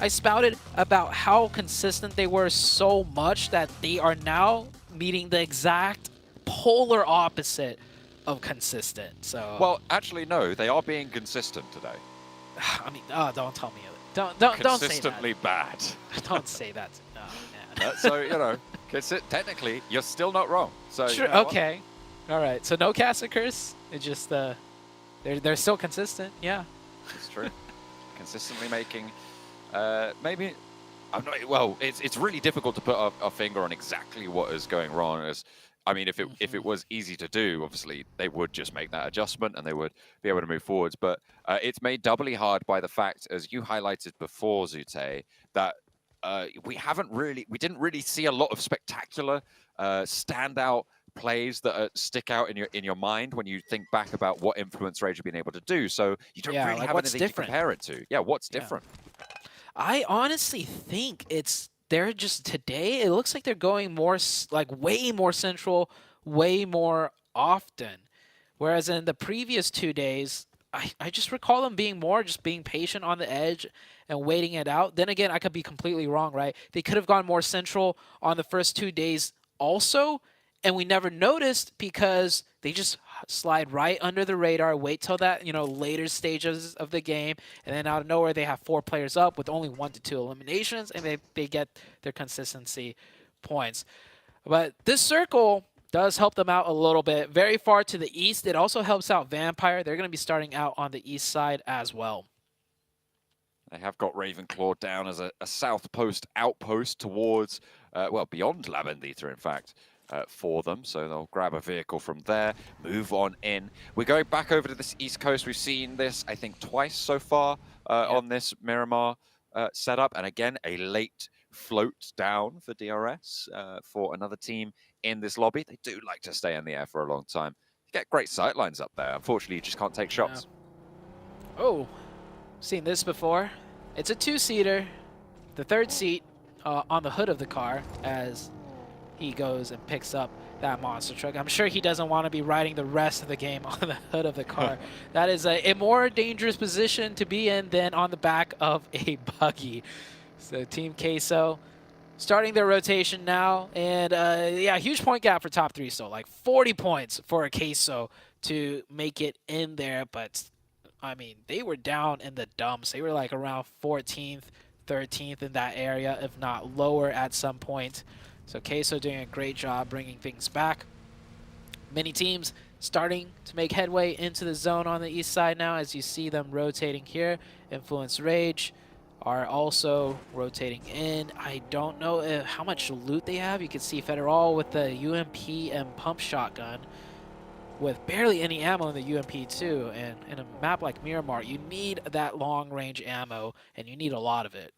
spouted about how consistent they were so much that they are now meeting the exact polar opposite of consistent. So well, actually, no, they are being consistent today. I mean, don't tell me it. Don't say that. Consistently bad. Don't say that. No, man. So, you know, technically, you're still not wrong. So sure, you know okay. All right. So no caster curse. It's just they're still consistent. Yeah. It's true. Consistently making maybe I'm not well. It's really difficult to put a finger on exactly what is going wrong. I mean, if it was easy to do, obviously they would just make that adjustment and they would be able to move forwards. But it's made doubly hard by the fact, as you highlighted before, Zute, that we didn't really see a lot of spectacular standout plays that stick out in your mind when you think back about what Influence Rage have been able to do. So you don't really have anything to compare it to. Yeah, what's different? I honestly think they're just today. It looks like they're going more way more central, way more often. Whereas in the previous 2 days, I just recall them being being patient on the edge and waiting it out. Then again, I could be completely wrong, right? They could have gone more central on the first 2 days also, and we never noticed because they just slide right under the radar, wait till that, later stages of the game, and then out of nowhere they have 4 players up with only 1 to 2 eliminations, and they get their consistency points. But this circle does help them out a little bit. Very far to the east, it also helps out Vampire. They're going to be starting out on the east side as well. They have got Ravenclaw down as a south post outpost towards, beyond Labendita, in fact. For them, so they'll grab a vehicle from there, move on in. We're going back over to this east coast. We've seen this, I think, twice so far on this Miramar setup, and again, a late float down for DRS for another team in this lobby. They do like to stay in the air for a long time. You get great sight lines up there. Unfortunately, you just can't take shots. Yeah. Oh, seen this before. It's a 2-seater. The 3rd seat on the hood of the car as he goes and picks up that monster truck. I'm sure he doesn't want to be riding the rest of the game on the hood of the car. That is a more dangerous position to be in than on the back of a buggy. So Team Queso starting their rotation now. And yeah, huge point gap for top 3. So like 40 points for a Queso to make it in there. But I mean, they were down in the dumps. They were like around 14th, 13th in that area, if not lower at some point. So Queso doing a great job bringing things back. Many teams starting to make headway into the zone on the east side now as you see them rotating here. Influence Rage are also rotating in. I don't know how much loot they have. You can see Federal with the UMP and pump shotgun with barely any ammo in the UMP too. And in a map like Miramar, you need that long range ammo and you need a lot of it.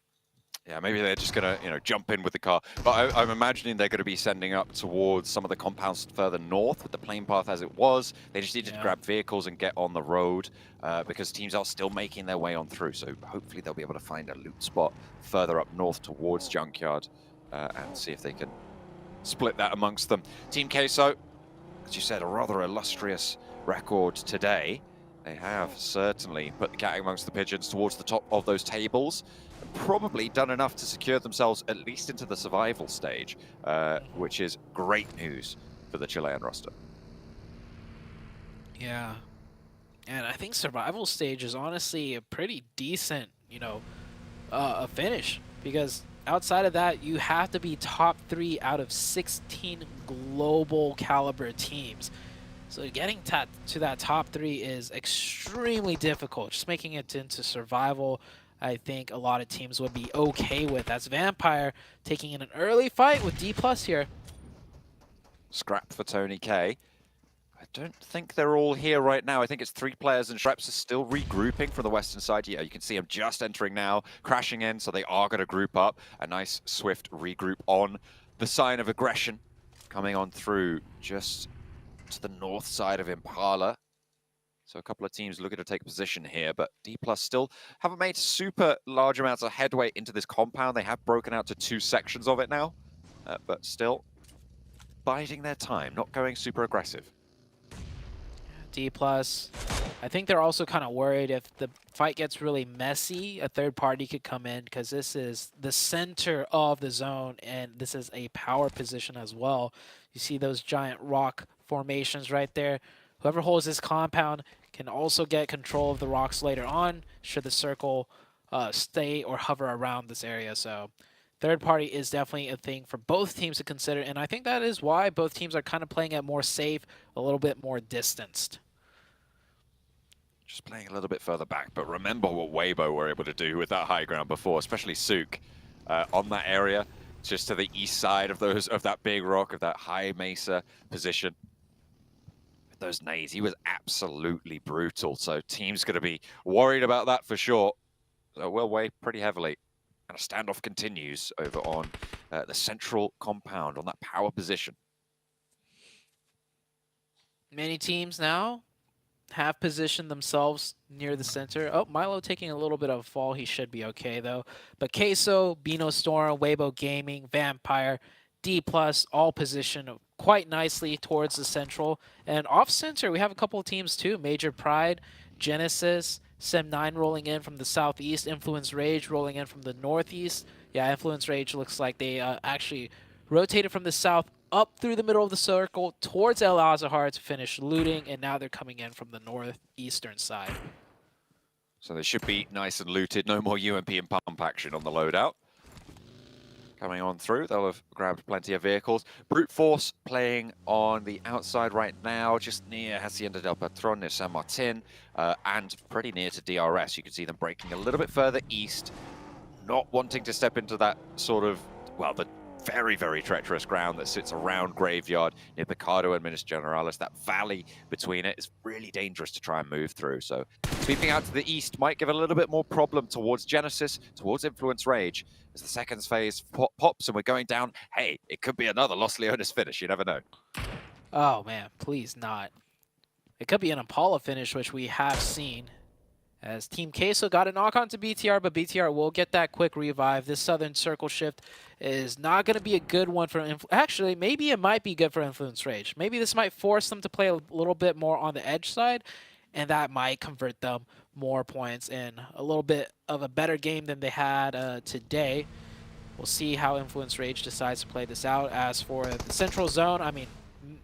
Yeah, maybe they're just going to, jump in with the car. But I'm imagining they're going to be sending up towards some of the compounds further north with the plane path as it was. They just needed to grab vehicles and get on the road because teams are still making their way on through. So hopefully they'll be able to find a loot spot further up north towards Junkyard and see if they can split that amongst them. Team Queso, as you said, a rather illustrious record today. They have certainly put the cat amongst the pigeons towards the top of those tables. And probably done enough to secure themselves at least into the survival stage, which is great news for the Chilean roster. Yeah. And I think survival stage is honestly a pretty decent, you know, a finish. Because outside of that, you have to be top 3 out of 16 global caliber teams. So getting to that top 3 is extremely difficult. Just making it into survival, I think a lot of teams would be okay with. As Vampire taking in an early fight with D+ here. Scrap for Tony K. I don't think they're all here right now. I think it's 3 players, and Shreps is still regrouping from the western side. Yeah, you can see him just entering now, crashing in, so they are going to group up. A nice, swift regroup on the sign of aggression coming on through just to the north side of Impala. So a couple of teams looking to take position here, but D+ still haven't made super large amounts of headway into this compound. They have broken out to 2 sections of it now, but still biding their time, not going super aggressive. D+, I think they're also kind of worried if the fight gets really messy, a third party could come in, because this is the center of the zone, and this is a power position as well. You see those giant rock formations right there. Whoever holds this compound can also get control of the rocks later on, should the circle stay or hover around this area. So third party is definitely a thing for both teams to consider, and I think that is why both teams are kind of playing it more safe, a little bit more distanced. Just playing a little bit further back, but remember what Weibo were able to do with that high ground before, especially Sook on that area, just to the east side of that big rock, of that high mesa position. With those nades, he was absolutely brutal, so team's going to be worried about that for sure. So we'll weigh pretty heavily. And a standoff continues over on the central compound, on that power position. Many teams now have positioned themselves near the center. Oh, Milo taking a little bit of a fall. He should be okay, though. But Queso, Bino Storm, Weibo Gaming, Vampire, D+, all positioned quite nicely towards the central. And off-center, we have a couple of teams, too. Major Pride, Genesis, Sem9 rolling in from the southeast, Influence Rage rolling in from the northeast. Yeah, Influence Rage looks like they actually rotated from the south up through the middle of the circle towards El Azahar to finish looting, and now they're coming in from the northeastern side. So they should be nice and looted. No more UMP and pump action on the loadout. Coming on through, they'll have grabbed plenty of vehicles. Brute Force playing on the outside right now, just near Hacienda del Patron, near San Martin, and pretty near to DRS. You can see them breaking a little bit further east, not wanting to step into that sort of, well, the very, very treacherous ground that sits around Graveyard near Picado and Minas Generalis. That valley between it is really dangerous to try and move through. So sweeping out to the east might give a little bit more problem towards Genesis, towards Influence Rage. As the seconds phase pops and we're going down, hey, it could be another Los Leones finish. You never know. Oh, man, please not. It could be an Impala finish, which we have seen. As Team Queso got a knock on to BTR, but BTR will get that quick revive. This Southern Circle shift is not going to be a good one for actually, maybe it might be good for Influence Rage. Maybe this might force them to play a little bit more on the edge side, and that might convert them more points in a little bit of a better game than they had today. We'll see how Influence Rage decides to play this out. As for the Central Zone, I mean,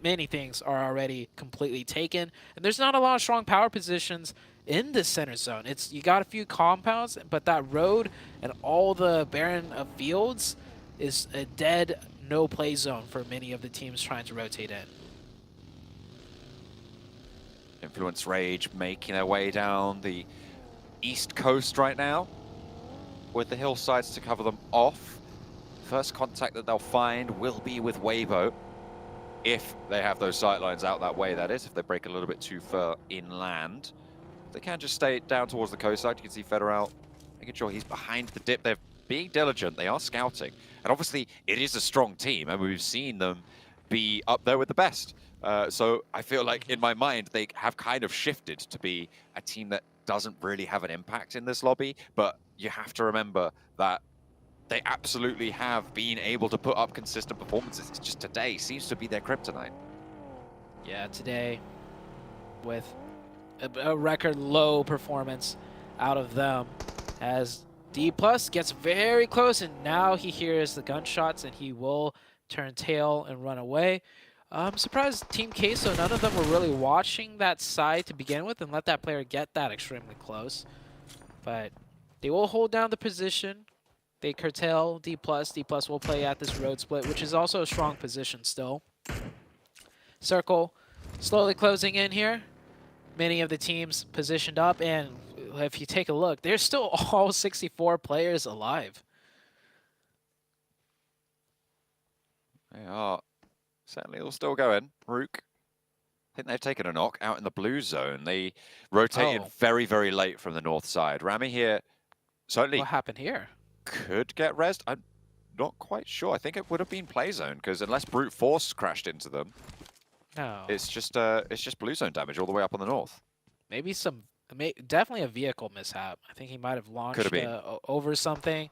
many things are already completely taken, and there's not a lot of strong power positions in the center zone. You got a few compounds, but that road and all the barren of fields is a dead no-play zone for many of the teams trying to rotate in. Influence Rage making their way down the east coast right now, with the hillsides to cover them off. First contact that they'll find will be with Weibo, if they have those sightlines out that way, that is, if they break a little bit too far inland. They can just stay down towards the coastline. You can see Federal making sure he's behind the dip. They're being diligent. They are scouting. And obviously, it is a strong team, and we've seen them be up there with the best. So I feel like, in my mind, they have kind of shifted to be a team that doesn't really have an impact in this lobby. But you have to remember that they absolutely have been able to put up consistent performances. It's just today seems to be their kryptonite. Yeah, today with a record low performance out of them as D+ gets very close, and now he hears the gunshots and he will turn tail and run away. I'm surprised Team Queso, none of them were really watching that side to begin with and let that player get that extremely close. But they will hold down the position. They curtail D+. D+ will play at this road split, which is also a strong position still. Circle slowly closing in here. Many of the teams positioned up, and if you take a look, there's still all 64 players alive. They are certainly all still going. Rook, I think they've taken a knock out in the blue zone. They rotated very, very late from the north side. Rami here certainly. What happened here? Could get rezzed. I'm not quite sure. I think it would have been play zone because unless brute force crashed into them, no, it's just blue zone damage all the way up on the north. Maybe definitely a vehicle mishap. I think he might have launched over something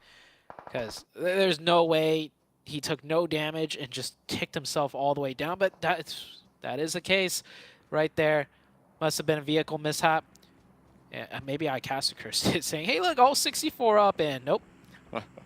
because there's no way he took no damage and just kicked himself all the way down. But that is the case right there. Must have been a vehicle mishap. Yeah, maybe I cast a curse saying, hey, look, all 64 up, and nope.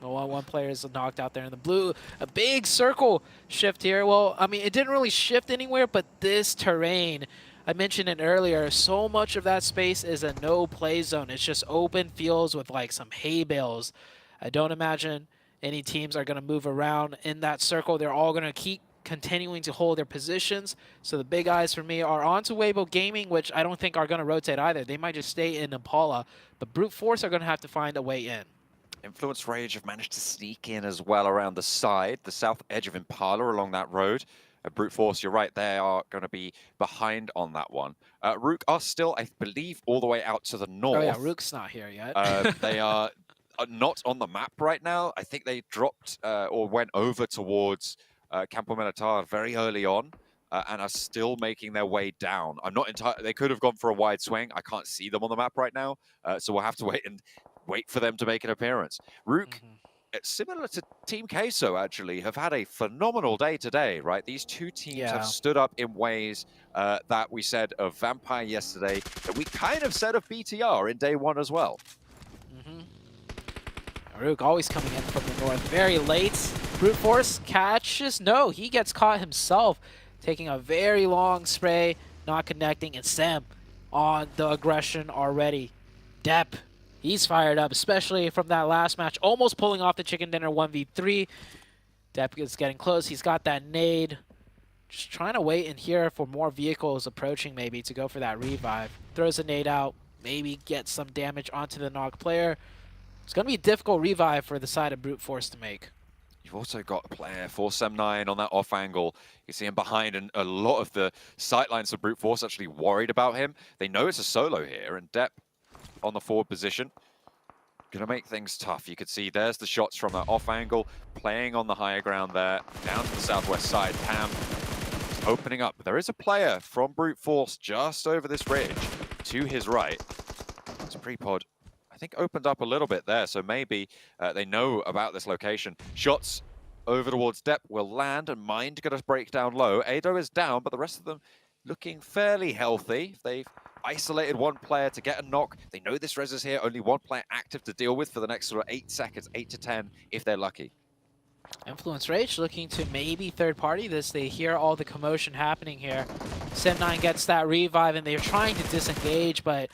One player is knocked out there in the blue. A big circle shift here. Well, I mean, it didn't really shift anywhere, but this terrain, I mentioned it earlier, so much of that space is a no-play zone. It's just open fields with like some hay bales. I don't imagine any teams are going to move around in that circle. They're all going to keep continuing to hold their positions. So the big eyes for me are onto Weibo Gaming, which I don't think are going to rotate either. They might just stay in Impala, but Brute Force are going to have to find a way in. Influence Rage have managed to sneak in as well around the side, the south edge of Impala along that road. Brute Force, you're right, they are going to be behind on that one. Rook are still, I believe, all the way out to the north. Oh yeah, Rook's not here yet. They are not on the map right now. I think they dropped or went over towards Campo Militar very early on and are still making their way down. I'm not entirely, they could have gone for a wide swing. I can't see them on the map right now, so we'll have to wait for them to make an appearance. Rook, similar to Team Queso, actually, have had a phenomenal day today, right? These two teams have stood up in ways that we said of Vampire yesterday, that we kind of said of BTR in day one as well. Rook always coming in from the north very late. Brute Force catches. No, he gets caught himself, taking a very long spray, not connecting, and Sam on the aggression already. Depp, he's fired up, especially from that last match, almost pulling off the chicken dinner 1v3. Depp is getting close. He's got that nade. Just trying to wait in here for more vehicles approaching maybe to go for that revive. Throws a nade out, maybe get some damage onto the knock player. It's going to be a difficult revive for the side of Brute Force to make. You've also got a player, 479 on that off angle. You see him behind, and a lot of the sightlines of Brute Force actually worried about him. They know it's a solo here, and Depp on the forward position. Going to make things tough. You could see there's the shots from that off angle, playing on the higher ground there, down to the southwest side. Pam opening up. There is a player from Brute Force just over this ridge to his right. It's Prepod. I think opened up a little bit there, so maybe they know about this location. Shots over towards Depp will land, and Mind going to break down low. Ado is down, but the rest of them looking fairly healthy. They've isolated one player to get a knock. They know this res is here, only one player active to deal with for the next sort of 8 seconds, 8 to 10, if they're lucky. Influence Rage looking to maybe third party this. They hear all the commotion happening here. Sem9 gets that revive, and they're trying to disengage, but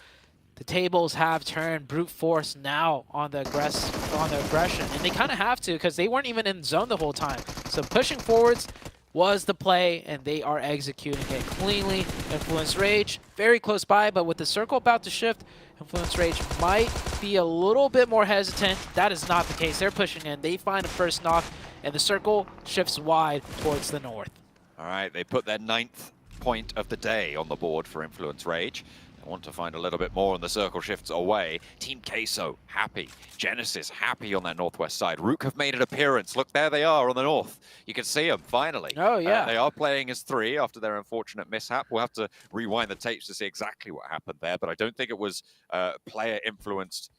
the tables have turned. Brute Force now on the aggression, and they kind of have to because they weren't even in zone the whole time. So pushing forwards was the play, and they are executing it cleanly. Influence Rage very close by, but with the circle about to shift, Influence Rage might be a little bit more hesitant. That is not the case. They're pushing in. They find a first knock, and the circle shifts wide towards the north. All right, they put their 9th point of the day on the board for Influence Rage. Want to find a little bit more, and the circle shifts away. Team Queso happy. Genesis happy on that northwest side. Rook have made an appearance. Look, there they are on the north. You can see them finally. Oh yeah. They are playing as 3 after their unfortunate mishap. We'll have to rewind the tapes to see exactly what happened there, but I don't think it was a player influenced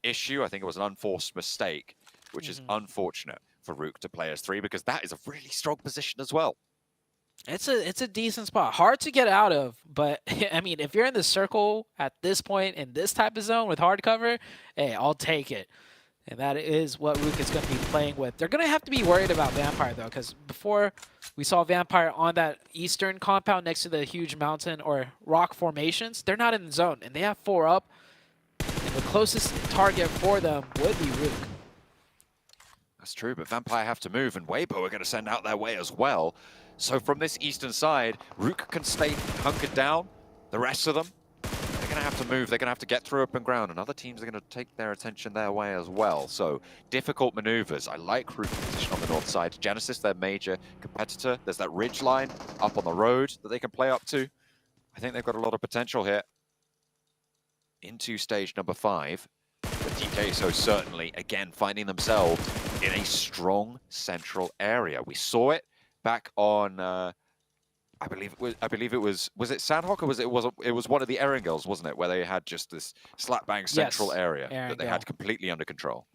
issue. I think it was an unforced mistake. which is unfortunate for Rook to play as 3 because that is a really strong position as well. It's a decent spot. Hard to get out of, but I mean, if you're in the circle at this point in this type of zone with hard cover, hey, I'll take it. And that is what Rook is going to be playing with. They're going to have to be worried about Vampire, though, because before we saw Vampire on that eastern compound next to the huge mountain or rock formations, they're not in the zone, and they have 4 up. And the closest target for them would be Rook. That's true, but Vampire have to move, and Weibo are going to send out their way as well. So from this eastern side, Rook can stay hunkered down. The rest of them, they're going to have to move. They're going to have to get through open ground, and other teams are going to take their attention their way as well. So difficult maneuvers. I like Rook's position on the north side. Genesis, their major competitor. There's that ridge line up on the road that they can play up to. I think they've got a lot of potential here. Into stage number 5. But Team Queso certainly, again, finding themselves in a strong central area. We saw it back on, I believe it was it Sandhawk or it was one of the Erangels, wasn't it, where they had just this slap bang central area that they had completely under control.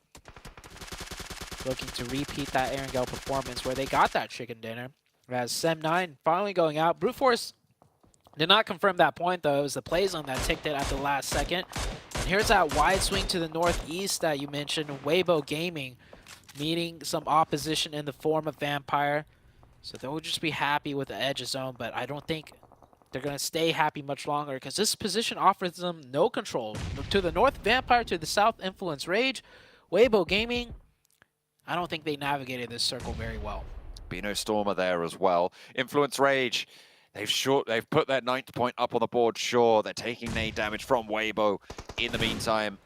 Looking to repeat that Erangel performance where they got that chicken dinner. As Sem9 finally going out. Brute Force did not confirm that point, though. It was the play zone that ticked it at the last second. And here's that wide swing to the northeast that you mentioned. Weibo Gaming meeting some opposition in the form of Vampire. So they'll just be happy with the edge zone, but I don't think they're going to stay happy much longer because this position offers them no control. To the north, Vampire. To the south, Influence Rage. Weibo Gaming, I don't think they navigated this circle very well. Bino Stormer there as well. Influence Rage, they've put their 9th point up on the board, sure. They're taking nade damage from Weibo in the meantime.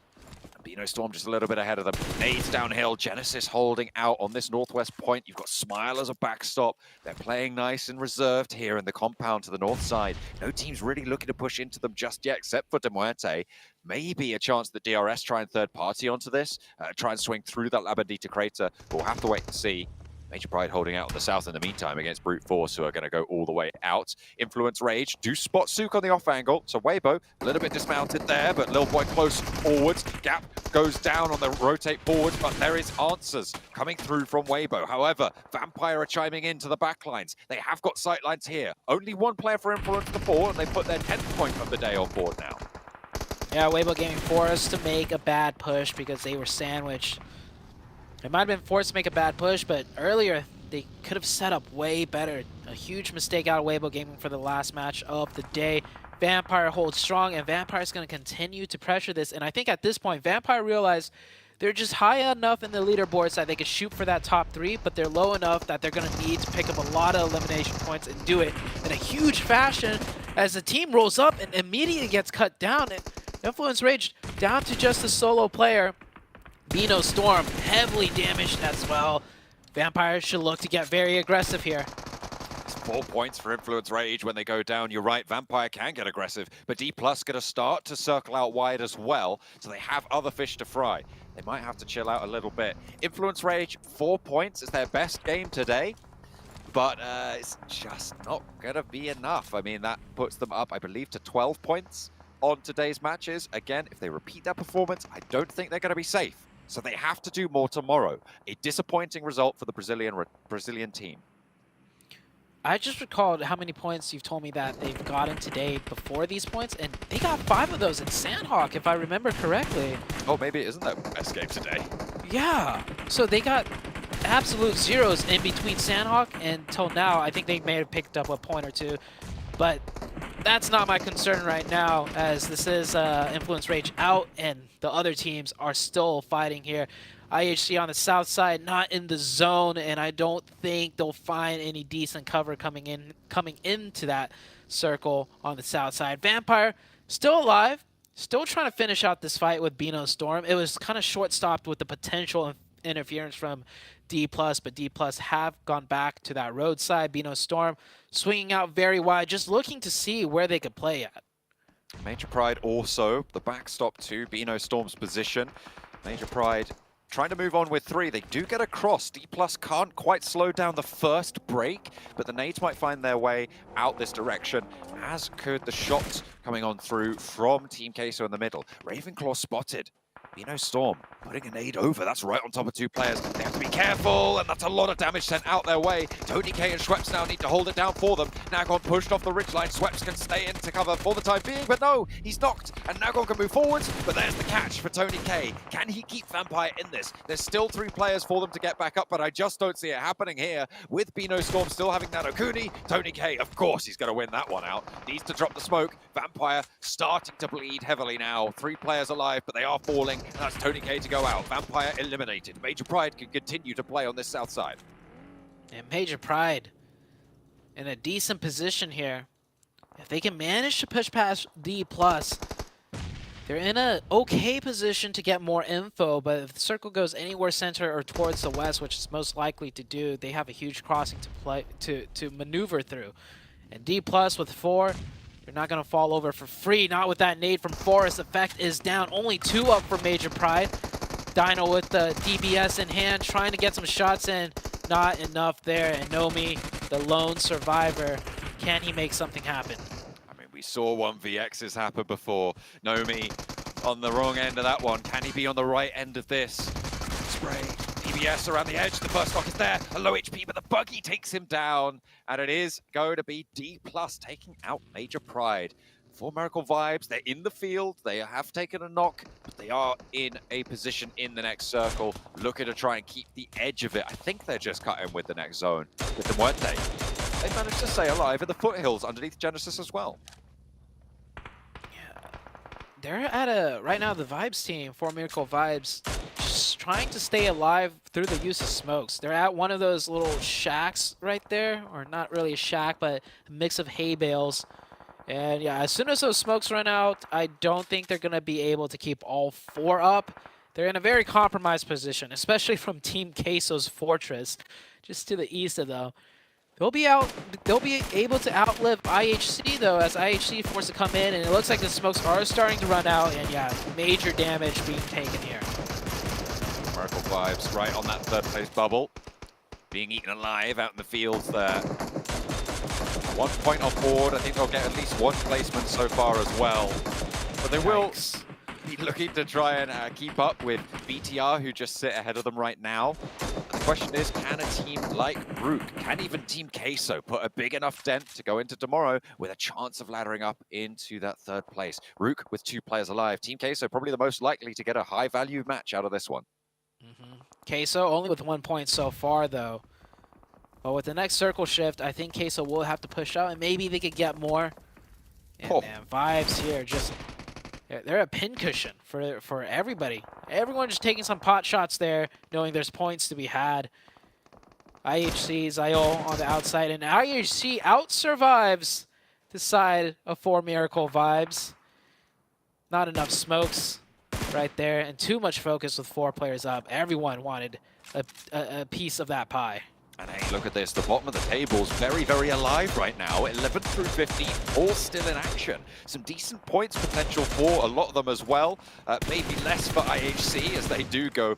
Bino Storm just a little bit ahead of them. Nades downhill. Genesis holding out on this northwest point. You've got Smile as a backstop. They're playing nice and reserved here in the compound to the north side. No team's really looking to push into them just yet, except for De Muerte. Maybe a chance that DRS try and third party onto this, try and swing through that La Bandita crater. We'll have to wait and see. Major Pride holding out on the south in the meantime against Brute Force, who are going to go all the way out. Influence Rage do spot Sook on the off angle, so Weibo a little bit dismounted there, but Lil Boy close forwards. Gap goes down on the rotate forwards, but there is answers coming through from Weibo. However, Vampire are chiming into the backlines. They have got sightlines here. Only one player for Influence to 4, and they put their 10th point of the day on board now. Yeah, Weibo Gaming forced to make a bad push because they were sandwiched. They might have been forced to make a bad push, but earlier they could have set up way better. A huge mistake out of Weibo Gaming for the last match of the day. Vampire holds strong, and Vampire is going to continue to pressure this. And I think at this point, Vampire realized they're just high enough in the leaderboards that they could shoot for that top 3, but they're low enough that they're going to need to pick up a lot of elimination points and do it in a huge fashion as the team rolls up and immediately gets cut down. And Influence Rage down to just a solo player. Bino Storm heavily damaged as well. Vampire should look to get very aggressive here. It's 4 points for Influence Rage when they go down. You're right, Vampire can get aggressive, but D+ going to start to circle out wide as well, so they have other fish to fry. They might have to chill out a little bit. Influence Rage, 4 points. It's their best game today, but it's just not going to be enough. I mean, that puts them up, I believe, to 12 points on today's matches. Again, if they repeat that performance, I don't think they're going to be safe. So they have to do more tomorrow. A disappointing result for the Brazilian team. I just recalled how many points you've told me that they've gotten today before these points, and they got 5 of those in Sandhawk, if I remember correctly. Oh, maybe it isn't their best game today. Yeah, so they got absolute zeros in between Sandhawk until now. I think they may have picked up a point or two, but that's not my concern right now, as this is Influence Rage out and the other teams are still fighting here. IHC on the south side, not in the zone, and I don't think they'll find any decent cover coming into that circle on the south side. Vampire still alive, still trying to finish out this fight with Bino Storm. It was kind of short-stopped with the potential interference from D+, but D+ have gone back to that roadside. Bino Storm swinging out very wide, just looking to see where they could play at. Major Pride also, the backstop to Bino Storm's position. Major Pride trying to move on with 3. They do get across. D+ can't quite slow down the first break, but the nades might find their way out this direction, as could the shots coming on through from Team Queso in the middle. Ravenclaw spotted Bino Storm putting a nade over. That's right on top of two players. They have to be careful, and that's a lot of damage sent out their way. Tony K and Schweppes now need to hold it down for them. Nagon pushed off the ridgeline. Schweppes can stay into cover for the time being, but no, he's knocked, and Nagon can move forwards, but there's the catch for Tony K. Can he keep Vampire in this? There's still 3 players for them to get back up, but I just don't see it happening here. With Bino Storm still having Nanokuni, Tony K, of course, he's going to win that one out. Needs to drop the smoke. Vampire starting to bleed heavily now. 3 players alive, but they are falling, and that's Tony K to go out. Vampire eliminated. Major Pride can continue to play on this south side. And Major Pride in a decent position here. If they can manage to push past D+, they're in a okay position to get more info, but if the circle goes anywhere center or towards the west, which is most likely to do, they have a huge crossing to maneuver through. And D+ with 4, you're not going to fall over for free. Not with that nade from Forest. Effect is down. Only 2 up for Major Pride. Dino with the DBS in hand, trying to get some shots in. Not enough there. And Nomi, the lone survivor, can he make something happen? I mean, we saw 1vx's happen before. Nomi on the wrong end of that one. Can he be on the right end of this? Spray. DBS around the edge. The first stock is there. A low HP, but the buggy takes him down. And it is going to be D+ taking out Major Pride. 4 Miracle Vibes, they're in the field, they have taken a knock, but they are in a position in the next circle, looking to try and keep the edge of it. I think they're just cutting with the next zone. With the Muerte, they managed to stay alive in the foothills underneath Genesis as well. Yeah, they're at a, right now the Vibes team, 4 Miracle Vibes, just trying to stay alive through the use of smokes. They're at one of those little shacks right there, or not really a shack, but a mix of hay bales. And yeah, as soon as those smokes run out, I don't think they're going to be able to keep all 4 up. They're in a very compromised position, especially from Team Queso's Fortress, just to the east of them. They'll be able to outlive IHC though, as IHC forced to come in, and it looks like the smokes are starting to run out, and yeah, major damage being taken here. Miracle Vibes right on that 3rd place bubble, being eaten alive out in the fields there. 1 point on board. I think they'll get at least 1 placement so far as well. But they will be looking to try and keep up with BTR, who just sit ahead of them right now. The question is, can a team like Rook, can even Team Queso put a big enough dent to go into tomorrow with a chance of laddering up into that 3rd place? Rook with 2 players alive. Team Queso probably the most likely to get a high-value match out of this one. Queso only with 1 point so far, though. But with the next circle shift, I think Queso will have to push out, and maybe they could get more. And man, Vibes here just, they're a pincushion for everybody. Everyone just taking some pot shots there, knowing there's points to be had. IHC, Zayol on the outside, and IHC out-survives the side of 4 Miracle Vibes. Not enough smokes right there, and too much focus with 4 players up. Everyone wanted a piece of that pie. And hey, look at this. The bottom of the table's very, very alive right now. 11 through 15, all still in action. Some decent points potential for a lot of them as well. Maybe less for IHC as they do go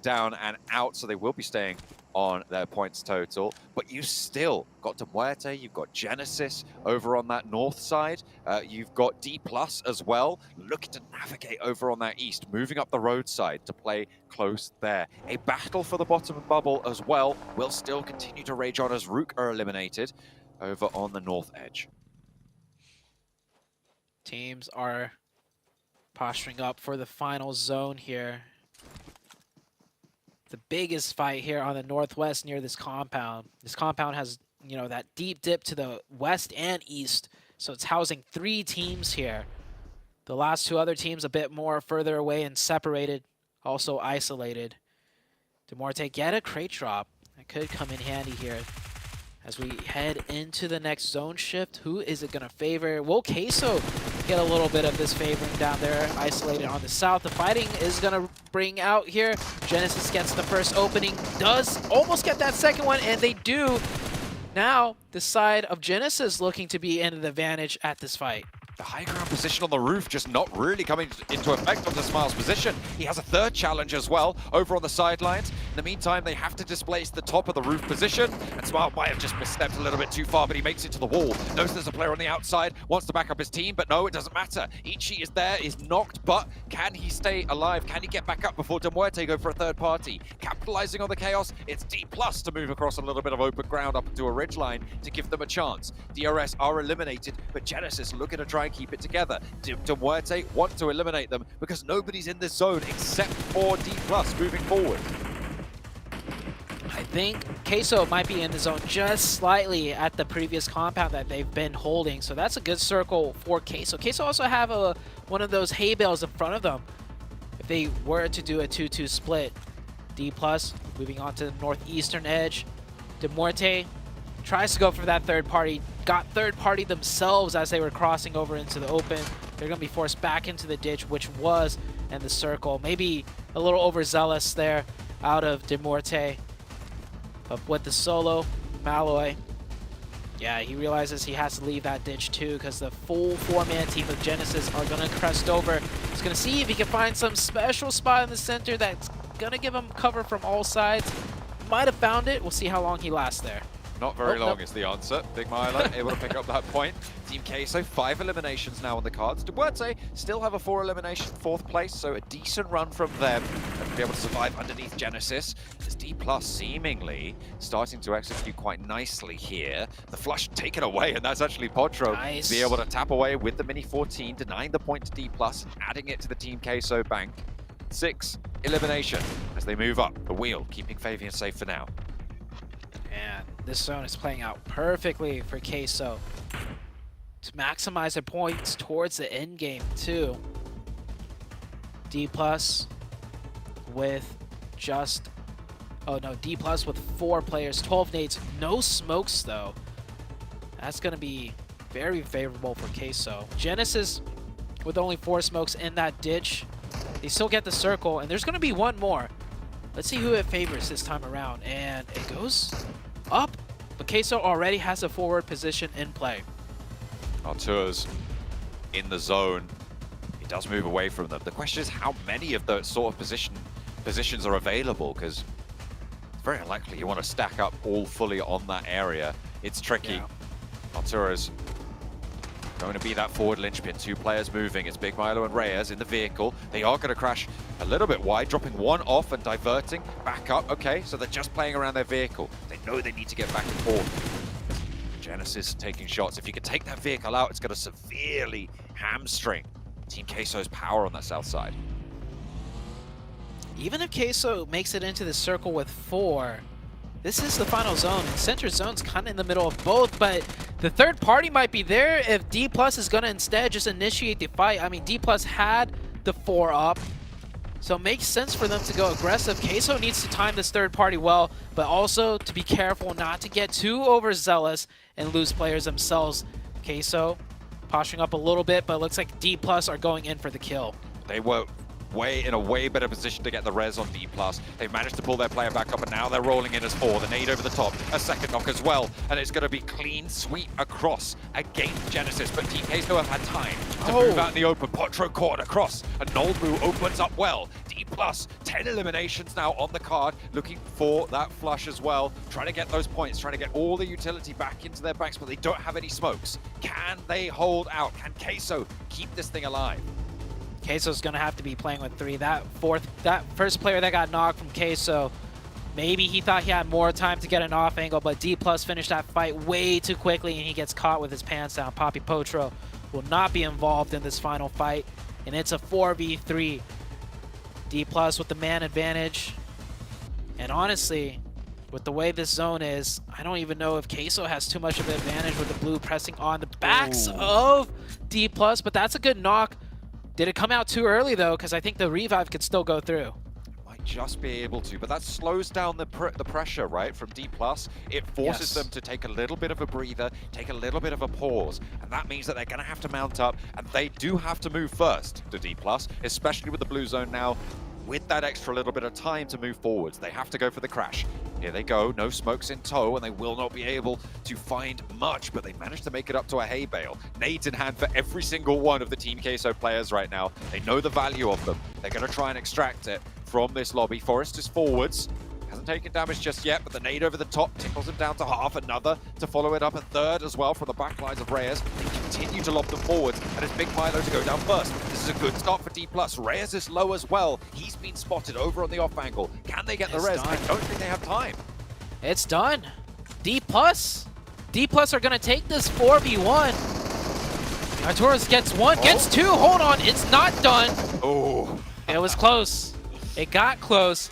down and out, so they will be staying on their points total. But you still got to Muerte, you've got Genesis over on that north side. You've got D+ as well, looking to navigate over on that east, moving up the roadside to play close there. A battle for the bottom bubble as well will still continue to rage on as Rook are eliminated over on the north edge. Teams are posturing up for the final zone here. The biggest fight here on the northwest near this compound. This compound has, you know, that deep dip to the west and east, so it's housing 3 teams here. The last 2 other teams a bit more further away and separated, also isolated. Demorte get a crate drop. That could come in handy here. As we head into the next zone shift, who is it going to favor? Will Queso get a little bit of this favoring down there, isolated on the south? The fighting is going to bring out here. Genesis gets the first opening, does almost get that second one, and they do. Now, the side of Genesis looking to be in the advantage at this fight. The high ground position on the roof just not really coming into effect on the Smiles position. He has a 3rd challenge as well over on the sidelines. the meantime, they have to displace the top of the roof position, and Smart might have just misstepped a little bit too far, but he makes it to the wall. Knows there's a player on the outside, wants to back up his team, but no, it doesn't matter. Ichi is there, is knocked, but can he stay alive? Can he get back up before De Muerte go for a third party? Capitalizing on the chaos, it's D+ to move across a little bit of open ground up into a ridgeline to give them a chance. DRS are eliminated, but Genesis looking to try and keep it together. De Muerte want to eliminate them because nobody's in this zone except for D+ moving forward. I think Queso might be in the zone just slightly at the previous compound that they've been holding, so that's a good circle for Queso. Queso also have one of those hay bales in front of them if they were to do a 2-2 split. D+ moving on to the northeastern edge. De Muerte tries to go for that third party, got third party themselves as they were crossing over into the open. They're going to be forced back into the ditch, which was in the circle. Maybe a little overzealous there out of De Muerte. But with the solo, Malloy, yeah, he realizes he has to leave that ditch too because the full 4-man team of Genesis are going to crest over. He's going to see if he can find some special spot in the center that's going to give him cover from all sides. Might have found it. We'll see how long he lasts there. Not very long is the answer. Big Milo able to pick up that point. Team Queso, 5 eliminations now on the cards. De Muerte still have a 4 elimination, 4th place, so a decent run from them. And be able to survive underneath Genesis. As D+ seemingly starting to execute quite nicely here. The flush taken away, and that's actually Potro nice. To be able to tap away with the Mini 14, denying the point to D+, and adding it to the Team Queso bank. 6 elimination as they move up the wheel, keeping Fabian safe for now. And this zone is playing out perfectly for Queso to maximize their points towards the end game too. D+ with just, D+ with 4 players, 12 nades, no smokes though. That's going to be very favorable for Queso. Genesis with only 4 smokes in that ditch. They still get the circle, and there's going to be one more. Let's see who it favors this time around, and it goes up, but Queso already has a forward position in play. Artur's in the zone. He does move away from them. The question is how many of those sort of positions are available, because it's very unlikely you want to stack up all fully on that area. It's tricky. Yeah. Artur is going to be that forward linchpin. 2 players moving. It's Big Milo and Reyes in the vehicle. They are going to crash a little bit wide, dropping one off and diverting back up. Okay, so they're just playing around their vehicle. They know they need to get back and forth. Genesis taking shots. If you can take that vehicle out, it's going to severely hamstring Team Queso's power on that south side. Even if Queso makes it into the circle with 4, this is the final zone, and center zone's kind of in the middle of both, but the third party might be there if D+ is going to instead just initiate the fight. I mean, D+ had the 4 up, so it makes sense for them to go aggressive. Queso needs to time this third party well, but also to be careful not to get too overzealous and lose players themselves. Queso posturing up a little bit, but it looks like D+ are going in for the kill. They were in a way better position to get the res on D+. They've managed to pull their player back up, and now they're rolling in as 4. The nade over the top, a second knock as well, and it's going to be clean sweep across against Genesis, but Team Queso have had time to move out in the open. Potro caught across, and Nolbu opens up well. D+, 10 eliminations now on the card, looking for that flush as well, trying to get those points, trying to get all the utility back into their banks, but they don't have any smokes. Can they hold out? Can Queso keep this thing alive? Queso's going to have to be playing with 3. That first player that got knocked from Queso, maybe he thought he had more time to get an off angle, but D+ finished that fight way too quickly, and he gets caught with his pants down. Poppy Potro will not be involved in this final fight, and it's a 4v3. D+ with the man advantage, and honestly, with the way this zone is, I don't even know if Queso has too much of an advantage with the blue pressing on the backs of D+, but that's a good knock. Did it come out too early, though? Because I think the revive could still go through. Might just be able to, but that slows down the pressure, right, from D+. It forces them to take a little bit of a breather, take a little bit of a pause, and that means that they're going to have to mount up, and they do have to move first to D+, especially with the blue zone now. With that extra little bit of time to move forwards, they have to go for the crash. Here they go, no smokes in tow, and they will not be able to find much, but they managed to make it up to a hay bale. Nades in hand for every single one of the Team Queso players right now. They know the value of them. They're going to try and extract it from this lobby. Forest is forwards. Hasn't taken damage just yet, but the nade over the top tickles him down to half. Another to follow it up a third as well from the back lines of Reyes. They continue to lob them forwards, and it's Big Milo to go down first. This is a good start for D+. Reyes is low as well. He's been spotted over on the off angle. Can they get the res? I don't think they have time. It's done. D+. D+ are going to take this 4v1. Arturos gets one, gets two. Hold on, it's not done. Oh. It was close. It got close,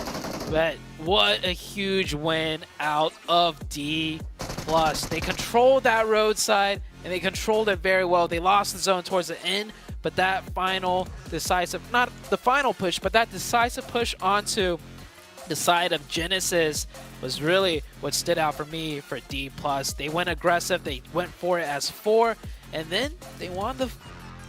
but what a huge win out of D+. They controlled that roadside, and they controlled it very well. They lost the zone towards the end, but that final decisive, not the final push, but that decisive push onto the side of Genesis was really what stood out for me for D+. They went aggressive, they went for it as 4, and then they won the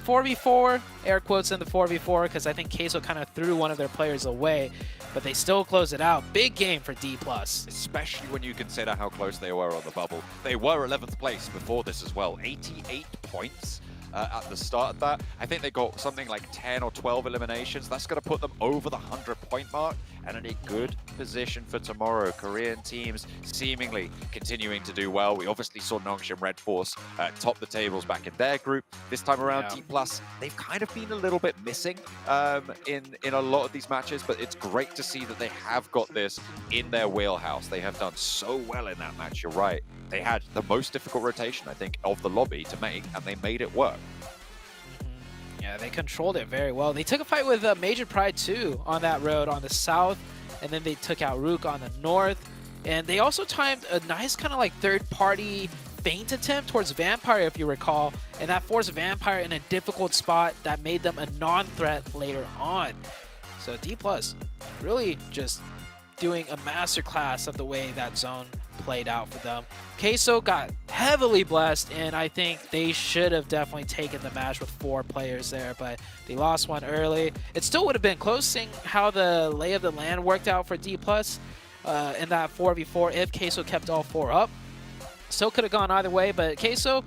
4v4, air quotes in the 4v4, because I think Queso kind of threw one of their players away, but they still closed it out. Big game for D+. Especially when you consider how close they were on the bubble. They were 11th place before this as well. 88 points at the start of that. I think they got something like 10 or 12 eliminations. That's going to put them over the 100-point mark and in a good position for tomorrow. Korean teams seemingly continuing to do well. We obviously saw Nongshim Red Force top the tables back in their group. This time around, D+, they've kind of been a little bit missing in a lot of these matches, but it's great to see that they have got this in their wheelhouse. They have done so well in that match, you're right. They had the most difficult rotation, I think, of the lobby to make, and they made it work. Yeah, they controlled it very well. They took a fight with Major Pride too on that road on the south, and then they took out Rook on the north. And they also timed a nice kind of like third-party feint attempt towards Vampire, if you recall, and that forced Vampire in a difficult spot that made them a non-threat later on. So D+ really just doing a masterclass of the way that zone played out for them. Queso got heavily blessed, and I think they should have definitely taken the match with 4 players there, but they lost one early. It still would have been close, seeing how the lay of the land worked out for D+ in that 4v4 if Queso kept all 4 up. Still could have gone either way, but Queso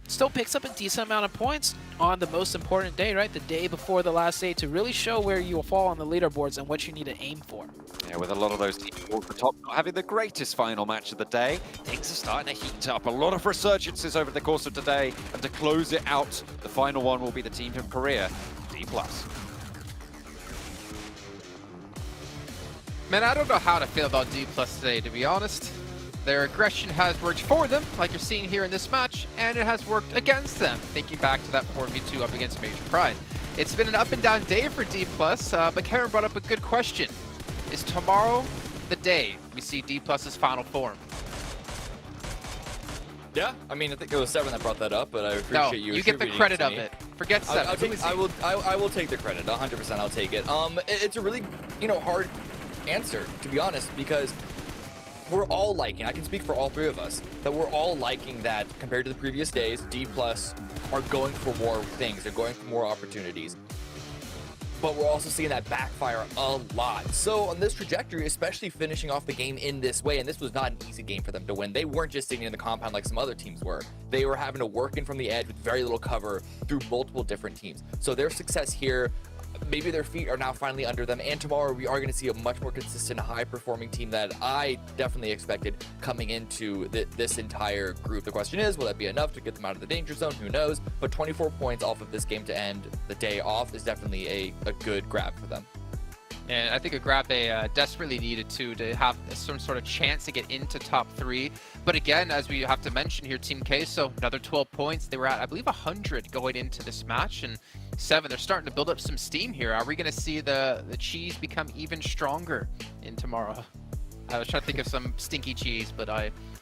still picks up a decent amount of points on the most important day, right? The day before the last day, to really show where you will fall on the leaderboards and what you need to aim for. Yeah, with a lot of those teams towards the top not having the greatest final match of the day, things are starting to heat up. A lot of resurgences over the course of today, and to close it out, the final one will be the team from Korea, D+. Man, I don't know how to feel about D+ today, to be honest. Their aggression has worked for them, like you're seeing here in this match, and it has worked against them, thinking back to that 4v2 up against Major Pride. It's been an up and down day for D+, but Karen brought up a good question. Is tomorrow the day we see D+'s final form? Yeah, I mean, I think it was Seven that brought that up, but I appreciate you. You get the credit of it. Forget Seven. I will take the credit. 100%, I'll take it. It's a really, hard answer, to be honest, because we're all liking, I can speak for all 3 of us, that we're all liking that compared to the previous days, D+ are going for more things. They're going for more opportunities. But we're also seeing that backfire a lot. So on this trajectory, especially finishing off the game in this way, and this was not an easy game for them to win. They weren't just sitting in the compound like some other teams were. They were having to work in from the edge with very little cover through multiple different teams. So their success here, maybe their feet are now finally under them, and tomorrow we are going to see a much more consistent, high-performing team that I definitely expected coming into this entire group. The question is, will that be enough to get them out of the danger zone? Who knows? But 24 points off of this game to end the day off is definitely a good grab for them. And I think a grab they desperately needed to have some sort of chance to get into top 3. But again, as we have to mention here, Team Queso, another 12 points. They were at, I believe, 100 going into this match. And 7, they're starting to build up some steam here. Are we going to see the cheese become even stronger in tomorrow? I was trying to think of some stinky cheese, but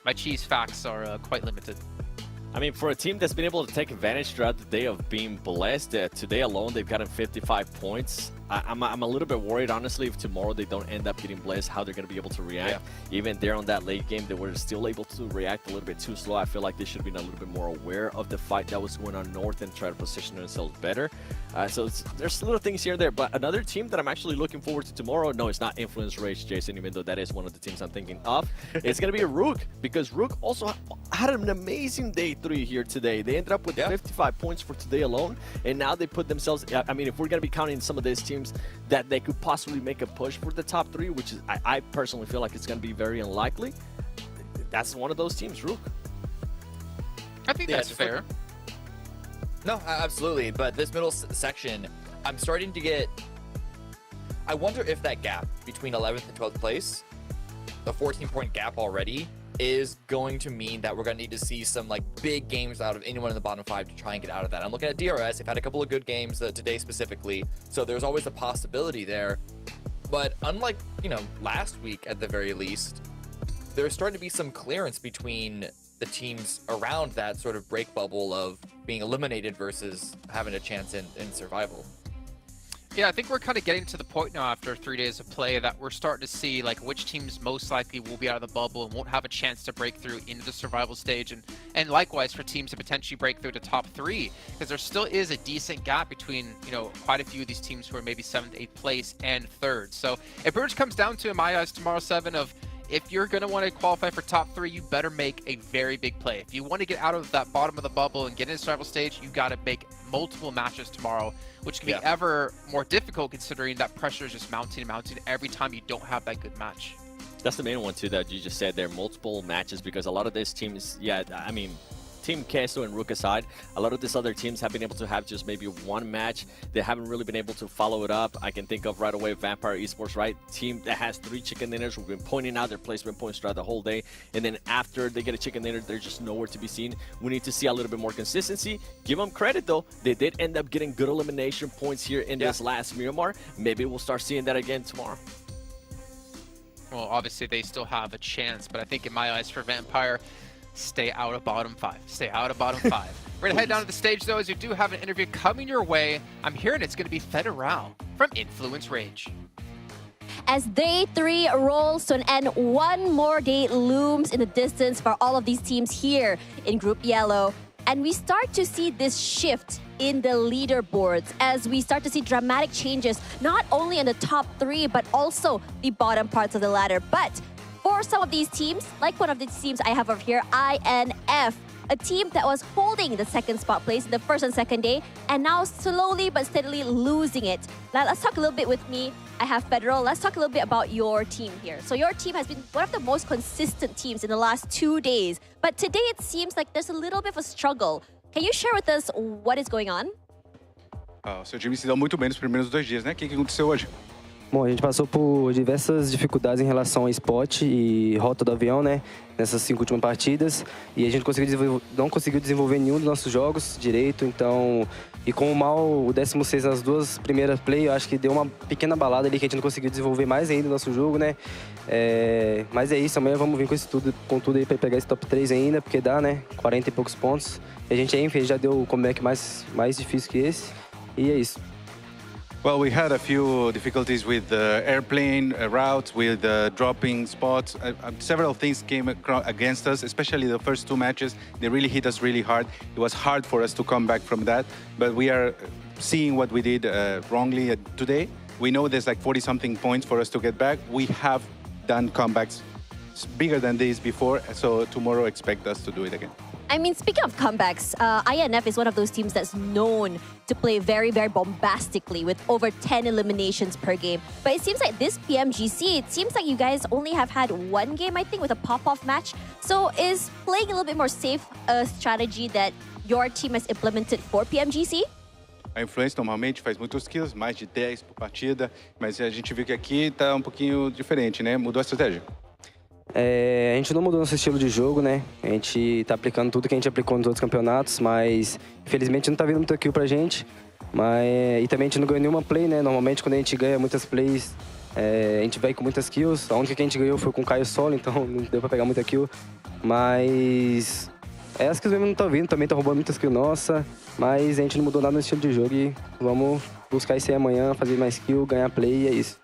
my cheese facts are quite limited. I mean, for a team that's been able to take advantage throughout the day of being blessed, today alone they've gotten 55 points. I'm a little bit worried, honestly, if tomorrow they don't end up getting blessed, how they're going to be able to react. Yeah. Even there on that late game, they were still able to react a little bit too slow. I feel like they should have been a little bit more aware of the fight that was going on north and try to position themselves better. So there's little things here and there. But another team that I'm actually looking forward to tomorrow, no, it's not Influence Rage, Jason, even though that is one of the teams I'm thinking of. It's going to be Rook, because Rook also had an amazing day 3 here today. They ended up with 55 points for today alone, and now they put themselves, I mean, if we're going to be counting some of these teams teams that they could possibly make a push for the top 3, which is I personally feel like it's going to be very unlikely. That's one of those teams, Rook. I think that's fair. No, absolutely. But this middle section, I'm starting to get... I wonder if that gap between 11th and 12th place, the 14-point gap already, is going to mean that we're going to need to see some like big games out of anyone in the bottom 5 to try and get out of that. I'm looking at DRS. They've had a couple of good games today specifically, so there's always a possibility there. But unlike, you know, last week at the very least, there's starting to be some clearance between the teams around that sort of break bubble of being eliminated versus having a chance in survival. Yeah, I think we're kind of getting to the point now after 3 days of play that we're starting to see like which teams most likely will be out of the bubble and won't have a chance to break through into the survival stage, and likewise for teams to potentially break through to top 3, because there still is a decent gap between, you know, quite a few of these teams who are maybe 7th, 8th place and 3rd. So it pretty much comes down to, in my eyes, tomorrow 7 of, if you're going to want to qualify for top 3, you better make a very big play. If you want to get out of that bottom of the bubble and get into the survival stage, you got to make multiple matches tomorrow, which can be ever more difficult considering that pressure is just mounting and mounting every time you don't have that good match. That's the main one too that you just said there, multiple matches, because a lot of these teams, I mean, Team Kesto and Rook aside, a lot of these other teams have been able to have just maybe one match. They haven't really been able to follow it up. I can think of right away Vampire Esports, right? Team that has 3 chicken dinners. We've been pointing out their placement points throughout the whole day. And then after they get a chicken dinner, they're just nowhere to be seen. We need to see a little bit more consistency. Give them credit though. They did end up getting good elimination points here in this last Miramar. Maybe we'll start seeing that again tomorrow. Well, obviously they still have a chance, but I think in my eyes for Vampire, stay out of bottom 5. Stay out of bottom 5. We're going to head down to the stage, though, as you do have an interview coming your way. I'm hearing it's going to be Federal from Influence Rage. As day 3 rolls to an end, one more day looms in the distance for all of these teams here in Group Yellow. And we start to see this shift in the leaderboards as we start to see dramatic changes, not only in the top 3, but also the bottom parts of the ladder. But for some of these teams, like one of these teams I have over here, INF, a team that was holding the 2nd spot place in the 1st and 2nd day, and now slowly but steadily losing it. Now let's talk a little bit with me. I have Federal. Let's talk a little bit about your team here. So your team has been one of the most consistent teams in the last 2 days, but today it seems like there's a little bit of a struggle. Can you share with us what is going on? O seu time se deu muito bem nos primeiros 2 dias, né? O que aconteceu hoje? Bom, a gente passou por diversas dificuldades em relação ao spot e rota do avião, né? Nessas 5 últimas partidas. E a gente não conseguiu desenvolver nenhum dos nossos jogos direito, então... E com o mal, o 16º nas 2 primeiras play, eu acho que deu uma pequena balada ali que a gente não conseguiu desenvolver mais ainda o nosso jogo, né? Mas é isso, amanhã vamos vir com tudo aí pra pegar esse top 3 ainda, porque dá, né? 40 e poucos pontos. E a gente já deu o comeback mais difícil que esse. E é isso. Well, we had a few difficulties with the airplane routes, with dropping spots. Several things came against us, especially the first 2 matches. They really hit us really hard. It was hard for us to come back from that, but we are seeing what we did wrongly today. We know there's like 40-something points for us to get back. We have done comebacks bigger than these before, so tomorrow expect us to do it again. I mean, speaking of comebacks, INF is one of those teams that's known to play very, very bombastically with over 10 eliminations per game. But it seems like this PMGC, it seems like you guys only have had 1 game, I think, with a pop-off match. So is playing a little bit more safe a strategy that your team has implemented for PMGC? A Influence normalmente faz muitos kills, mais de 10 por partida, mas a gente viu que aqui tá um pouquinho diferente, né? Mudou a estratégia. A gente não mudou nosso estilo de jogo, né? A gente tá aplicando tudo que a gente aplicou nos outros campeonatos, mas infelizmente não tá vindo muita kill pra gente. E também a gente não ganhou nenhuma play, né? Normalmente quando a gente ganha muitas plays, a gente vai com muitas kills. A única que a gente ganhou foi com o Caio solo, então não deu pra pegar muita kill. Mas as kills mesmo não estão vindo, também tá roubando muitas kills nossa. Mas a gente não mudou nada no estilo de jogo e vamos buscar isso aí amanhã, fazer mais kill, ganhar play e é isso.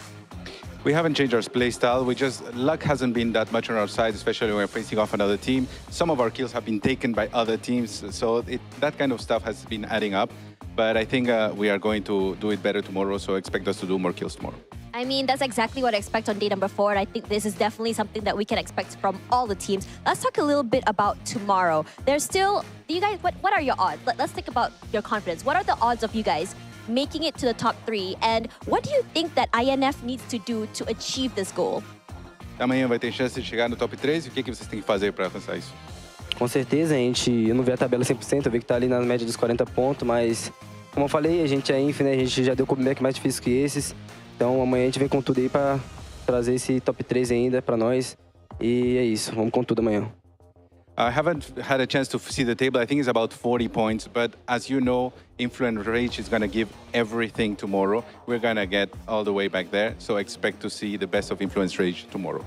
We haven't changed our play style. Luck hasn't been that much on our side, especially when we're facing off another team. Some of our kills have been taken by other teams, so that kind of stuff has been adding up. But I think we are going to do it better tomorrow, so expect us to do more kills tomorrow. I mean, that's exactly what I expect on day number 4, and I think this is definitely something that we can expect from all the teams. Let's talk a little bit about tomorrow. There's still, you guys, what are your odds? Let's think about your confidence. What are the odds of you guys making it to the top 3. And what do you think that INF needs to do to achieve this goal? Amanhã vai ter chance de chegar no top 3 e o que vocês têm que fazer para alcançar isso? Com certeza, eu não vi a tabela 100%, eu vi que tá ali na média dos 40 pontos, mas como eu falei, a gente é Inf, né? A gente já deu comeback mais difícil que esses. Então amanhã a gente vem com tudo aí para trazer esse top 3 ainda para nós. E é isso, vamos com tudo amanhã. I haven't had a chance to see the table. I think it's about 40 points. But as you know, Influence Rage is going to give everything tomorrow. We're going to get all the way back there. So expect to see the best of Influence Rage tomorrow.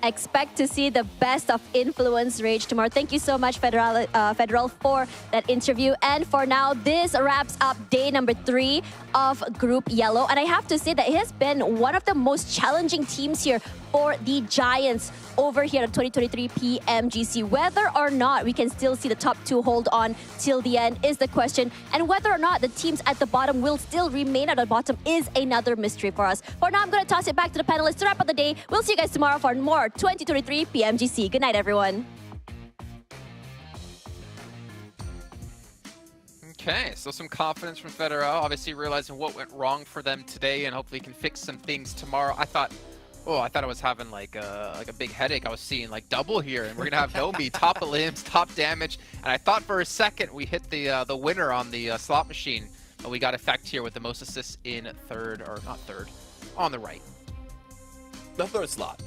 Expect to see the best of Influence Rage tomorrow. Thank you so much, Federal, for that interview. And for now, this wraps up day number 3 of Group Yellow. And I have to say that it has been one of the most challenging teams here for the Giants over here at 2023 PMGC. Whether or not we can still see the top 2 hold on till the end is the question. And whether or not the teams at the bottom will still remain at the bottom is another mystery for us. For now, I'm going to toss it back to the panelists to wrap up the day. We'll see you guys tomorrow for more 2023 PMGC. Good night, everyone. Okay, so some confidence from Federal, obviously realizing what went wrong for them today and hopefully can fix some things tomorrow. I thought I was having like a big headache. I was seeing like double here, and we're gonna have Nomi top of limbs, top damage, and I thought for a second we hit the winner on the slot machine, but we got effect here with the most assists in on the right. The third slot.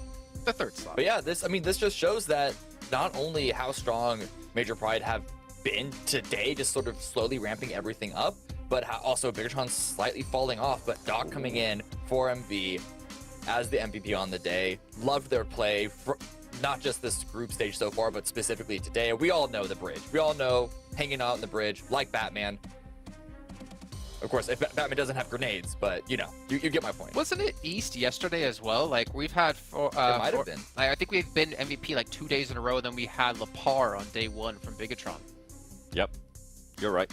The third slot. But yeah, this just shows that not only how strong Major Pride have been today, just sort of slowly ramping everything up, but how also Bigatron slightly falling off, but Doc coming in for MV as the MVP on the day. Loved their play, for not just this group stage so far, but specifically today. We all know the bridge. We all know hanging out on the bridge like Batman. Of course, if Batman doesn't have grenades, but you know, you get my point. Wasn't it East yesterday as well? Like we've had it might have been. I think we've been MVP like 2 days in a row, then we had Lapar on day 1 from Bigatron. Yep, you're right.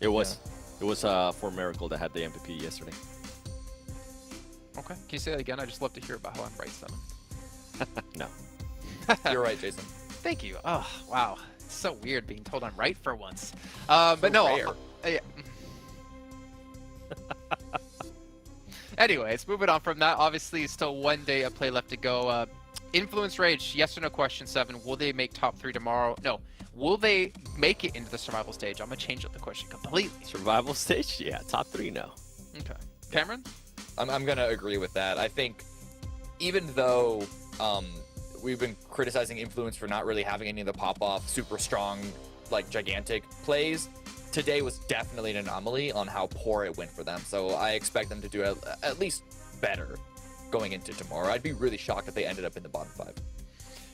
It was for Miracle that had the MVP yesterday. Okay, can you say that again? I just love to hear about how I'm right, 7. No. You're right, Jason. Thank you. Oh, wow. It's so weird being told I'm right for once. But no. Yeah. Anyways, moving on from that. Obviously, still 1 day of play left to go. Influence Rage, yes or no question 7. Will they make top 3 tomorrow? No. Will they make it into the survival stage? I'm going to change up the question completely. Survival stage? Yeah, top 3, no. Okay. Cameron? I'm going to agree with that. I think even though we've been criticizing Influence for not really having any of the pop-off, super strong, like gigantic plays, today was definitely an anomaly on how poor it went for them. So I expect them to do at least better going into tomorrow. I'd be really shocked if they ended up in the bottom 5.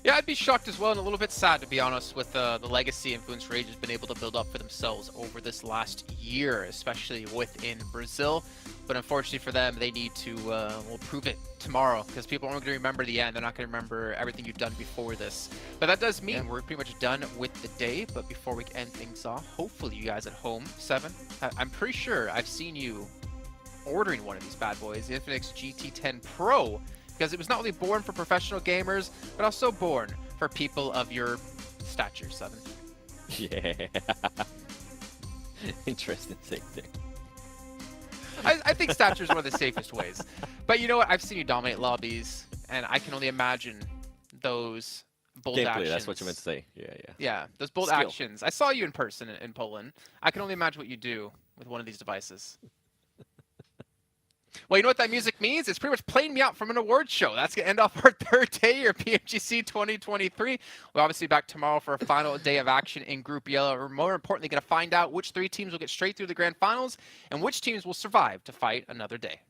Yeah, I'd be shocked as well, and a little bit sad, to be honest, with the legacy Influence Rage has been able to build up for themselves over this last year, especially within Brazil. But unfortunately for them, they need to prove it tomorrow, because people aren't going to remember the end. They're not going to remember everything you've done before this. But that does mean we're pretty much done with the day. But before we end things off, hopefully you guys at home, 7, I'm pretty sure I've seen you ordering one of these bad boys, the Infinix GT10 Pro, because it was not only born for professional gamers, but also born for people of your stature, 7. Yeah. Interesting thing. I think stature is one of the safest ways. But you know what? I've seen you dominate lobbies, and I can only imagine those bold Gameplay, actions. that's what you meant to say. Yeah. Yeah, those bold actions. I saw you in person in Poland. I can only imagine what you do with one of these devices. Well, you know what that music means? It's pretty much playing me out from an award show. That's going to end off our 3rd day here, PMGC 2023. We'll obviously be back tomorrow for a final day of action in Group Yellow. We're more importantly going to find out which 3 teams will get straight through the Grand Finals and which teams will survive to fight another day.